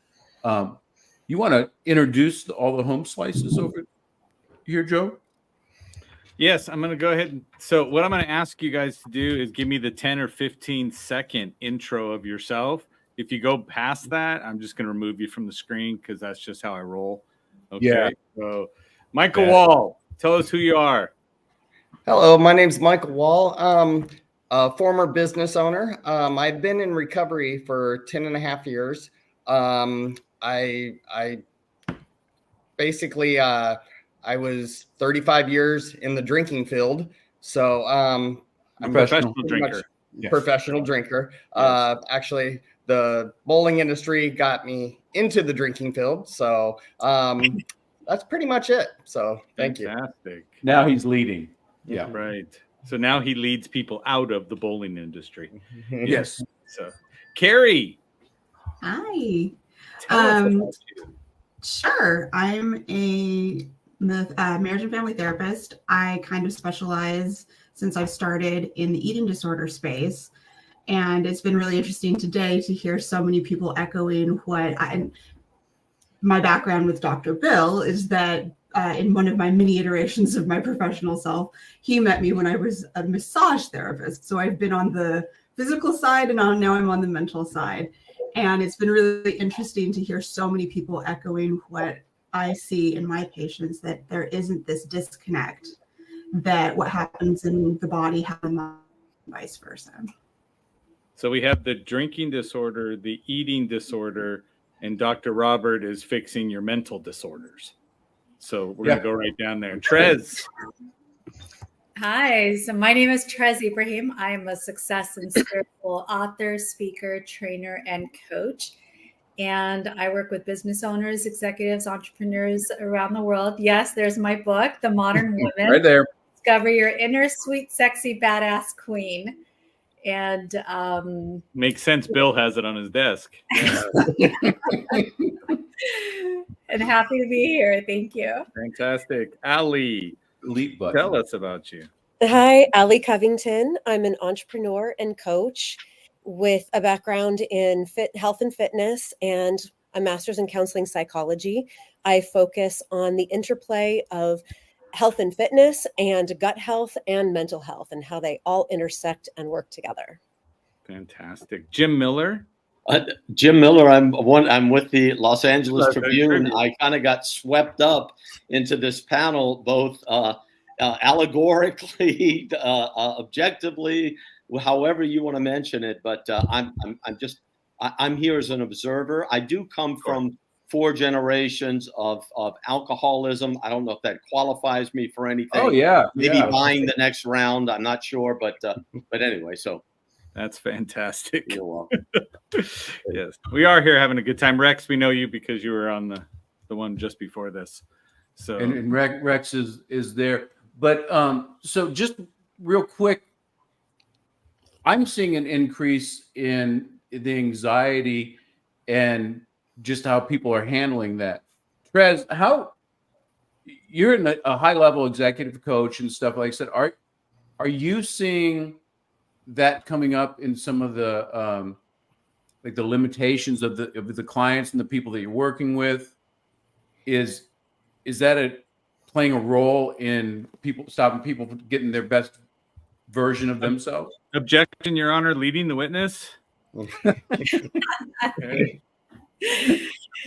you want to introduce all the home slices over here, Joe? Yes, I'm going to go ahead. So what I'm going to ask you guys to do is give me the 10 or 15 second intro of yourself. If you go past that, I'm just going to remove you from the screen because that's just how I roll. Okay. Yeah. So Michael Wall, tell us who you are. Hello, my name's Michael Wall. A former business owner. I've been in recovery for 10 and a half years. I basically, I was 35 years in the drinking field. So I'm a professional drinker. Professional drinker. Actually, the bowling industry got me into the drinking field. So that's pretty much it. So thank you. Now he's leading. Yeah. Right. So now he leads people out of the bowling industry. Yes. So Carrie. Hi. Sure. I'm a marriage and family therapist. I kind of specialize since I've started in the eating disorder space. And it's been really interesting today to hear so many people echoing my background with Dr. Bill is that in one of my mini iterations of my professional self, he met me when I was a massage therapist. So I've been on the physical side and now I'm on the mental side. And it's been really interesting to hear so many people echoing what I see in my patients, that there isn't this disconnect that what happens in the body happens vice versa. So we have the drinking disorder, the eating disorder, and Dr. Robert is fixing your mental disorders. So we're going to go right down there. Trez. Hi, so my name is Trez Ibrahim. I am a success and spiritual author, speaker, trainer, and coach. And I work with business owners, executives, entrepreneurs around the world. Yes, there's my book, The Modern Woman. Right there. Discover your inner sweet, sexy, badass queen. And makes sense. Bill has it on his desk. And happy to be here. Thank you. Fantastic. Ali, tell us about you. Hi, Ali Covington. I'm an entrepreneur and coach with a background in health and fitness and a master's in counseling psychology. I focus on the interplay of health and fitness and gut health and mental health and how they all intersect and work together. Fantastic. Jim Miller. Jim Miller. I'm with the Los Angeles Tribune. I kind of got swept up into this panel, both allegorically, objectively, however you want to mention it. But I'm here as an observer. I do come from 4 generations of alcoholism. I don't know if that qualifies me for anything. Oh yeah, maybe buying the next round. I'm not sure, but anyway, so. That's fantastic. You're welcome. Yes, we are here having a good time. Rex, we know you because you were on the one just before this. So and Rex is there. But so just real quick, I'm seeing an increase in the anxiety and just how people are handling that. Trez, how you're a high level executive coach and stuff like that. Are you seeing that coming up in some of the like the limitations of the clients and the people that you're working with? Is that playing a role in stopping people from getting their best version of themselves? Objection, Your Honor. Leading the witness. You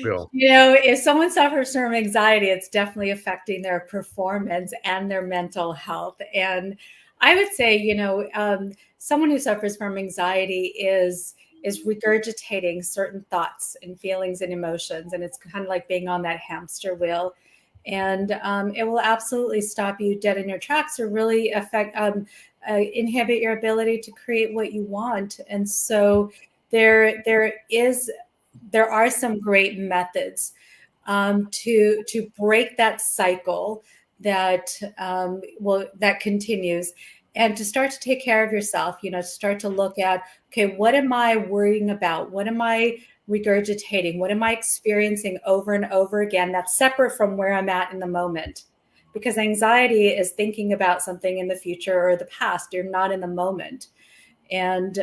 know, if someone suffers from anxiety, it's definitely affecting their performance and their mental health. And I would say, you know, someone who suffers from anxiety is regurgitating certain thoughts and feelings and emotions. And it's kind of like being on that hamster wheel. And it will absolutely stop you dead in your tracks or really inhibit your ability to create what you want. And so there are some great methods to break that cycle that continues, and to start to take care of yourself. You know, to start to look at, okay, what am I worrying about? What am I regurgitating? What am I experiencing over and over again that's separate from where I'm at in the moment? Because anxiety is thinking about something in the future or the past. You're not in the moment. And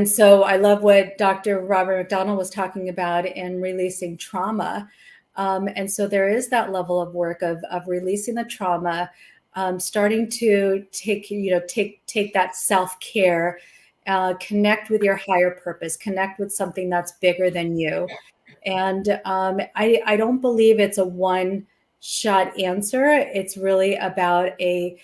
so I love what Dr. Robert McDonald was talking about in releasing trauma. And so there is that level of work of releasing the trauma, starting to take that self-care, connect with your higher purpose, connect with something that's bigger than you. And I don't believe it's a one-shot answer. It's really about taking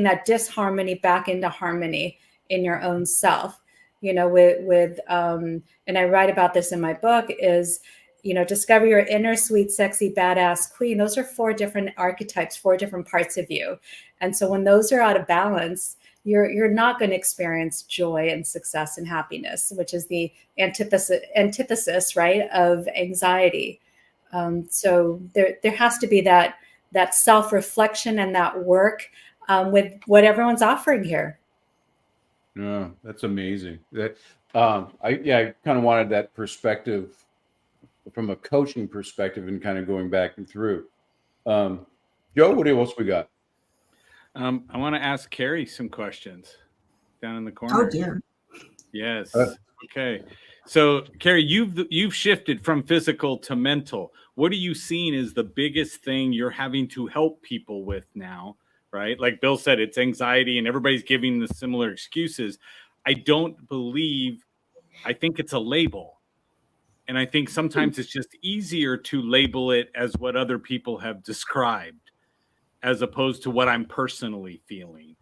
that disharmony back into harmony in your own self. You know, and I write about this in my book, is, you know, discover your inner sweet, sexy, badass queen. Those are 4 different archetypes, 4 different parts of you. And so when those are out of balance, you're not going to experience joy and success and happiness, which is the antithesis, right, of anxiety. So there has to be that self-reflection and that work with what everyone's offering here. Yeah, that's amazing. That I kind of wanted that perspective from a coaching perspective and kind of going back and through. Joe, what else we got? I want to ask Carrie some questions down in the corner. Oh dear. Yes. Okay. So Carrie, you've shifted from physical to mental. What are you seeing is the biggest thing you're having to help people with now? Right? Like Bill said, it's anxiety and everybody's giving the similar excuses. I think it's a label. And I think sometimes it's just easier to label it as what other people have described as opposed to what I'm personally feeling.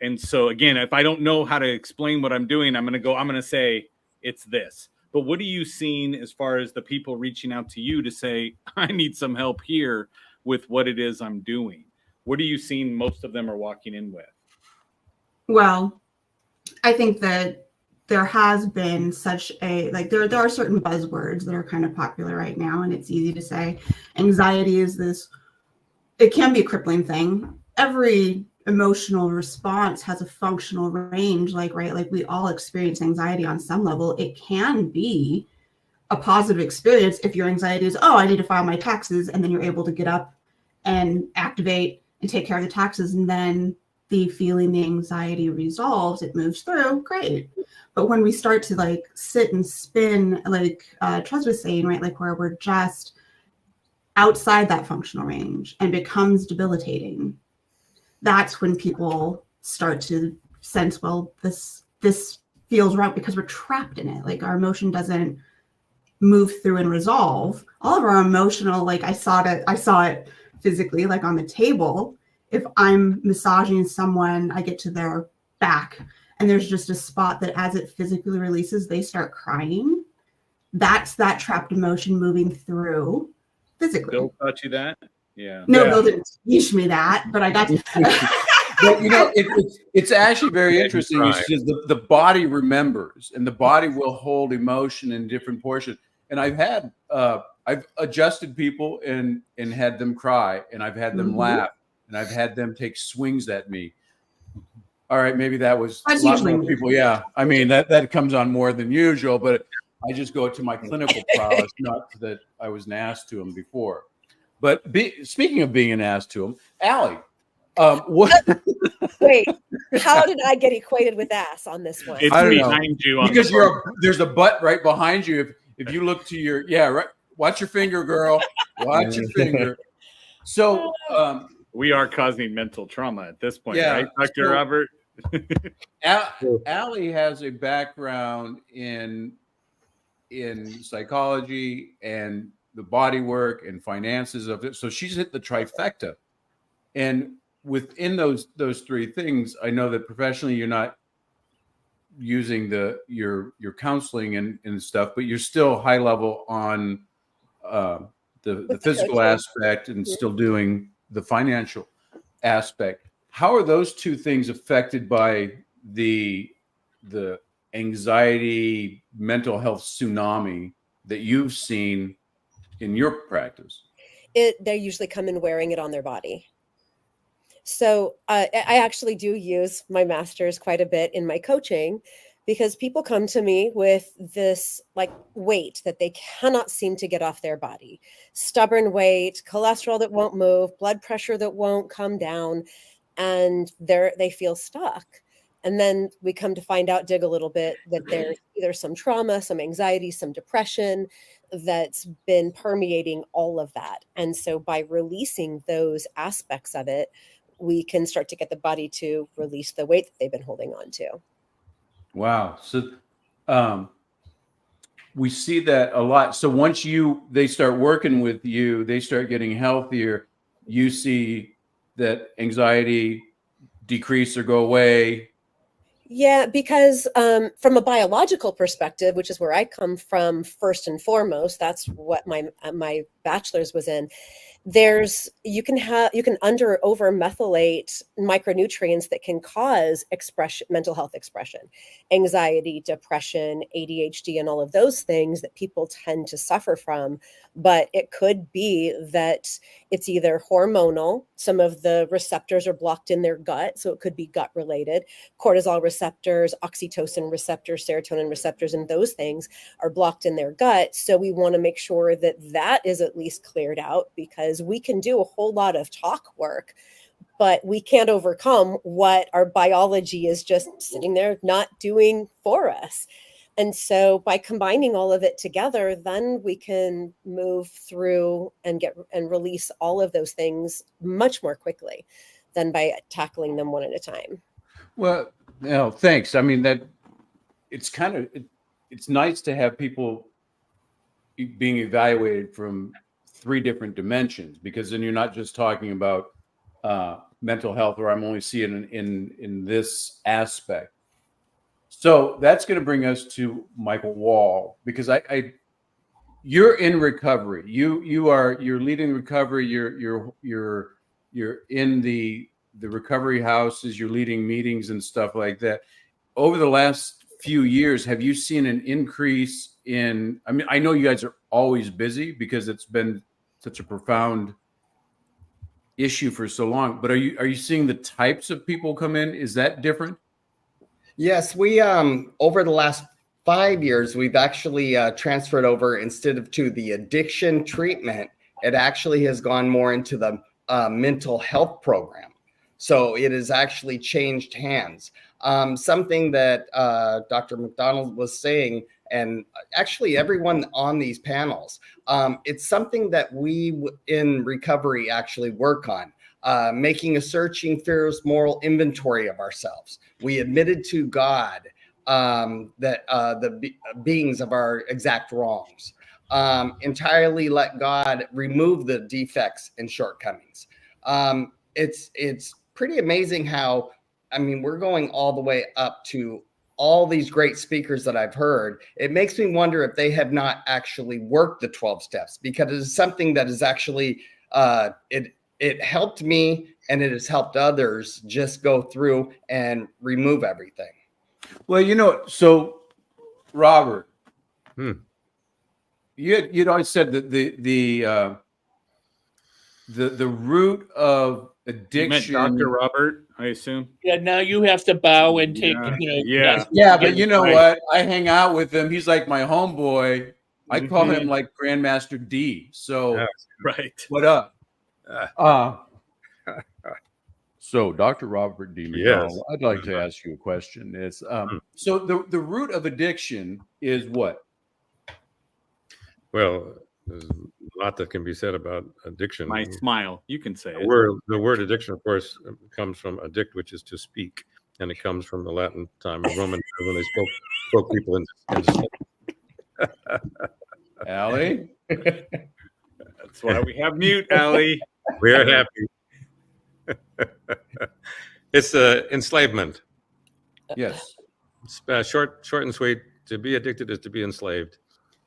And so again, if I don't know how to explain what I'm doing, I'm going to say it's this. But what are you seeing as far as the people reaching out to you to say, I need some help here with what it is I'm doing? What are you seeing most of them are walking in with? Well, I think that there has been such a, like, there are certain buzzwords that are kind of popular right now, and it's easy to say anxiety is this, it can be a crippling thing. Every emotional response has a functional range, like we all experience anxiety on some level. It can be a positive experience if your anxiety is, oh, I need to file my taxes, and then you're able to get up and activate and take care of the taxes, and then the feeling, the anxiety resolves, it moves through, great. But when we start to like sit and spin, like Trez was saying, right, like where we're just outside that functional range and becomes debilitating, that's when people start to sense, well, this feels right, because we're trapped in it. Like our emotion doesn't move through and resolve. All of our emotional, like I saw it physically, like on the table. If I'm massaging someone, I get to their back and there's just a spot that as it physically releases, they start crying. That's that trapped emotion moving through physically. Bill taught you that? Yeah. No, Bill didn't teach me that, but I got to. But you know, it's actually very interesting. It's just the body remembers, and the body will hold emotion in different portions. And I've adjusted people and had them cry, and I've had them laugh, and I've had them take swings at me. All right, maybe that was a lot more people. Yeah, I mean that comes on more than usual, but I just go to my clinical prowess, not that I was an ass to them before. But speaking of being an ass to them, Allie, what? Wait, how did I get equated with ass on this one? It's behind you. Because there's a butt right behind you. If you look to your right, watch your finger, girl. Watch your finger. So we are causing mental trauma at this point, right, Dr. Robert? Allie has a background in psychology and the body work and finances of it. So she's hit the trifecta. And within those three things, I know that professionally you're not using your counseling and stuff, but you're still high level on the physical aspect and still doing the financial aspect. How are those two things affected by the anxiety, mental health tsunami that you've seen in your practice? They usually come in wearing it on their body. So I actually do use my masters quite a bit in my coaching, because people come to me with this like weight that they cannot seem to get off their body. Stubborn weight, cholesterol that won't move, blood pressure that won't come down, and they feel stuck. And then we come to find out, dig a little bit, that there's either some trauma, some anxiety, some depression that's been permeating all of that. And so by releasing those aspects of it, we can start to get the body to release the weight that they've been holding on to. Wow. So we see that a lot. So once they start working with you, they start getting healthier, you see that anxiety decrease or go away. Yeah, because from a biological perspective, which is where I come from first and foremost, that's what my bachelor's was in. You can under over methylate micronutrients that can cause mental health expression, anxiety, depression, ADHD, and all of those things that people tend to suffer from. But it could be that it's either hormonal, some of the receptors are blocked in their gut, so it could be gut related. Cortisol receptors, oxytocin receptors, serotonin receptors, and those things are blocked in their gut. So we want to make sure that is at least cleared out, because we can do a whole lot of talk work, but we can't overcome what our biology is just sitting there not doing for us. And so by combining all of it together, then we can move through and release all of those things much more quickly than by tackling them one at a time. Well, thanks. I mean, that it's nice to have people being evaluated from 3 different dimensions, because then you're not just talking about mental health, or I'm only seeing it in this aspect. So that's going to bring us to Michael Wall, because you're in recovery. You're leading recovery. You're in the recovery houses. You're leading meetings and stuff like that. Over the last few years, have you seen an increase in? I mean, I know you guys are always busy because it's been such a profound issue for so long. But are you seeing the types of people come in? Is that different? Yes, we over the last 5 years, we've actually transferred over, instead of to the addiction treatment, it actually has gone more into the mental health program. So it has actually changed hands. Something that Dr. McDonald was saying, and actually everyone on these panels, it's something that we in recovery actually work on. Making a searching, fearless, moral inventory of ourselves. We admitted to God that the beings of our exact wrongs. Entirely let God remove the defects and shortcomings. It's pretty amazing how, I mean, we're going all the way up to all these great speakers that I've heard. It makes me wonder if they have not actually worked the 12 steps, because it is something that is actually, it helped me, and it has helped others just go through and remove everything. Well, so Robert, you'd always said that the root of addiction. You meant Dr. Robert, I assume. Yeah, now you have to bow and take, But you know what? I hang out with him. He's like my homeboy. I call him like Grandmaster D. So, right. What up? So, Dr. Robert D. McDonald, I'd like to ask you a question. It's so the root of addiction is what? Well, there's a lot that can be said about addiction. My smile, you can say it. The word addiction, of course, comes from addict, which is to speak, and it comes from the Latin time of Roman when they spoke people into Allie? That's why we have mute, Allie. We're happy. It's enslavement. Yes. Short and sweet. To be addicted is to be enslaved.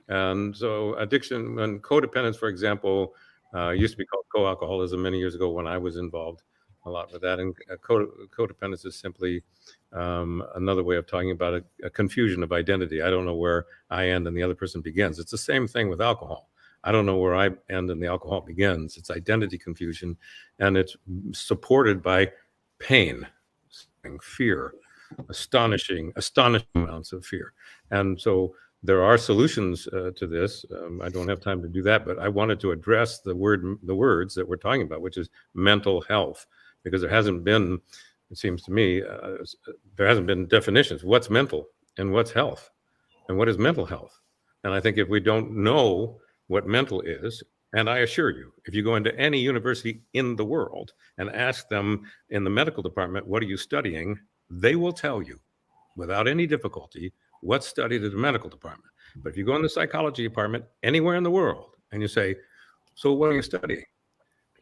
And so addiction and codependence, for example, used to be called co-alcoholism many years ago when I was involved a lot with that. And codependence is simply another way of talking about a confusion of identity. I don't know where I end and the other person begins. It's the same thing with alcohol. I don't know where I end and the alcohol begins. It's identity confusion, and it's supported by pain, fear, astonishing amounts of fear. And so there are solutions to this. I don't have time to do that, but I wanted to address the words that we're talking about, which is mental health, because there hasn't been, it seems to me, there hasn't been definitions. What's mental and what's health, and what is mental health? And I think if we don't know what mental is, and I assure you, if you go into any university in the world and ask them in the medical department, what are you studying? They will tell you without any difficulty what's studied at the medical department. But if you go in the psychology department anywhere in the world and you say, so what are you studying?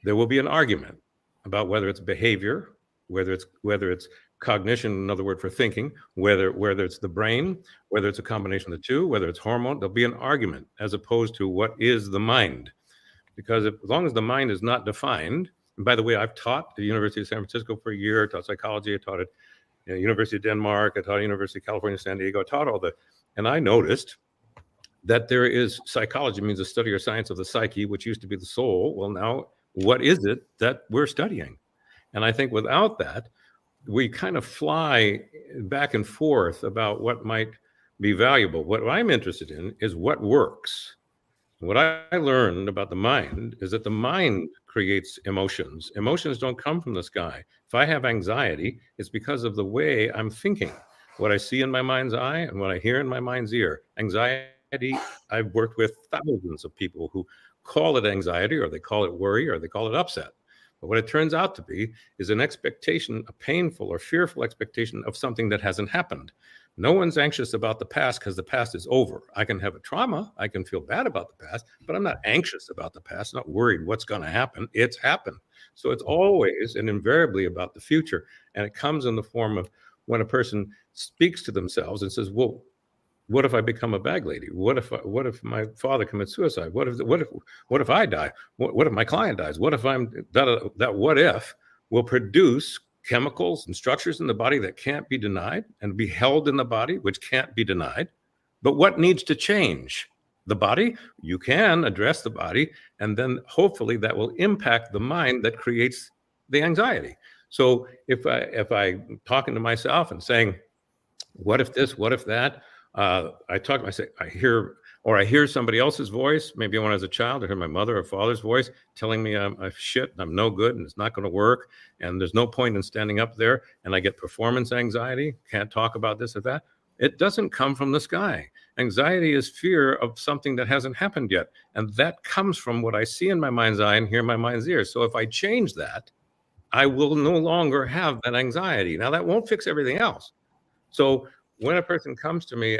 There will be an argument about whether it's behavior, whether it's cognition, another word for thinking, whether it's the brain, whether it's a combination of the two, whether it's hormone. There'll be an argument as opposed to what is the mind. Because as long as the mind is not defined, and by the way, I've taught at the University of San Francisco for a year, taught psychology, I taught at University of Denmark, I taught at University of California, San Diego, I taught all and I noticed that there is psychology means the study or science of the psyche, which used to be the soul. Well, now what is it that we're studying? And I think without that, we kind of fly back and forth about what might be valuable. What I'm interested in is what works. What I learned about the mind is that the mind creates emotions. Emotions don't come from the sky. If I have anxiety, it's because of the way I'm thinking, what I see in my mind's eye and what I hear in my mind's ear. Anxiety, I've worked with thousands of people who call it anxiety, or they call it worry, or they call it upset. But what it turns out to be is an expectation, a painful or fearful expectation of something that hasn't happened. No one's anxious about the past because the past is over. I can have a trauma. I can feel bad about the past, but I'm not anxious about the past, not worried what's going to happen. It's happened. So it's always and invariably about the future. And it comes in the form of when a person speaks to themselves and says, well, what if I become a bag lady? What if my father commits suicide? What if I die? What if my client dies? What if I'm that what if will produce chemicals and structures in the body that can't be denied and be held in the body, which can't be denied. But what needs to change? The body? You can address the body, and then hopefully that will impact the mind that creates the anxiety. So if I'm talking to myself and saying, what if this, what if that? I hear somebody else's voice. Maybe when I was a child, I heard my mother or father's voice telling me I'm shit, and I'm no good, and it's not going to work, and there's no point in standing up there, and I get performance anxiety, can't talk about this or that. It doesn't come from the sky. Anxiety is fear of something that hasn't happened yet, and that comes from what I see in my mind's eye and hear in my mind's ear. So if I change that, I will no longer have that anxiety. Now, that won't fix everything else. So when a person comes to me,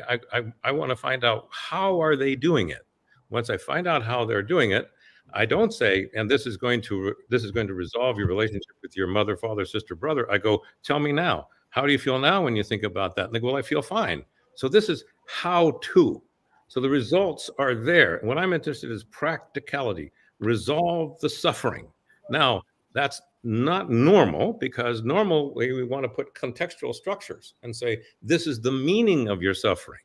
I want to find out how are they doing it. Once I find out how they're doing it, I don't say, and this is going to resolve your relationship with your mother, father, sister, brother. I go, tell me now. How do you feel now when you think about that? And they go, well, I feel fine. So this is how to. So the results are there. And what I'm interested in is practicality. Resolve the suffering. Now, that's not normal, because normally we want to put contextual structures and say, this is the meaning of your suffering,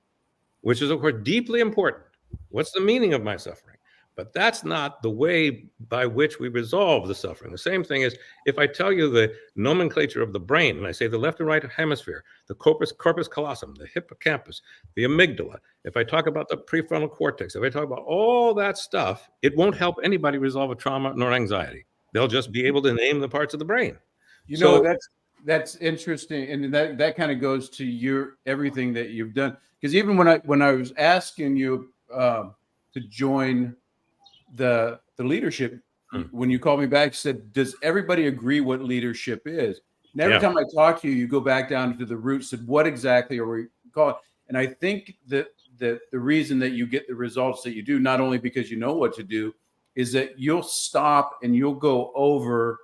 which is, of course, deeply important. What's the meaning of my suffering? But that's not the way by which we resolve the suffering. The same thing is if I tell you the nomenclature of the brain, and I say the left and right hemisphere, the corpus callosum, the hippocampus, the amygdala, if I talk about the prefrontal cortex, if I talk about all that stuff, it won't help anybody resolve a trauma nor anxiety. They'll just be able to name the parts of the brain. You know, that's interesting, and that kind of goes to your everything that you've done. Because even when I was asking you to join the leadership, when you called me back, you said, "Does everybody agree what leadership is?" And every time I talk to you, you go back down to the roots. Said, "What exactly are we called?" And I think that the reason that you get the results that you do, not only because you know what to do, is that you'll stop and you'll go over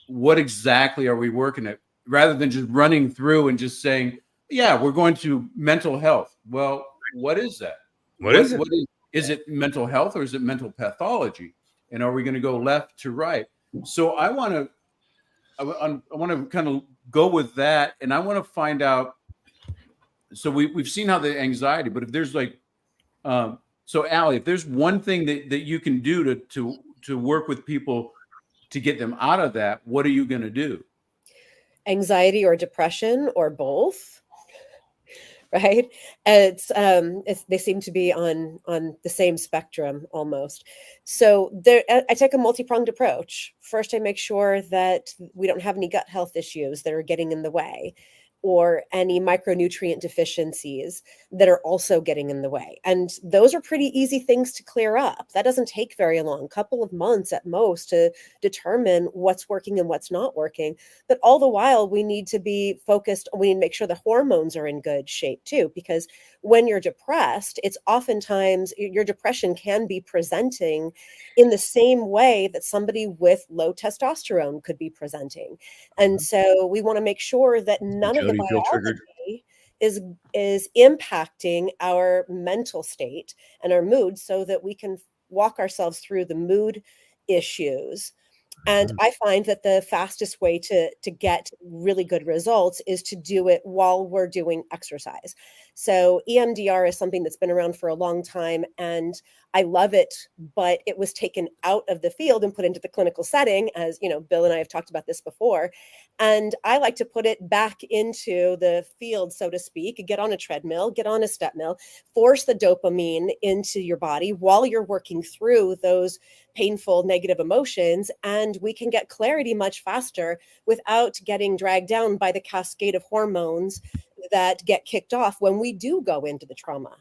what exactly are we working at, rather than just running through and just saying, yeah, we're going to mental health. Well, what is that? What is it? Is it mental health or is it mental pathology? And are we going to go left to right? So I want to kind of go with that. And I want to find out. So we've seen how the anxiety, but if there's like, so Allie, if there's one thing that you can do to work with people to get them out of that, what are you going to do? Anxiety or depression or both, right? It's they seem to be on the same spectrum almost. So I take a multi-pronged approach. First, I make sure that we don't have any gut health issues that are getting in the way, or any micronutrient deficiencies that are also getting in the way. And those are pretty easy things to clear up. That doesn't take very long, a couple of months at most, to determine what's working and what's not working. But all the while, we need to be focused. We need to make sure the hormones are in good shape too, because when you're depressed, it's oftentimes your depression can be presenting in the same way that somebody with low testosterone could be presenting. And so we want to make sure that none of the biology is impacting our mental state and our mood, so that we can walk ourselves through the mood issues. And I find that the fastest way to get really good results is to do it while we're doing exercise. So EMDR is something that's been around for a long time, and I love it, but it was taken out of the field and put into the clinical setting, as you know, Bill and I have talked about this before. And I like to put it back into the field, so to speak. Get on a treadmill, get on a step mill, force the dopamine into your body while you're working through those painful negative emotions, and we can get clarity much faster without getting dragged down by the cascade of hormones that get kicked off when we do go into the trauma.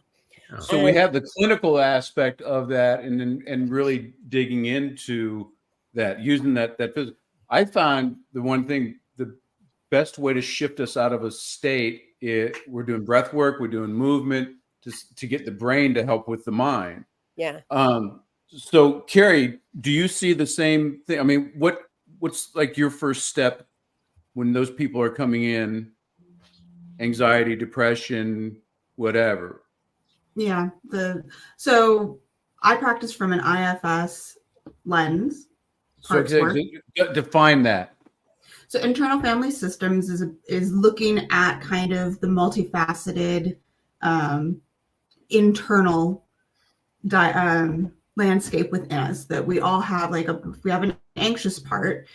So we have the clinical aspect of that, and really digging into that, using that physical. I found the best way to shift us out of a state we're doing breath work, we're doing movement to get the brain to help with the mind. Yeah. So Carrie, do you see the same thing? I mean, what's like your first step when those people are coming in, anxiety, depression, whatever? Yeah. So I practice from an IFS lens. So define that. So internal family systems is looking at kind of the multifaceted internal landscape within us, that we all have. Like if we have an anxious part,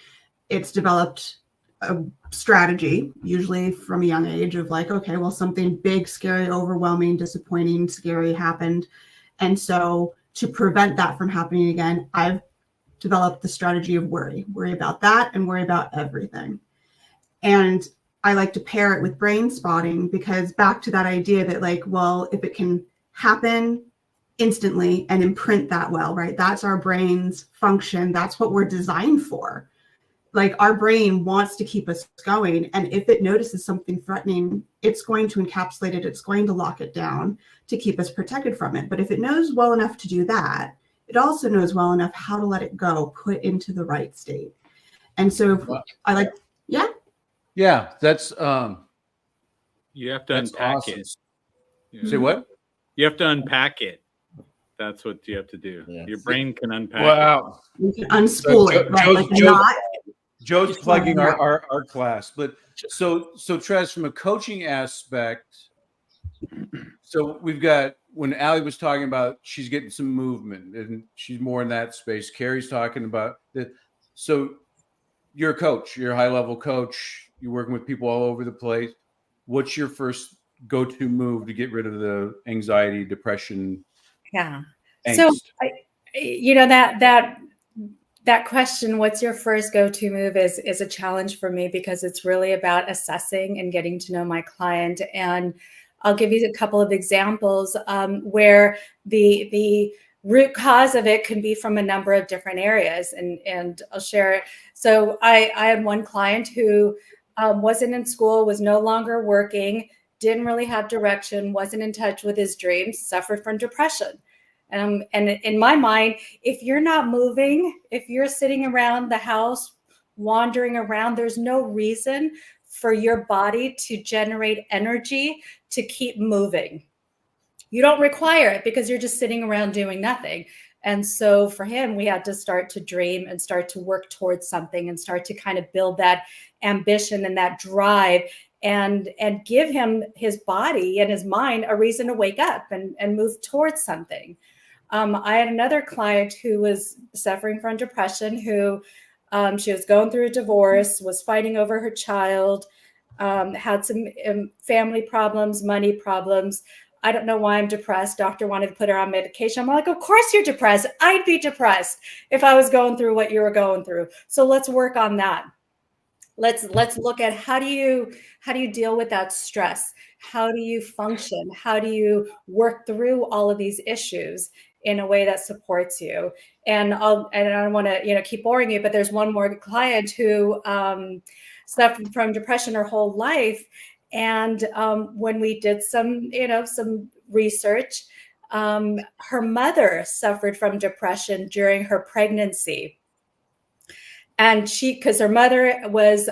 it's developed a strategy, usually from a young age, of like, okay, well, something big, scary, overwhelming, disappointing, scary happened. And so to prevent that from happening again, I've developed the strategy of worry about that and worry about everything. And I like to pair it with brain spotting, because back to that idea that, like, well, if it can happen instantly and imprint that well, right? That's our brain's function. That's what we're designed for. Like, our brain wants to keep us going. And if it notices something threatening, it's going to encapsulate it. It's going to lock it down to keep us protected from it. But if it knows well enough to do that, it also knows well enough how to let it go, put into the right state. And so I like, yeah, that's you have to unpack awesome. it. Yeah. Say what? You have to unpack it. That's what you have to do. Yes. Your brain can unpack it. You can unspool it, right? Joe's plugging our class. But so Trez, from a coaching aspect, so we've got, when Allie was talking about she's getting some movement and she's more in that space. Carrie's talking about that. So you're a coach, you're a high level coach, you're working with people all over the place. What's your first go-to move to get rid of the anxiety, depression? Yeah. Angst? So that question, what's your first go-to move, is a challenge for me, because it's really about assessing and getting to know my client. And I'll give you a couple of examples where the root cause of it can be from a number of different areas, and I'll share it. So I had one client who wasn't in school, was no longer working, didn't really have direction, wasn't in touch with his dreams, suffered from depression. And in my mind, if you're not moving, if you're sitting around the house, wandering around, there's no reason for your body to generate energy to keep moving. You don't require it, because you're just sitting around doing nothing. And so for him, we had to start to dream and start to work towards something and start to kind of build that ambition and that drive, and give him, his body and his mind, a reason to wake up and move towards something. I had another client who was suffering from depression, who she was going through a divorce, was fighting over her child, had some family problems, money problems. I don't know why I'm depressed. Doctor wanted to put her on medication. I'm like, of course you're depressed. I'd be depressed if I was going through what you were going through. So let's work on that. Let's look at how do you deal with that stress? How do you function? How do you work through all of these issues in a way that supports you? And I don't want to keep boring you, but there's one more client who suffered from depression her whole life. And when we did some research, her mother suffered from depression during her pregnancy. And because her mother was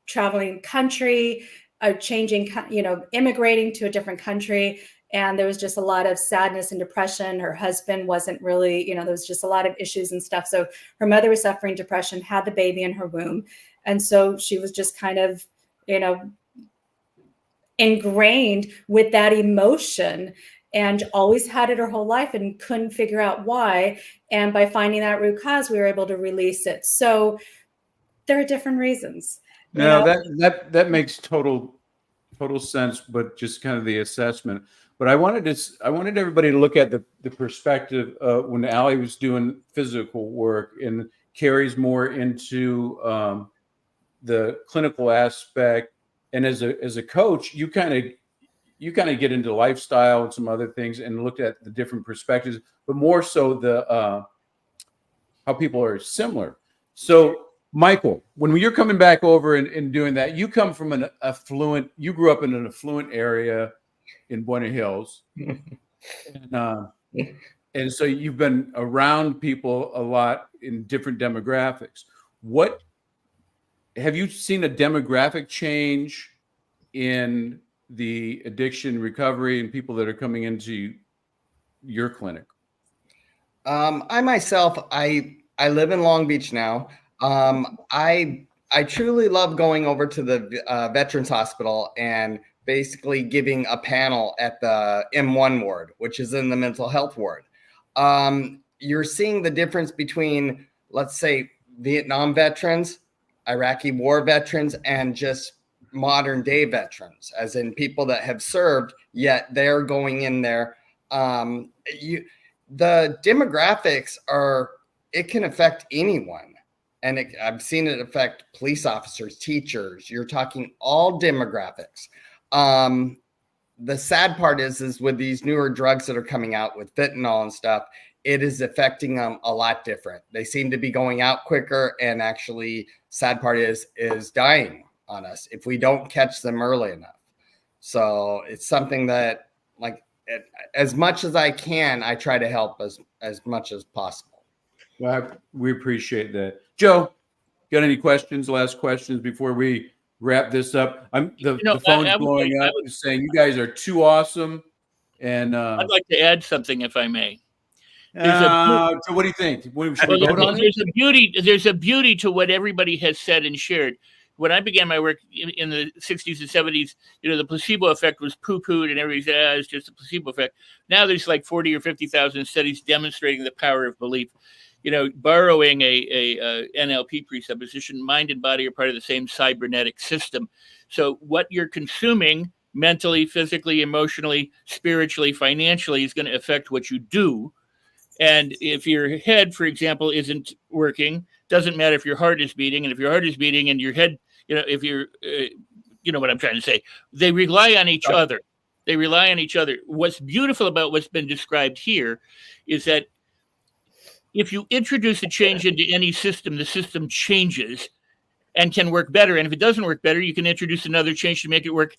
traveling country, changing, immigrating to a different country. And there was just a lot of sadness and depression. Her husband wasn't really, there was just a lot of issues and stuff. So her mother was suffering depression, had the baby in her womb. And so she was just kind of, ingrained with that emotion, and always had it her whole life and couldn't figure out why. And by finding that root cause, we were able to release it. So there are different reasons. No, that makes total sense, but just kind of the assessment. But I wanted everybody to look at the perspective when Allie was doing physical work, and Carrie's more into the clinical aspect. And as a coach, you kind of get into lifestyle and some other things, and look at the different perspectives, but more so the how people are similar. So Michael, when you're coming back over and doing that, you come from you grew up in an affluent area in Buena Hills. And so you've been around people a lot in different demographics. What have you seen a demographic change in the addiction recovery and people that are coming into your clinic? I myself, I live in Long Beach now. I truly love going over to the Veterans Hospital and basically giving a panel at the M1 ward, which is in the mental health ward. You're seeing the difference between, let's say, Vietnam veterans, Iraqi war veterans, and just modern day veterans, as in people that have served, yet they're going in there. The demographics it can affect anyone. And I've seen it affect police officers, teachers. You're talking all demographics. The sad part is with these newer drugs that are coming out with fentanyl and stuff, it is affecting them a lot different. They seem to be going out quicker, and actually, sad part is dying on us if we don't catch them early enough. So it's something that, like, as much as I can, I try to help as much as possible. Well, we appreciate that. Joe, got any questions, last questions before we wrap this up? The phone's blowing up, saying you guys are too awesome. And I'd like to add something, if I may. So what do you think? Should we vote on it? There's a beauty to what everybody has said and shared. When I began my work in the 60s and 70s, the placebo effect was poo-pooed, and everybody said, it's just a placebo effect. Now there's like 40 or 50,000 studies demonstrating the power of belief. Borrowing a NLP presupposition, mind and body are part of the same cybernetic system. So what you're consuming mentally, physically, emotionally, spiritually, financially is going to affect what you do. And if your head, for example, isn't working, doesn't matter if your heart is beating. And if your heart is beating and your head, if you're, you know what I'm trying to say, they rely on each other. They rely on each other. What's beautiful about what's been described here is that if you introduce a change into any system, the system changes and can work better. And if it doesn't work better, you can introduce another change to make it work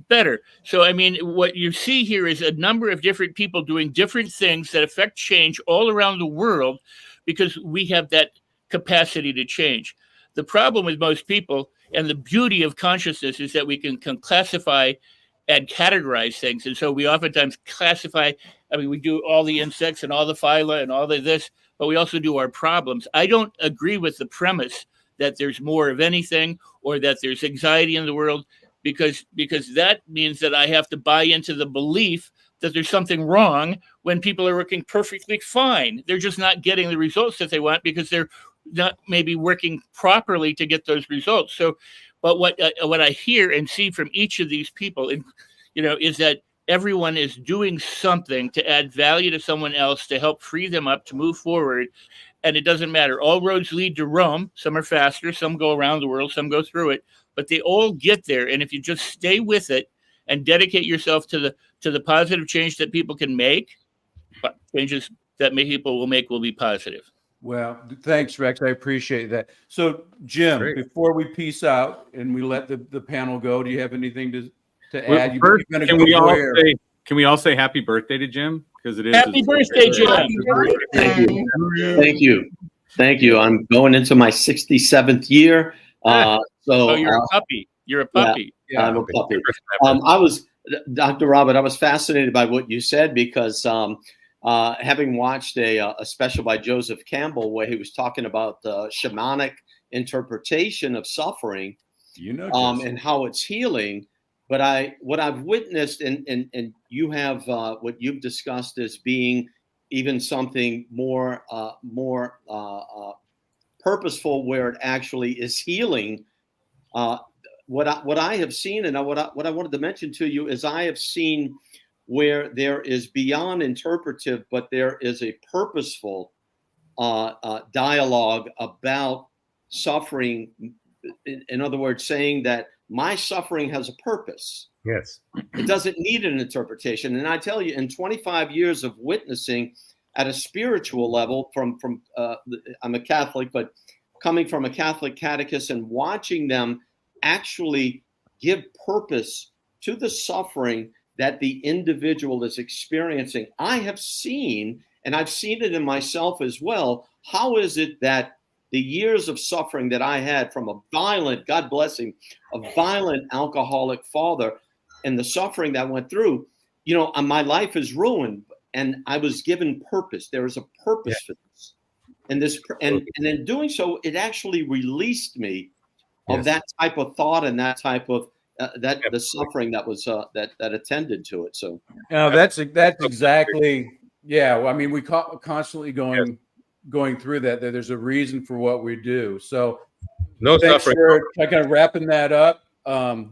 better. So, I mean, what you see here is a number of different people doing different things that affect change all around the world because we have that capacity to change. The problem with most people, and the beauty of consciousness, is that we can classify and categorize things. And so we oftentimes classify, we do all the insects and all the phyla and all the this, but we also do our problems. I don't agree with the premise that there's more of anything or that there's anxiety in the world, because that means that I have to buy into the belief that there's something wrong when people are working perfectly fine. They're just not getting the results that they want because they're not maybe working properly to get those results. So, but what I hear and see from each of these people, is that everyone is doing something to add value to someone else, to help free them up, to move forward. And it doesn't matter. All roads lead to Rome. Some are faster, some go around the world, some go through it, but they all get there. And if you just stay with it and dedicate yourself to the positive change that people can make, changes that people will make will be positive. Well, thanks, Rex. I appreciate that. So, Jim, before we peace out and we let the panel go, do you have anything to add? First, can we all say happy birthday to Jim? Because it is happy birthday, Jim. Happy birthday. Thank you. I'm going into my 67th year. So you're a puppy. You're a puppy. Yeah, I'm a puppy. Dr. Robert, I was fascinated by what you said because having watched a special by Joseph Campbell where he was talking about the shamanic interpretation of suffering, and how it's healing. But what I've witnessed, and you have what you've discussed as being even something more purposeful, where it actually is healing. What I have seen, and what I wanted to mention to you is I have seen where there is beyond interpretive, but there is a purposeful dialogue about suffering. In other words, saying that my suffering has a purpose. Yes. It doesn't need an interpretation. And I tell you, in 25 years of witnessing at a spiritual level, from I'm a Catholic, but coming from a Catholic catechist and watching them actually give purpose to the suffering that the individual is experiencing. I have seen, and I've seen it in myself as well, how is it that the years of suffering that I had from a violent, God bless him, a violent alcoholic father, and the suffering that went through, you know, my life is ruined, and I was given purpose. There was a purpose for this. And in doing so, it actually released me of that type of thought and that type of the suffering that was that attended to it. So that's exactly, yeah. Well, I mean, we constantly going through that. There's a reason for what we do. So no suffering. Kind of wrapping that up.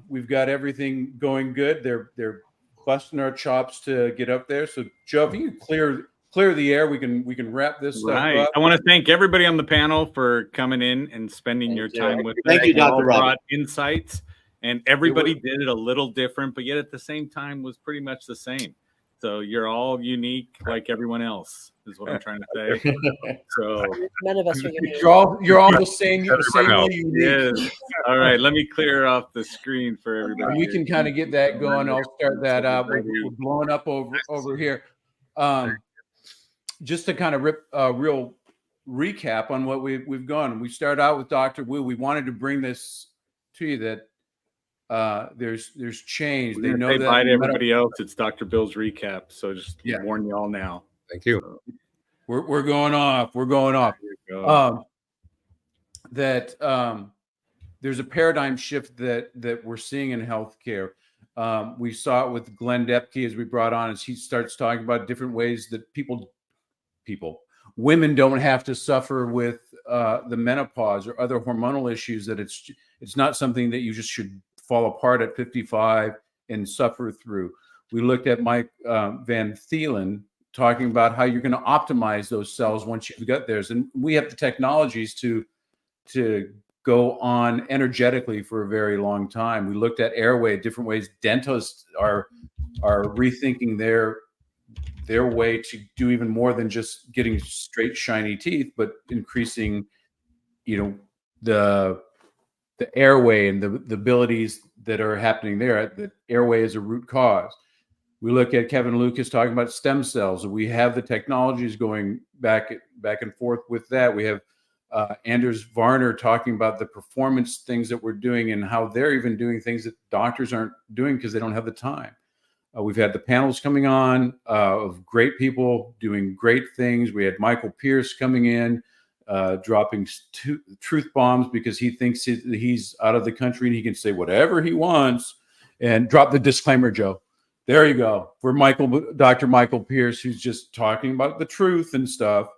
We've got everything going good. They're busting our chops to get up there. So Joe, if you can clear the air, we can wrap this stuff up. I want to thank everybody on the panel for coming in and spending your time with us. Thank you, Dr. Robert. Insights, and everybody did it a little different, but yet at the same time was pretty much the same. So you're all unique, like everyone else, is what I'm trying to say. So none of us are unique. You're all the same. You're the same way unique. Yes. All right, let me clear off the screen for everybody. We can kind of get that going. I'll start that up. We're blowing up over here. Just to kind of rip a real recap on what we've gone. We started out with Dr. Wu. We wanted to bring this to you that there's change. They know that. Bye to everybody else. It's Dr. Bill's recap. So just warn you all now. Thank you. We're going off. We're going off. There's a paradigm shift that we're seeing in healthcare. We saw it with Glenn Depke as we brought on, as he starts talking about different ways that women don't have to suffer with the menopause or other hormonal issues, that it's not something that you just should fall apart at 55 and suffer through. We looked at Mike Van Thielen talking about how you're going to optimize those cells once you've got theirs. And we have the technologies to go on energetically for a very long time. We looked at airway, different ways. Dentists are rethinking their way to do even more than just getting straight, shiny teeth, but increasing, the airway and the abilities that are happening there. The airway is a root cause. We look at Kevin Lucas talking about stem cells. We have the technologies going back and forth with that. We have Anders Varner talking about the performance things that we're doing and how they're even doing things that doctors aren't doing because they don't have the time. We've had the panels coming on of great people doing great things. We had Michael Pierce coming in, dropping truth bombs because he thinks he's out of the country and he can say whatever he wants. And drop the disclaimer, Joe. There you go. For Dr. Michael Pierce, who's just talking about the truth and stuff.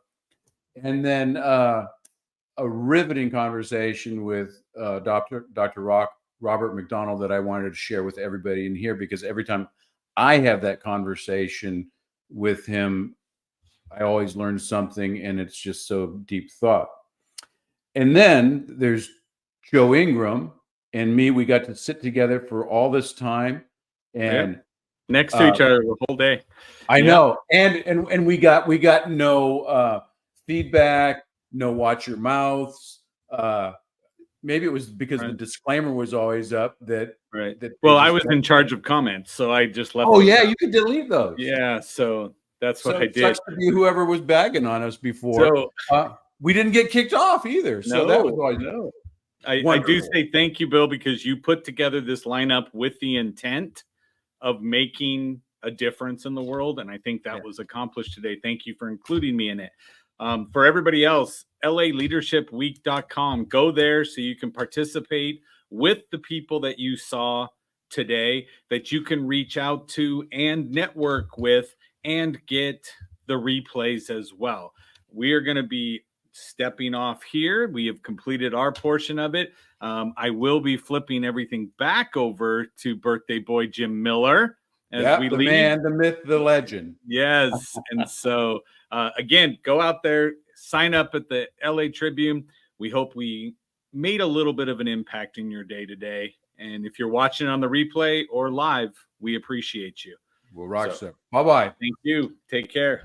And then a riveting conversation with Dr. Robert McDonald that I wanted to share with everybody in here, because every time I have that conversation with him, I always learn something, and it's just so deep thought. And then there's Joe Ingram and me. We got to sit together for all this time and next to each other the whole day. I know. And we got no feedback, no watch your mouths. Maybe it was because the disclaimer was always up that. Right. Well, I was in charge of comments, so I just left. Oh yeah, you could delete those. Yeah, so that's what I did. Sucks to be whoever was bagging on us before. So we didn't get kicked off either. So that was always I do say thank you, Bill, because you put together this lineup with the intent of making a difference in the world, and I think that was accomplished today. Thank you for including me in it. For everybody else, LALeadershipWeek.com. Go there so you can participate with the people that you saw today, that you can reach out to and network with and get the replays as well. We are going to be stepping off here. We have completed our portion of it. I will be flipping everything back over to birthday boy Jim Miller as we the leave. Man, the myth, the legend. Yes. And so again, go out there, sign up at the LA Tribune. We hope we made a little bit of an impact in your day today. And if you're watching on the replay or live, we appreciate you. We'll rock so. Bye-bye. Thank you. Take care.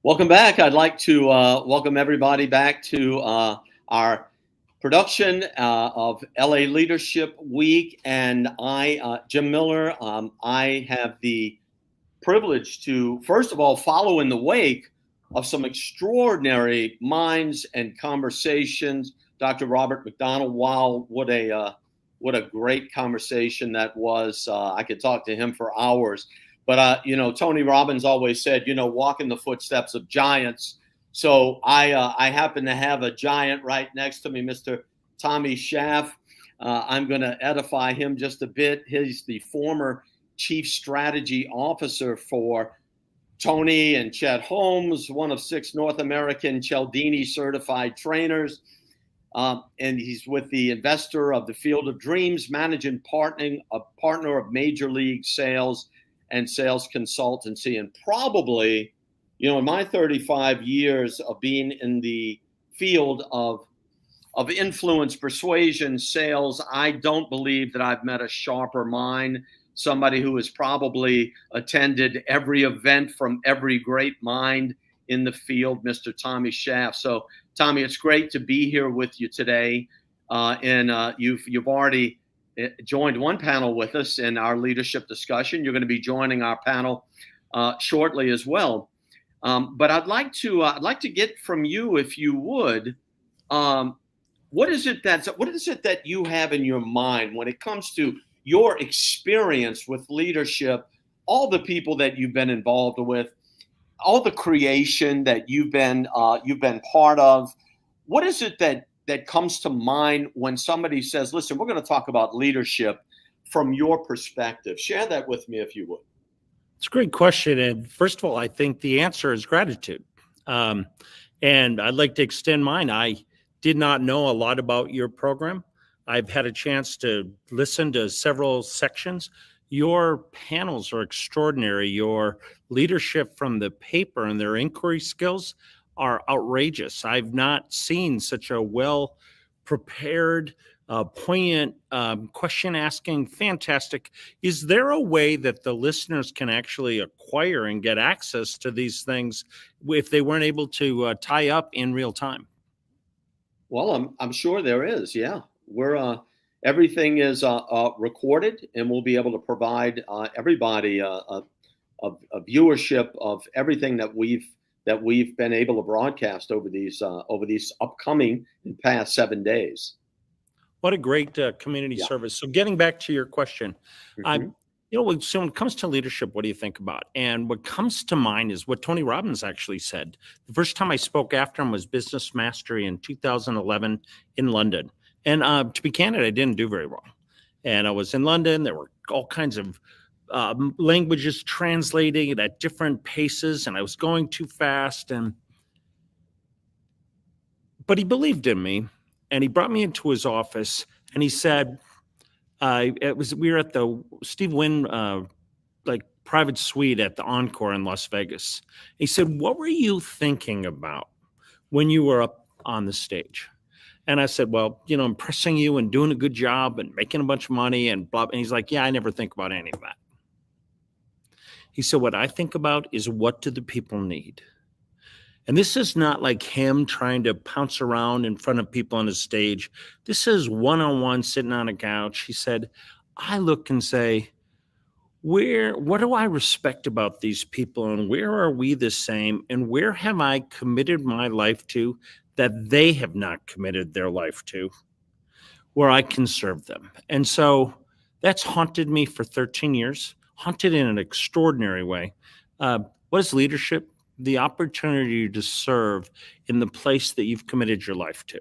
Welcome back. I'd like to welcome everybody back to our production of LA Leadership Week. And Jim Miller, I have the privilege to, first of all, follow in the wake of some extraordinary minds and conversations. Dr. Robert McDonald, wow, what a great conversation that was. I could talk to him for hours. But, Tony Robbins always said, walk in the footsteps of giants. So I happen to have a giant right next to me, Mr. Tommy Schaff. I'm going to edify him just a bit. He's the former Chief Strategy Officer for Tony and Chet Holmes, one of 6 North American Cialdini certified trainers. And he's with the investor of the Field of Dreams, managing partner of Major League Sales and Sales Consultancy. And probably, in my 35 years of being in the field of influence, persuasion, sales, I don't believe that I've met a sharper mind, somebody who has probably attended every event from every great mind in the field, Mr. Tommy Schaff. So, Tommy, it's great to be here with you today. And you've already joined one panel with us in our leadership discussion. You're going to be joining our panel shortly as well. But I'd like to get from you, if you would, what is it that you have in your mind when it comes to your experience with leadership, all the people that you've been involved with, all the creation that you've been part of? What is it that comes to mind when somebody says, listen, we're going to talk about leadership from your perspective? Share that with me, if you would. It's a great question. And first of all, I think the answer is gratitude. And I'd like to extend mine. I did not know a lot about your program. I've had a chance to listen to several sections. Your panels are extraordinary. Your leadership from the paper and their inquiry skills are outrageous. I've not seen such a well-prepared, poignant question asking. Fantastic. Is there a way that the listeners can actually acquire and get access to these things if they weren't able to tie up in real time? Well, I'm sure there is. Yeah, everything is recorded, and we'll be able to provide everybody a viewership of everything that we've been able to broadcast over these upcoming and past 7 days. What a great community service. So getting back to your question, so when it comes to leadership, what do you think about? And what comes to mind is what Tony Robbins actually said. The first time I spoke after him was Business Mastery in 2011 in London. And to be candid, I didn't do very well. And I was in London. There were all kinds of languages translating at different paces, and I was going too fast. But he believed in me, and he brought me into his office, and he said, we were at the Steve Wynn private suite at the Encore in Las Vegas. He said, what were you thinking about when you were up on the stage? And I said, well, impressing you and doing a good job and making a bunch of money and blah. And he's like, yeah, I never think about any of that. He said, what I think about is what do the people need? And this is not like him trying to pounce around in front of people on the stage. This is one-on-one sitting on a couch. He said, I look and say, what do I respect about these people, and where are we the same, and where have I committed my life to that they have not committed their life to, where I can serve them? And so that's haunted me for 13 years, haunted in an extraordinary way. What is leadership? The opportunity to serve in the place that you've committed your life to.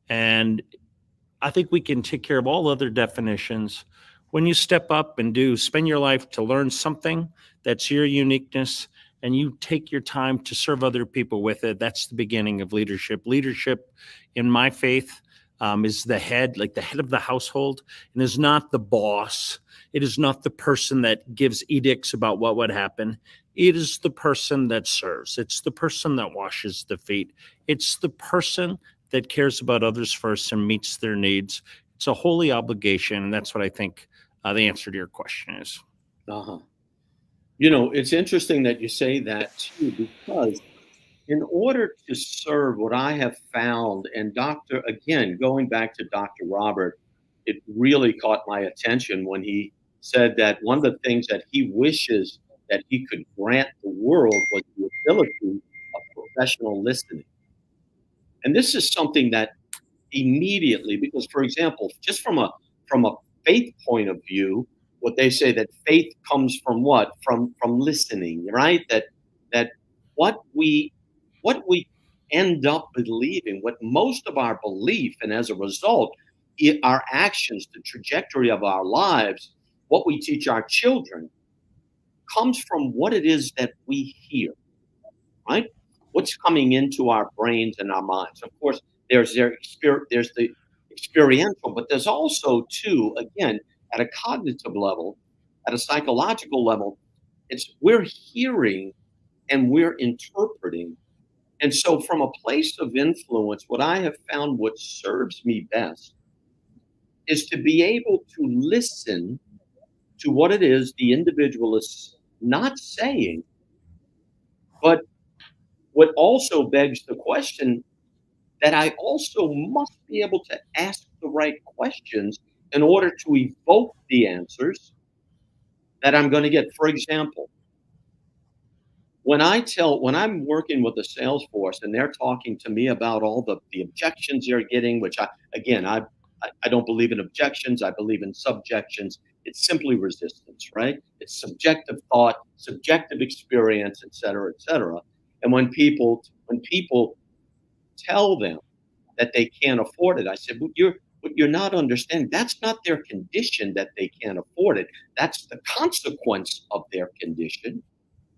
And I think we can take care of all other definitions. When you step up and spend your life to learn something that's your uniqueness, and you take your time to serve other people with it, that's the beginning of leadership. Leadership, in my faith, is the head, like the head of the household, and is not the boss. It is not the person that gives edicts about what would happen. It is the person that serves. It's the person that washes the feet. It's the person that cares about others first and meets their needs. It's a holy obligation, and that's what I think the answer to your question is. It's interesting that you say that too, because in order to serve what I have found, and going back to Dr. Robert, it really caught my attention when he said that one of the things that he wishes that he could grant the world was the ability of professional listening. And this is something that immediately, because for example, just from a faith point of view, what they say that faith comes from what? From listening, right? That what we end up believing, what most of our belief, and as a result, our actions, the trajectory of our lives, what we teach our children, comes from what it is that we hear, right? What's coming into our brains and our minds. Of course, there's the experiential, but there's also too, again, at a cognitive level, at a psychological level, we're hearing and we're interpreting. And so from a place of influence, what I have found what serves me best is to be able to listen to what it is the individual is not saying, but what also begs the question that I also must be able to ask the right questions in order to evoke the answers that I'm going to get. For example, when I'm working with a sales force and they're talking to me about all the objections they're getting, which I don't believe in objections. I believe in subjections. It's simply resistance, right? It's subjective thought, subjective experience, et cetera, et cetera. And when people tell them that they can't afford it, I said, what you're not understanding, that's not their condition that they can't afford it. That's the consequence of their condition,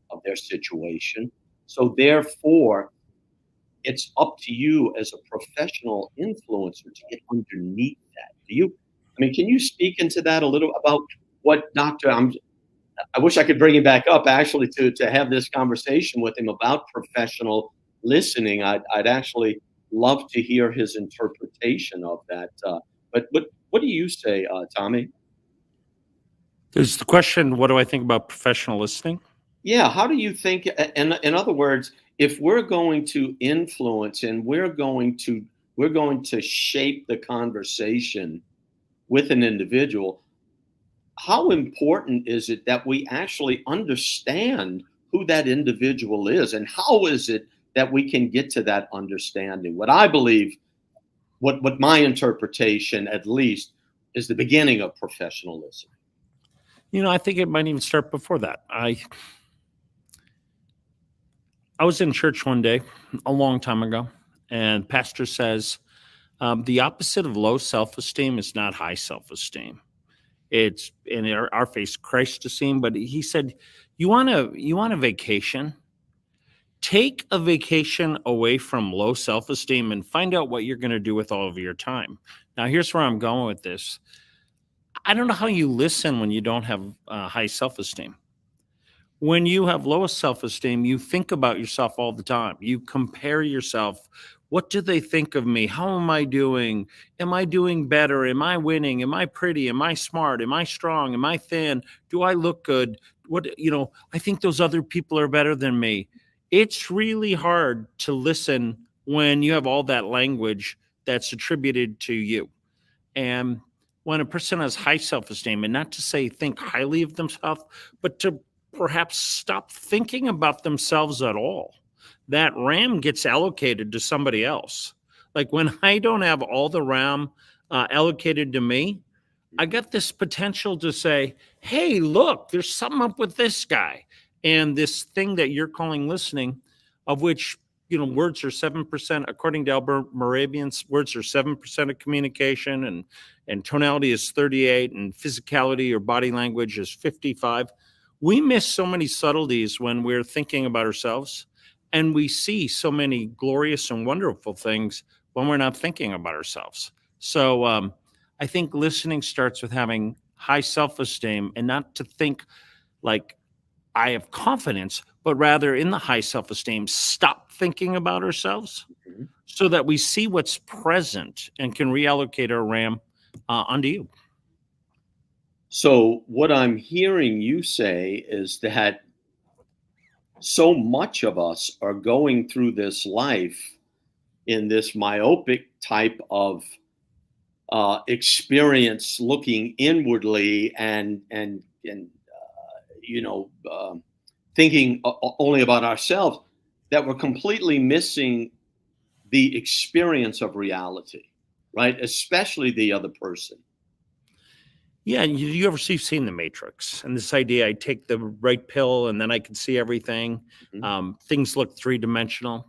of their situation. So therefore, it's up to you as a professional influencer to get underneath that. Can you speak into that a little about what I wish I could bring him back up actually to have this conversation with him about professional listening. I'd actually love to hear his interpretation of that. But what do you say, Tommy? There's the question, what do I think about professional listening? Yeah, how do you think, in other words, if we're going to influence and we're going to shape the conversation with an individual, how important is it that we actually understand who that individual is, and how is it that we can get to that understanding? What I believe, what my interpretation at least, is the beginning of professional listening. I think it might even start before that. I was in church one day a long time ago, and pastor says, the opposite of low self-esteem is not high self-esteem. It's in our face, Christ esteem. But he said, you want a vacation? Take a vacation away from low self-esteem and find out what you're going to do with all of your time. Now, here's where I'm going with this. I don't know how you listen when you don't have high self-esteem. When you have low self-esteem, you think about yourself all the time. You compare yourself. What do they think of me? How am I doing? Am I doing better? Am I winning? Am I pretty? Am I smart? Am I strong? Am I thin? Do I look good? I think those other people are better than me. It's really hard to listen when you have all that language that's attributed to you. And when a person has high self-esteem, and not to say think highly of themselves, but to perhaps stop thinking about themselves at all, that RAM gets allocated to somebody else. Like when I don't have all the RAM allocated to me, I got this potential to say, hey, look, there's something up with this guy. And this thing that you're calling listening, of which, words are 7%, according to Albert Morabian, words are 7% of communication, and tonality is 38, and physicality or body language is 55. We miss so many subtleties when we're thinking about ourselves, and we see so many glorious and wonderful things when we're not thinking about ourselves. So I think listening starts with having high self-esteem, and not to think like I have confidence, but rather in the high self-esteem, stop thinking about ourselves so that we see what's present and can reallocate our RAM onto you. So what I'm hearing you say is that so much of us are going through this life in this myopic type of experience, looking inwardly and thinking only about ourselves, that we're completely missing the experience of reality, right? Especially the other person. Yeah, you ever seen The Matrix? And this idea, I take the right pill and then I can see everything. Things look three-dimensional.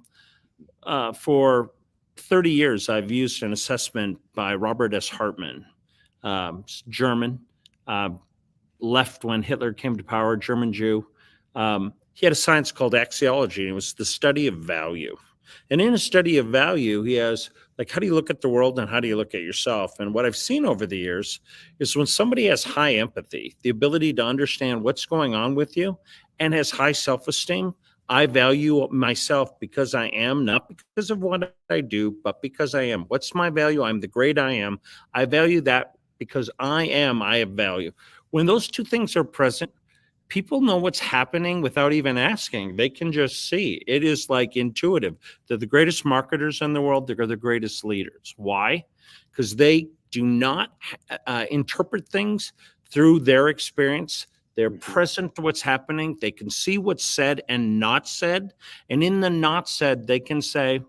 For 30 years, I've used an assessment by Robert S. Hartman, German, left when Hitler came to power, German Jew. He had a science called axiology, and it was the study of value. And in a study of value, he has, like, how do you look at the world and how do you look at yourself? And what I've seen over the years is when somebody has high empathy, the ability to understand what's going on with you, and has high self-esteem, I value myself because I am, not because of what I do, but because I am. What's my value? I'm the great I am. I value that because I am, I have value. When those two things are present, people know what's happening without even asking. They can just see. It is like intuitive. They're the greatest marketers in the world. They're the greatest leaders. Why? Because they do not interpret things through their experience. They're present to what's happening. They can see what's said and not said. And in the not said, they can say,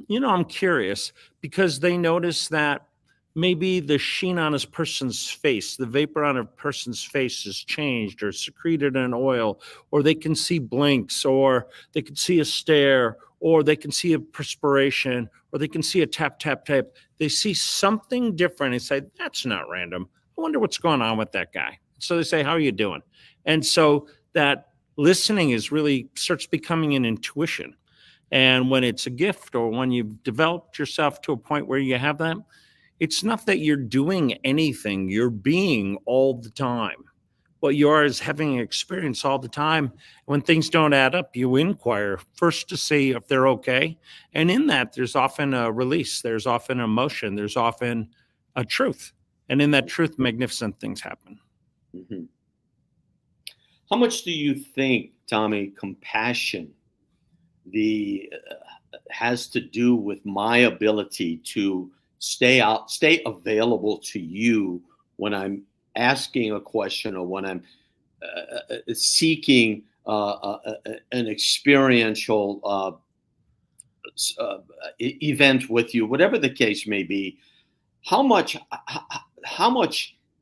I'm curious, because they notice that maybe the sheen on a person's face, the vapor on a person's face has changed or secreted an oil, or they can see blinks, or they can see a stare, or they can see a perspiration, or they can see a tap, tap, tap. They see something different and say, that's not random. I wonder what's going on with that guy. So they say, how are you doing? And so that listening is really starts becoming an intuition. And when it's a gift, or when you've developed yourself to a point where you have that, it's not that you're doing anything, you're being all the time. What you are is having an experience all the time. When things don't add up, you inquire first to see if they're okay. And in that, there's often a release, there's often emotion, there's often a truth. And in that truth, magnificent things happen. Mm-hmm. How much do you think, Tommy, compassion has to do with my ability to stay available to you when I'm asking a question, or when I'm seeking an experiential event with you, whatever the case may be? How much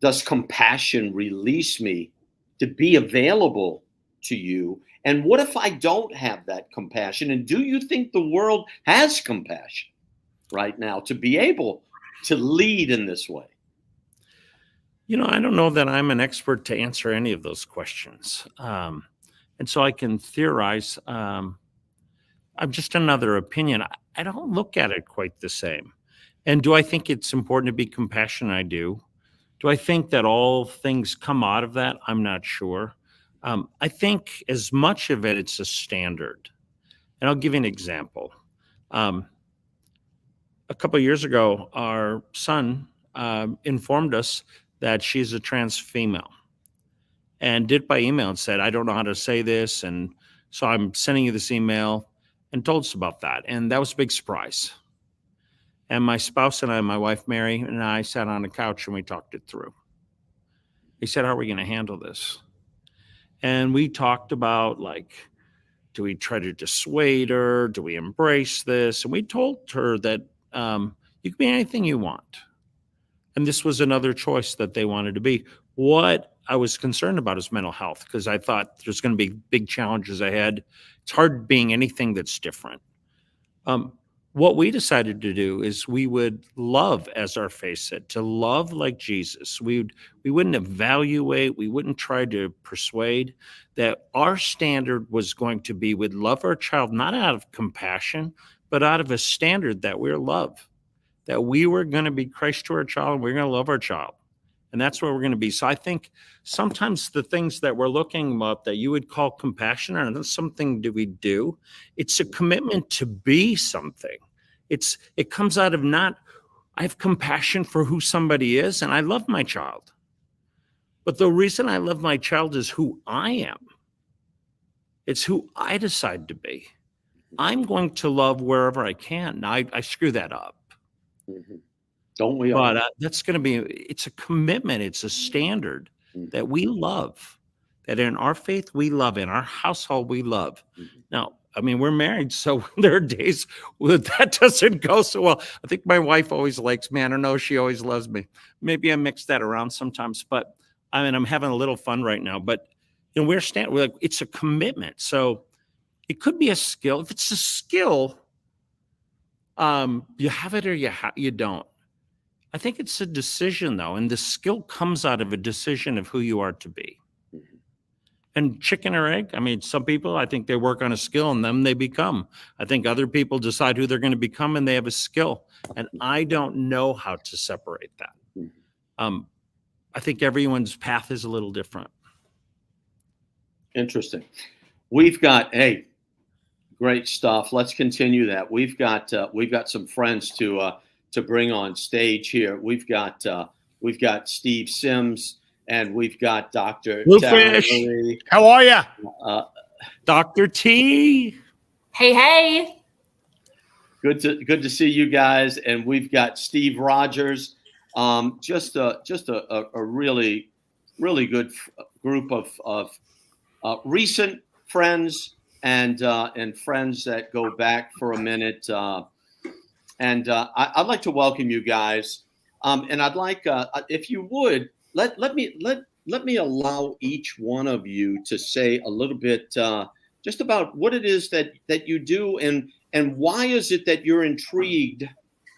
does compassion release me to be available to you? And what if I don't have that compassion? And do you think the world has compassion right now to be able to lead in this way? I don't know that I'm an expert to answer any of those questions. And so I can theorize. I'm just another opinion. I don't look at it quite the same. And do I think it's important to be compassionate? I do. Do I think that all things come out of that? I'm not sure. I think as much of it, it's a standard. And I'll give you an example. A couple of years ago, our son informed us that she's a trans female, and did by email and said, I don't know how to say this. And so I'm sending you this email, and told us about that. And that was a big surprise. And my spouse and I, my wife, Mary, and I sat on a couch and we talked it through. He said, how are we going to handle this? And we talked about, like, do we try to dissuade her? Do we embrace this? And we told her that you can be anything you want. And this was another choice that they wanted to be. What I was concerned about is mental health, because I thought there's going to be big challenges ahead. It's hard being anything that's different. What we decided to do is we would love, as our faith said, to love like Jesus. We wouldn't evaluate, we wouldn't try to persuade. That our standard was going to be we'd love our child, not out of compassion, but out of a standard that we're love. That we were going to be Christ to our child, and we're going to love our child. And that's where we're going to be. So I think sometimes the things that we're looking up that you would call compassion are not something that we do. It's a commitment to be something. It comes out of not, I have compassion for who somebody is, and I love my child. But the reason I love my child is who I am. It's who I decide to be. I'm going to love wherever I can. Now, I screw that up. Mm-hmm. Don't we all? But that's going to be, it's a commitment. It's a standard that we love, that in our faith we love, in our household we love. Now, I mean, we're married, so there are days that doesn't go so well. I think my wife always likes me. I don't know, she always loves me. Maybe I mix that around sometimes, but I mean, I'm having a little fun right now. But you know, we're like, it's a commitment. So it could be a skill. If it's a skill, you have it or you don't. I think it's a decision, though, and the skill comes out of a decision of who you are to be. And chicken or egg, I mean, some people, I think they work on a skill and then they become. I think other people decide who they're going to become and they have a skill. And I don't know how to separate that. I think everyone's path is a little different. Interesting. We've got, hey, great stuff. Let's continue that. We've got some friends to bring on stage here. We've got Steve Sims and we've got Dr. Bluefish. How are you? Dr. T. Hey. Good to see you guys. And we've got Steve Rogers. Just a really, really good group of recent friends and friends that go back for a minute. And I'd like to welcome you guys. And I'd like, if you would, let me allow each one of you to say a little bit just about what it is that you do and why is it that you're intrigued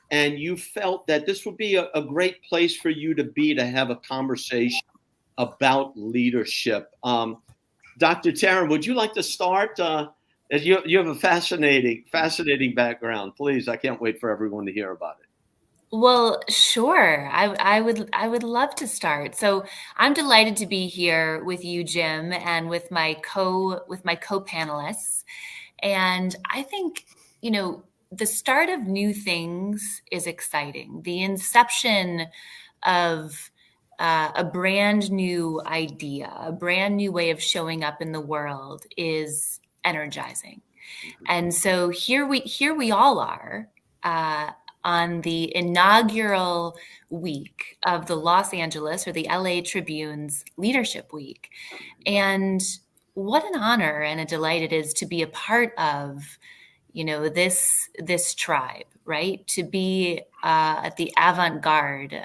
and you felt that this would be a great place for you to have a conversation about leadership. Dr. Taryn, would you like to start? You have a fascinating background. Please, I can't wait for everyone to hear about it. Well, sure. I would love to start. So I'm delighted to be here with you, Jim, and with my co-panelists. And I think, you know, the start of new things is exciting. The inception of a brand new idea, a brand new way of showing up in the world is energizing. And so here we all are on the inaugural week of the Los Angeles or the LA Tribune's Leadership Week. And what an honor and a delight it is to be a part of, you know, this tribe, right? To be at the avant-garde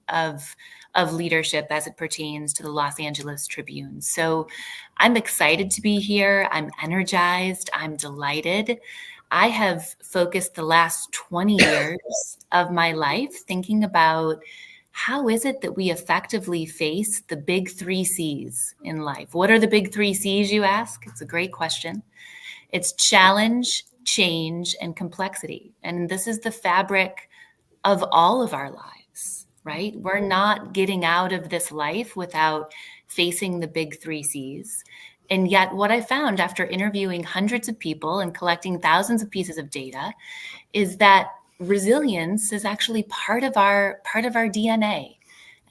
of leadership as it pertains to the Los Angeles Tribune. So I'm excited to be here. I'm energized. I'm delighted. I have focused the last 20 years of my life thinking about how is it that we effectively face the big 3 C's in life? What are the big 3 C's, you ask? It's a great question. It's challenge, change, and complexity. And this is the fabric of all of our lives, right? We're not getting out of this life without facing the big 3 C's. And yet what I found after interviewing hundreds of people and collecting thousands of pieces of data is that resilience is actually part of our DNA.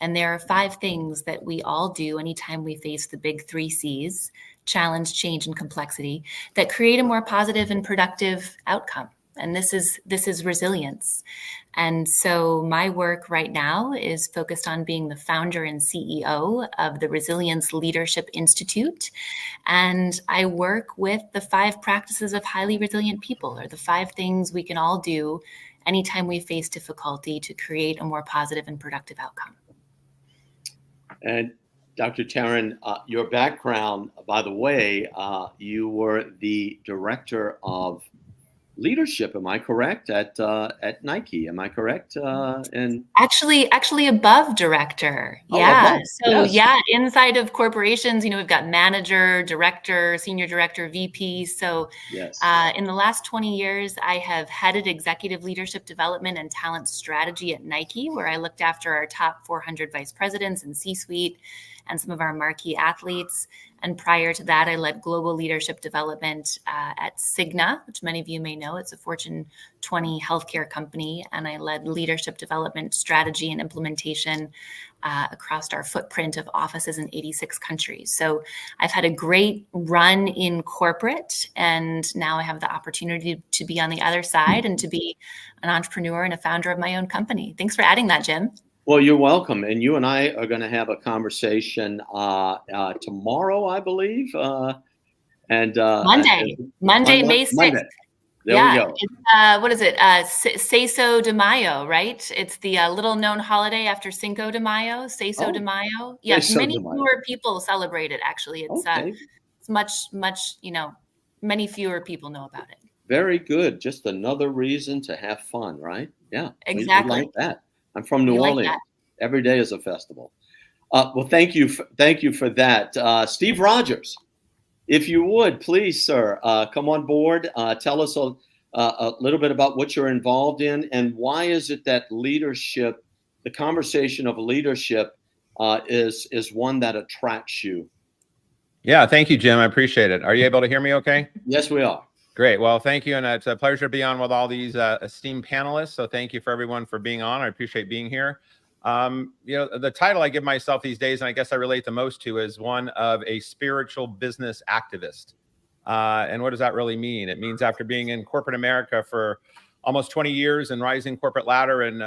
And there are 5 things that we all do anytime we face the big 3 C's, challenge, change, and complexity, that create a more positive and productive outcome. And this is resilience. And so my work right now is focused on being the founder and CEO of the Resilience Leadership Institute. And I work with the 5 practices of highly resilient people, or the 5 things we can all do anytime we face difficulty to create a more positive and productive outcome. And Dr. Taryn, your background, by the way, you were the director of leadership. Am I correct at Nike? Am I correct? And actually above director. Yeah. Above. So yes. Yeah, inside of corporations, you know, we've got manager, director, senior director, VP. So yes. In the last 20 years, I have headed executive leadership development and talent strategy at Nike, where I looked after our top 400 vice presidents and C-suite and some of our marquee athletes. And prior to that, I led global leadership development at Cigna, which many of you may know. It's a Fortune 20 healthcare company. And I led leadership development strategy and implementation across our footprint of offices in 86 countries. So I've had a great run in corporate, and now I have the opportunity to be on the other side and to be an entrepreneur and a founder of my own company. Thanks for adding that, Jim. Well, you're welcome. And you and I are going to have a conversation tomorrow, I believe. Monday, May 6th. Monday. There we go. It's, what is it? Seso de Mayo, right? It's the little known holiday after Cinco de Mayo, Seso de Mayo. Yes, many fewer people celebrate it, actually. It's it's much, many fewer people know about it. Very good. Just another reason to have fun, right? Yeah. Exactly. We like that. I'm from New Orleans. Every day is a festival. Well, thank you for that. Steve Rogers, if you would, please, sir, come on board. Tell us a little bit about what you're involved in, and why is it that leadership, the conversation of leadership, is one that attracts you? Yeah, thank you, Jim. I appreciate it. Are you able to hear me okay? Yes, we are. Great. Well, thank you. And it's a pleasure to be on with all these esteemed panelists. So thank you for everyone for being on. I appreciate being here. The title I give myself these days, and I guess I relate the most to, is one of a spiritual business activist. And what does that really mean? It means after being in corporate America for almost 20 years and rising corporate ladder and,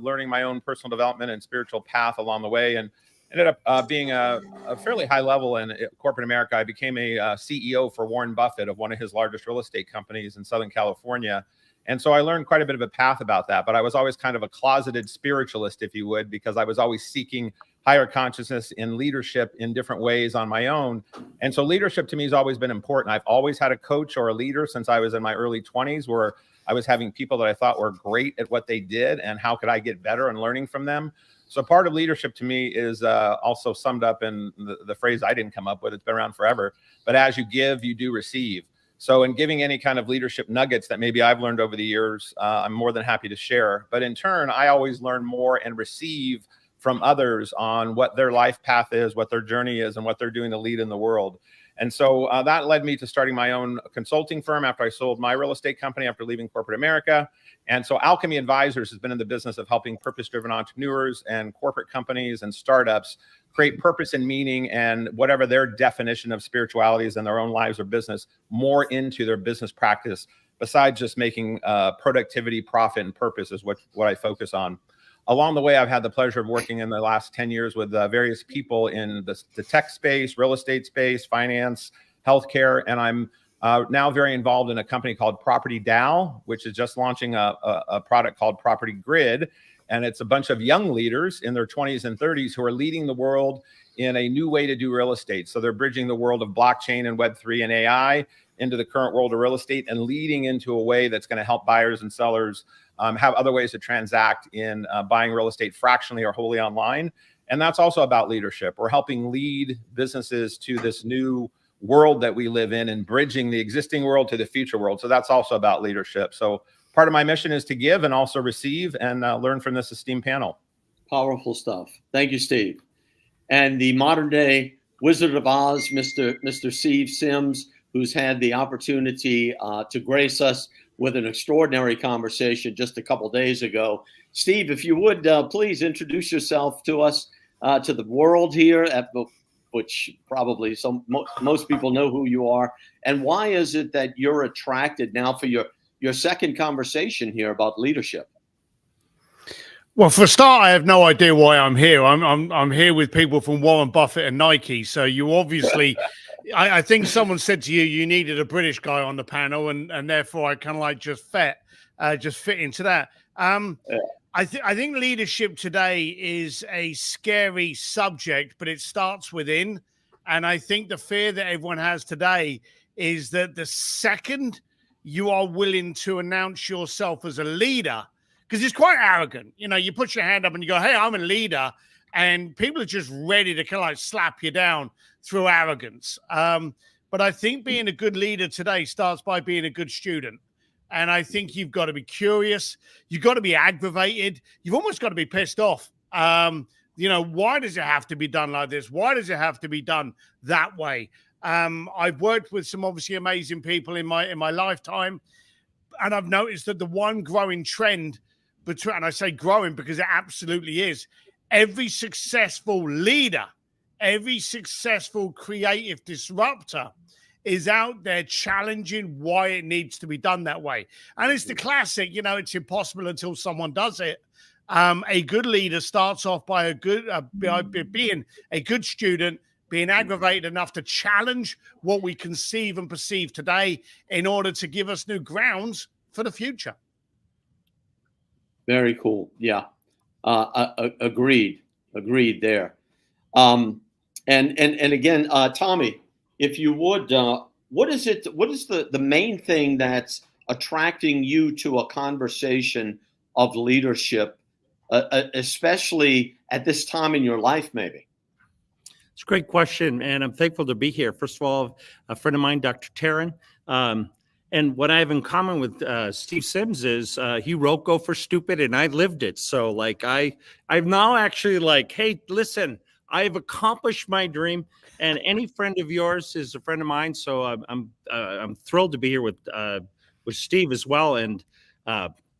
learning my own personal development and spiritual path along the way, and ended up being a fairly high level in corporate America. I became a CEO for Warren Buffett of one of his largest real estate companies in Southern California. And so I learned quite a bit of a path about that, but I was always kind of a closeted spiritualist, if you would, because I was always seeking higher consciousness in leadership in different ways on my own. And so leadership to me has always been important. I've always had a coach or a leader since I was in my early 20s, where I was having people that I thought were great at what they did, and how could I get better and learning from them. So part of leadership to me is also summed up in the phrase I didn't come up with. It's been around forever. But as you give, you do receive. So in giving any kind of leadership nuggets that maybe I've learned over the years, I'm more than happy to share. But in turn, I always learn more and receive from others on what their life path is, what their journey is, and what they're doing to lead in the world. And so that led me to starting my own consulting firm after I sold my real estate company after leaving corporate America. And so Alchemy Advisors has been in the business of helping purpose-driven entrepreneurs and corporate companies and startups create purpose and meaning and whatever their definition of spirituality is in their own lives or business more into their business practice, besides just making productivity, profit, and purpose is what I focus on. Along the way, I've had the pleasure of working in the last 10 years with various people in the tech space, real estate space, finance, healthcare, and I'm now very involved in a company called Property DAO, which is just launching a product called Property Grid. And it's a bunch of young leaders in their 20s and 30s who are leading the world in a new way to do real estate. So they're bridging the world of blockchain and Web3 and AI into the current world of real estate and leading into a way that's going to help buyers and sellers have other ways to transact in buying real estate fractionally or wholly online. And that's also about leadership. We're helping lead businesses to this new world that we live in and bridging the existing world to the future world. So that's also about leadership. So part of my mission is to give and also receive and learn from this esteemed panel. Powerful stuff. Thank you, Steve. And the modern day Wizard of Oz, Mr. Steve Sims, who's had the opportunity to grace us with an extraordinary conversation just a couple days ago. Steve, if you would please introduce yourself to us, to the world here, which probably most people know who you are. And why is it that you're attracted now for your second conversation here about leadership? Well, for a start, I have no idea why I'm here. I'm here with people from Warren Buffett and Nike. So you obviously, I think someone said to you, you needed a British guy on the panel, and therefore I kind of like just fit into that. I think leadership today is a scary subject, but it starts within. And I think the fear that everyone has today is that the second you are willing to announce yourself as a leader, because it's quite arrogant. You know, you put your hand up and you go, hey, I'm a leader. And people are just ready to kind of like slap you down through arrogance. But I think being a good leader today starts by being a good student. And I think you've got to be curious. You've got to be aggravated. You've almost got to be pissed off You know, why does it have to be done like this? Why does it have to be done that way? I've worked with some obviously amazing people in my lifetime, and I've noticed that the one growing trend between, and I say growing because it absolutely is, every successful leader, every successful creative disruptor is out there challenging why it needs to be done that way. And it's the classic, you know, it's impossible until someone does it. A good leader starts off by being a good student, being aggravated enough to challenge what we conceive and perceive today in order to give us new grounds for the future. Very cool. Yeah. Agreed there. And again, Tommy, if you would, what is the main thing that's attracting you to a conversation of leadership, especially at this time in your life, maybe? It's a great question, and I'm thankful to be here. First of all, a friend of mine, Dr. Taryn, and what I have in common with Steve Sims is he wrote "Go for Stupid" and I lived it. So like I'm now actually like, hey, listen, I've accomplished my dream, and any friend of yours is a friend of mine. So I'm thrilled to be here with Steve as well. And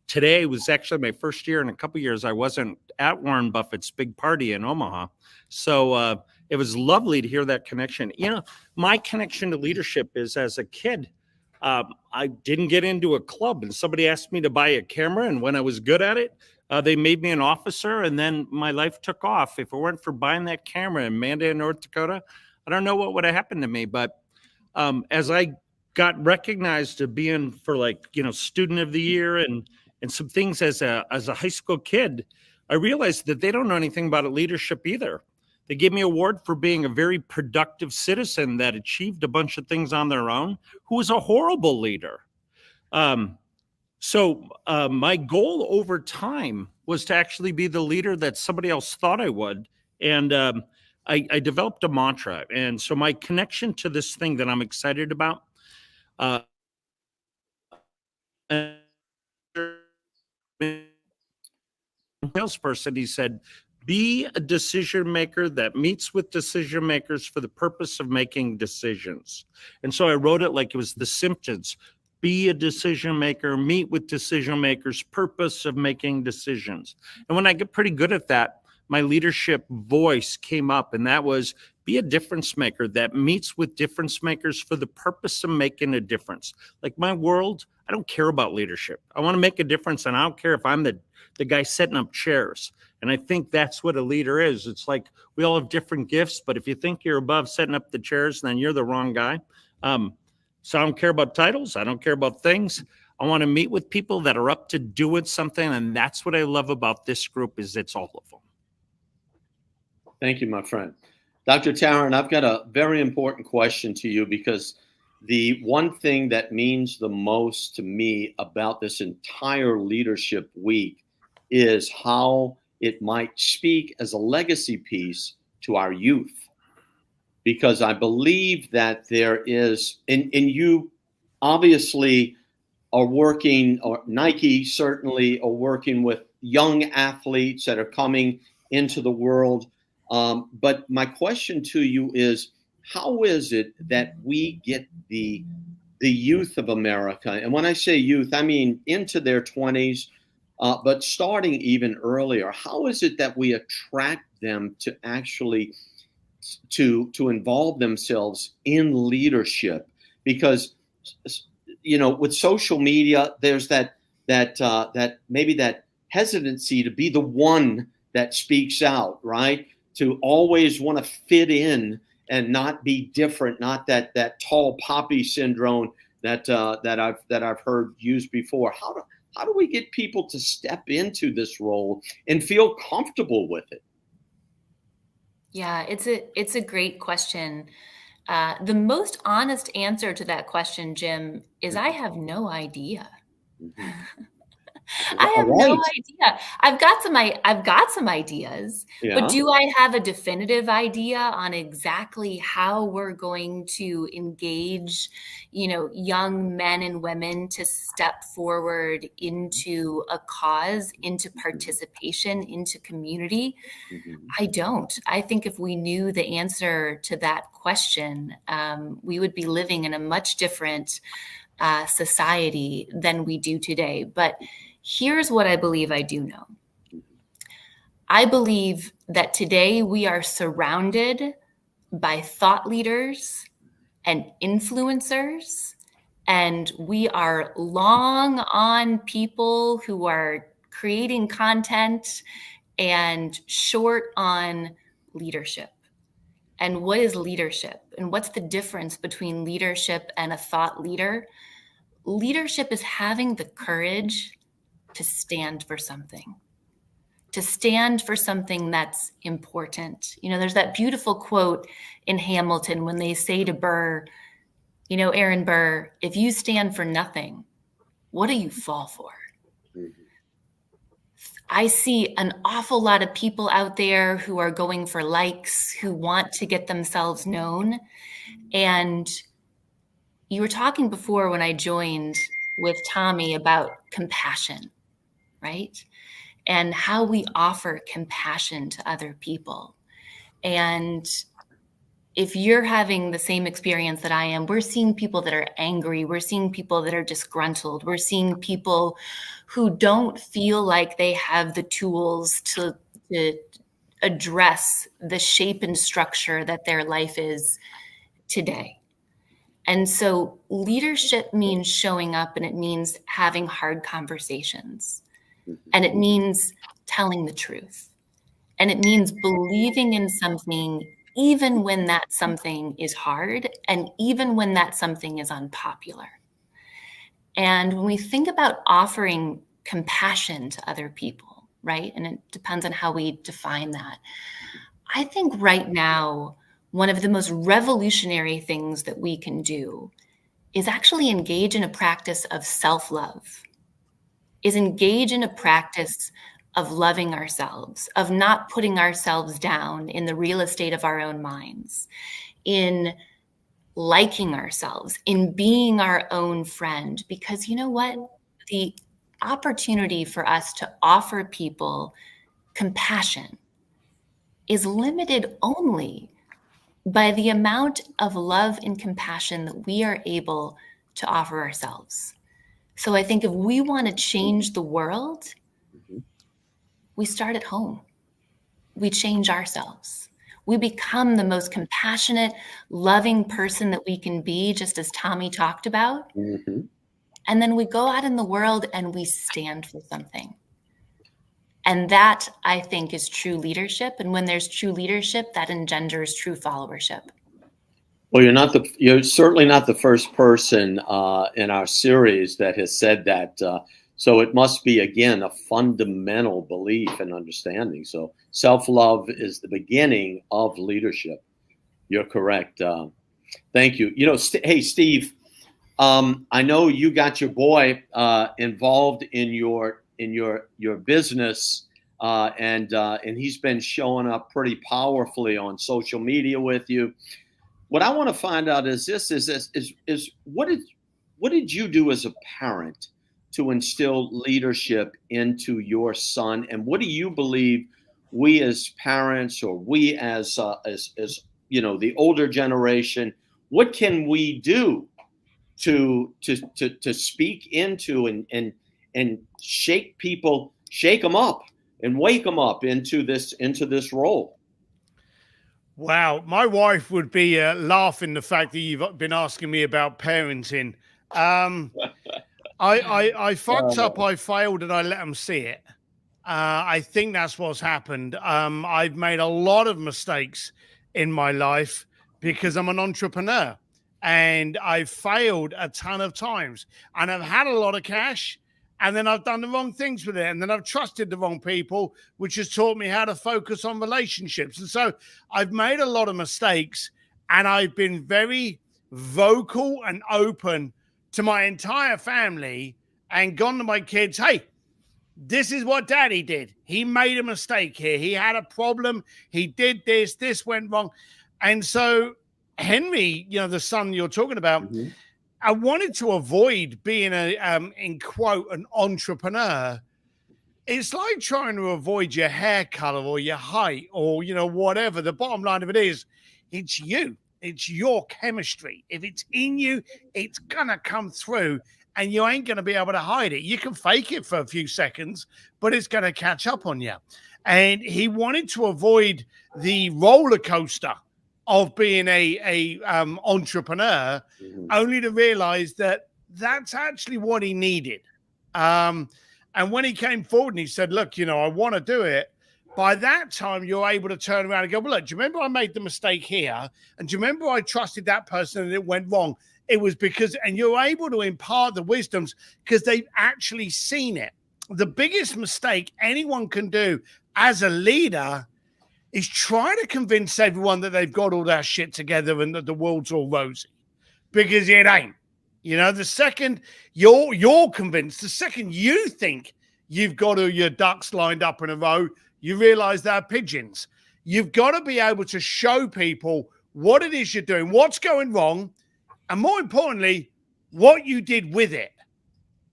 today was actually my first year in a couple years I wasn't at Warren Buffett's big party in Omaha. So it was lovely to hear that connection. You know, my connection to leadership is as a kid, I didn't get into a club and somebody asked me to buy a camera. And when I was good at it, they made me an officer and then my life took off. If it weren't for buying that camera in Mandan, North Dakota, I don't know what would have happened to me. But as I got recognized to being for like, you know, student of the year and some things as a high school kid, I realized that they don't know anything about leadership either. They gave me an award for being a very productive citizen that achieved a bunch of things on their own, who was a horrible leader. So my goal over time was to actually be the leader that somebody else thought I would. And I developed a mantra. And so my connection to this thing that I'm excited about, salesperson, he said, be a decision maker that meets with decision makers for the purpose of making decisions. And so I wrote it like it was The Simpsons. Be a decision maker, meet with decision makers, purpose of making decisions. And when I get pretty good at that, my leadership voice came up, and that was be a difference maker that meets with difference makers for the purpose of making a difference. Like my world, I don't care about leadership. I want to make a difference, and I don't care if I'm the guy setting up chairs. And I think that's what a leader is. It's like we all have different gifts, but if you think you're above setting up the chairs, then you're the wrong guy. So I don't care about titles. I don't care about things. I want to meet with people that are up to doing something. And that's what I love about this group is it's all of them. Thank you, my friend. Dr. Taryn, I've got a very important question to you because the one thing that means the most to me about this entire leadership week is how it might speak as a legacy piece to our youth. Because I believe that there is, and you obviously are working, or Nike certainly are working with young athletes that are coming into the world. But my question to you is, how is it that we get the youth of America? And when I say youth, I mean into their 20s, but starting even earlier. How is it that we attract them to actually to involve themselves in leadership? Because, you know, with social media, there's that maybe that hesitancy to be the one that speaks out, right? To always want to fit in and not be different, not that tall poppy syndrome that I've heard used before. How do we get people to step into this role and feel comfortable with it? Yeah, it's a great question. The most honest answer to that question, Jim, is I have no idea. I have no idea. I've got some ideas, but do I have a definitive idea on exactly how we're going to engage, young men and women to step forward into a cause, into participation, into community? I don't. I think if we knew the answer to that question, we would be living in a much different society than we do today. But here's what I believe I do know. I believe that today we are surrounded by thought leaders and influencers, and we are long on people who are creating content and short on leadership. And what is leadership? And what's the difference between leadership and a thought leader? Leadership is having the courage to stand for something, that's important. There's that beautiful quote in Hamilton when they say to Burr, Aaron Burr, if you stand for nothing, what do you fall for? I see an awful lot of people out there who are going for likes, who want to get themselves known. And you were talking before when I joined with Tommy about compassion, right? And how we offer compassion to other people. And if you're having the same experience that I am, we're seeing people that are angry. We're seeing people that are disgruntled. We're seeing people who don't feel like they have the tools to address the shape and structure that their life is today. And so leadership means showing up, and it means having hard conversations, and it means telling the truth, and it means believing in something even when that something is hard and even when that something is unpopular. And when we think about offering compassion to other people, right? And it depends on how we define that. I think right now, one of the most revolutionary things that we can do is actually engage in a practice of self-love, is engage in a practice of loving ourselves, of not putting ourselves down in the real estate of our own minds, in liking ourselves, in being our own friend. Because you know what? The opportunity for us to offer people compassion is limited only by the amount of love and compassion that we are able to offer ourselves. So I think if we want to change the world, we start at home. We change ourselves. We become the most compassionate, loving person that we can be, just as Tommy talked about. And then we go out in the world and we stand for something. And that, I think, is true leadership. And when there's true leadership, that engenders true followership. Well, you're certainly not the first person in our series that has said that. So it must be, again, a fundamental belief and understanding. So self-love is the beginning of leadership. You're correct. Thank you. Hey, Steve, I know you got your boy involved in your business, and he's been showing up pretty powerfully on social media with you. What I want to find out is what did you do as a parent to instill leadership into your son, and what do you believe we as parents, or we as the older generation, what can we do to speak into and shake them up and wake them up into this role? Wow, my wife would be laughing the fact that you've been asking me about parenting. I fucked up, I failed, and I let them see it. I think that's what's happened. I've made a lot of mistakes in my life because I'm an entrepreneur, and I've failed a ton of times, and I've had a lot of cash, and then I've done the wrong things with it, and then I've trusted the wrong people, which has taught me how to focus on relationships. And so I've made a lot of mistakes, and I've been very vocal and open to my entire family and gone to my kids, hey, this is what daddy did. He made a mistake here. He had a problem. He did this. This went wrong. And so Henry, you know, the son you're talking about, I wanted to avoid being in quote, an entrepreneur. It's like trying to avoid your hair color or your height or, you know, whatever. The bottom line of it is, it's you. It's your chemistry. If it's in you, it's going to come through and you ain't going to be able to hide it. You can fake it for a few seconds, but it's going to catch up on you. And he wanted to avoid the roller coaster of being a entrepreneur, only to realize that that's actually what he needed. And when he came forward and he said, look, you know, I want to do it. By that time, you're able to turn around and go, well, look, do you remember I made the mistake here? And do you remember I trusted that person and it went wrong? It was because, and you're able to impart the wisdoms because they've actually seen it. The biggest mistake anyone can do as a leader is try to convince everyone that they've got all that shit together and that the world's all rosy, because it ain't. You know, the second you're convinced, the second you think you've got all your ducks lined up in a row, you realize they're pigeons. You've got to be able to show people what it is you're doing, what's going wrong, and more importantly, what you did with it.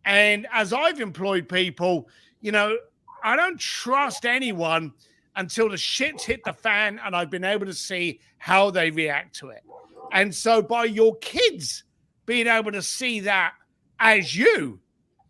And as I've employed people, you know, I don't trust anyone until the shit's hit the fan and I've been able to see how they react to it. And so by your kids being able to see that as you,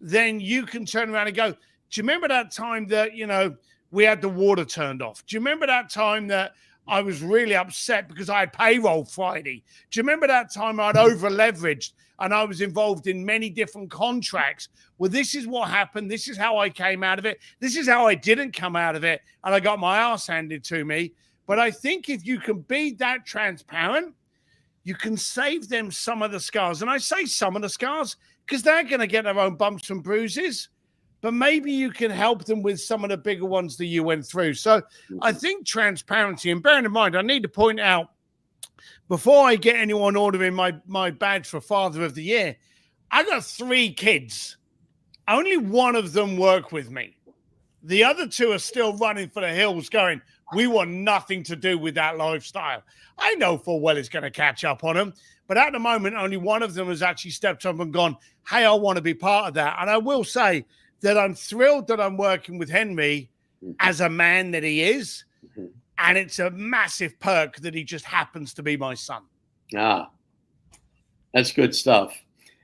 then you can turn around and go, do you remember that time that, you know, we had the water turned off? Do you remember that time that I was really upset because I had payroll Friday? Do you remember that time I'd over leveraged and I was involved in many different contracts? Well, this is what happened. This is how I came out of it. This is how I didn't come out of it. And I got my ass handed to me. But I think if you can be that transparent, you can save them some of the scars. And I say some of the scars because they're going to get their own bumps and bruises. But maybe you can help them with some of the bigger ones that you went through. So I think transparency, and bearing in mind, I need to point out, before I get anyone ordering my badge for Father of the Year, I got 3 kids. Only one of them work with me. The other 2 are still running for the hills going, we want nothing to do with that lifestyle. I know full well it's going to catch up on them. But at the moment, only one of them has actually stepped up and gone, hey, I want to be part of that. And I will say that I'm thrilled that I'm working with Henry as a man that he is. And it's a massive perk that he just happens to be my son. Ah, that's good stuff.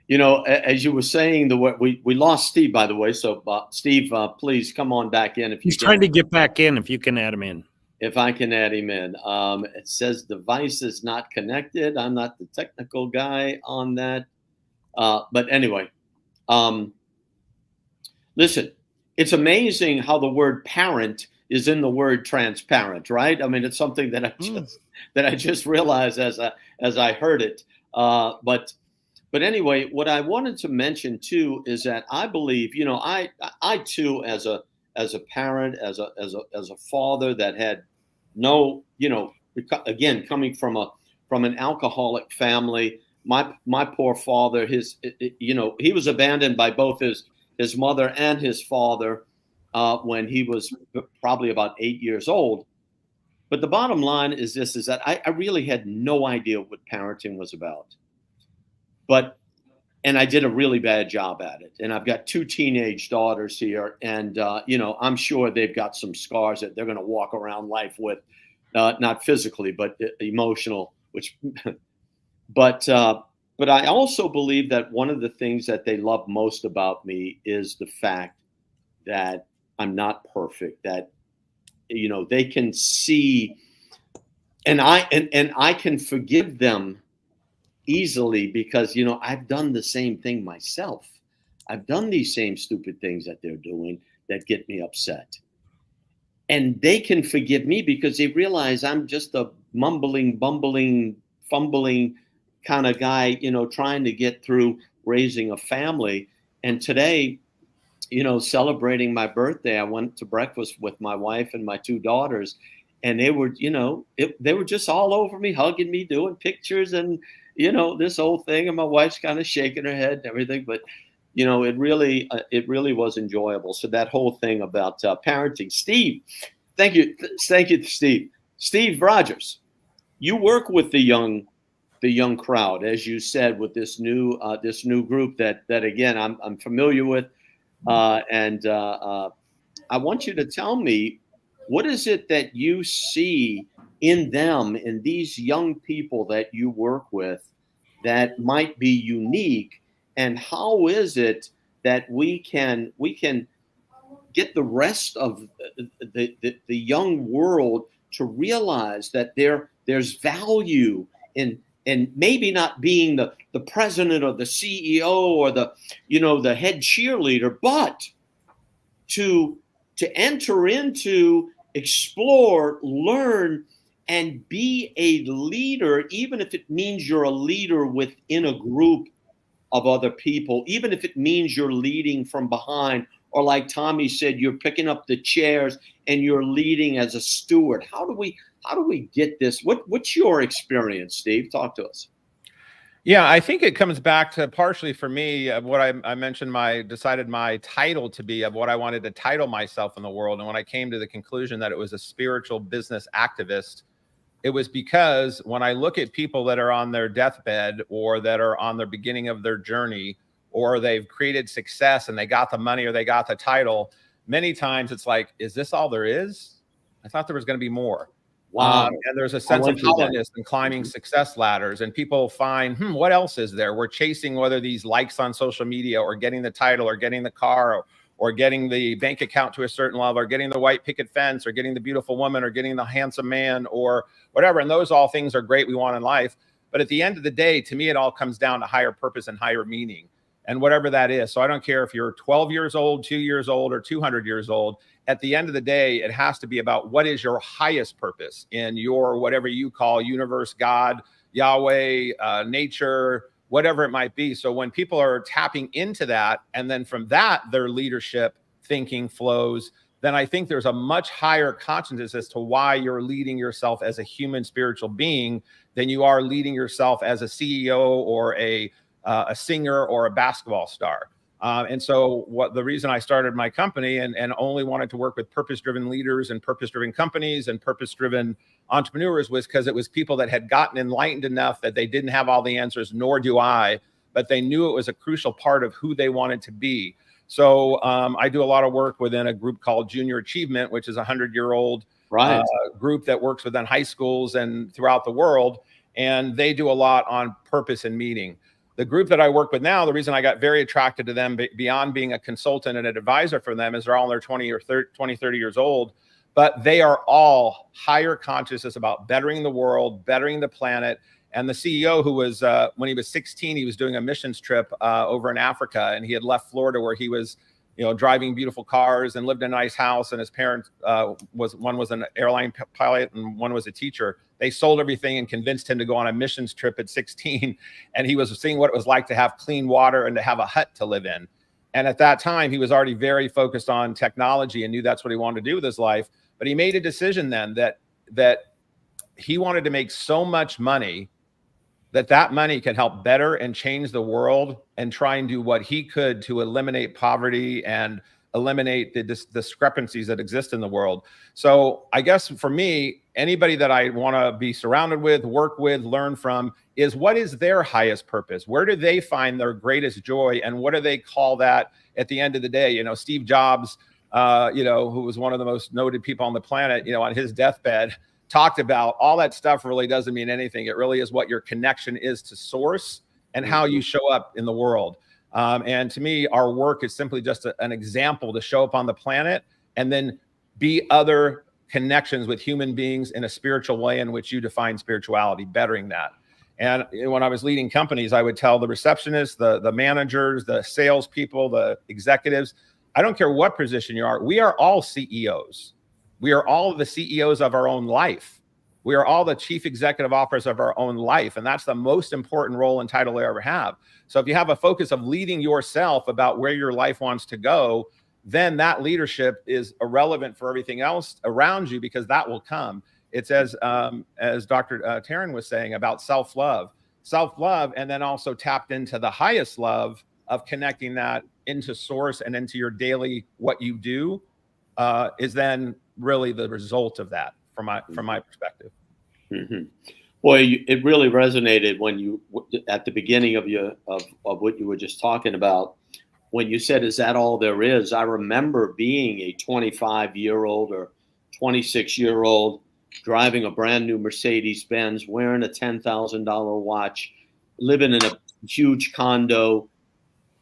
You know, as you were saying, we lost Steve, by the way. So, Steve, please come on back in. If he's trying to get back in, if you can add him in. If I can add him in. It says device is not connected. I'm not the technical guy on that. But anyway, listen, it's amazing how the word parent is in the word transparent, right? I mean, it's something that I just realized as I heard it. But anyway, what I wanted to mention too is that I believe, you know, I too, as a parent, as a father that had no, you know, again, coming from an alcoholic family, my poor father, you know, he was abandoned by both his mother and his father when he was probably about 8 years old. But the bottom line is this, is that I really had no idea what parenting was about. And I did a really bad job at it. And I've got 2 teenage daughters here. And, you know, I'm sure they've got some scars that they're going to walk around life with, not physically, but emotional, but I also believe that one of the things that they love most about me is the fact that I'm not perfect, that, you know, they can see, and I can forgive them easily because, you know, I've done the same thing myself. I've done these same stupid things that they're doing that get me upset. And they can forgive me because they realize I'm just a mumbling, bumbling, fumbling kind of guy, you know, trying to get through raising a family. And today, you know, celebrating my birthday, I went to breakfast with my wife and my 2 daughters, and they were, you know, they were just all over me, hugging me, doing pictures and, you know, this whole thing. And my wife's kind of shaking her head and everything. But you know, it really was enjoyable. So that whole thing about parenting, Steve, thank you, Steve. Steve Rogers, you work with the young crowd, as you said, with this new group that again I'm familiar with, and I want you to tell me, what is it that you see in them, in these young people that you work with, that might be unique, and how is it that we can get the rest of the young world to realize that there's value in maybe not being the president or the CEO or the head cheerleader, but to enter into, explore, learn, and be a leader, even if it means you're a leader within a group of other people, even if it means you're leading from behind, or like Tommy said, you're picking up the chairs and you're leading as a steward. How do we get this? What's your experience, Steve? Talk to us. Yeah, I think it comes back to partially for me what I mentioned, decided my title to be of what I wanted to title myself in the world. And when I came to the conclusion that it was a spiritual business activist, it was because when I look at people that are on their deathbed or that are on the beginning of their journey, or they've created success and they got the money or they got the title, many times it's like, is this all there is? I thought there was going to be more. Wow. And there's a sense of hollowness in climbing success ladders, and people find, what else is there? We're chasing whether these likes on social media or getting the title or getting the car or getting the bank account to a certain level or getting the white picket fence or getting the beautiful woman or getting the handsome man or whatever. And those all things are great we want in life. But at the end of the day, to me, it all comes down to higher purpose and higher meaning, and whatever that is. So I don't care if you're 12 years old, 2 years old, or 200 years old. At the end of the day, it has to be about what is your highest purpose in your whatever you call universe, God, Yahweh, nature, whatever it might be. So when people are tapping into that, and then from that, their leadership thinking flows, then I think there's a much higher consciousness as to why you're leading yourself as a human spiritual being than you are leading yourself as a CEO or a singer or a basketball star. And so the reason I started my company and only wanted to work with purpose-driven leaders and purpose-driven companies and purpose-driven entrepreneurs was because it was people that had gotten enlightened enough that they didn't have all the answers, nor do I, but they knew it was a crucial part of who they wanted to be. So I do a lot of work within a group called Junior Achievement, which is a 100-year-old group that works within high schools and throughout the world. And they do a lot on purpose and meaning. The group that I work with now, the reason I got very attracted to them beyond being a consultant and an advisor for them is they're all in their 30 years old, but they are all higher consciousness about bettering the world, bettering the planet. And the CEO, who was, when he was 16, he was doing a missions trip over in Africa, and he had left Florida where he was, driving beautiful cars and lived in a nice house. And his parents, one was an airline pilot and one was a teacher. They sold everything and convinced him to go on a missions trip at 16. And he was seeing what it was like to have clean water and to have a hut to live in. And at that time, he was already very focused on technology and knew that's what he wanted to do with his life. But he made a decision then that he wanted to make so much money that money could help better and change the world and try and do what he could to eliminate poverty and eliminate the discrepancies that exist in the world. So I guess for me, anybody that I want to be surrounded with, work with, learn from is what is their highest purpose? Where do they find their greatest joy? And what do they call that at the end of the day? Steve Jobs, who was one of the most noted people on the planet, on his deathbed, talked about all that stuff really doesn't mean anything. It really is what your connection is to source and how you show up in the world. And to me, our work is simply just an example to show up on the planet and then be other connections with human beings in a spiritual way in which you define spirituality, bettering that. And when I was leading companies, I would tell the receptionists, the managers, the salespeople, the executives, I don't care what position you are, we are all CEOs. We are all the CEOs of our own life. We are all the chief executive officers of our own life. And that's the most important role and title I ever have. So if you have a focus of leading yourself about where your life wants to go, then that leadership is irrelevant for everything else around you, because that will come. It's as Dr. Taryn was saying about self-love, and then also tapped into the highest love of connecting that into source and into your daily what you do is then really the result of that from my perspective. Mm-hmm. Boy, it really resonated when you, at the beginning of what you were just talking about, when you said, "Is that all there is?" I remember being a 25-year-old or 26-year-old driving a brand new Mercedes-Benz, wearing a $10,000 watch, living in a huge condo,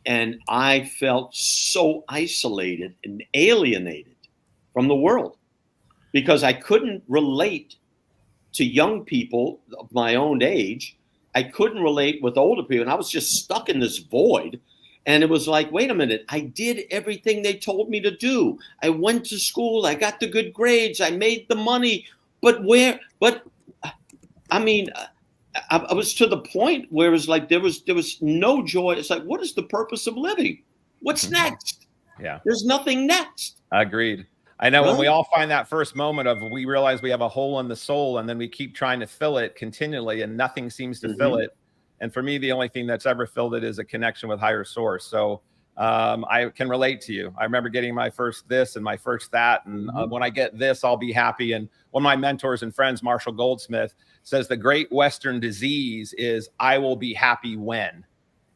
and I felt so isolated and alienated from the world because I couldn't relate to young people of my own age. I couldn't relate with older people, and I was just stuck in this void. And it was like, wait a minute, I did everything they told me to do. I went to school, I got the good grades, I made the money, but I was to the point where it was like there was no joy. It's like, what is the purpose of living? What's next? Yeah. There's nothing next. Agreed. I know, when we all find that first moment of we realize we have a hole in the soul, and then we keep trying to fill it continually and nothing seems to fill it. And for me, the only thing that's ever filled it is a connection with higher source. So I can relate to you. I remember getting my first this and my first that. And when I get this, I'll be happy. And one of my mentors and friends, Marshall Goldsmith, says the great Western disease is I will be happy when.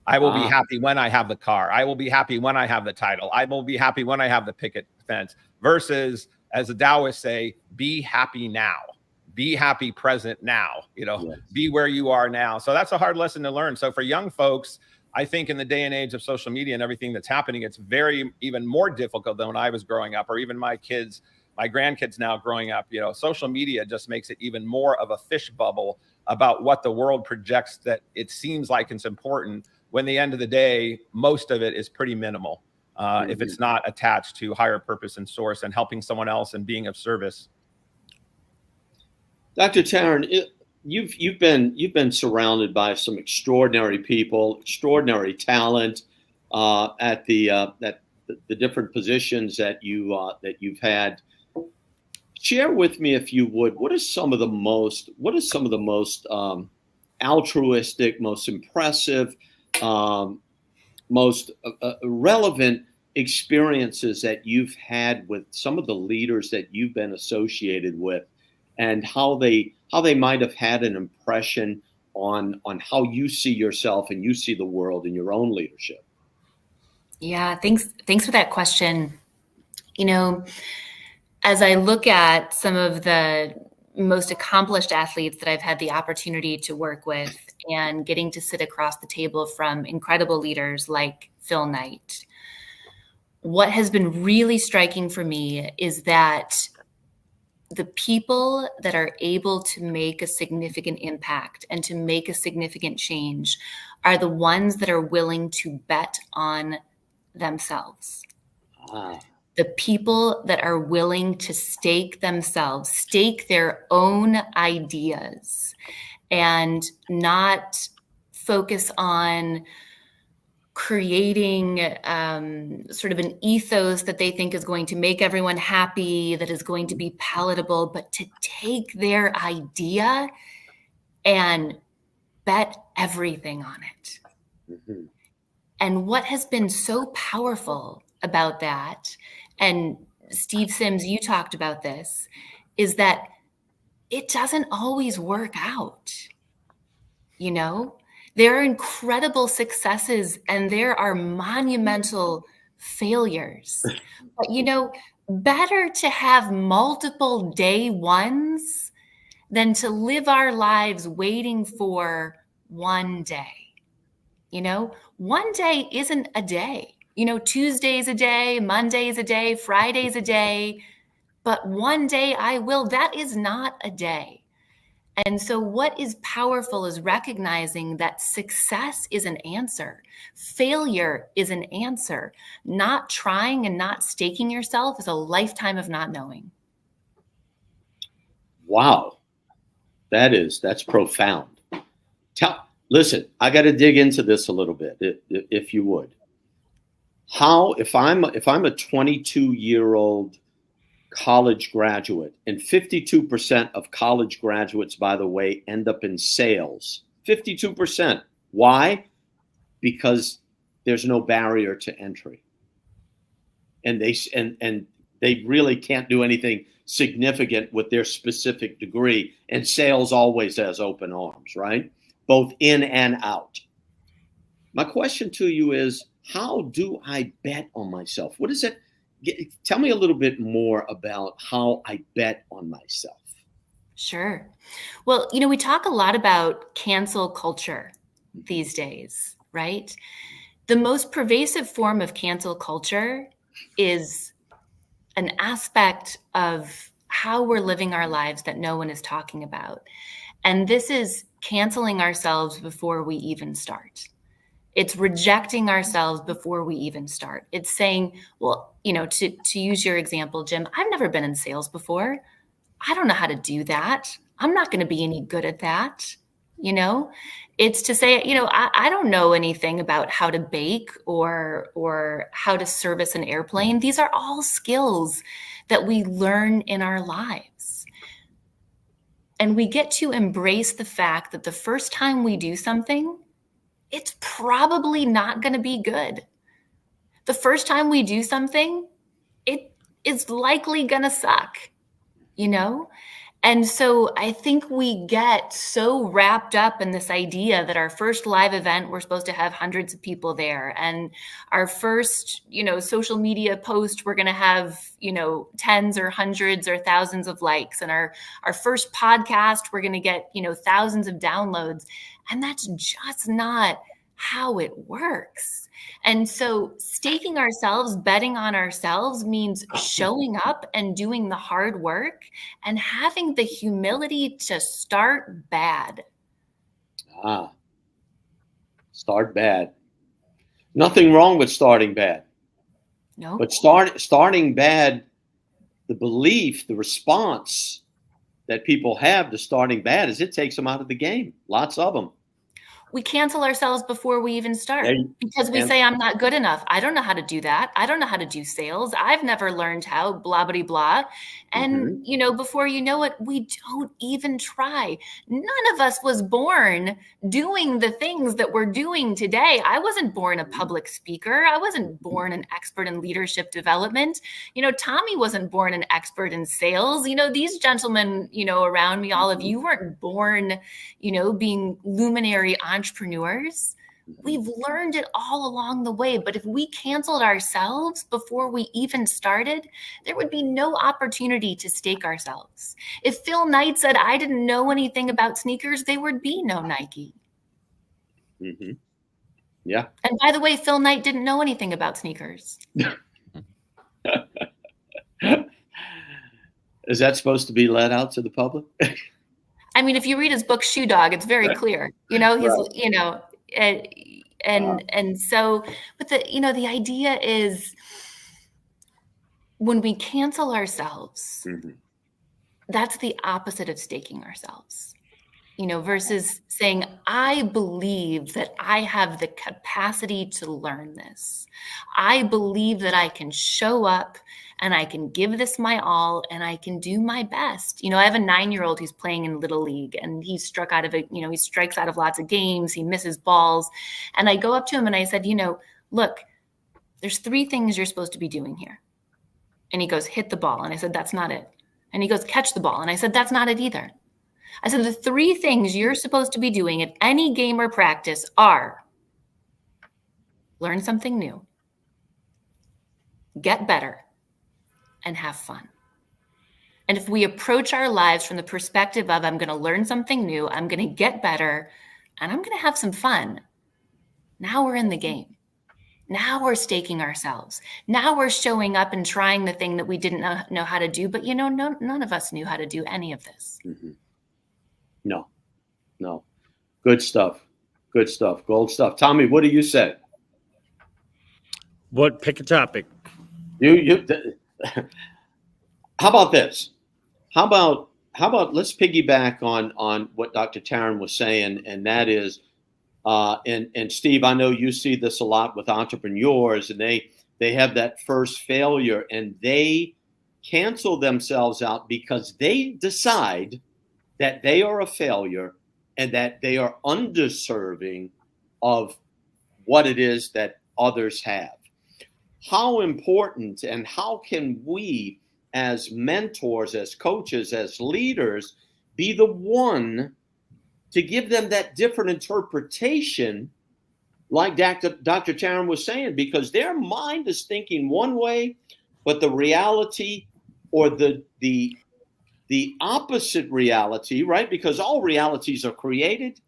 I will be happy when I have the car. I will be happy when I have the title. I will be happy when I have the picket fence. Versus, as the Taoists say, be happy now. Be happy present now. Be where you are now. So that's a hard lesson to learn. So for young folks, I think in the day and age of social media and everything that's happening, it's even more difficult than when I was growing up, or even my grandkids now growing up. Social media just makes it even more of a fish bubble about what the world projects that it seems like it's important, when the end of the day, most of it is pretty minimal. If it's not attached to higher purpose and source and helping someone else and being of service. Dr. Taryn, you've been surrounded by some extraordinary people, extraordinary talent at the different positions that you've had. Share with me, if you would, what are some of the most altruistic, most impressive, most relevant experiences that you've had with some of the leaders that you've been associated with, and how they might have had an impression on how you see yourself and you see the world in your own leadership? Yeah, thanks for that question. As I look at some of the most accomplished athletes that I've had the opportunity to work with, and getting to sit across the table from incredible leaders like Phil Knight, what has been really striking for me is that the people that are able to make a significant impact and to make a significant change are the ones that are willing to bet on themselves. The people that are willing to stake their own ideas, and not focus on creating sort of an ethos that they think is going to make everyone happy, that is going to be palatable, but to take their idea and bet everything on it. And what has been so powerful about that, and Steve Sims, you talked about this, is that it doesn't always work out. There are incredible successes and there are monumental failures. But, better to have multiple day ones than to live our lives waiting for one day. One day isn't a day. Tuesday's a day, Monday's a day, Friday's a day, but one day I will. That is not a day. And so what is powerful is recognizing that success is an answer. Failure is an answer. Not trying and not staking yourself is a lifetime of not knowing. Wow. That's profound. Listen, I got to dig into this a little bit, if you would. If I'm a 22-year-old college graduate, and 52% of college graduates, by the way, end up in sales. 52%. Why? Because there's no barrier to entry. And they really can't do anything significant with their specific degree. And sales always has open arms, right? Both in and out. My question to you is, how do I bet on myself? What is it? Tell me a little bit more about how I bet on myself. Sure. Well, we talk a lot about cancel culture these days, right? The most pervasive form of cancel culture is an aspect of how we're living our lives that no one is talking about. And this is canceling ourselves before we even start. It's rejecting ourselves before we even start. It's saying, well, to use your example, Jim, I've never been in sales before. I don't know how to do that. I'm not going to be any good at that. It's to say, I don't know anything about how to bake or how to service an airplane. These are all skills that we learn in our lives. And we get to embrace the fact that the first time we do something, it's probably not going to be good. The first time we do something, it is likely going to suck, And so I think we get so wrapped up in this idea that our first live event, we're supposed to have hundreds of people there. And our first, social media post, we're going to have, tens or hundreds or thousands of likes. And our first podcast, we're going to get, thousands of downloads. And that's just not how it works. And so staking ourselves, betting on ourselves means showing up and doing the hard work and having the humility to start bad. Start bad. Nothing wrong with starting bad. No. But starting bad, the belief, the response that people have to starting bad is it takes them out of the game. Lots of them. We cancel ourselves before we even start because we say, I'm not good enough. I don't know how to do that. I don't know how to do sales. I've never learned how, blah, blah, blah. And, before you know it, we don't even try. None of us was born doing the things that we're doing today. I wasn't born a public speaker. I wasn't born an expert in leadership development. Tommy wasn't born an expert in sales. These gentlemen, around me, all of you weren't born, being luminary entrepreneurs. We've learned it all along the way. But if we canceled ourselves before we even started, there would be no opportunity to stake ourselves. If Phil Knight said, I didn't know anything about sneakers, there would be no Nike. Mm-hmm. Yeah. And by the way, Phil Knight didn't know anything about sneakers. Is that supposed to be let out to the public? I mean, if you read his book Shoe Dog, it's very clear. He's and so, but the idea is when we cancel ourselves, that's the opposite of staking ourselves. Versus saying, I believe that I have the capacity to learn this. I believe that I can show up and I can give this my all and I can do my best. I have a 9-year-old who's playing in Little League and he strikes out of lots of games. He misses balls. And I go up to him and I said, look, there's 3 things you're supposed to be doing here. And he goes, hit the ball. And I said, that's not it. And he goes, catch the ball. And I said, that's not it either. I said, the 3 things you're supposed to be doing at any game or practice are learn something new, get better, and have fun. And if we approach our lives from the perspective of, I'm going to learn something new, I'm going to get better, and I'm going to have some fun, now we're in the game. Now we're staking ourselves. Now we're showing up and trying the thing that we didn't know how to do. But, none of us knew how to do any of this. Mm-hmm. No. Good stuff. Gold stuff. Tommy, what do you say? Pick a topic. How about this? How about let's piggyback on what Dr. Taryn was saying, and that is, and Steve, I know you see this a lot with entrepreneurs, and they have that first failure, and they cancel themselves out because they decide that they are a failure and that they are undeserving of what it is that others have. How important and how can we as mentors, as coaches, as leaders, be the one to give them that different interpretation, like Dr. Taryn was saying, because their mind is thinking one way, but the reality or the opposite reality, right? Because all realities are created.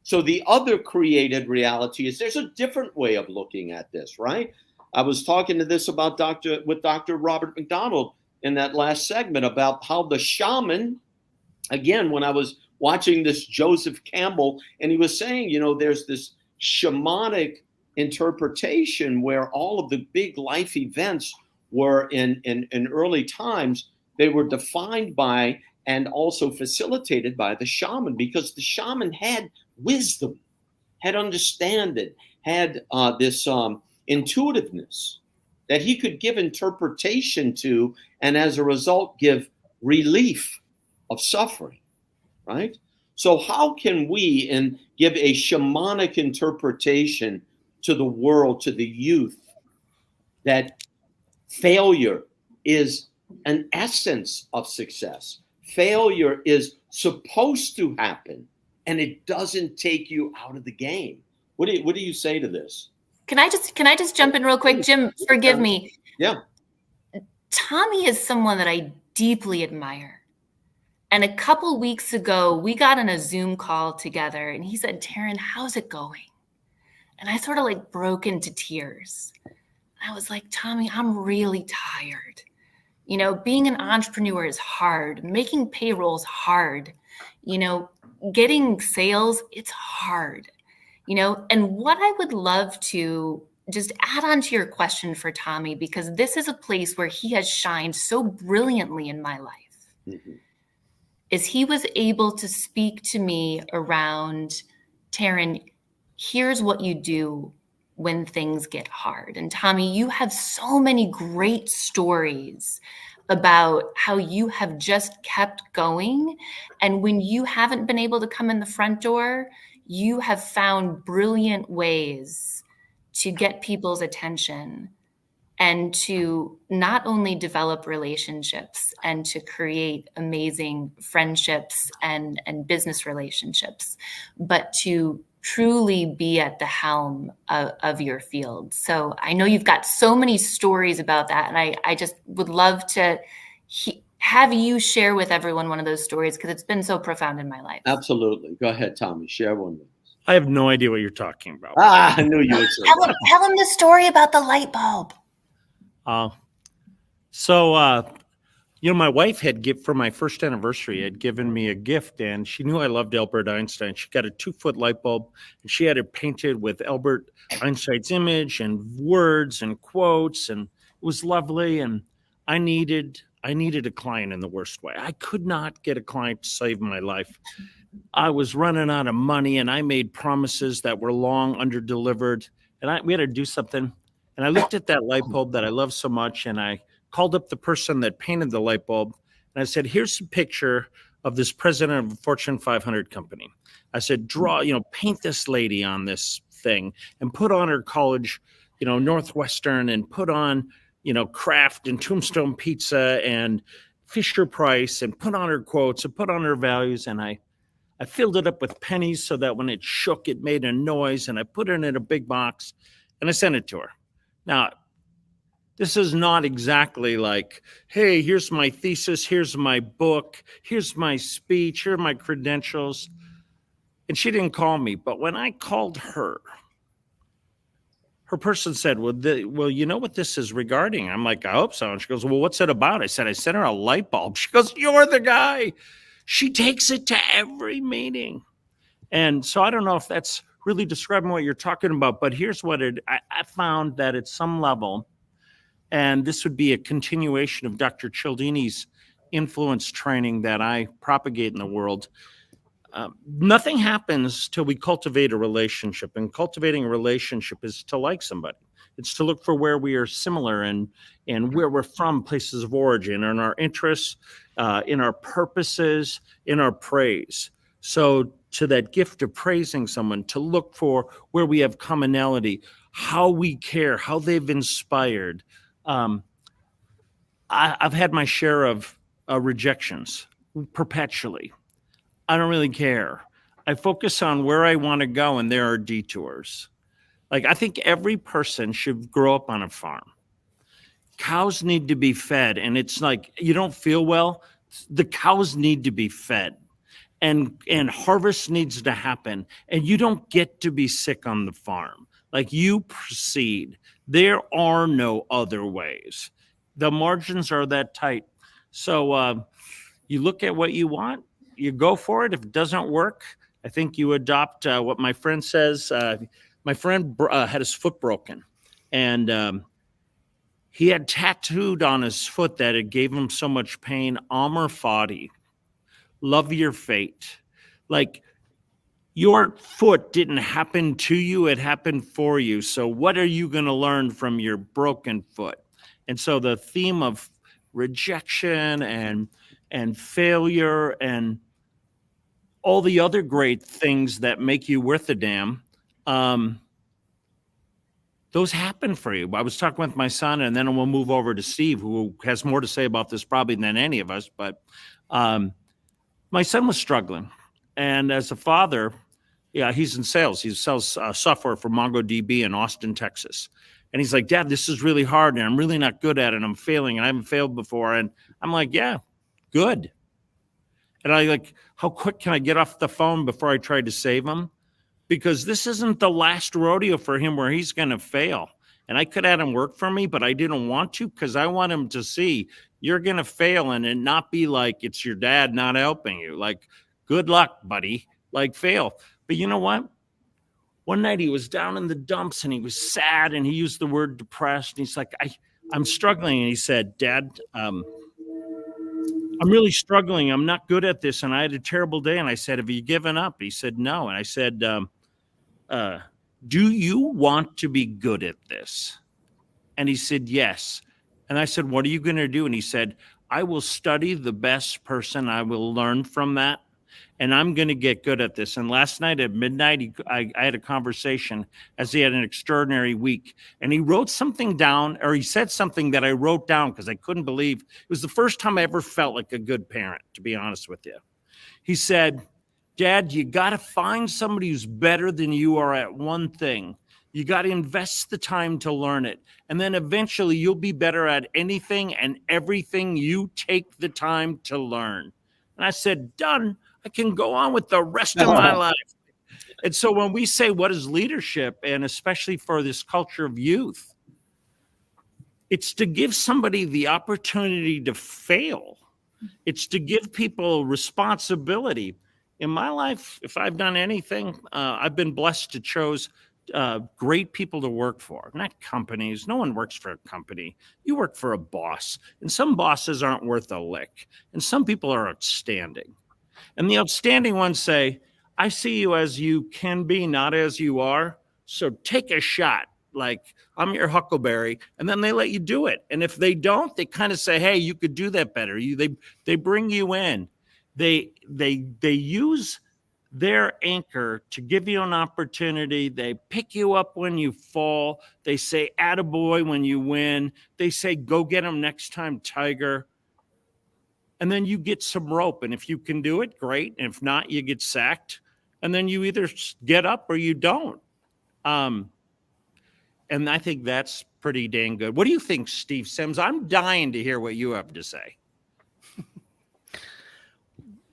So the other created reality is there's a different way of looking at this, right? I was talking to this about with Dr. Robert McDonald in that last segment about how the shaman, again, when I was watching this Joseph Campbell, and he was saying, you know, there's this shamanic interpretation where all of the big life events were in early times, they were defined by and also facilitated by the shaman, because the shaman had wisdom, had understanding, had this intuitiveness that he could give interpretation to, and as a result give relief of suffering, right? So how can we give a shamanic interpretation to the world, to the youth, that failure is an essence of success? Failure is supposed to happen, and it doesn't take you out of the game. What do you say to this? Can I just jump in real quick? Jim, forgive me. Yeah. Tommy is someone that I deeply admire. And a couple weeks ago, we got on a Zoom call together and he said, Taryn, how's it going? And I sort of like broke into tears. I was like, Tommy, I'm really tired. You know, being an entrepreneur is hard. Making payroll is hard. You know, getting sales, it's hard. You know, and what I would love to just add on to your question for Tommy, because this is a place where he has shined so brilliantly in my life, is he was able to speak to me around, Taryn, here's what you do when things get hard. And Tommy, you have so many great stories about how you have just kept going. And when you haven't been able to come in the front door, you have found brilliant ways to get people's attention and to not only develop relationships and to create amazing friendships and business relationships, but to truly be at the helm of your field. So I know you've got so many stories about that. And I just would love to have you share with everyone one of those stories, because it's been so profound in my life. Absolutely. Go ahead, Tommy. Share one with us. I have no idea what you're talking about. I knew you would say that. Tell him the story about the light bulb. You know, my wife for my first anniversary, had given me a gift, and she knew I loved Albert Einstein. She got a 2-foot light bulb, and she had it painted with Albert Einstein's image and words and quotes, and it was lovely. And I needed a client in the worst way. I could not get a client to save my life. I was running out of money, and I made promises that were long underdelivered, and we had to do something. And I looked at that light bulb that I love so much, and I called up the person that painted the light bulb, and I said, here's a picture of this president of a Fortune 500 company. I said, paint this lady on this thing and put on her college, Northwestern, and put on, Kraft and Tombstone Pizza and Fisher Price, and put on her quotes and put on her values. And I filled it up with pennies so that when it shook, it made a noise, and I put it in a big box and I sent it to her. Now, this is not exactly like, hey, here's my thesis, here's my book, here's my speech, here are my credentials. And she didn't call me. But when I called her, her person said, well, you know what this is regarding? I'm like, I hope so. And she goes, well, what's it about? I said, I sent her a light bulb. She goes, you're the guy. She takes it to every meeting. And so I don't know if that's really describing what you're talking about, but here's what I found that at some level, and this would be a continuation of Dr. Cialdini's influence training that I propagate in the world. Nothing happens till we cultivate a relationship, and cultivating a relationship is to like somebody. It's to look for where we are similar and where we're from, places of origin, in our interests, in our purposes, in our praise. So to that gift of praising someone, to look for where we have commonality, how we care, how they've inspired. I've had my share of rejections perpetually. I don't really care. I focus on where I want to go, and there are detours. Like, I think every person should grow up on a farm. Cows need to be fed, and it's like, you don't feel well, the cows need to be fed. And harvest needs to happen, and you don't get to be sick on the farm. Like, you proceed. There are no other ways. The margins are that tight. So you look at what you want, you go for it. If it doesn't work, I think you adopt what my friend says. My friend had his foot broken, and he had tattooed on his foot that it gave him so much pain, Amor Fati. Love your fate. Like, your foot didn't happen to you, it happened for you. So what are you going to learn from your broken foot? And so the theme of rejection and failure and all the other great things that make you worth a damn, those happen for you. I was talking with my son, and then we'll move over to Steve, who has more to say about this probably than any of us. But my son was struggling. And as a father, yeah, he's in sales. He sells software for MongoDB in Austin, Texas. And he's like, Dad, this is really hard, and I'm really not good at it. I'm failing, and I haven't failed before. And I'm like, yeah, good. And I like, how quick can I get off the phone before I try to save him? Because this isn't the last rodeo for him where he's going to fail. And I could have him work for me, but I didn't want to, because I want him to see you're going to fail and it not be like it's your dad not helping you. Like, good luck, buddy. Like, fail. But you know what? One night he was down in the dumps and he was sad, and he used the word depressed. And he's like, I'm struggling. And he said, Dad, I'm really struggling. I'm not good at this. And I had a terrible day. And I said, have you given up? He said, no. And I said, do you want to be good at this? And he said, yes. And I said, what are you going to do? And he said, I will study the best person. I will learn from that. And I'm going to get good at this. And last night at midnight, I had a conversation as he had an extraordinary week. And he wrote something down, or he said something that I wrote down because I couldn't believe. It was the first time I ever felt like a good parent, to be honest with you. He said, Dad, you got to find somebody who's better than you are at one thing. You got to invest the time to learn it. And then eventually you'll be better at anything and everything you take the time to learn. And I said, done. I can go on with the rest of my life. And so when we say, what is leadership, and especially for this culture of youth, it's to give somebody the opportunity to fail. It's to give people responsibility. In my life, if I've done anything, I've been blessed to choose great people to work for, not companies. No one works for a company. You work for a boss, and some bosses aren't worth a lick, and some people are outstanding. And the outstanding ones say, I see you as you can be, not as you are. So take a shot. Like, I'm your huckleberry. And then they let you do it. And if they don't, they kind of say, hey, you could do that better. They bring you in. They use their anchor to give you an opportunity. They pick you up when you fall. They say, attaboy when you win. They say, go get them next time, Tiger. And then you get some rope. And if you can do it, great. And if not, you get sacked. And then you either get up or you don't. And I think that's pretty dang good. What do you think, Steve Sims? I'm dying to hear what you have to say.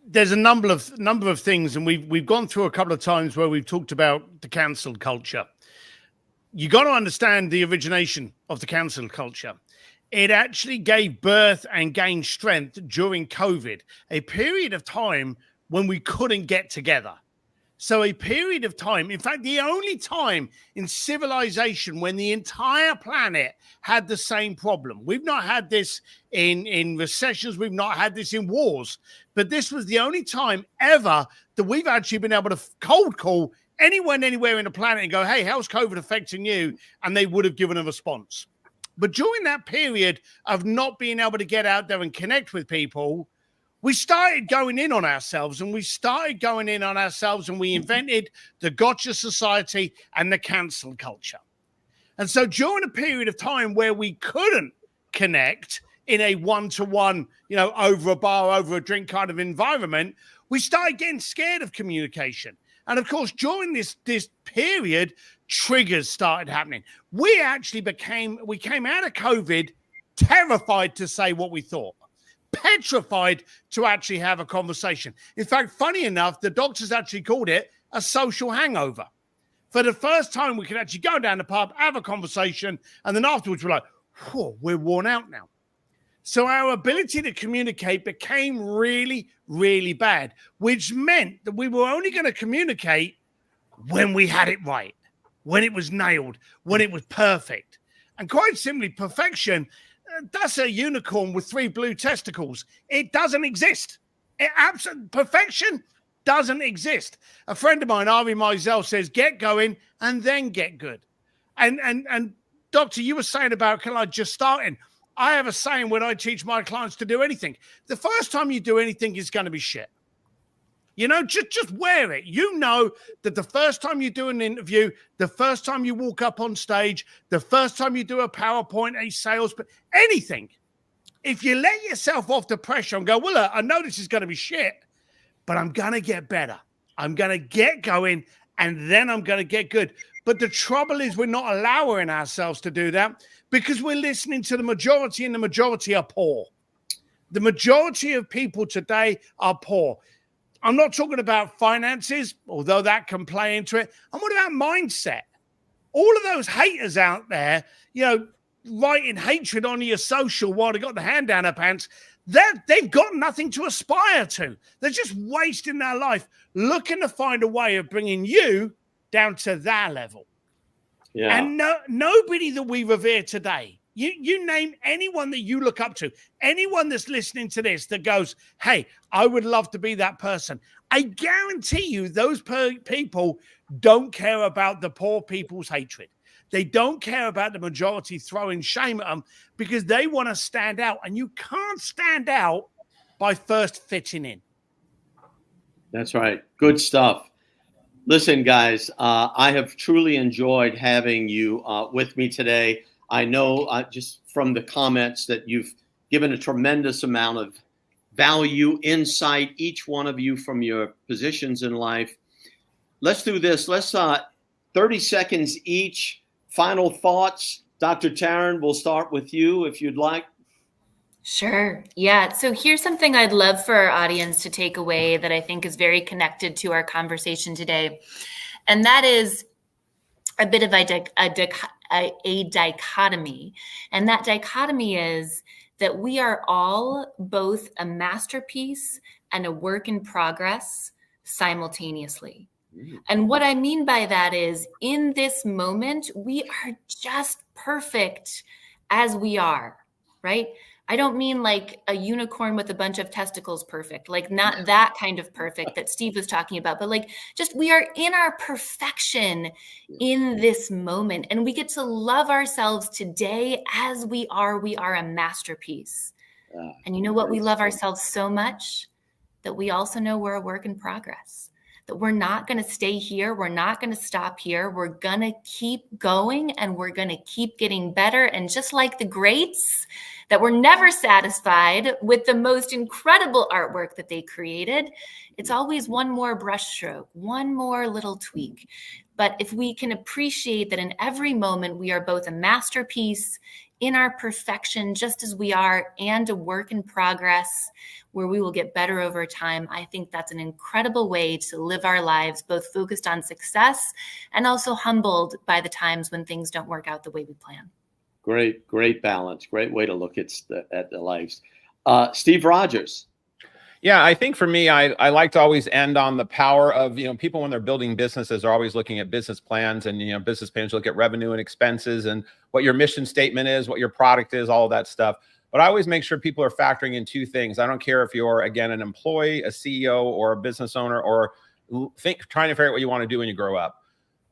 There's a number of things, and we've gone through a couple of times where we've talked about the cancelled culture. You got to understand the origination of the cancelled culture. It actually gave birth and gained strength during COVID, a period of time when we couldn't get together. So a period of time, in fact, the only time in civilization when the entire planet had the same problem. We've not had this in recessions. We've not had this in wars. But this was the only time ever that we've actually been able to cold call anyone, anywhere in the planet and go, hey, how's COVID affecting you? And they would have given a response. But during that period of not being able to get out there and connect with people, We started going in on ourselves, and we invented the gotcha society and the cancel culture. And so during a period of time where we couldn't connect in a one-to-one, over a bar, over a drink kind of environment, we started getting scared of communication. And of course, during this period, triggers started happening. We came out of COVID terrified to say what we thought, petrified to actually have a conversation. In fact, funny enough, the doctors actually called it a social hangover. For the first time, we could actually go down the pub, have a conversation, and then afterwards we're like, whew, we're worn out now. So our ability to communicate became really, really bad, which meant that we were only going to communicate when we had it right, when it was nailed, when it was perfect. And quite simply, perfection, that's a unicorn with 3 blue testicles. It doesn't exist. Perfection doesn't exist. A friend of mine, Ari Meisel, says, get going and then get good. And Doctor, you were saying about kind of like just starting. I have a saying when I teach my clients to do anything. The first time you do anything is going to be shit. Just wear it. That the first time you do an interview, the first time you walk up on stage, the first time you do a PowerPoint, a sales, anything, if you let yourself off the pressure and go, well, look, I know this is going to be shit, but I'm going to get better. I'm going to get going, and then I'm going to get good. But the trouble is we're not allowing ourselves to do that because we're listening to the majority, and the majority are poor. The majority of people today are poor. I'm not talking about finances, although that can play into it. I'm talking about mindset. All of those haters out there, writing hatred on your social while they got the hand down their pants, they've got nothing to aspire to. They're just wasting their life looking to find a way of bringing you down to their level. Yeah. And nobody that we revere today, you name anyone that you look up to, anyone that's listening to this that goes, hey, I would love to be that person. I guarantee you those people don't care about the poor people's hatred. They don't care about the majority throwing shame at them because they want to stand out. And you can't stand out by first fitting in. That's right. Good stuff. Listen, guys, I have truly enjoyed having you with me today. I know just from the comments that you've given a tremendous amount of value, insight, each one of you from your positions in life. Let's do this. Let's 30 seconds each. Final thoughts. Dr. Taryn, we'll start with you if you'd like. Sure. Yeah. So here's something I'd love for our audience to take away that I think is very connected to our conversation today. And that is a bit of a dichotomy. And that dichotomy is that we are all both a masterpiece and a work in progress simultaneously. And what I mean by that is in this moment, we are just perfect as we are, right? I don't mean like a unicorn with a bunch of testicles perfect, like not that kind of perfect that Steve was talking about, but like just we are in our perfection in this moment, and we get to love ourselves today as we are. We are a masterpiece. And you know what? We love ourselves so much that we also know we're a work in progress, that we're not going to stay here. We're not going to stop here. We're going to keep going, and we're going to keep getting better. And just like the greats, that were never satisfied with the most incredible artwork that they created, it's always one more brushstroke, one more little tweak. But if we can appreciate that in every moment we are both a masterpiece in our perfection, just as we are, and a work in progress where we will get better over time, I think that's an incredible way to live our lives, both focused on success and also humbled by the times when things don't work out the way we plan. Great balance. Great way to look at the lives. Steve Rogers. Yeah, I think for me, I like to always end on the power of, people when they're building businesses are always looking at business plans, and, business plans look at revenue and expenses and what your mission statement is, what your product is, all of that stuff. But I always make sure people are factoring in 2 things. I don't care if you're, again, an employee, a CEO, or a business owner, or trying to figure out what you want to do when you grow up.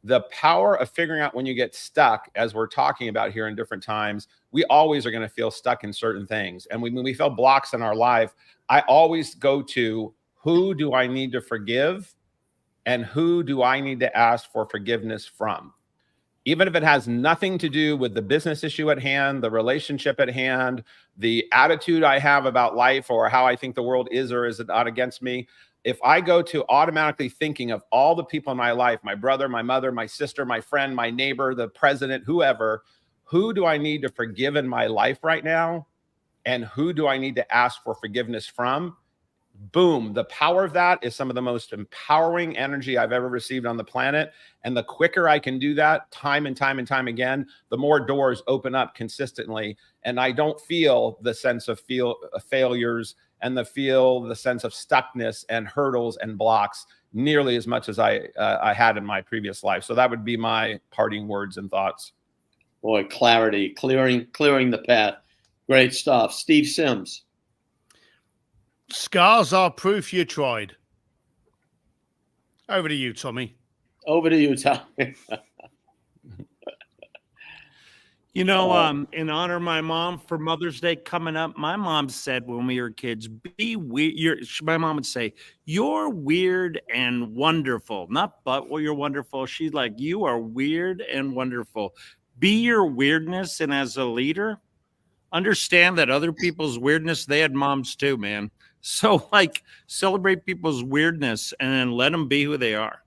the power of figuring out when you get stuck, as we're talking about here in different times, we always are going to feel stuck in certain things. And when we feel blocks in our life, I always go to, who do I need to forgive? And who do I need to ask for forgiveness from? Even if it has nothing to do with the business issue at hand, the relationship at hand, the attitude I have about life, or how I think the world is or is not against me. If I go to automatically thinking of all the people in my life, my brother, my mother, my sister, my friend, my neighbor, the president, whoever, who do I need to forgive in my life right now? And who do I need to ask for forgiveness from? Boom. The power of that is some of the most empowering energy I've ever received on the planet. And the quicker I can do that time and time and time again, the more doors open up consistently. And I don't feel the sense of failures and the sense of stuckness and hurdles and blocks nearly as much as I had in my previous life. So that would be my parting words and thoughts. Boy, clarity, clearing the path. Great stuff. Steve Sims. Scars are proof you tried. Over to you, Tommy. Over to you, Tommy. You know, in honor of my mom for Mother's Day coming up, my mom said when we were kids, be weird. My mom would say, you're weird and wonderful. Not but well, you're wonderful. She's like, you are weird and wonderful. Be your weirdness. And as a leader, understand that other people's weirdness, they had moms too, man. So like celebrate people's weirdness and then let them be who they are.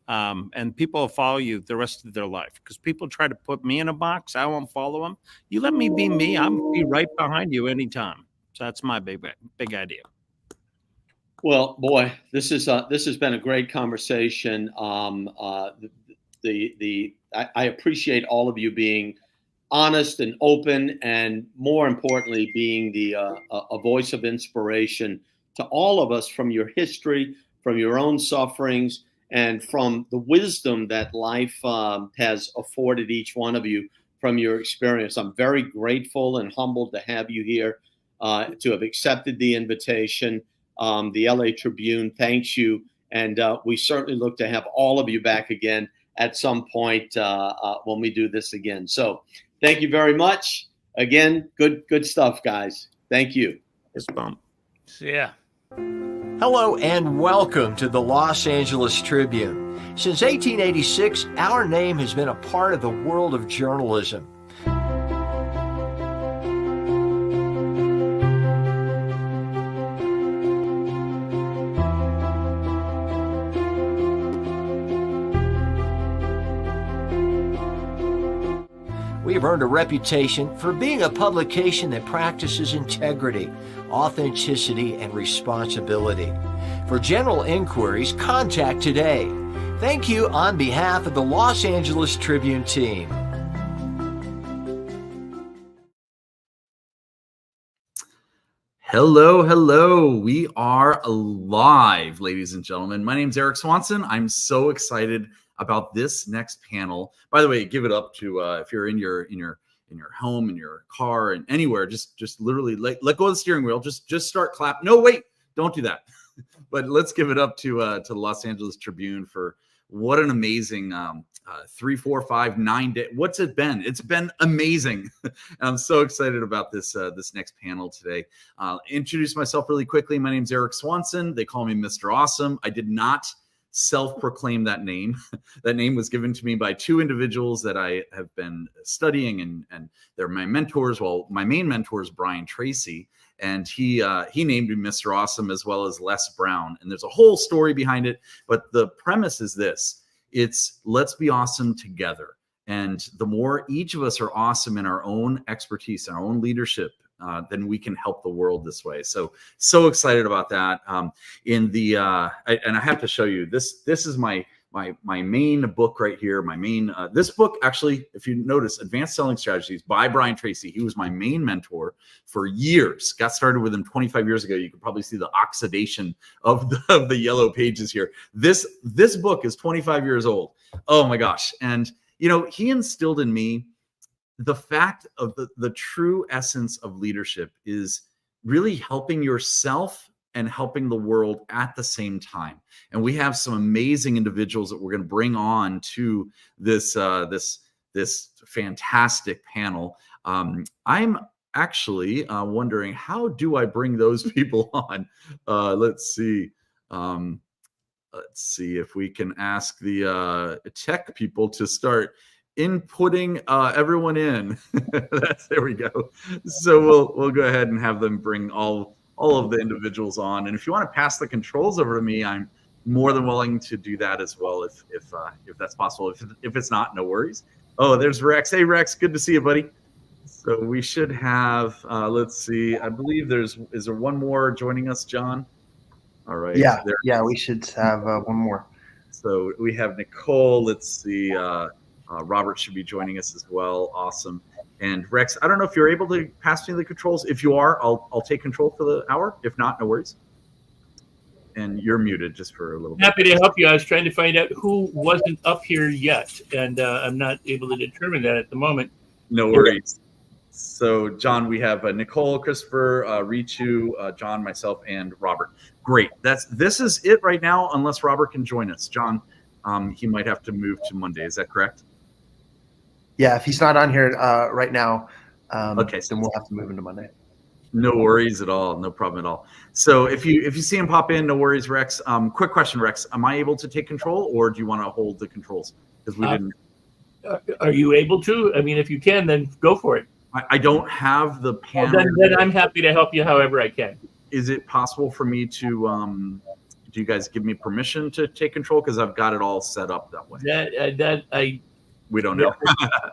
And people will follow you the rest of their life, because people try to put me in a box. I won't follow them. You let me be me. I'm be right behind you anytime. So that's my big idea. Well, boy, this has been a great conversation. I appreciate all of you being honest and open, and more importantly, being a voice of inspiration to all of us from your history, from your own sufferings, and from the wisdom that life has afforded each one of you from your experience. I'm very grateful and humbled to have you here, to have accepted the invitation. The LA Tribune thanks you, and we certainly look to have all of you back again at some point when we do this again. So thank you very much. Again, good stuff, guys. Thank you. Fist bump. Yeah. Hello and welcome to the Los Angeles Tribune. Since 1886, our name has been a part of the world of journalism. We have earned a reputation for being a publication that practices integrity, authenticity, and responsibility. For general inquiries, contact today. Thank you on behalf of the Los Angeles Tribune team. Hello. We are alive, ladies and gentlemen. My name is Eric Swanson. I'm so excited about this next panel. By the way, give it up to if you're in your home, in your car, and anywhere, just literally let go of the steering wheel. Just start clapping. No, wait, don't do that. But let's give it up to the Los Angeles Tribune for what an amazing 3, 4, 5, 9 days. What's it been? It's been amazing. I'm so excited about this next panel today. Introduce myself really quickly. My name is Eric Swanson. They call me Mr. Awesome. I did not self-proclaim that name. That name was given to me by two individuals that I have been studying, and they're my mentors. Well, my main mentor is Brian Tracy, and he named me Mr. Awesome, as well as Les Brown. And there's a whole story behind it, but the premise is this: it's let's be awesome together. And the more each of us are awesome in our own expertise, our own leadership, then we can help the world this way. So excited about that. And I have to show you this. This is my main book right here. My main this book, actually, if you notice, Advanced Selling Strategies by Brian Tracy. He was my main mentor for years. Got started with him 25 years ago. You can probably see the oxidation of the yellow pages here. This book is 25 years old. Oh my gosh! And he instilled in me the fact of the true essence of leadership is really helping yourself and helping the world at the same time. And we have some amazing individuals that we're going to bring on to this this fantastic panel. I'm actually wondering, how do I bring those people on? Let's see. Let's see if we can ask the tech people to start inputting everyone in. There we go. So we'll go ahead and have them bring all of the individuals on. And if you want to pass the controls over to me, I'm more than willing to do that as well, if that's possible. If it's not, no worries. Oh, there's Rex. Hey, Rex, good to see you, buddy. So we should have, let's see, I believe is there one more joining us, John? All right. Yeah, we should have one more. So we have Nicole. Let's see. Robert should be joining us as well. Awesome. And Rex, I don't know if you're able to pass me the controls. If you are, I'll take control for the hour. If not, no worries. And you're muted just for a little bit. Happy to help you. I was trying to find out who wasn't up here yet, and I'm not able to determine that at the moment. No worries. So, John, we have Nicole, Christopher, Ritu, John, myself, and Robert. Great. This is it right now, unless Robert can join us. John, he might have to move to Monday. Is that correct? Yeah, if he's not on here right now, okay, then we'll have to move into Monday. No worries at all. No problem at all. So if you see him pop in, no worries, Rex. Quick question, Rex. Am I able to take control, or do you want to hold the controls? Because we didn't. Are you able to? I mean, if you can, then go for it. I don't have the panel. Then I'm happy to help you however I can. Is it possible for me to? Do you guys give me permission to take control? Because I've got it all set up that way. We don't know.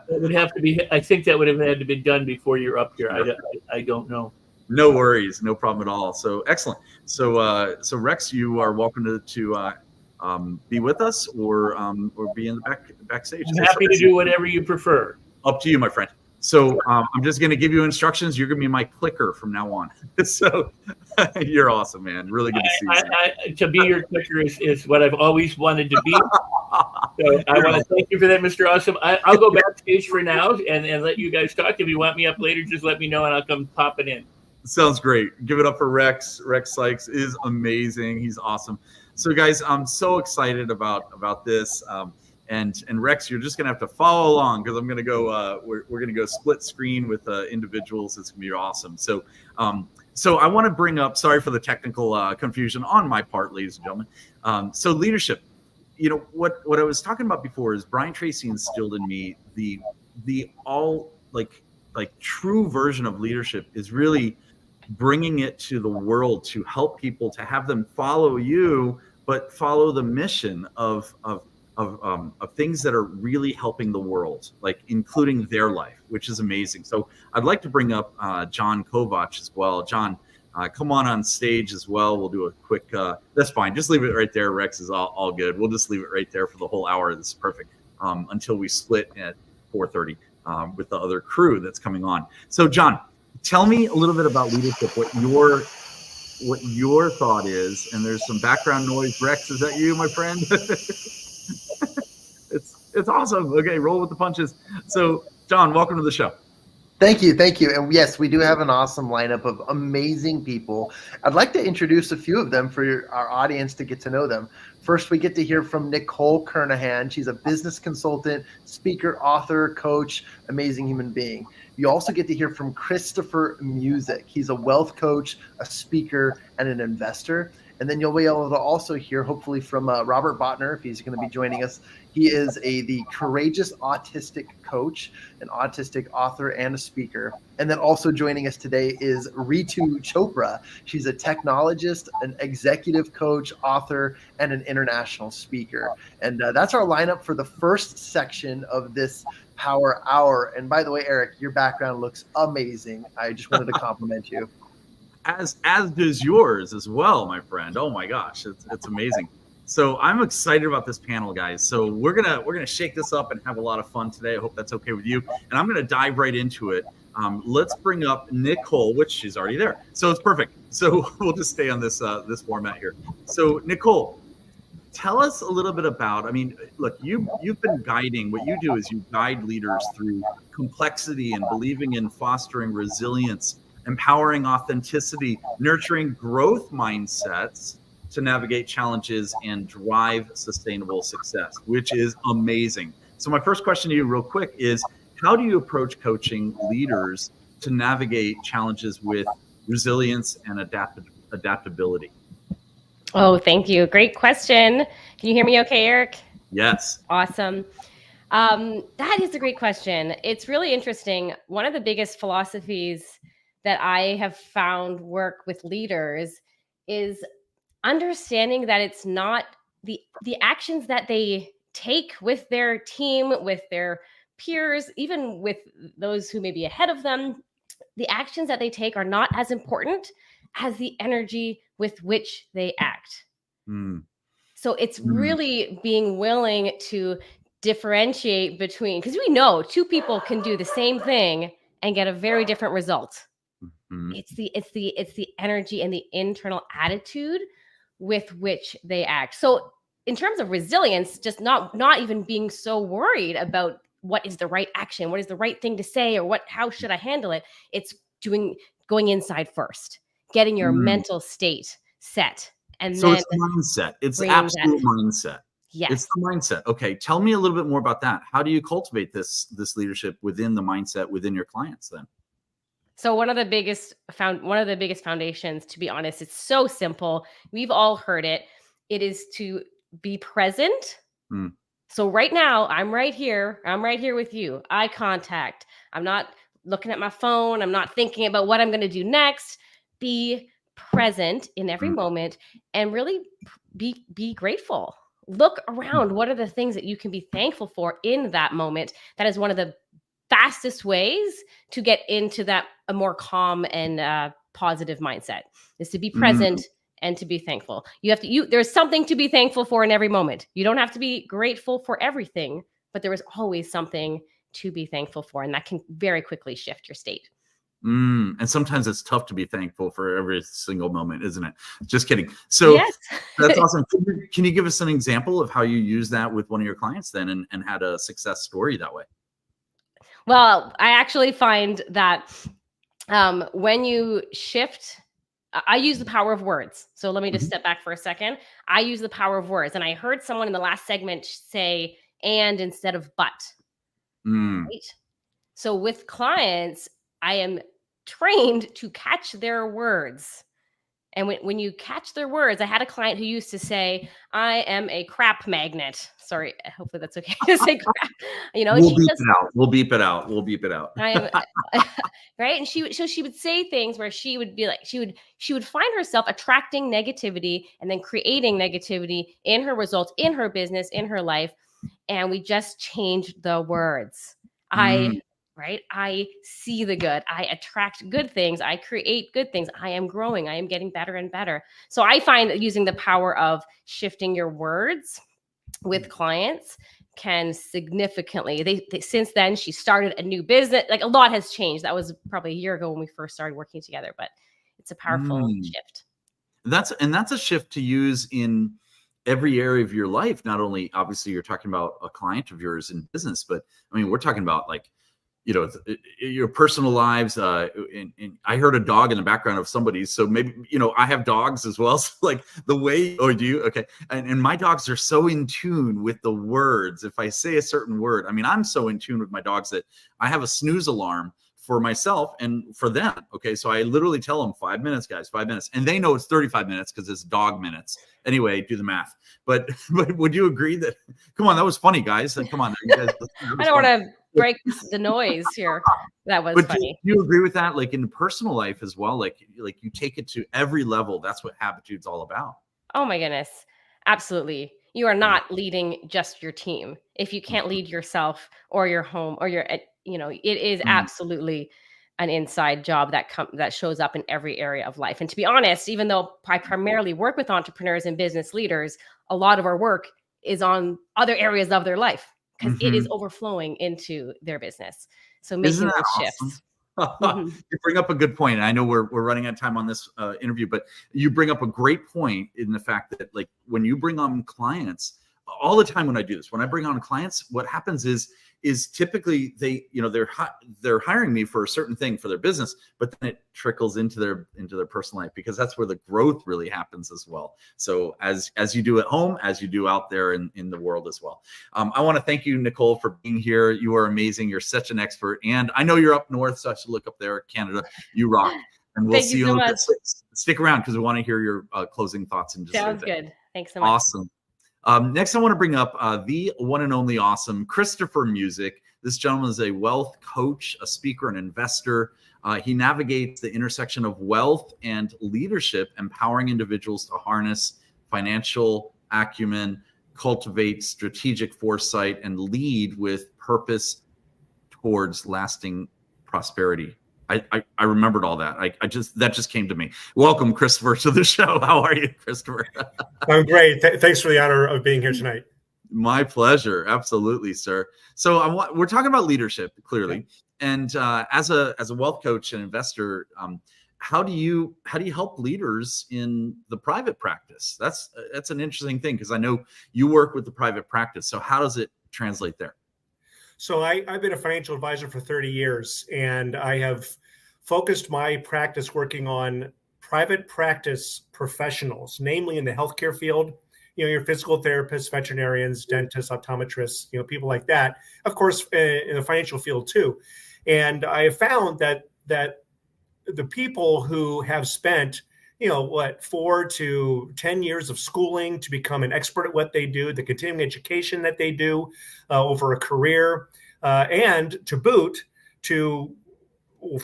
That would have to be. I think that would have had to be done before you're up here. I don't know. No worries, no problem at all. So excellent. So Rex, you are welcome to be with us or be in the backstage. I'm happy to do whatever you prefer. Up to you, my friend. So I'm just going to give you instructions. You're going to be my clicker from now on. So you're awesome, man. Really good to see you. To be your clicker is what I've always wanted to be. So I want to thank you for that, Mr. Awesome. I'll go backstage for now and let you guys talk. If you want me up later, just let me know and I'll come popping in. Sounds great. Give it up for Rex. Rex Sykes is amazing. He's awesome. So guys, I'm so excited about this. And Rex, you're just gonna have to follow along because I'm gonna go. We're gonna go split screen with individuals. It's gonna be awesome. So I want to bring up. Sorry for the technical confusion on my part, ladies and gentlemen. So leadership. You know what I was talking about before is Brian Tracy instilled in me the all like true version of leadership is really bringing it to the world to help people, to have them follow you, but follow the mission of things that are really helping the world, like including their life, which is amazing. So I'd like to bring up John Kovach as well. John, come on stage as well. We'll do a quick, that's fine. Just leave it right there. Rex is all good. We'll just leave it right there for the whole hour. This is perfect until we split at 4:30 with the other crew that's coming on. So John, tell me a little bit about leadership, what your thought is. And there's some background noise. Rex, is that you, my friend? It's awesome. Okay, roll with the punches. So John, welcome to the show. Thank you. And yes, we do have an awesome lineup of amazing people. I'd like to introduce a few of them for our audience to get to know them. First, we get to hear from Nicole Kernahan. She's a business consultant, speaker, author, coach, amazing human being. You also get to hear from Christopher Music. He's a wealth coach, a speaker, and an investor. And then you'll be able to also hear, hopefully, from Robert Botner, if he's going to be joining us. He is the courageous autistic coach, an autistic author, and a speaker. And then also joining us today is Ritu Chopra. She's a technologist, an executive coach, author, and an international speaker. And that's our lineup for the first section of this Power Hour. And by the way, Eric, your background looks amazing. I just wanted to compliment you. As does yours as well, my friend. Oh my gosh, it's amazing. So I'm excited about this panel, guys. So we're gonna shake this up and have a lot of fun today. I hope that's okay with you. And I'm gonna dive right into it. Let's bring up Nicole, which she's already there. So it's perfect. So we'll just stay on this this format here. So Nicole, tell us a little bit about. I mean, look, you've been guiding. What you do is you guide leaders through complexity and believing in fostering resilience empowering authenticity, nurturing growth mindsets to navigate challenges and drive sustainable success, which is amazing. So my first question to you real quick is, how do you approach coaching leaders to navigate challenges with resilience and adaptability? Oh, thank you. Great question. Can you hear me okay, Eric? Yes. Awesome. That is a great question. It's really interesting. One of the biggest philosophies that I have found work with leaders is understanding that it's not the actions that they take with their team, with their peers, even with those who may be ahead of them. The actions that they take are not as important as the energy with which they act. So it's really being willing to differentiate between, because we know two people can do the same thing and get a very different result. It's the energy and the internal attitude with which they act. So in terms of resilience, just not even being so worried about what is the right action, what is the right thing to say, or how should I handle it? It's going inside first, getting your mental state set. And so then it's mindset. It's absolute mindset. Yes. It's the mindset. Okay. Tell me a little bit more about that. How do you cultivate this leadership within the mindset within your clients then? So one of the biggest foundations, to be honest, it's so simple. We've all heard it. It is to be present. So right now, I'm right here with you. Eye contact. I'm not looking at my phone. I'm not thinking about what I'm going to do next. Be present in every moment and really be grateful. Look around. What are the things that you can be thankful for in that moment? That is one of the fastest ways to get into a more calm and positive mindset, is to be present and to be thankful. There's something to be thankful for in every moment. You don't have to be grateful for everything, but there is always something to be thankful for, and that can very quickly shift your state. And sometimes it's tough to be thankful for every single moment, isn't it? Just kidding. So yes. That's awesome. Can you give us an example of how you use that with one of your clients then and had a success story that way? Well, I actually find that when you shift, I use the power of words. So let me just step back for a second. I use the power of words. And I heard someone in the last segment say, and instead of but. Right? So with clients, I am trained to catch their words. And when you catch their words, I had a client who used to say, I am a crap magnet. Sorry, hopefully that's okay to say crap. We'll beep it out. We'll beep it out. Right. And she would say things where she would be like, she would find herself attracting negativity and then creating negativity in her results, in her business, in her life. And we just changed the words. I see the good. I attract good things. I create good things. I am growing. I am getting better and better. So I find that using the power of shifting your words with clients can significantly, since then she started a new business. Like, a lot has changed. That was probably a year ago when we first started working together, but it's a powerful shift. That's a shift to use in every area of your life. Not only, obviously, you're talking about a client of yours in business, but I mean, we're talking about like, your personal lives. And I heard a dog in the background of somebody's. So maybe, I have dogs as well. So like the way, or do you? Okay. And my dogs are so in tune with the words. If I say a certain word, I mean, I'm so in tune with my dogs that I have a snooze alarm for myself and for them. Okay. So I literally tell them 5 minutes, guys, 5 minutes. And they know it's 35 minutes because it's dog minutes. Anyway, do the math. But would you agree that, come on, that was funny, guys. Come on. You guys, I don't want to break the noise here. That was funny. Do you agree with that? Like in personal life as well, like you take it to every level. That's what Habitude's all about. Oh my goodness. Absolutely. You are not leading just your team if you can't lead yourself or your home or it is absolutely an inside job that shows up in every area of life. And to be honest, even though I primarily work with entrepreneurs and business leaders, a lot of our work is on other areas of their life, because it is overflowing into their business. So making those shifts. You bring up a good point. I know we're running out of time on this interview, but you bring up a great point in the fact that, like, when you bring on clients, all the time when I do this, when I bring on clients, what happens is is typically they're hiring me for a certain thing for their business, but then it trickles into their personal life, because that's where the growth really happens as well. So as you do at home, as you do out there in the world as well. I want to thank you, Nicole, for being here. You are amazing. You're such an expert, and I know you're up north, so I should look up there, Canada. You rock. And we'll see you so much. Stick around, because we want to hear your closing thoughts in just Sounds good. Thanks so much. Awesome. Next, I want to bring up the one and only awesome Christopher Music. This gentleman is a wealth coach, a speaker, an investor. He navigates the intersection of wealth and leadership, empowering individuals to harness financial acumen, cultivate strategic foresight, and lead with purpose towards lasting prosperity. I remembered all that. That just came to me. Welcome, Christopher, to the show. How are you, Christopher? I'm great. Thanks for the honor of being here tonight. My pleasure. Absolutely, sir. So we're talking about leadership, clearly. And as a wealth coach and investor, how do you help leaders in the private practice? That's an interesting thing, because I know you work with the private practice. So how does it translate there? So I've been a financial advisor for 30 years, and I have focused my practice working on private practice professionals, namely in the healthcare field. Your physical therapists, veterinarians, dentists, optometrists, people like that. Of course, in the financial field too. And I have found that the people who have spent 4 to 10 years of schooling to become an expert at what they do, the continuing education that they do over a career, and to boot,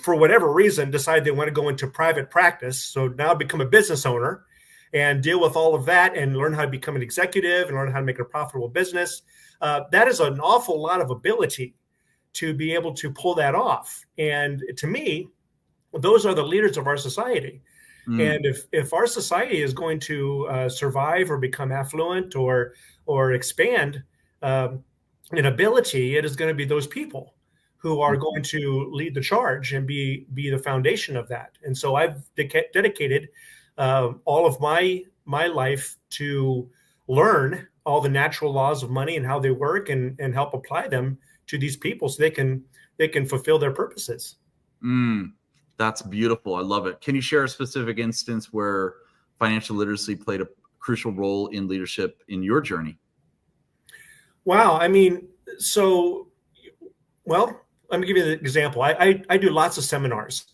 for whatever reason, decide they want to go into private practice. So now become a business owner and deal with all of that and learn how to become an executive and learn how to make a profitable business. That is an awful lot of ability to be able to pull that off. And to me, those are the leaders of our society. And if our society is going to survive or become affluent or expand in ability, it is going to be those people who are going to lead the charge and be the foundation of that. And so I've dedicated all of my life to learn all the natural laws of money and how they work, and help apply them to these people so they can fulfill their purposes. That's beautiful. I love it. Can you share a specific instance where financial literacy played a crucial role in leadership in your journey? Wow. I mean, let me give you an example. I do lots of seminars,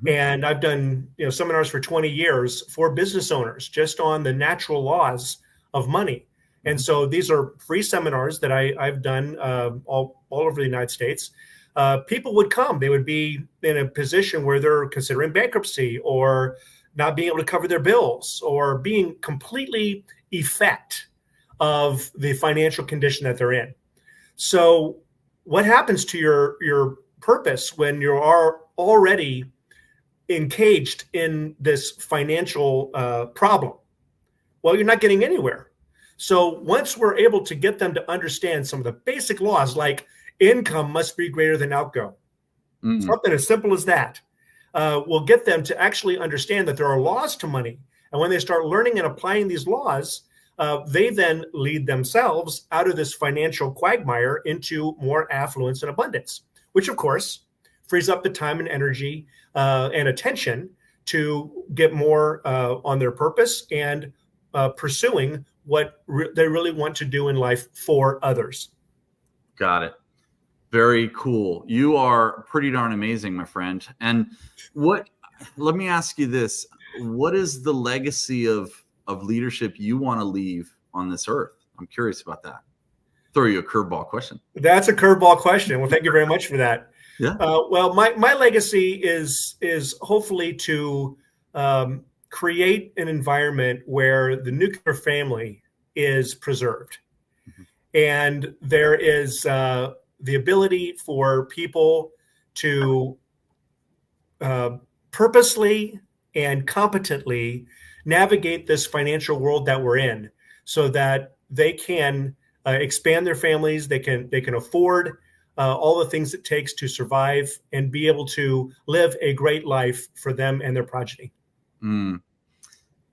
and I've done seminars for 20 years for business owners just on the natural laws of money. And so these are free seminars that I've done all over the United States. People would come. They would be in a position where they're considering bankruptcy or not being able to cover their bills or being completely effect of the financial condition that they're in. So what happens to your purpose when you are already engaged in this financial problem? Well, you're not getting anywhere. So once we're able to get them to understand some of the basic laws, like income must be greater than outgo, something as simple as that, will get them to actually understand that there are laws to money. And when they start learning and applying these laws, they then lead themselves out of this financial quagmire into more affluence and abundance, which of course frees up the time and energy and attention to get more on their purpose and pursuing what they really want to do in life for others. Got it. Very cool. You are pretty darn amazing, my friend. And let me ask you this. What is the legacy of leadership you want to leave on this earth? I'm curious about that. Throw you a curveball question. That's a curveball question. Well, thank you very much for that. Yeah. Well, my legacy is hopefully to create an environment where the nuclear family is preserved. And there is the ability for people to purposely and competently navigate this financial world that we're in, so that they can expand their families, they can afford all the things it takes to survive and be able to live a great life for them and their progeny.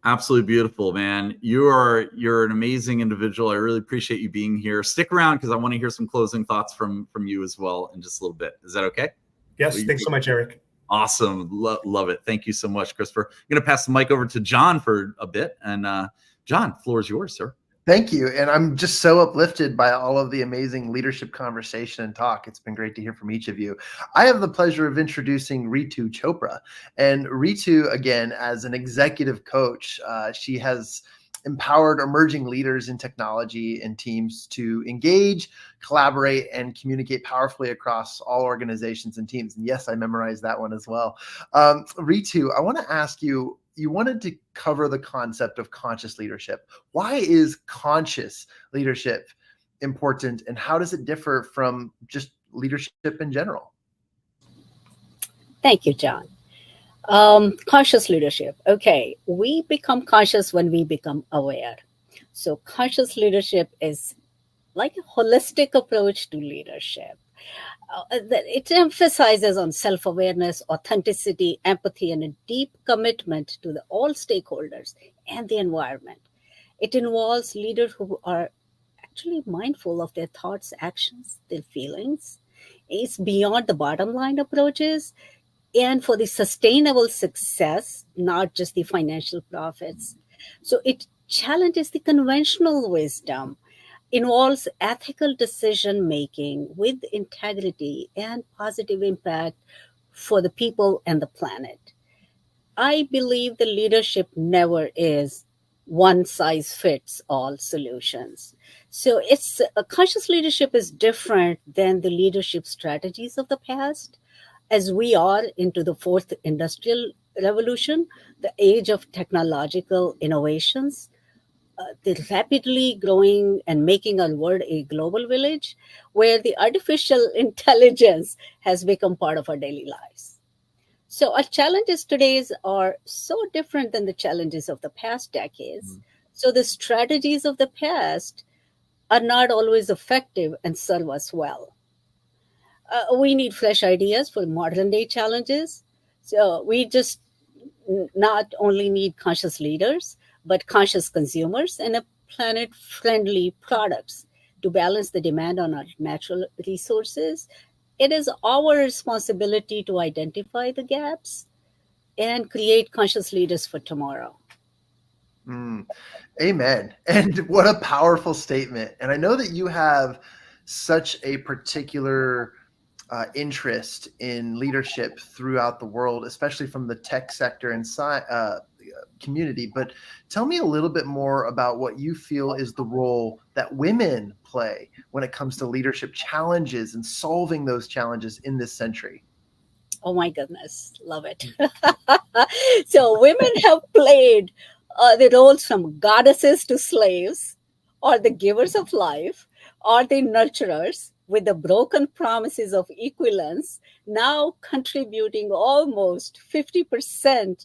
Absolutely beautiful, man. You're an amazing individual. I really appreciate you being here. Stick around because I want to hear some closing thoughts from you as well in just a little bit. Is that okay? Yes. Thanks so much, Eric. Awesome. Love it. Thank you so much, Christopher. I'm going to pass the mic over to John for a bit. And John, floor is yours, sir. Thank you. And I'm just so uplifted by all of the amazing leadership conversation and talk. It's been great to hear from each of you. I have the pleasure of introducing Ritu Chopra. And Ritu, again, as an executive coach, she has empowered emerging leaders in technology and teams to engage, collaborate, and communicate powerfully across all organizations and teams. And yes, I memorized that one as well. Ritu, I want to ask you, you wanted to cover the concept of conscious leadership. Why is conscious leadership important, and how does it differ from just leadership in general? Thank you, John. Conscious leadership. Okay, we become conscious when we become aware. So conscious leadership is like a holistic approach to leadership. It emphasizes on self-awareness, authenticity, empathy, and a deep commitment to all stakeholders and the environment. It involves leaders who are actually mindful of their thoughts, actions, their feelings. It's beyond the bottom line approaches and for the sustainable success, not just the financial profits. So it challenges the conventional wisdom, involves ethical decision making with integrity and positive impact for the people and the planet. I believe the leadership never is one size fits all solutions. So it's conscious leadership is different than the leadership strategies of the past. As we are into the fourth industrial revolution, the age of technological innovations, the rapidly growing and making our world a global village where the artificial intelligence has become part of our daily lives. So our challenges today are so different than the challenges of the past decades. So the strategies of the past are not always effective and serve us well. We need fresh ideas for modern day challenges. So we just not only need conscious leaders, but conscious consumers and a planet-friendly products to balance the demand on our natural resources. It is our responsibility to identify the gaps and create conscious leaders for tomorrow. Amen. And what a powerful statement. And I know that you have such a particular interest in leadership throughout the world, especially from the tech sector and community. But tell me a little bit more about what you feel is the role that women play when it comes to leadership challenges and solving those challenges in this century. Oh my goodness, love it. So women have played the roles from goddesses to slaves, or the givers of life, or the nurturers, with the broken promises of equivalence, now contributing almost 50%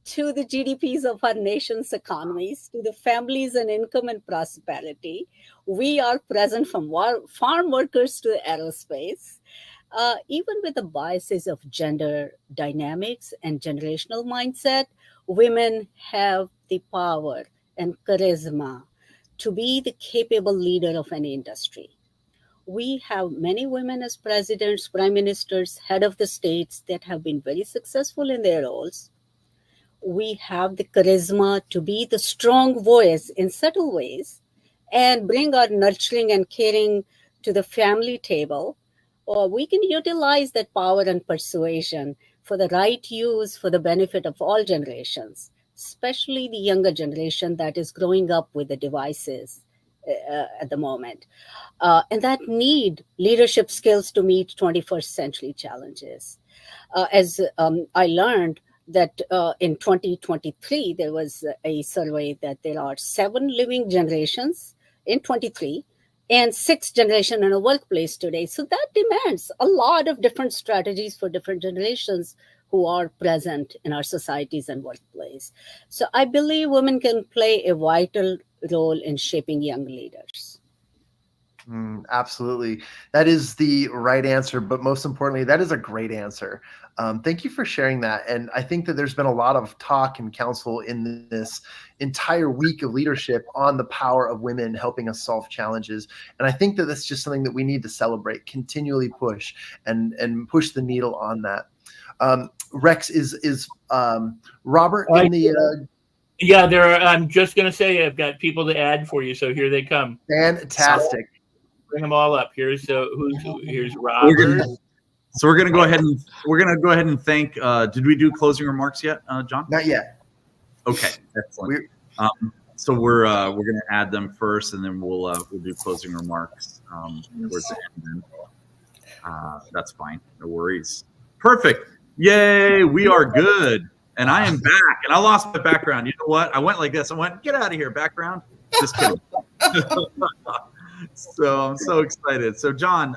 to the GDPs of our nation's economies, to the families and income and prosperity. We are present from farm workers to aerospace. Even with the biases of gender dynamics and generational mindset, women have the power and charisma to be the capable leader of any industry. We have many women as presidents, prime ministers, head of the states that have been very successful in their roles. We have the charisma to be the strong voice in subtle ways and bring our nurturing and caring to the family table. Or we can utilize that power and persuasion for the right use for the benefit of all generations, especially the younger generation that is growing up with the devices at the moment. And that need leadership skills to meet 21st century challenges. As I learned that in 2023, there was a survey that there are 7 living generations in 23 and 6 generations in a workplace today. So that demands a lot of different strategies for different generations who are present in our societies and workplace. So I believe women can play a vital role in shaping young leaders. Absolutely. That is the right answer, but most importantly, that is a great answer. Thank you for sharing that. And I think that there's been a lot of talk and counsel in this entire week of leadership on the power of women helping us solve challenges. And I think that that's just something that we need to celebrate, continually push and push the needle on that. Rex, is Robert in the... Yeah, I'm just going to say I've got people to add for you, so here they come. Fantastic. Bring them all up. Here's Robert. So we're gonna go ahead and thank. Did we do closing remarks yet, John? Not yet. Okay, excellent. So we're gonna add them first, and then we'll do closing remarks towards the end. That's fine. No worries. Perfect. Yay! We are good, and I am back. And I lost my background. You know what? I went like this. I went, get out of here, background. Just kidding. So I'm so excited. So John,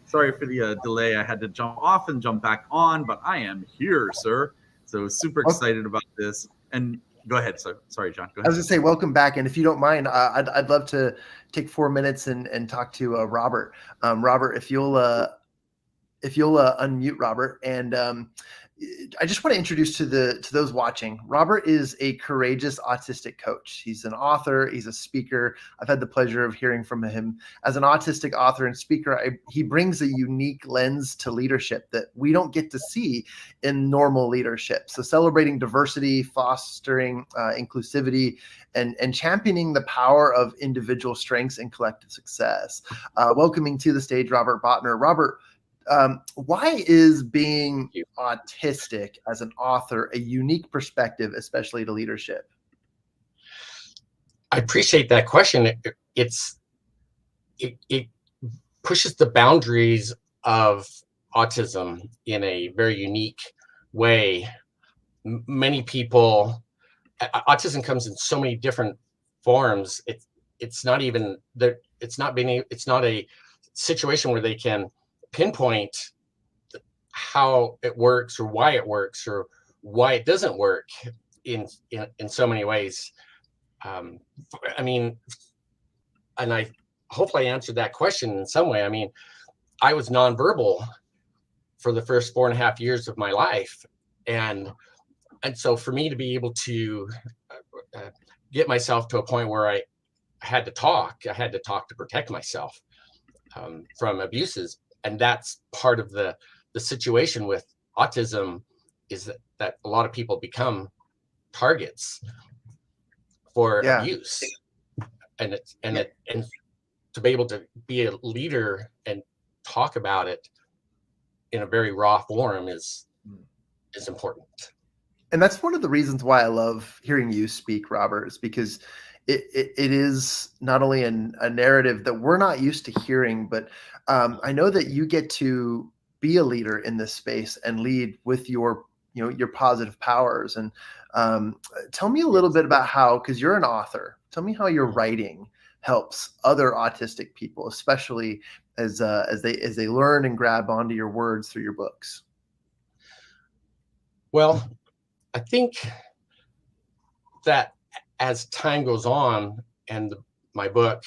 sorry for the delay. I had to jump off and jump back on, but I am here, sir. So super excited about this. And go ahead. So sorry, John. Go ahead. I was gonna say welcome back, and if you don't mind, I'd love to take 4 minutes and talk to Robert. Robert, if you'll unmute Robert, and I just want to introduce to those watching. Robert is a courageous autistic coach. He's an author. He's a speaker. I've had the pleasure of hearing from him as an autistic author and speaker. He brings a unique lens to leadership that we don't get to see in normal leadership. So celebrating diversity, fostering inclusivity, and championing the power of individual strengths and collective success. Welcoming to the stage, Robert Botner. Robert, why is being autistic as an author a unique perspective, especially to leadership? I appreciate that question. It pushes the boundaries of autism in a very unique way. Many people, autism comes in so many different forms. It's not a situation where they can pinpoint how it works or why it doesn't work in so many ways. I mean, and I hope I answered that question in some way. I mean, I was nonverbal for the first 4.5 years of my life, and so for me to be able to get myself to a point where I had to talk to protect myself from abuses. And that's part of the situation with autism, is that a lot of people become targets for abuse, and to be able to be a leader and talk about it in a very raw form is important. And that's one of the reasons why I love hearing you speak, Robert, is because it is not only a narrative that we're not used to hearing, but I know that you get to be a leader in this space and lead with your positive powers. And tell me a little bit about how, because you're an author, tell me how your writing helps other autistic people, especially as they learn and grab onto your words through your books. Well, I think that as time goes on, and my book,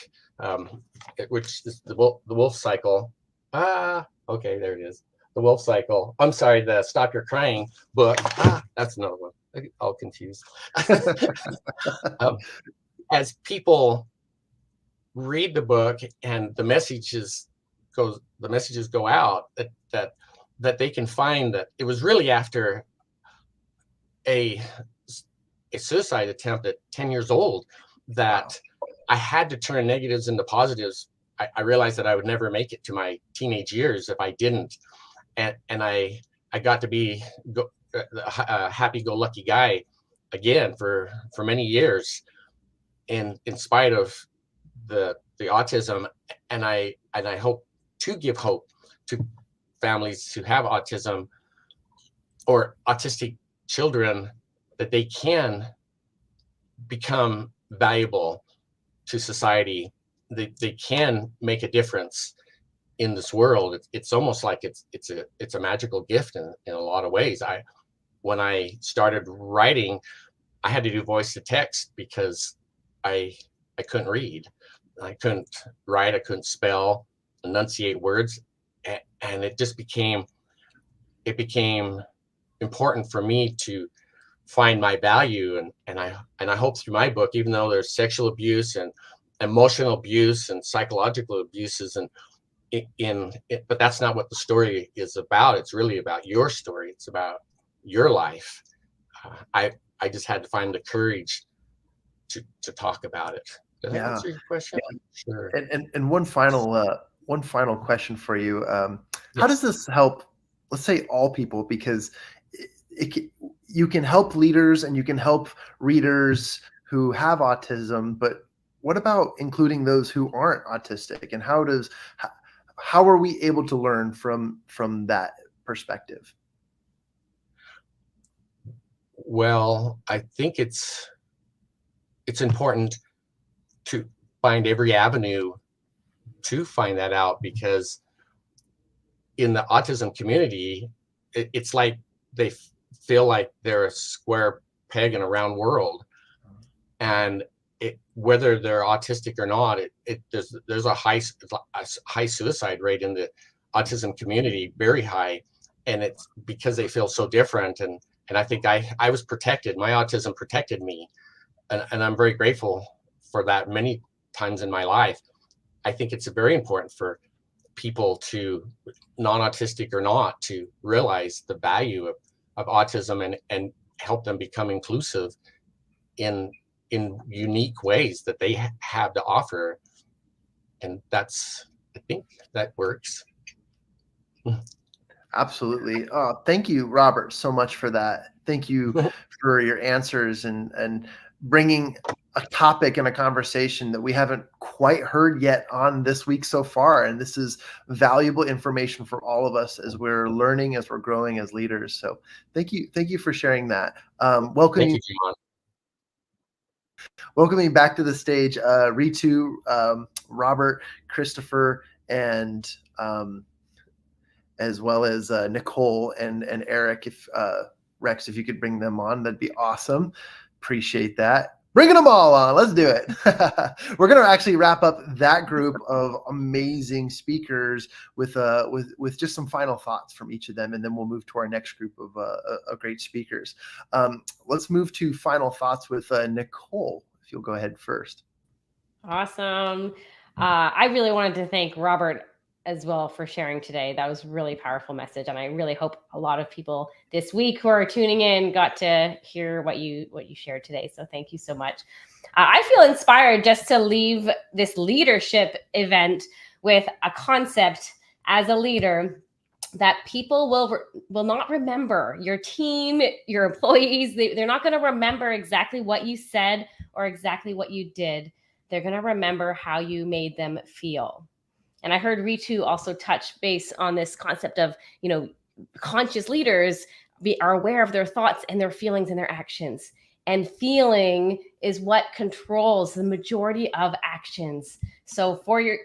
which is the Wolf Cycle. Okay, there it is. The Wolf Cycle. I'm sorry, the Stop Your Crying book. That's another one. All confused. As people read the book and the messages go out, that they can find that it was really after a suicide attempt at 10 years old that I had to turn negatives into positives. I realized that I would never make it to my teenage years if I didn't. And I got to be a happy-go-lucky guy again for many years, in spite of the autism. And I hope to give hope to families who have autism or autistic children, that they can become valuable to society. They can make a difference in this world. It's almost like it's a magical gift in a lot of ways. When I started writing, I had to do voice to text because I couldn't read, I couldn't write, I couldn't spell, enunciate words, and it became important for me to find my value, and I hope through my book, even though there's sexual abuse and emotional abuse and psychological abuses, and but that's not what the story is about. It's really about your story. It's about your life. I just had to find the courage to talk about it. Does that answer your question? Yeah. Sure. And one final question for you. How does this help, let's say, all people? Because you can help leaders and you can help readers who have autism, but what about including those who aren't autistic? And how are we able to learn from that perspective? Well, I think it's important to find every avenue to find that out, because in the autism community, it's like they feel like they're a square peg in a round world, and whether they're autistic or not, there's a high suicide rate in the autism community, very high, and it's because they feel so different. And I think I was protected. My autism protected me, and I'm very grateful for that many times in my life. I think it's very important for people, to non-autistic or not, to realize the value of autism and help them become inclusive in unique ways that they have to offer. And I think that works. Absolutely. Thank you, Robert, so much for that. Thank you for your answers and bringing a topic and a conversation that we haven't quite heard yet on this week so far. And this is valuable information for all of us as we're learning, as we're growing as leaders. So thank you for sharing that. Welcome. Thank you, John. Welcoming back to the stage, Ritu, Robert, Christopher, and as well as Nicole and Eric. If Rex, if you could bring them on, that'd be awesome. Appreciate that. Bringing them all on. Let's do it. We're going to actually wrap up that group of amazing speakers with just some final thoughts from each of them, and then we'll move to our next group of great speakers. Let's move to final thoughts with Nicole. If you'll go ahead first. Awesome. I really wanted to thank Robert as well for sharing today. That was a really powerful message, and I really hope a lot of people this week who are tuning in got to hear what you shared today. So thank you so much. I feel inspired just to leave this leadership event with a concept as a leader that people will not remember. Your team, your employees, they're not going to remember exactly what you said or exactly what you did. They're going to remember how you made them feel. And I heard Ritu also touch base on this concept of, conscious leaders are aware of their thoughts and their feelings and their actions. And feeling is what controls the majority of actions. So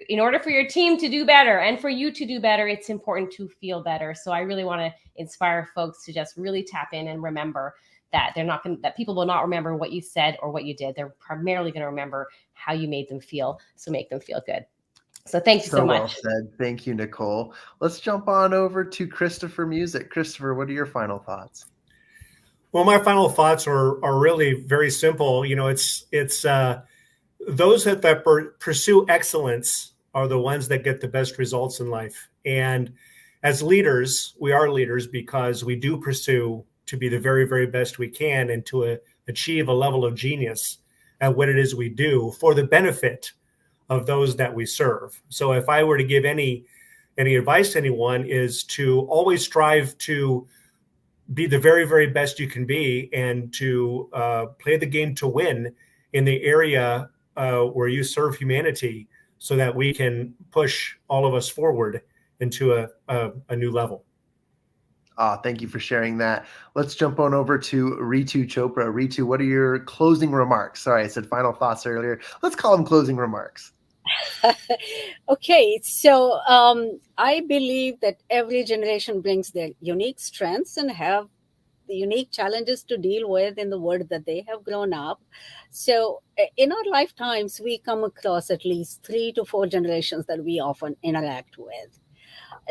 in order for your team to do better and for you to do better, it's important to feel better. So I really want to inspire folks to just really tap in and remember that that people will not remember what you said or what you did. They're primarily going to remember how you made them feel. So make them feel good. So thank you so much. Well said. Thank you, Nicole. Let's jump on over to Christopher Music. Christopher, what are your final thoughts? Well, my final thoughts are really very simple. It's those that pursue excellence are the ones that get the best results in life. And as leaders, we are leaders because we do pursue to be the very, very best we can and to achieve a level of genius at what it is we do for the benefit of those that we serve. So if I were to give any advice to anyone, is to always strive to be the very, very best you can be and to play the game to win in the area where you serve humanity so that we can push all of us forward into a new level. Thank you for sharing that. Let's jump on over to Ritu Chopra. Ritu, what are your closing remarks? Sorry, I said final thoughts earlier. Let's call them closing remarks. Okay, so I believe that every generation brings their unique strengths and have unique challenges to deal with in the world that they have grown up. So in our lifetimes, we come across at least 3 to 4 generations that we often interact with.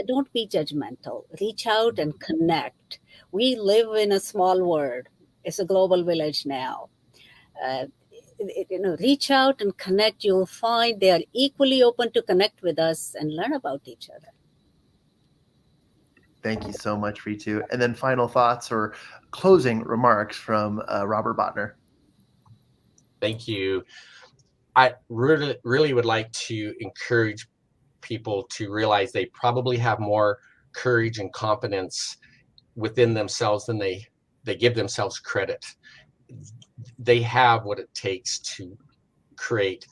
Don't be judgmental. Reach out and connect. We live in a small world. It's a global village now. Reach out and connect. You'll find they are equally open to connect with us and learn about each other. Thank you so much, Ritu. And then final thoughts or closing remarks from Robert Botner. Thank you. I really would like to encourage people to realize they probably have more courage and confidence within themselves than they give themselves credit. They have what it takes to create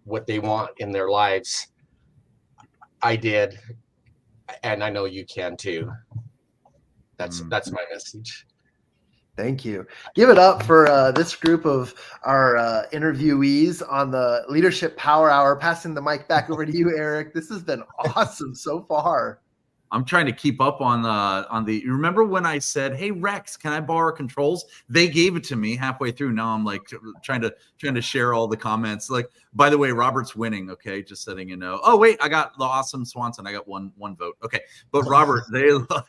what they want in their lives. I did, and I know you can too. That's my message. Thank you. Give it up for this group of our interviewees on the Leadership Power Hour. Passing the mic back over to you, Eric. This has been awesome so far. I'm trying to keep up on the. You remember when I said, "Hey Rex, can I borrow controls?" They gave it to me halfway through. Now I'm like trying to share all the comments. Like, by the way, Robert's winning. Okay, just letting you know. Oh wait, I got the awesome Swanson. I got one vote. Okay, but Robert, they love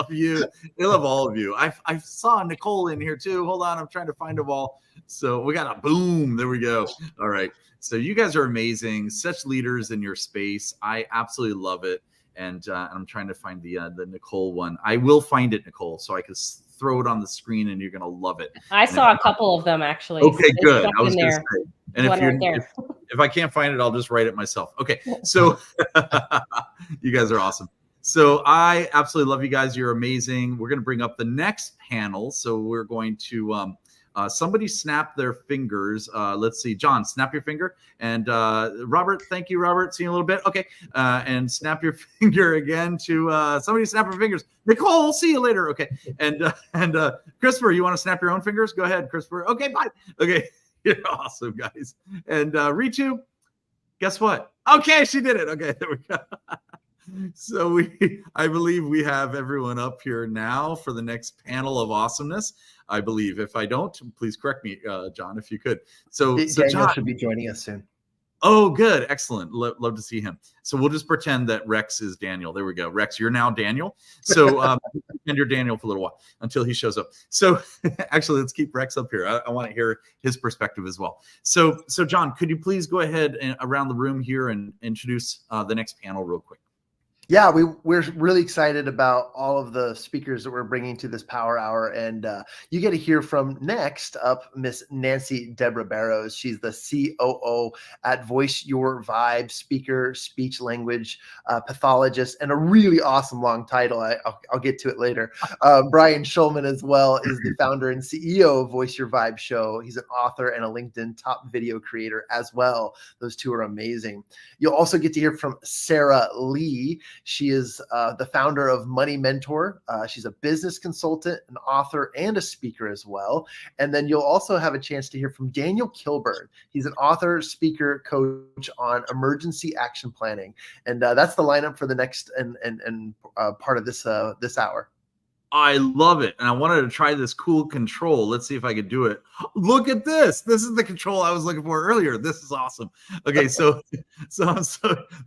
you. They love all of you. I saw Nicole in here too. Hold on, I'm trying to find them all. So we got a boom. There we go. All right. So you guys are amazing. Such leaders in your space. I absolutely love it. And I'm trying to find the Nicole one. I will find it, Nicole, so I can throw it on the screen, and you're gonna love it. I saw a couple of them actually. Okay, so good. I was gonna say, and if I can't find it, I'll just write it myself. Okay, so you guys are awesome. So I absolutely love you guys. You're amazing. We're gonna bring up the next panel. So we're going to somebody snap their fingers. Let's see, John, snap your finger. And Robert, thank you, Robert. See you in a little bit. Okay. And snap your finger again to somebody snap your fingers. Nicole, see you later. Okay. And Christopher, you want to snap your own fingers? Go ahead, Christopher. Okay, bye. Okay. You're awesome, guys. And Ritu, guess what? Okay, she did it. Okay, there we go. So I believe we have everyone up here now for the next panel of awesomeness. I believe. If I don't, please correct me, John, if you could. So Daniel John should be joining us soon. Oh, good. Excellent. Love to see him. So we'll just pretend that Rex is Daniel. There we go. Rex, you're now Daniel. So and you're Daniel for a little while until he shows up. So actually, let's keep Rex up here. I want to hear his perspective as well. So John, could you please go ahead and around the room here and introduce the next panel real quick? Yeah, we're really excited about all of the speakers that we're bringing to this Power Hour, and you get to hear from next up Miss Nancy Deborah Barrows. She's the COO at Voice Your Vibe, speaker, speech language pathologist, and a really awesome long title. I'll get to it later. Brian Schulman as well is the founder and CEO of Voice Your Vibe Show. He's an author and a LinkedIn top video creator as well. Those two are amazing. You'll also get to hear from Sarah Lee. She is the founder of Money Mentor. She's a business consultant, an author, and a speaker as well. And then you'll also have a chance to hear from Daniel Kilburn. He's an author, speaker, coach on emergency action planning. And that's the lineup for the next and part of this hour. I love it. And I wanted to try this cool control. Let's see if I could do it. Look at this. This is the control I was looking for earlier. This is awesome. Okay, so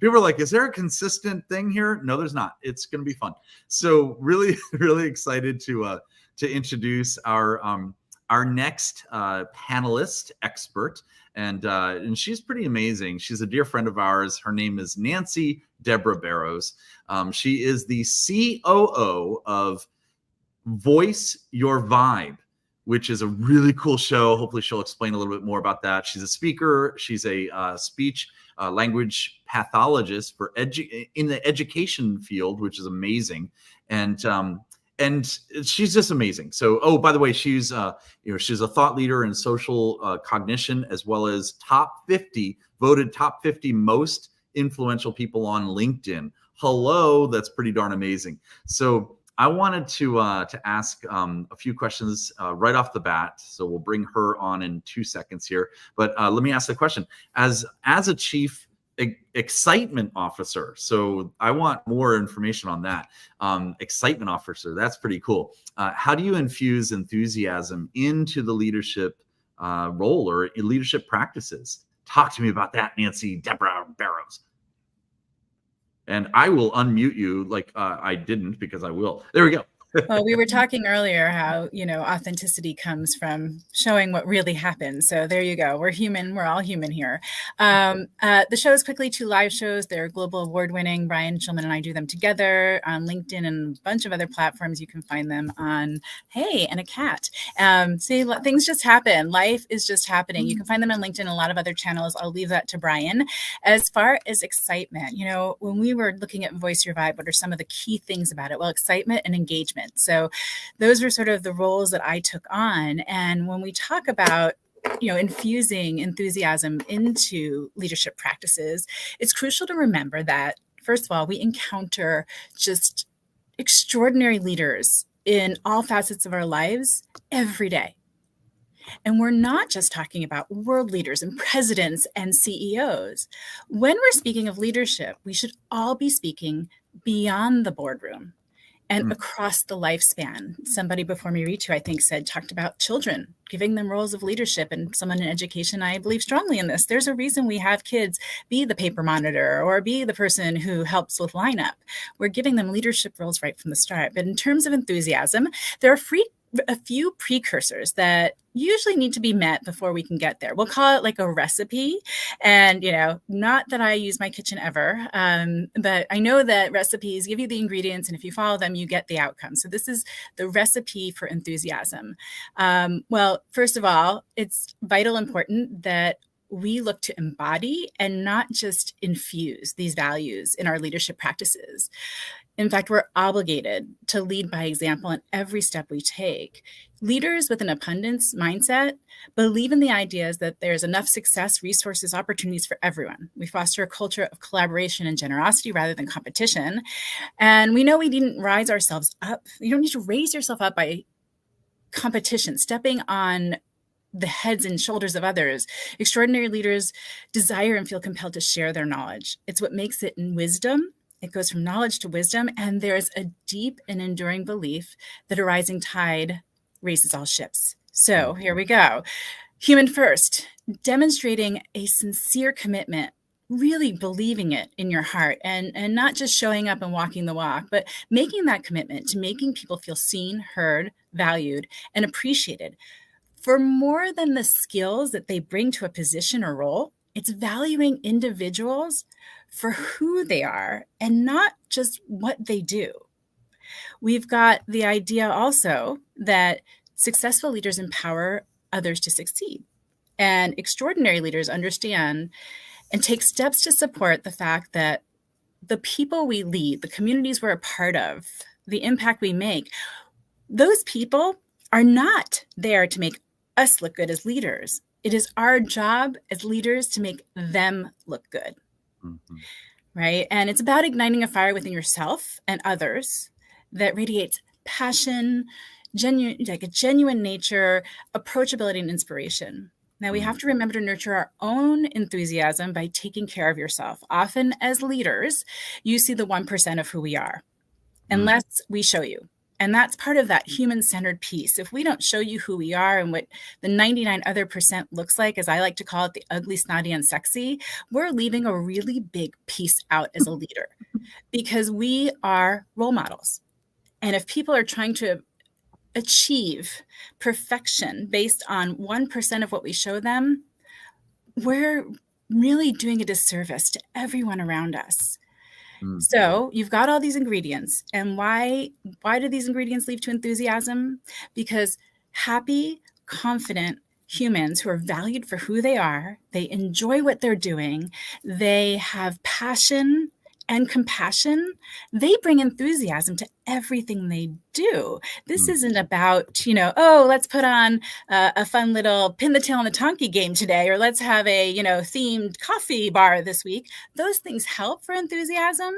people are like, is there a consistent thing here? No, there's not. It's going to be fun. So really, really excited to introduce our next panelist expert. And she's pretty amazing. She's a dear friend of ours. Her name is Nancy Deborah Barrows. She is the COO of Voice Your Vibe, which is a really cool show. Hopefully she'll explain a little bit more about that. She's a speaker. She's a speech language pathologist in the education field, which is amazing. And she's just amazing. So, oh, by the way, she's she's a thought leader in social cognition, as well as voted top 50 most influential people on LinkedIn. Hello, that's pretty darn amazing. So I wanted to ask a few questions right off the bat. So we'll bring her on in 2 seconds here. But let me ask the question: as a chief excitement officer. So I want more information on that. Excitement officer, that's pretty cool. How do you infuse enthusiasm into the leadership role or leadership practices? Talk to me about that, Nancy Deborah Barrows. And I will unmute you like I didn't, because I will. There we go. Well, we were talking earlier how, authenticity comes from showing what really happened. So there you go. We're human. We're all human here. The show is quickly 2 live shows. They're global award-winning. Brian Shulman and I do them together on LinkedIn and a bunch of other platforms. You can find them on, hey, and a cat. See, things just happen. Life is just happening. You can find them on LinkedIn and a lot of other channels. I'll leave that to Brian. As far as excitement, when we were looking at Voice Your Vibe, what are some of the key things about it? Well, excitement and engagement. So those were sort of the roles that I took on. And when we talk about, infusing enthusiasm into leadership practices, it's crucial to remember that, first of all, we encounter just extraordinary leaders in all facets of our lives every day. And we're not just talking about world leaders and presidents and CEOs. When we're speaking of leadership, we should all be speaking beyond the boardroom and across the lifespan. Somebody before me, Ritu, I think, talked about children, giving them roles of leadership, and someone in education, I believe strongly in this. There's a reason we have kids be the paper monitor or be the person who helps with lineup. We're giving them leadership roles right from the start. But in terms of enthusiasm, there are a few precursors that usually need to be met before we can get there. We'll call it like a recipe. And, not that I use my kitchen ever, but I know that recipes give you the ingredients, and if you follow them, you get the outcome. So this is the recipe for enthusiasm. Well, first of all, it's vital important that we look to embody and not just infuse these values in our leadership practices. In fact, we're obligated to lead by example in every step we take. Leaders with an abundance mindset believe in the ideas that there's enough success, resources, opportunities for everyone. We foster a culture of collaboration and generosity rather than competition. And we know we needn't rise ourselves up. You don't need to raise yourself up by competition, stepping on the heads and shoulders of others. Extraordinary leaders desire and feel compelled to share their knowledge. It's what makes it in wisdom. It goes from knowledge to wisdom, and there's a deep and enduring belief that a rising tide raises all ships. So here we go. Human first, demonstrating a sincere commitment, really believing it in your heart, and not just showing up and walking the walk, but making that commitment to making people feel seen, heard, valued, and appreciated for more than the skills that they bring to a position or role. It's valuing individuals for who they are and not just what they do. We've got the idea also that successful leaders empower others to succeed. And extraordinary leaders understand and take steps to support the fact that the people we lead, the communities we're a part of, the impact we make, those people are not there to make us look good as leaders. It is our job as leaders to make them look good. Right? And it's about igniting a fire within yourself and others that radiates passion, a genuine nature, approachability, and inspiration. Now, we have to remember to nurture our own enthusiasm by taking care of yourself. Often as leaders, you see the 1% of who we are, unless we show you. And that's part of that human-centered piece. If we don't show you who we are and what the 99 other percent looks like, as I like to call it, the ugly, snotty, and sexy, we're leaving a really big piece out as a leader because we are role models. And if people are trying to achieve perfection based on 1% of what we show them, we're really doing a disservice to everyone around us. So you've got all these ingredients. And why do these ingredients lead to enthusiasm? Because happy, confident humans who are valued for who they are, they enjoy what they're doing, they have passion and compassion, they bring enthusiasm to everything they do. This isn't about, let's put on a fun little pin the tail on the donkey game today, or let's have a, themed coffee bar this week. Those things help for enthusiasm,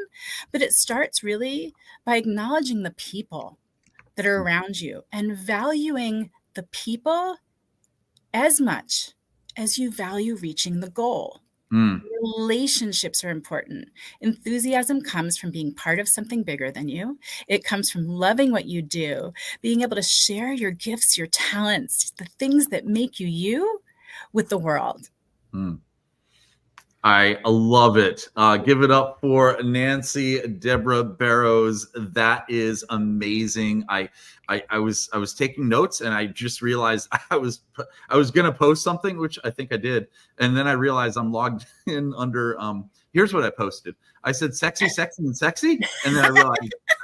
but it starts really by acknowledging the people that are around you and valuing the people as much as you value reaching the goal. Relationships are important. Enthusiasm comes from being part of something bigger than you. It comes from loving what you do, being able to share your gifts, your talents, the things that make you you with the world. I love it. Give it up for Nancy Deborah Barrows. That is amazing. I was taking notes and I just realized I was gonna post something, which I think I did, and then I realized I'm logged in under here's what I posted. I said sexy, sexy, and sexy, and then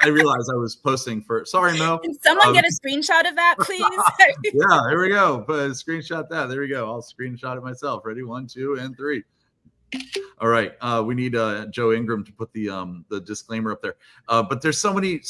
I realized I was posting for. Sorry, Mo. Can someone get a screenshot of that, please? Yeah, there we go. But screenshot that. There we go. I'll screenshot it myself. Ready? 1, 2, and 3. All right, we need Joe Ingram to put the disclaimer up there. But there's so many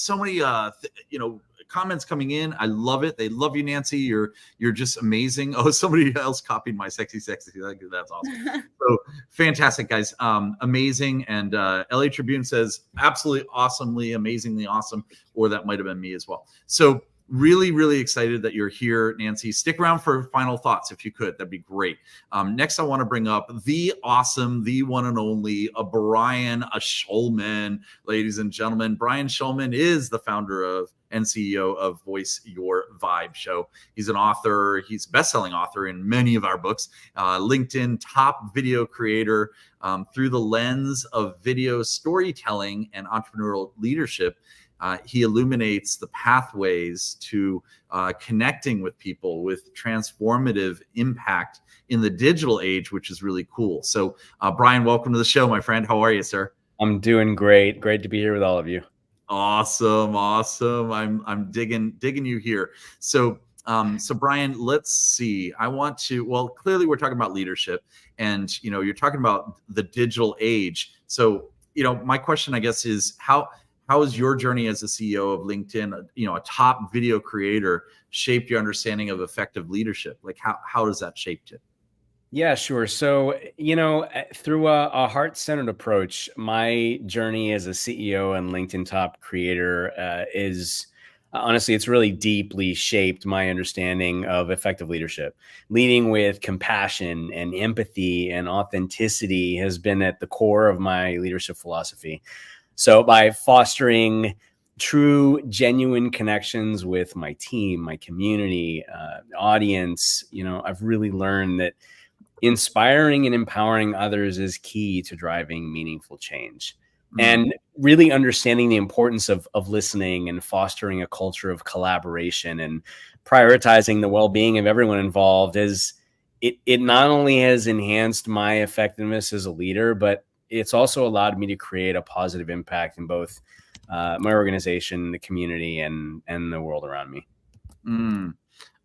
comments coming in. I love it. They love you, Nancy. You're just amazing. Oh, somebody else copied my sexy. That's awesome. So fantastic, guys. Amazing. And LA Tribune says absolutely awesomely, amazingly awesome. Or that might have been me as well. So really, really excited that you're here, Nancy. Stick around for final thoughts if you could. That'd be great. Next, I want to bring up the awesome, the one and only Brian Schulman, ladies and gentlemen. Brian Schulman is the founder of and CEO of Voice Your Vibe show. He's an author. He's a best-selling author in many of our books. LinkedIn top video creator through the lens of video storytelling and entrepreneurial leadership. He illuminates the pathways to connecting with people with transformative impact in the digital age, which is really cool. So, Brian, welcome to the show, my friend. How are you, sir? I'm doing great. Great to be here with all of you. Awesome. I'm digging you here. So, Brian, let's see. Well, clearly we're talking about leadership, and you're talking about the digital age. So, my question, I guess, is how has your journey as a CEO of LinkedIn, a top video creator, shaped your understanding of effective leadership? Like how does that shape it? Yeah, sure. So, through a heart-centered approach, my journey as a CEO and LinkedIn top creator is honestly, it's really deeply shaped my understanding of effective leadership. Leading with compassion and empathy and authenticity has been at the core of my leadership philosophy. So by fostering true, genuine connections with my team, my community, audience, I've really learned that inspiring and empowering others is key to driving meaningful change. And really understanding the importance of listening and fostering a culture of collaboration and prioritizing the well-being of everyone involved it not only has enhanced my effectiveness as a leader, but it's also allowed me to create a positive impact in both my organization, the community, and the world around me.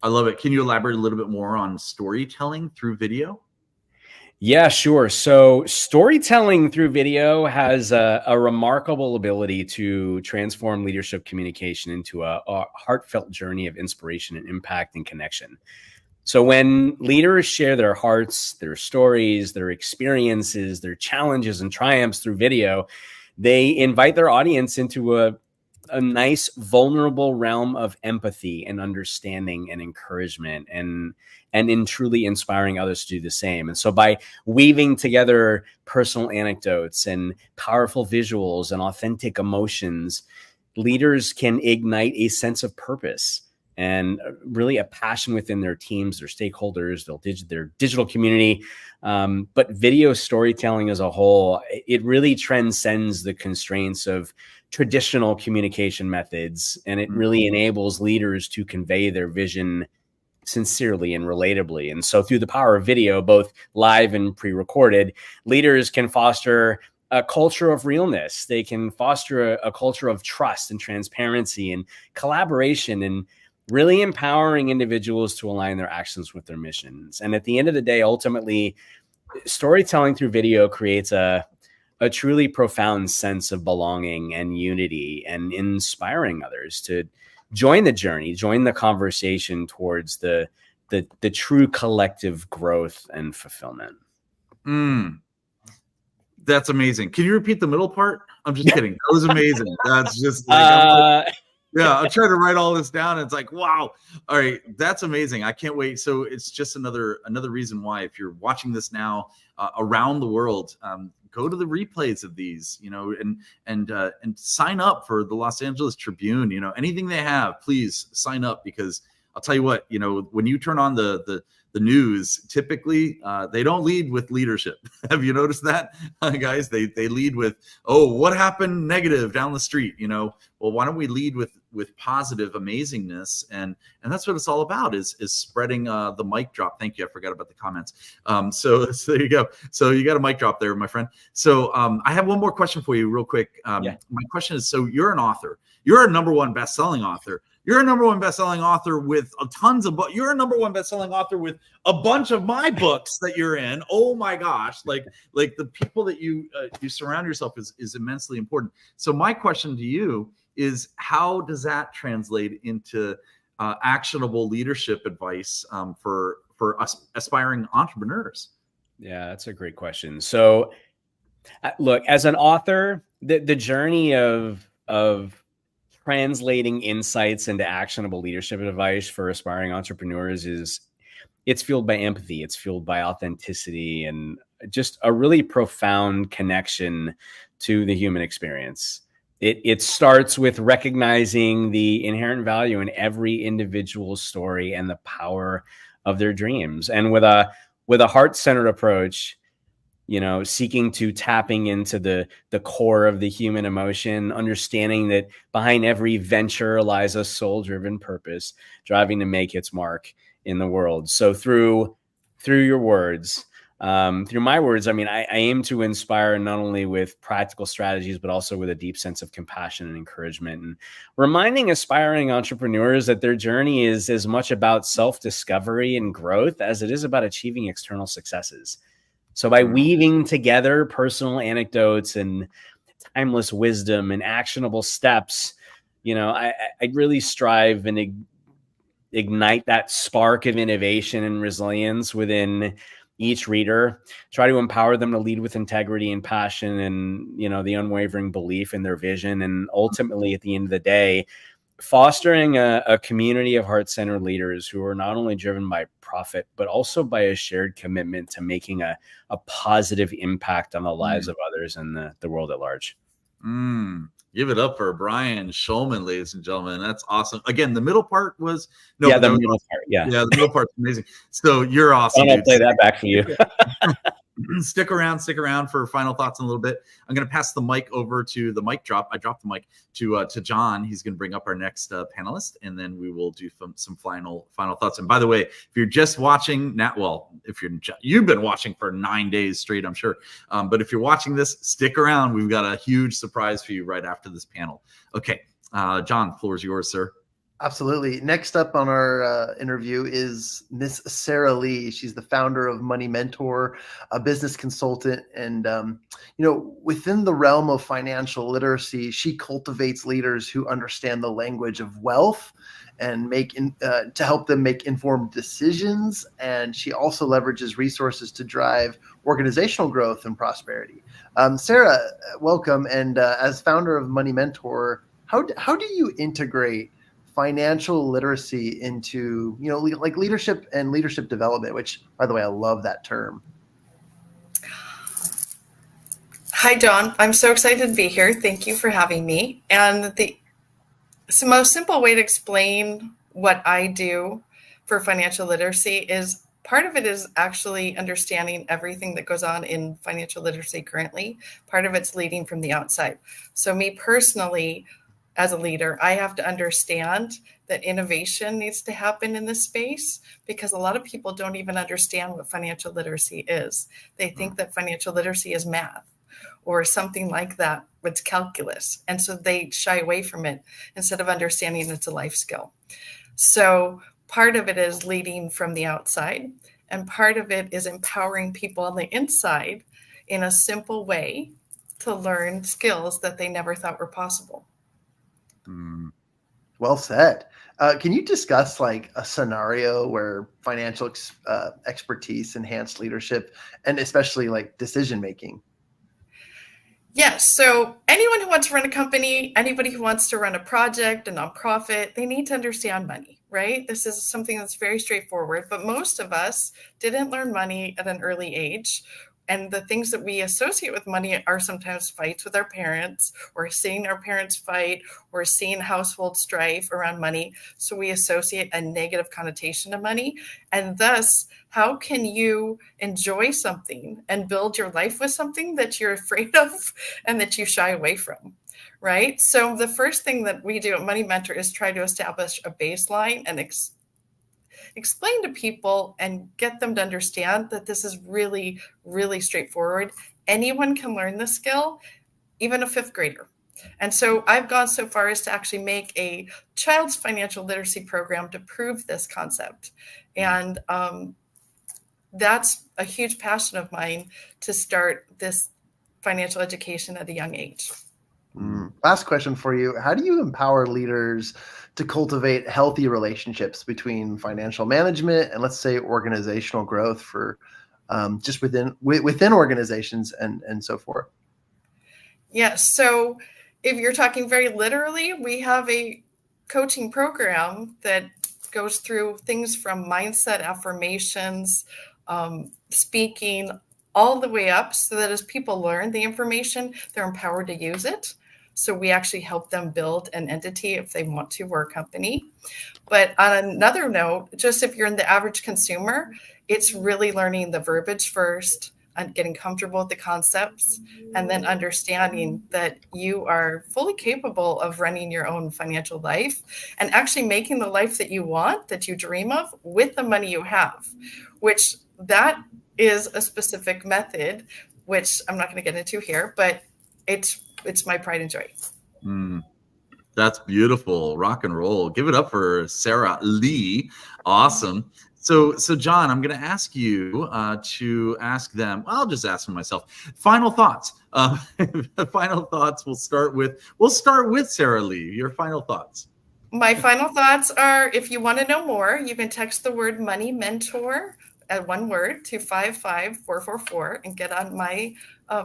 I love it. Can you elaborate a little bit more on storytelling through video? Yeah, sure. So storytelling through video has a remarkable ability to transform leadership communication into a heartfelt journey of inspiration and impact and connection. So when leaders share their hearts, their stories, their experiences, their challenges and triumphs through video, they invite their audience into a nice, vulnerable realm of empathy and understanding and encouragement and in truly inspiring others to do the same. And so by weaving together personal anecdotes and powerful visuals and authentic emotions, leaders can ignite a sense of purpose and really a passion within their teams, their stakeholders, their digital community. But video storytelling as a whole, it really transcends the constraints of traditional communication methods, and it really enables leaders to convey their vision sincerely and relatably. And so through the power of video, both live and pre-recorded, leaders can foster a culture of realness. They can foster a culture of trust and transparency and collaboration and really empowering individuals to align their actions with their missions. And at the end of the day, ultimately, storytelling through video creates a truly profound sense of belonging and unity and inspiring others to join the journey, join the conversation towards the true collective growth and fulfillment. That's amazing. Can you repeat the middle part? I'm just kidding. That was amazing. That's just like Yeah, I'll try to write all this down. It's like, wow. All right, that's amazing. I can't wait. So it's just another reason why, if you're watching this now around the world, go to the replays of these, and sign up for the Los Angeles Tribune. Anything they have, please sign up, because I'll tell you what, when you turn on the news, typically they don't lead with leadership. Have you noticed that, guys? They lead with, oh, what happened negative down the street? Well, why don't we lead with positive amazingness? And that's what it's all about, is spreading the mic drop. Thank you. I forgot about the comments. So there you go. So you got a mic drop there, my friend. So I have one more question for you real quick. My question is, so you're an author. You're a #1 best-selling author. You're a #1 best-selling author with tons of books. You're a #1 best-selling author with a bunch of my books that you're in. Oh my gosh! Like the people that you surround yourself is immensely important. So my question to you is, how does that translate into actionable leadership advice for aspiring entrepreneurs? Yeah, that's a great question. So, look, as an author, the journey of translating insights into actionable leadership advice for aspiring entrepreneurs it's fueled by empathy. It's fueled by authenticity and just a really profound connection to the human experience. It starts with recognizing the inherent value in every individual's story and the power of their dreams. And with a heart-centered approach, seeking to tapping into the core of the human emotion, understanding that behind every venture lies a soul-driven purpose, driving to make its mark in the world. So through your words, through my words, I aim to inspire not only with practical strategies, but also with a deep sense of compassion and encouragement, and reminding aspiring entrepreneurs that their journey is as much about self-discovery and growth as it is about achieving external successes. So by weaving together personal anecdotes and timeless wisdom and actionable steps, I really strive and ignite that spark of innovation and resilience within each reader, try to empower them to lead with integrity and passion and, the unwavering belief in their vision. And ultimately, at the end of the day, fostering a community of heart-centered leaders who are not only driven by profit, but also by a shared commitment to making a positive impact on the lives of others and the world at large. Give it up for Brian Schulman, ladies and gentlemen. That's awesome. Again, the middle part was the middle part. Yeah, the middle part's amazing. So you're awesome. I'll play that back for you. Stick around for final thoughts in a little bit. I'm going to pass the mic over to the mic drop. I dropped the mic to John. He's going to bring up our next panelist, and then we will do some final thoughts. And by the way, if you're just watching you've been watching for 9 days straight, I'm sure. But if you're watching this, stick around. We've got a huge surprise for you right after this panel. Okay, John, the floor is yours, sir. Absolutely. Next up on our interview is Miss Sarah Lee. She's the founder of Money Mentor, a business consultant. And, within the realm of financial literacy, she cultivates leaders who understand the language of wealth and to help them make informed decisions. And she also leverages resources to drive organizational growth and prosperity. Sarah, welcome. And as founder of Money Mentor, how do you integrate financial literacy into, like leadership and leadership development, which, by the way, I love that term. Hi, John. I'm so excited to be here. Thank you for having me. And the most simple way to explain what I do for financial literacy is part of it is actually understanding everything that goes on in financial literacy currently. Part of it's leading from the outside. So me personally, as a leader, I have to understand that innovation needs to happen in this space because a lot of people don't even understand what financial literacy is. They think that financial literacy is math or something like that, it's calculus. And so they shy away from it instead of understanding it's a life skill. So part of it is leading from the outside, and part of it is empowering people on the inside in a simple way to learn skills that they never thought were possible. Well said. Can you discuss like a scenario where financial expertise enhanced leadership and especially like decision making? Yes. So anyone who wants to run a company, anybody who wants to run a project, a nonprofit, they need to understand money, right? This is something that's very straightforward, but most of us didn't learn money at an early age. And the things that we associate with money are sometimes fights with our parents, or seeing our parents fight, or seeing household strife around money. So we associate a negative connotation to money. And thus, how can you enjoy something and build your life with something that you're afraid of and that you shy away from? Right? So the first thing that we do at Money Mentor is try to establish a baseline and explain to people and get them to understand that this is really, really straightforward. Anyone can learn this skill, even a fifth grader. And so I've gone so far as to actually make a child's financial literacy program to prove this concept. And that's a huge passion of mine, to start this financial education at a young age. Last question for you. How do you empower leaders to cultivate healthy relationships between financial management and, let's say, organizational growth for just within organizations and so forth? Yes. So if you're talking very literally, we have a coaching program that goes through things from mindset, affirmations, speaking, all the way up, so that as people learn the information, they're empowered to use it. So we actually help them build an entity if they want to, or a company. But on another note, just if you're in the average consumer, it's really learning the verbiage first and getting comfortable with the concepts, and then understanding that you are fully capable of running your own financial life and actually making the life that you want, that you dream of, with the money you have, which that is a specific method, which I'm not going to get into here, but it's my pride and joy. That's beautiful. Rock and roll. Give it up for Sarah Lee. Awesome. So John, I'm going to ask you to ask them. I'll just ask them myself. Final thoughts. Final thoughts. We'll start with Sarah Lee. Your final thoughts. My final thoughts are: if you want to know more, you can text the word Money Mentor at one word to 55444 and get on my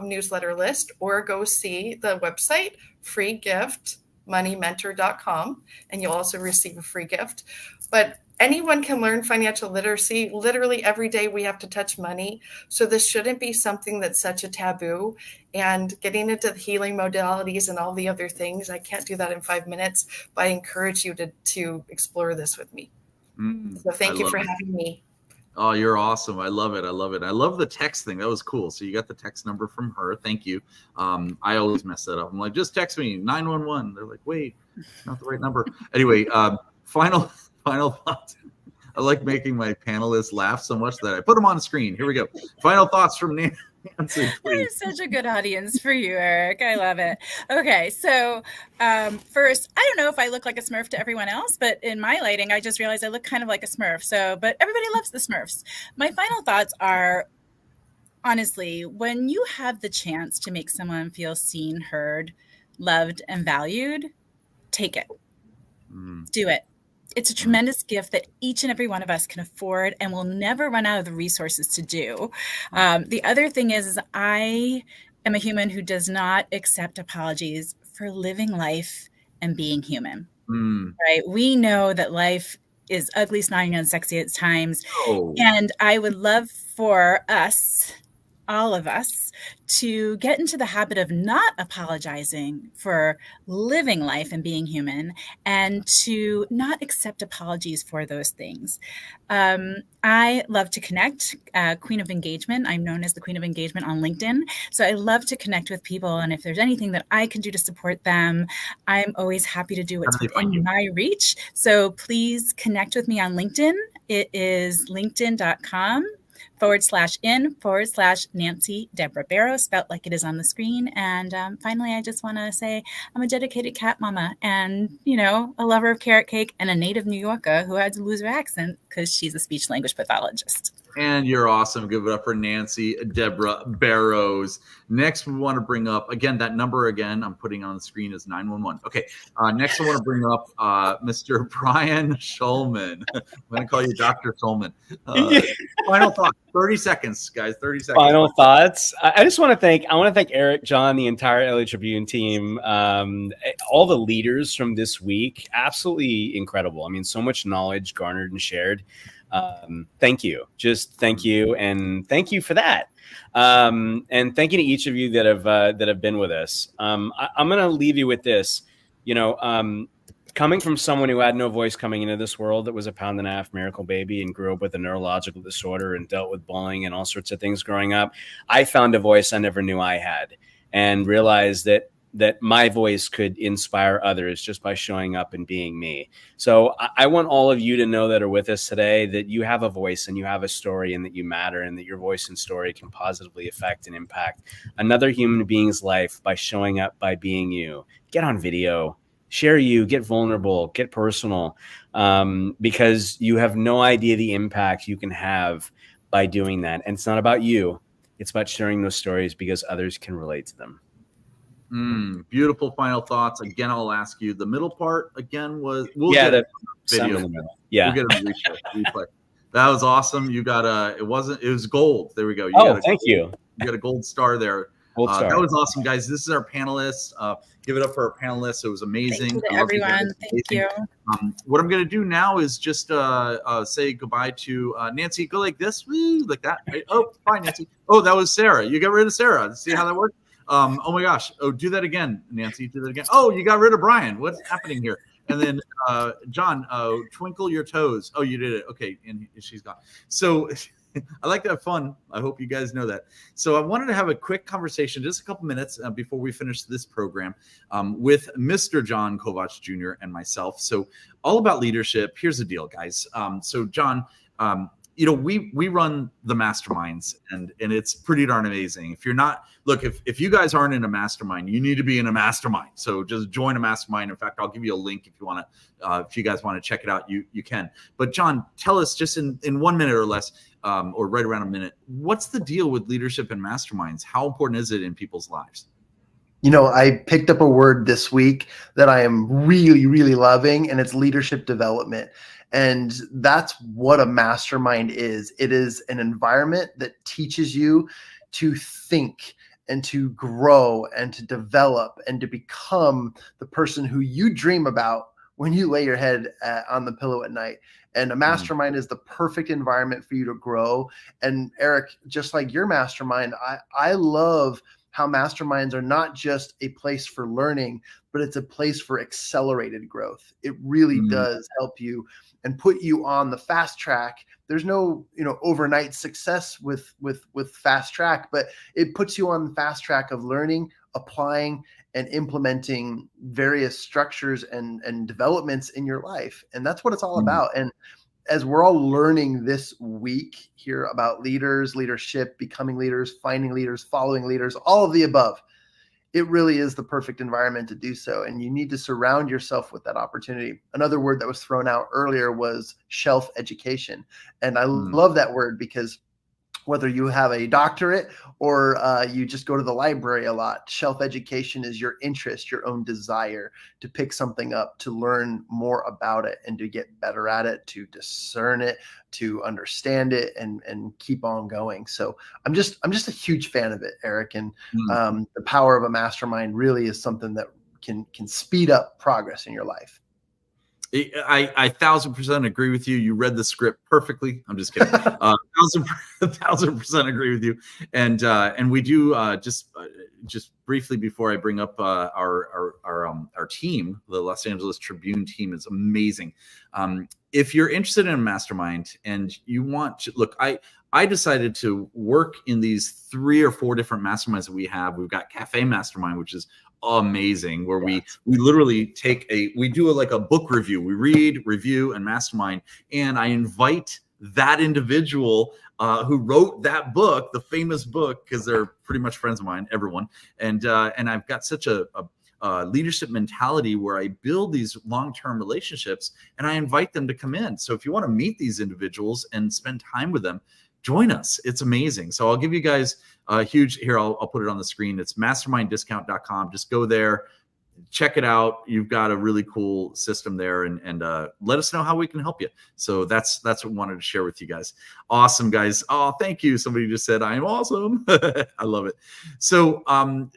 newsletter list, or go see the website, free gift, moneymentor.com, and you'll also receive a free gift. But anyone can learn financial literacy. Literally every day we have to touch money. So this shouldn't be something that's such a taboo. And getting into the healing modalities and all the other things, I can't do that in 5 minutes, but I encourage you to explore this with me. So thank you for having me. Oh, you're awesome. I love it. I love it. I love the text thing. That was cool. So you got the text number from her. Thank you. I always mess that up. I'm like, just text me 911. They're like, wait, it's not the right number. Anyway, final thoughts. I like making my panelists laugh so much that I put them on the screen. Here we go. Final thoughts from Nancy, please. That is such a good audience for you, Eric. I love it. Okay, so first, I don't know if I look like a Smurf to everyone else, but in my lighting, I just realized I look kind of like a Smurf. But everybody loves the Smurfs. My final thoughts are, honestly, when you have the chance to make someone feel seen, heard, loved, and valued, take it. Do it. It's a tremendous gift that each and every one of us can afford, and we'll never run out of the resources to do. The other thing is I am a human who does not accept apologies for living life and being human. Right? We know that life is ugly, snotty, and unsexy at times. And I would love for us, all of us, to get into the habit of not apologizing for living life and being human, and to not accept apologies for those things. I love to connect, Queen of Engagement. I'm known as the Queen of Engagement on LinkedIn. So I love to connect with people. And if there's anything that I can do to support them, I'm always happy to do what's within my reach. So please connect with me on LinkedIn. It is linkedin.com/in/Nancy Deborah Barrow, spelt like it is on the screen. And finally, I just want to say I'm a dedicated cat mama, and, a lover of carrot cake, and a native New Yorker who had to lose her accent because she's a speech language pathologist. And you're awesome. Give it up for Nancy Deborah Barrows. Next, we want to bring up, again, that number again, I'm putting on the screen is 911. Okay. Next, I want to bring up Mr. Brian Schulman. I'm going to call you Dr. Schulman. Final thoughts. 30 seconds, guys. 30 seconds. Final thoughts. I just want to thank Eric, John, the entire LA Tribune team, all the leaders from this week. Absolutely incredible. I mean, so much knowledge garnered and shared. Thank you. Just thank you. And thank you for that. And thank you to each of you that have been with us. I'm going to leave you with this, coming from someone who had no voice coming into this world, that was a pound-and-a-half miracle baby and grew up with a neurological disorder and dealt with bullying and all sorts of things growing up, I found a voice I never knew I had, and realized that my voice could inspire others just by showing up and being me. So I want all of you to know that are with us today that you have a voice and you have a story and that you matter, and that your voice and story can positively affect and impact another human being's life by showing up, by being you. Get on video. Share you, get vulnerable, get personal, because you have no idea the impact you can have by doing that. And it's not about you. It's about sharing those stories because others can relate to them. Beautiful final thoughts. Again, I'll ask you, the middle part again was, we'll get a video in the middle. Yeah. We'll get a replay. That was awesome. You got it was gold. There we go. Thank you. You got a gold star there. That was awesome, guys. This is our panelists. Give it up for our panelists. It was amazing. Thank you to everyone. Thank you. What I'm going to do now is just say goodbye to Nancy. Go like this, like that. Right? Oh, bye, Nancy. Oh, that was Sarah. You got rid of Sarah. See how that worked? Oh my gosh. Oh, do that again, Nancy. Do that again. Oh, you got rid of Brian. What's happening here? And then John, twinkle your toes. Oh, you did it. Okay, and she's gone. So I like to have fun. I hope you guys know that. So I wanted to have a quick conversation, just a couple minutes before we finish this program, with Mr. John Kovacs Jr. and myself. So all about leadership. Here's the deal, guys. So John, we run the masterminds, and it's pretty darn amazing. If you're not, look, if you guys aren't in a mastermind, you need to be in a mastermind. So just join a mastermind. In fact, I'll give you a link if you want to, if you guys want to check it out, you can. But John, tell us just in 1 minute or less, or right around a minute, what's the deal with leadership and masterminds? How important is it in people's lives? I picked up a word this week that I am really, really loving, and it's leadership development. And that's what a mastermind is. It is an environment that teaches you to think and to grow and to develop and to become the person who you dream about when you lay your head on the pillow at night. And a mastermind is the perfect environment for you to grow. And Eric, just like your mastermind, I love how masterminds are not just a place for learning, but it's a place for accelerated growth. It really does help you and put you on the fast track. There's no, overnight success with fast track, but it puts you on the fast track of learning, applying, and implementing various structures and developments in your life. And that's what it's all about. And as we're all learning this week here about leaders, leadership, becoming leaders, finding leaders, following leaders, all of the above, it really is the perfect environment to do so. And you need to surround yourself with that opportunity. Another word that was thrown out earlier was shelf education. And I love that word, because whether you have a doctorate or you just go to the library a lot, shelf education is your interest, your own desire to pick something up, to learn more about it and to get better at it, to discern it, to understand it, and keep on going. So I'm just a huge fan of it, Eric. And the power of a mastermind really is something that can speed up progress in your life. I 1000% agree with you. You read the script perfectly. I'm just kidding. 1000% agree with you. And we do just briefly before I bring up our team, the Los Angeles Tribune team is amazing. If you're interested in a mastermind and you want to look, I decided to work in these 3 or 4 different masterminds that we have. We've got Cafe Mastermind, which is amazing, where we literally we do like a book review. We read, review, and mastermind. And I invite that individual who wrote that book, the famous book, because they're pretty much friends of mine, everyone. And I've got such a leadership mentality where I build these long-term relationships and I invite them to come in. So if you want to meet these individuals and spend time with them, join us. It's amazing. So I'll give you guys a huge, here, I'll put it on the screen. It's masterminddiscount.com. Just go there. check it out. You've got a really cool system there, and let us know how we can help you. So that's what I wanted to share with you guys. Awesome, guys. Oh, thank you. Somebody just said I'm awesome. I love it. So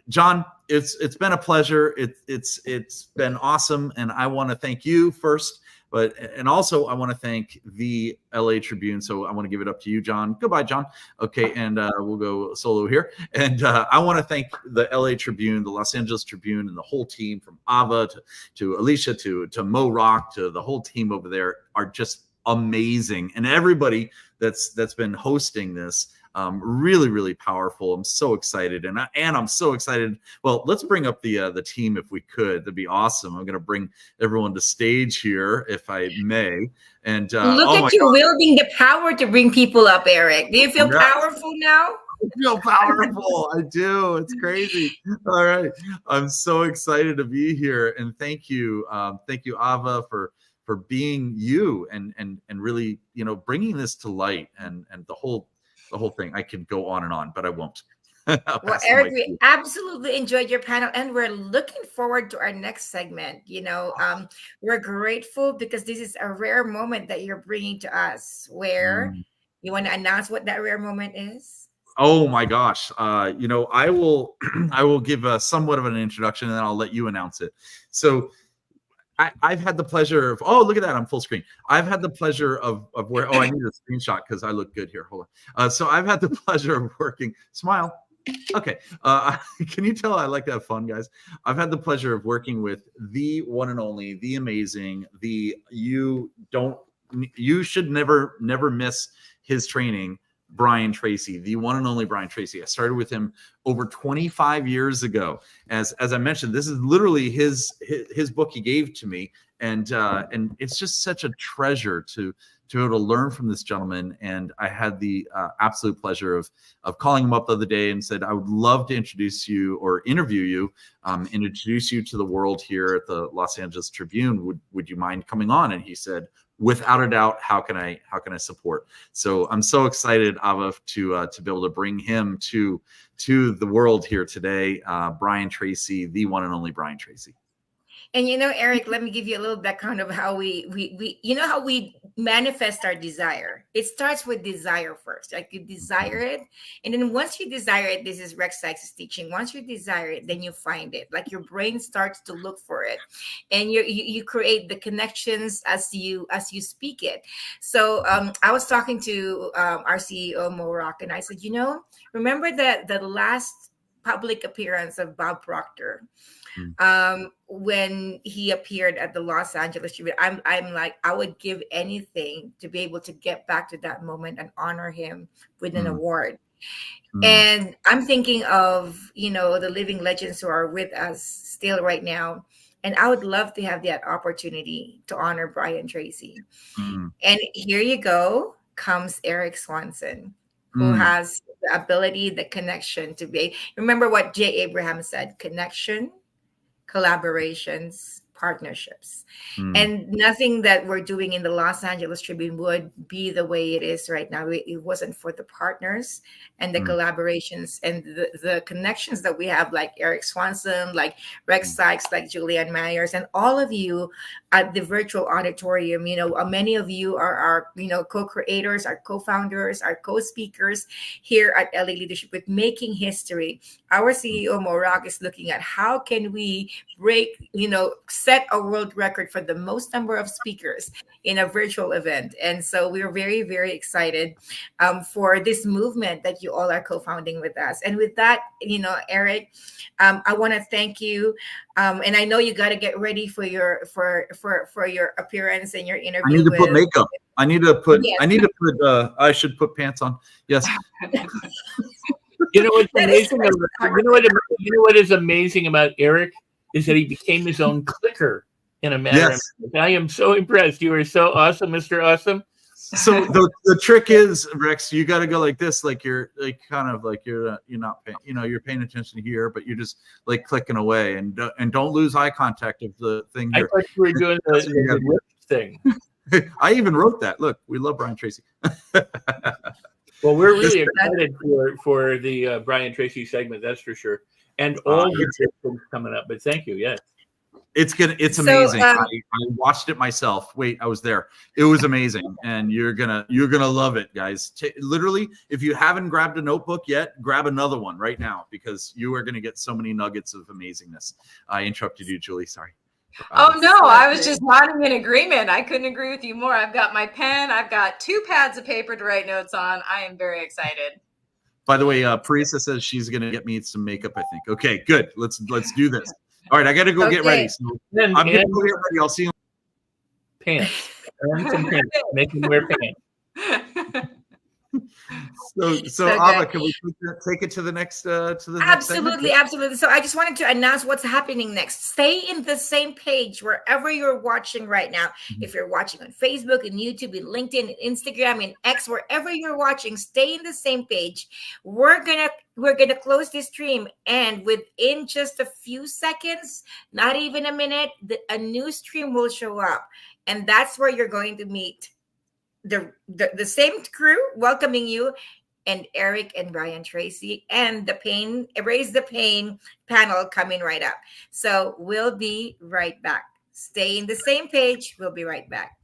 John, it's been a pleasure. It's been awesome, and I want to thank you first. And also I want to thank the LA Tribune. So I want to give it up to you, John. Goodbye, John. Okay, and we'll go solo here. And I want to thank the LA Tribune, the Los Angeles Tribune, and the whole team from Ava to Alicia to Mo Rock to the whole team over there are just amazing. And everybody that's been hosting this. Really, really powerful. I'm so excited, and I'm so excited. Well, let's bring up the team if we could. That'd be awesome. I'm going to bring everyone to stage here, if I may. And look at you wielding the power to bring people up, Eric. Do you feel powerful now? I feel powerful. I do. It's crazy. All right, I'm so excited to be here, and thank you, Ava, for being you and really bringing this to light and the whole thing. I could go on and on, but I won't. Well, Eric, we absolutely enjoyed your panel, and we're looking forward to our next segment. We're grateful because this is a rare moment that you're bringing to us. Where you want to announce what that rare moment is? Oh my gosh. I will give somewhat of an introduction, and then I'll let you announce it. So I've had the pleasure of, oh, look at that, I'm full screen. I've had the pleasure of where, oh, I need a screenshot because I look good here. Hold on. So I've had the pleasure of working, smile. Okay. Can you tell I like to have fun, guys? I've had the pleasure of working with the one and only, the amazing, you should never miss his training, Brian Tracy, the one and only Brian Tracy. I started with him over 25 years ago. As I mentioned, this is literally his book he gave to me, and it's just such a treasure to be able to learn from this gentleman. And I had the absolute pleasure of calling him up the other day and said, I would love to introduce you or interview you, and introduce you to the world here at the Los Angeles Tribune. Would you mind coming on? And he said, without a doubt, how can I support? So I'm so excited, Ava, to be able to bring him to the world here today. Brian Tracy, the one and only Brian Tracy. And Eric, let me give you a little background of how we how we manifest our desire. It starts with desire first. Like you desire it, and then once you desire it, this is Rex Sykes' teaching. Once you desire it, then you find it. Like your brain starts to look for it, and you create the connections as you speak it. So I was talking to our CEO Mo Rock, and I said, remember that the last public appearance of Bob Proctor. When he appeared at the Los Angeles Tribune, I'm like, I would give anything to be able to get back to that moment and honor him with an award. And I'm thinking of, the living legends who are with us still right now. And I would love to have that opportunity to honor Brian Tracy. And here you go, comes Eric Swanson, who has the ability, the connection to be. Remember what Jay Abraham said, connection, collaborations, partnerships. And nothing that we're doing in the Los Angeles Tribune would be the way it is right now. It wasn't for the partners and the collaborations and the connections that we have, like Eric Swanson, like Rex Sykes, like Julianne Myers, and all of you at the virtual auditorium. Many of you are our co-creators, our co-founders, our co-speakers here at LA Leadership with Making History. Our CEO Morak is looking at how can we set a world record for the most number of speakers in a virtual event. And so we're very, very excited for this movement that you all are co-founding with us. And with that, Eric, I want to thank you. And I know you got to get ready for your appearance and your interview. I need to put makeup. I should put pants on. Yes. You know what's amazing? You know what is amazing about Eric is that he became his own clicker in a matter. Yes. I am so impressed. You are so awesome, Mr. Awesome. So the trick is, Rex, you got to go like this, like you're not paying, you're paying attention here, but you're just like clicking away, and don't lose eye contact of the thing here. I thought you were doing the thing. I even wrote that. Look, we love Brian Tracy. Well, we're really excited for the Brian Tracy segment, that's for sure. And all your things coming up. But thank you. Yes. It's amazing. I watched it myself. Wait, I was there. It was amazing, and you're gonna love it, guys. Literally, if you haven't grabbed a notebook yet, grab another one right now, because you are gonna get so many nuggets of amazingness. I interrupted you, Julie. Sorry. Oh no, I was just nodding in agreement. I couldn't agree with you more. I've got my pen. I've got 2 pads of paper to write notes on. I am very excited. By the way, Parisa says she's gonna get me some makeup, I think. Okay, good. Let's do this. All right, I got to go get ready. So I'm going to go get ready. I'll see you. Pants. Earn some pants. Make him wear pants. So Ava, can we take it to the next Absolutely. So I just wanted to announce what's happening next. Stay in the same page wherever you're watching right now. If you're watching on Facebook and YouTube and LinkedIn and Instagram and X, wherever you're watching, stay in the same page. We're gonna close this stream, and within just a few seconds, not even a minute, a new stream will show up, and that's where you're going to meet the same crew welcoming you, and Eric and Brian Tracy, and the Erase the Pain panel coming right up. So we'll be right back. Stay in the same page. We'll be right back.